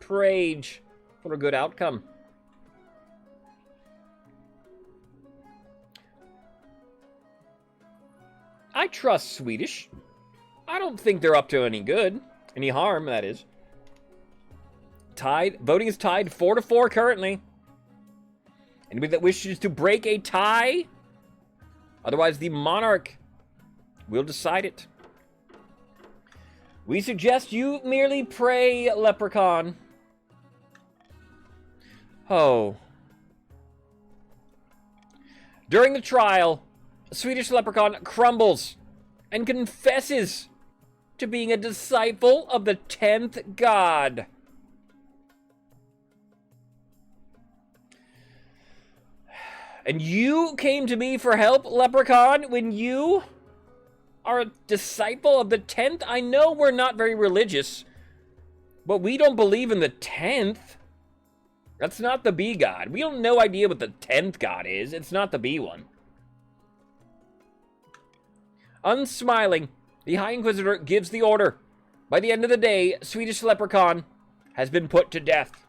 prage for a good outcome? I trust Swedish. I don't think they're up to any good. Any harm, that is. Tied. Voting is tied 4-4 currently. Anybody that wishes to break a tie? Otherwise, the monarch will decide it. We suggest you merely pray, leprechaun. Oh. During the trial, Swedish leprechaun crumbles and confesses to being a disciple of the 10th god. And you came to me for help, leprechaun, when you are a disciple of the 10th? I know we're not very religious, But we don't believe in the 10th. That's not the bee god. We have no idea what the 10th god is. It's not the bee one. Unsmiling, the High Inquisitor gives the order. By the end of the day, Swedish Leprechaun has been put to death.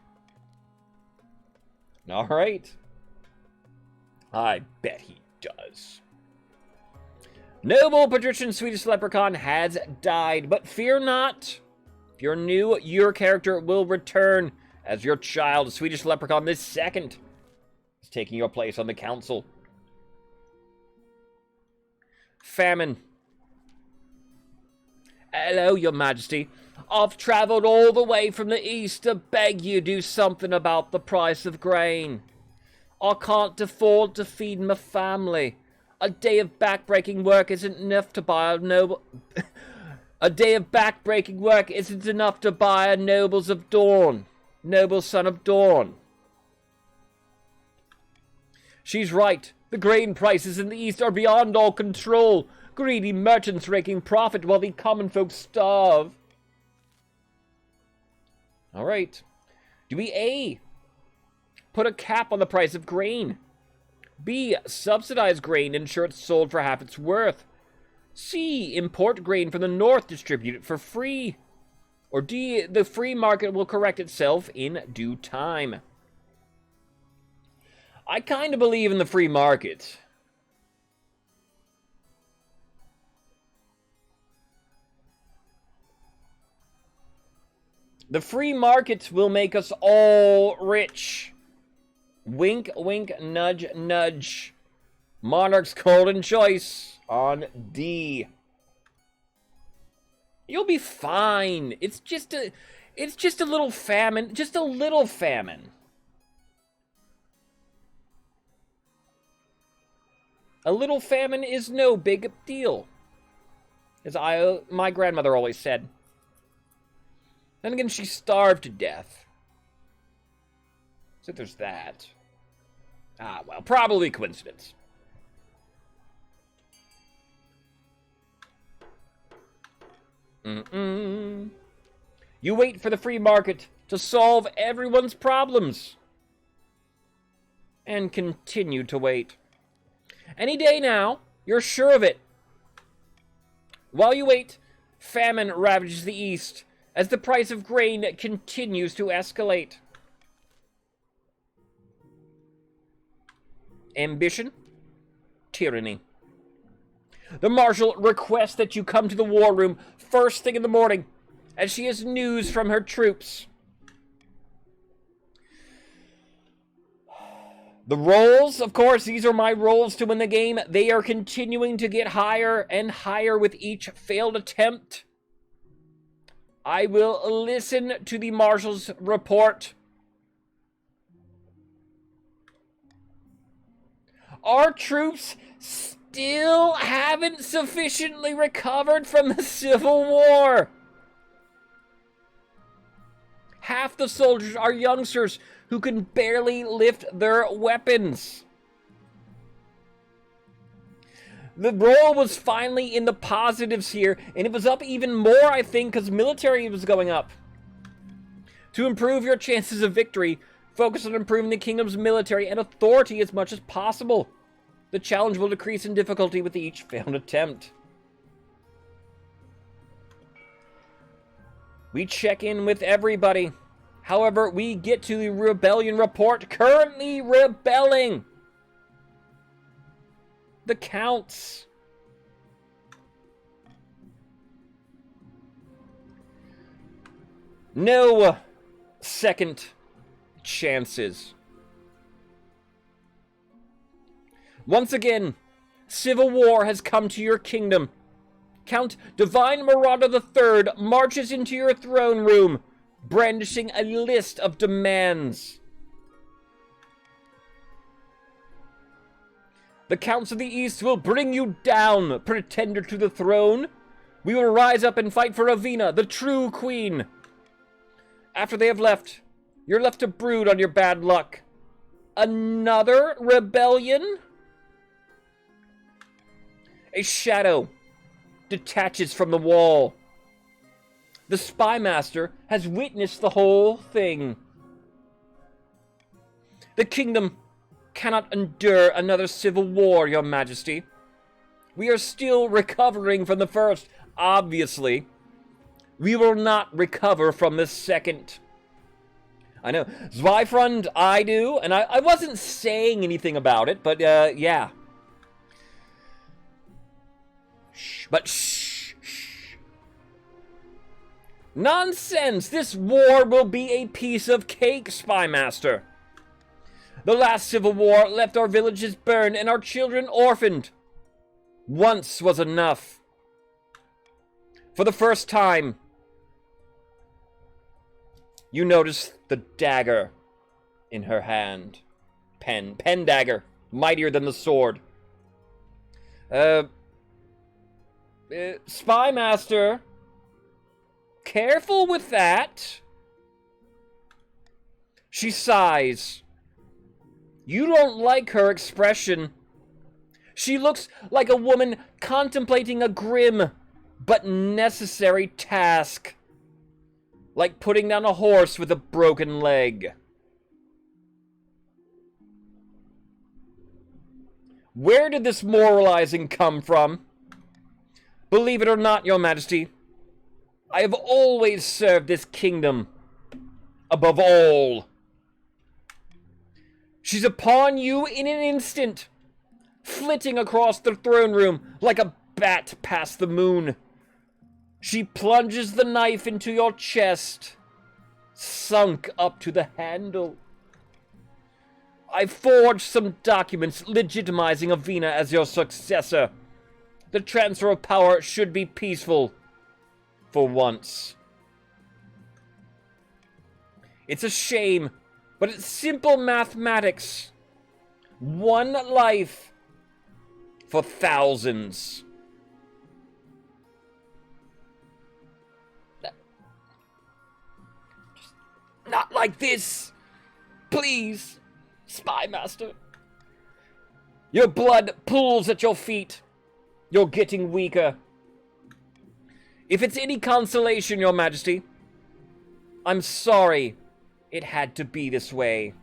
All right. I bet he does. Noble patrician Swedish Leprechaun has died, but fear not. If you're new, your character will return as your child, Swedish Leprechaun the second, is taking your place on the council. Famine. Hello, your majesty. I've traveled all the way from the east to beg you do something about the price of grain. I can't afford to feed my family. A day of backbreaking work isn't enough to buy a noble... A day of backbreaking work isn't enough to buy a noble son of Dawn. She's right. The grain prices in the east are beyond all control. Greedy merchants raking profit while the common folk starve. All right. Do we A, put a cap on the price of grain? B, subsidize grain, ensure it's sold for half its worth? C, import grain from the north, distribute it for free? Or D, the free market will correct itself in due time? I kind of believe in the free market. The free market will make us all rich. Wink, wink, nudge, nudge. Monarch's golden choice on D. You'll be fine. It's just a little famine. Just a little famine. A little famine is no big deal, as my grandmother always said. Then again, she starved to death. So there's that. Ah, well, probably coincidence. You wait for the free market to solve everyone's problems. And continue to wait. Any day now, you're sure of it. While you wait, famine ravages the east as the price of grain continues to escalate. Ambition, tyranny. The Marshal requests that you come to the war room first thing in the morning, as she has news from her troops. The rolls, of course, these are my rolls to win the game. They are continuing to get higher and higher with each failed attempt. I will listen to the Marshal's report. Our troops still haven't sufficiently recovered from the Civil War. Half the soldiers are youngsters who can barely lift their weapons. The roll was finally in the positives here, and it was up even more, I think, because military was going up. To improve your chances of victory, focus on improving the kingdom's military and authority as much as possible. The challenge will decrease in difficulty with each failed attempt. We check in with everybody. However, we get to the rebellion report. Currently rebelling. The counts. No second chances. Once again, civil war has come to your kingdom. Count Divine Marauder III marches into your throne room, brandishing a list of demands. The Counts of the East will bring you down, pretender to the throne. We will rise up and fight for Ravina, the true queen. After they have left, you're left to brood on your bad luck. Another rebellion? A shadow detaches from the wall. The Spy Master has witnessed the whole thing. The kingdom cannot endure another civil war, Your Majesty. We are still recovering from the first, obviously. We will not recover from the second. I know. Zweifrund, I do, and I wasn't saying anything about it, but, yeah. Shh, but shh. Nonsense! This war will be a piece of cake, Spy Master. The last civil war left our villages burned and our children orphaned. Once was enough. For the first time, you notice the dagger in her hand. Pen dagger, mightier than the sword. Spy Master, careful with that. She sighs. You don't like her expression. She looks like a woman contemplating a grim but necessary task. Like putting down a horse with a broken leg. Where did this moralizing come from? Believe it or not, Your Majesty, I have always served this kingdom above all. She's upon you in an instant, flitting across the throne room like a bat past the moon. She plunges the knife into your chest, sunk up to the handle. I forged some documents legitimizing Avina as your successor. The transfer of power should be peaceful, for once. It's a shame, but it's simple mathematics. One life for thousands. Not like this. Please, Spy Master. Your blood pools at your feet. You're getting weaker. If it's any consolation, Your Majesty, I'm sorry it had to be this way.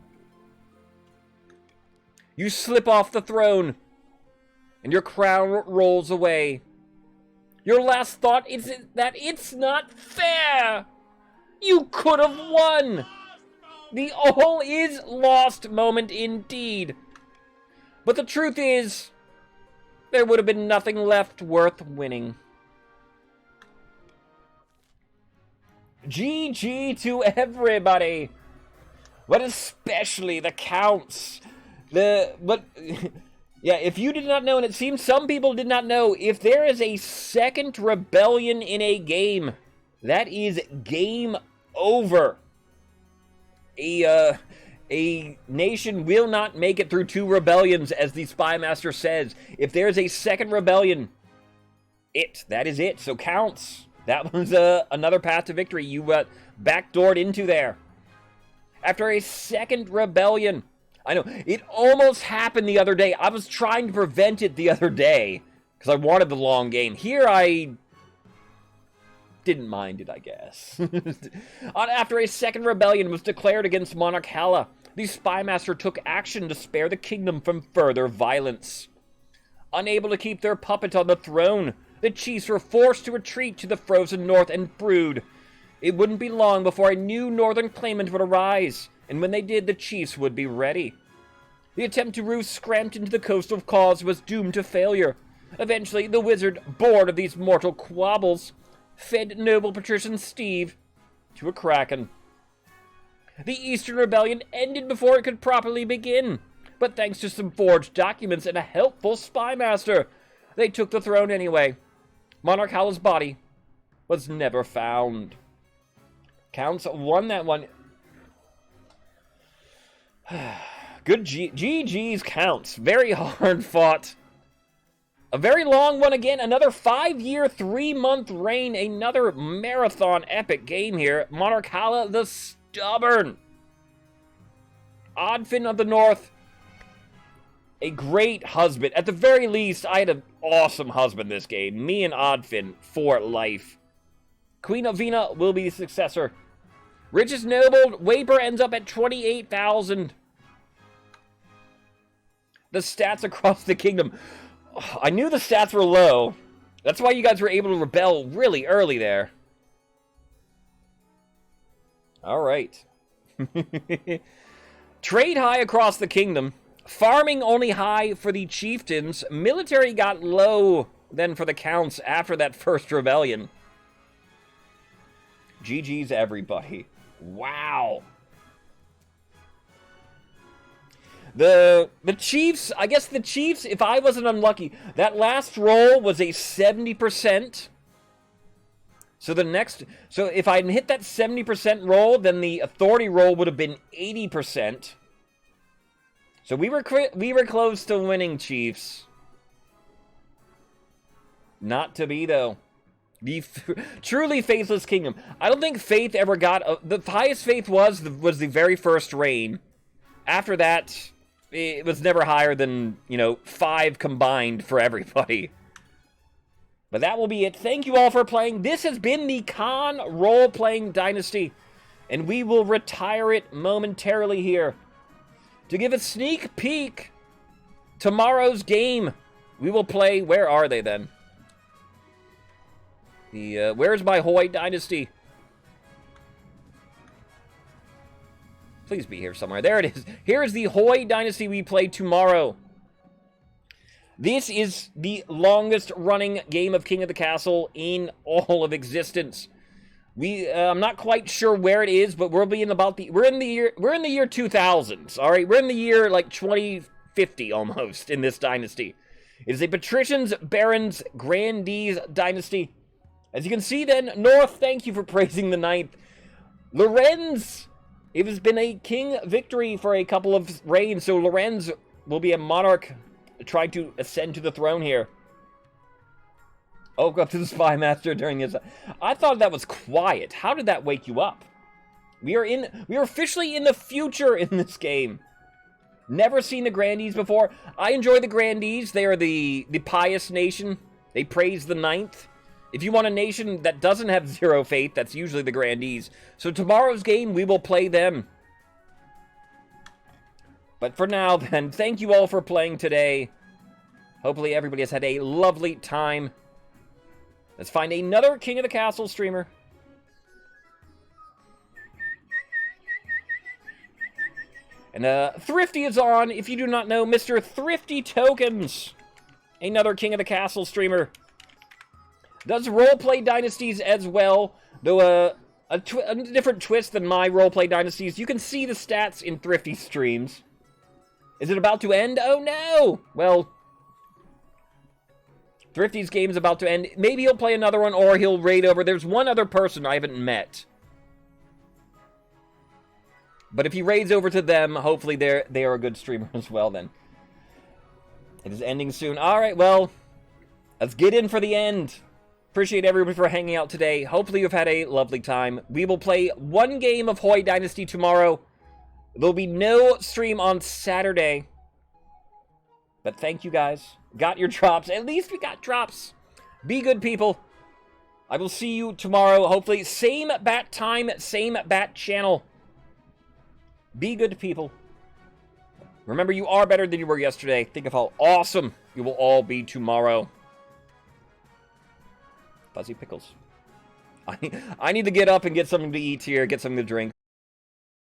You slip off the throne, and your crown rolls away. Your last thought is that it's not fair. You could have won. The all is lost moment indeed. But the truth is, there would have been nothing left worth winning. GG to everybody, but especially the counts. Yeah, if you did not know, and it seems some people did not know, if there is a second rebellion in a game, that is game over. A nation will not make it through 2 rebellions, as the Spy Master says. If there's a second rebellion, that is it. So counts. That was another path to victory you backdoored into there. After a second rebellion. I know, it almost happened the other day. I was trying to prevent it the other day, because I wanted the long game. Here I didn't mind it, I guess. After a second rebellion was declared against Monarch Halla, the Spy Master took action to spare the kingdom from further violence. Unable to keep their puppet on the throne, the chiefs were forced to retreat to the frozen north and brood. It wouldn't be long before a new northern claimant would arise, and when they did, the chiefs would be ready. The attempt to roost Scrampton to the coastal cause was doomed to failure. Eventually, the wizard, bored of these mortal quabbles, fed noble patrician Steve to a kraken. The Eastern Rebellion ended before it could properly begin, but thanks to some forged documents and a helpful Spy Master, they took the throne anyway. Monarch Halla's body was never found. Counts won that one. Good GG's Counts. Very hard fought. A very long one again. Another 5-year, 3-month reign. Another marathon epic game here. Monarch Halla the Stubborn. Oddfin of the North. A great husband. At the very least, I had an awesome husband this game. Me and Oddfin for life. Queen Avina will be the successor. Richest noble, Waper ends up at 28,000. The stats across the kingdom. I knew the stats were low. That's why you guys were able to rebel really early there. All right. Trade high across the kingdom. Farming only high for the chieftains. Military got low then for the counts after that first rebellion. GG's everybody. Wow. The Chiefs, I guess the Chiefs, if I wasn't unlucky, that last roll was a 70%. So if I had hit that 70% roll, then the authority roll would have been 80%. So we were close to winning, Chiefs. Not to be, though. The truly faithless kingdom. I don't think faith ever got... the highest faith was the very first reign. After that, it was never higher than, 5 combined for everybody. But that will be it. Thank you all for playing. This has been the Khan Role-Playing Dynasty. And we will retire it momentarily here. To give a sneak peek, tomorrow's game, we will play... Where are they, then? Where's my Hoi Dynasty? Please be here somewhere. There it is. Here is the Hoi Dynasty we play tomorrow. This is the longest running game of King of the Castle in all of existence. I'm not quite sure where it is, but we're in the year 2000s. All right, we're in the year like 2050 almost in this dynasty. It is a patricians, barons, grandees dynasty. As you can see, then, North, thank you for praising the ninth. Lorenz, it has been a king victory for a couple of reigns, so Lorenz will be a monarch trying to ascend to the throne here. Oh, go up to the spy master during his... I thought that was quiet. How did that wake you up? We are officially in the future in this game. Never seen the grandees before. I enjoy the grandees. They are the pious nation. They praise the ninth. If you want a nation that doesn't have zero faith, that's usually the grandees. So tomorrow's game, we will play them. But for now, then, thank you all for playing today. Hopefully everybody has had a lovely time. Let's find another King of the Castle streamer. And Thrifty is on. If you do not know, Mr. Thrifty Tokens. Another King of the Castle streamer. Does roleplay dynasties as well, though a different twist than my roleplay dynasties. You can see the stats in Thrifty streams. Is it about to end? Oh no! Well, Thrifty's game's about to end. Maybe he'll play another one, or he'll raid over. There's one other person I haven't met. But if he raids over to them, hopefully they are a good streamer as well then. It is ending soon. Alright, well, let's get in for the end. Appreciate everybody for hanging out today. Hopefully you've had a lovely time. We will play one game of Hoi Dynasty tomorrow. There'll be no stream on Saturday. But thank you guys. Got your drops. At least we got drops. Be good, people. I will see you tomorrow. Hopefully, same bat time, same bat channel. Be good, people. Remember, you are better than you were yesterday. Think of how awesome you will all be tomorrow. Fuzzy pickles. I need to get up and get something to eat here, get something to drink.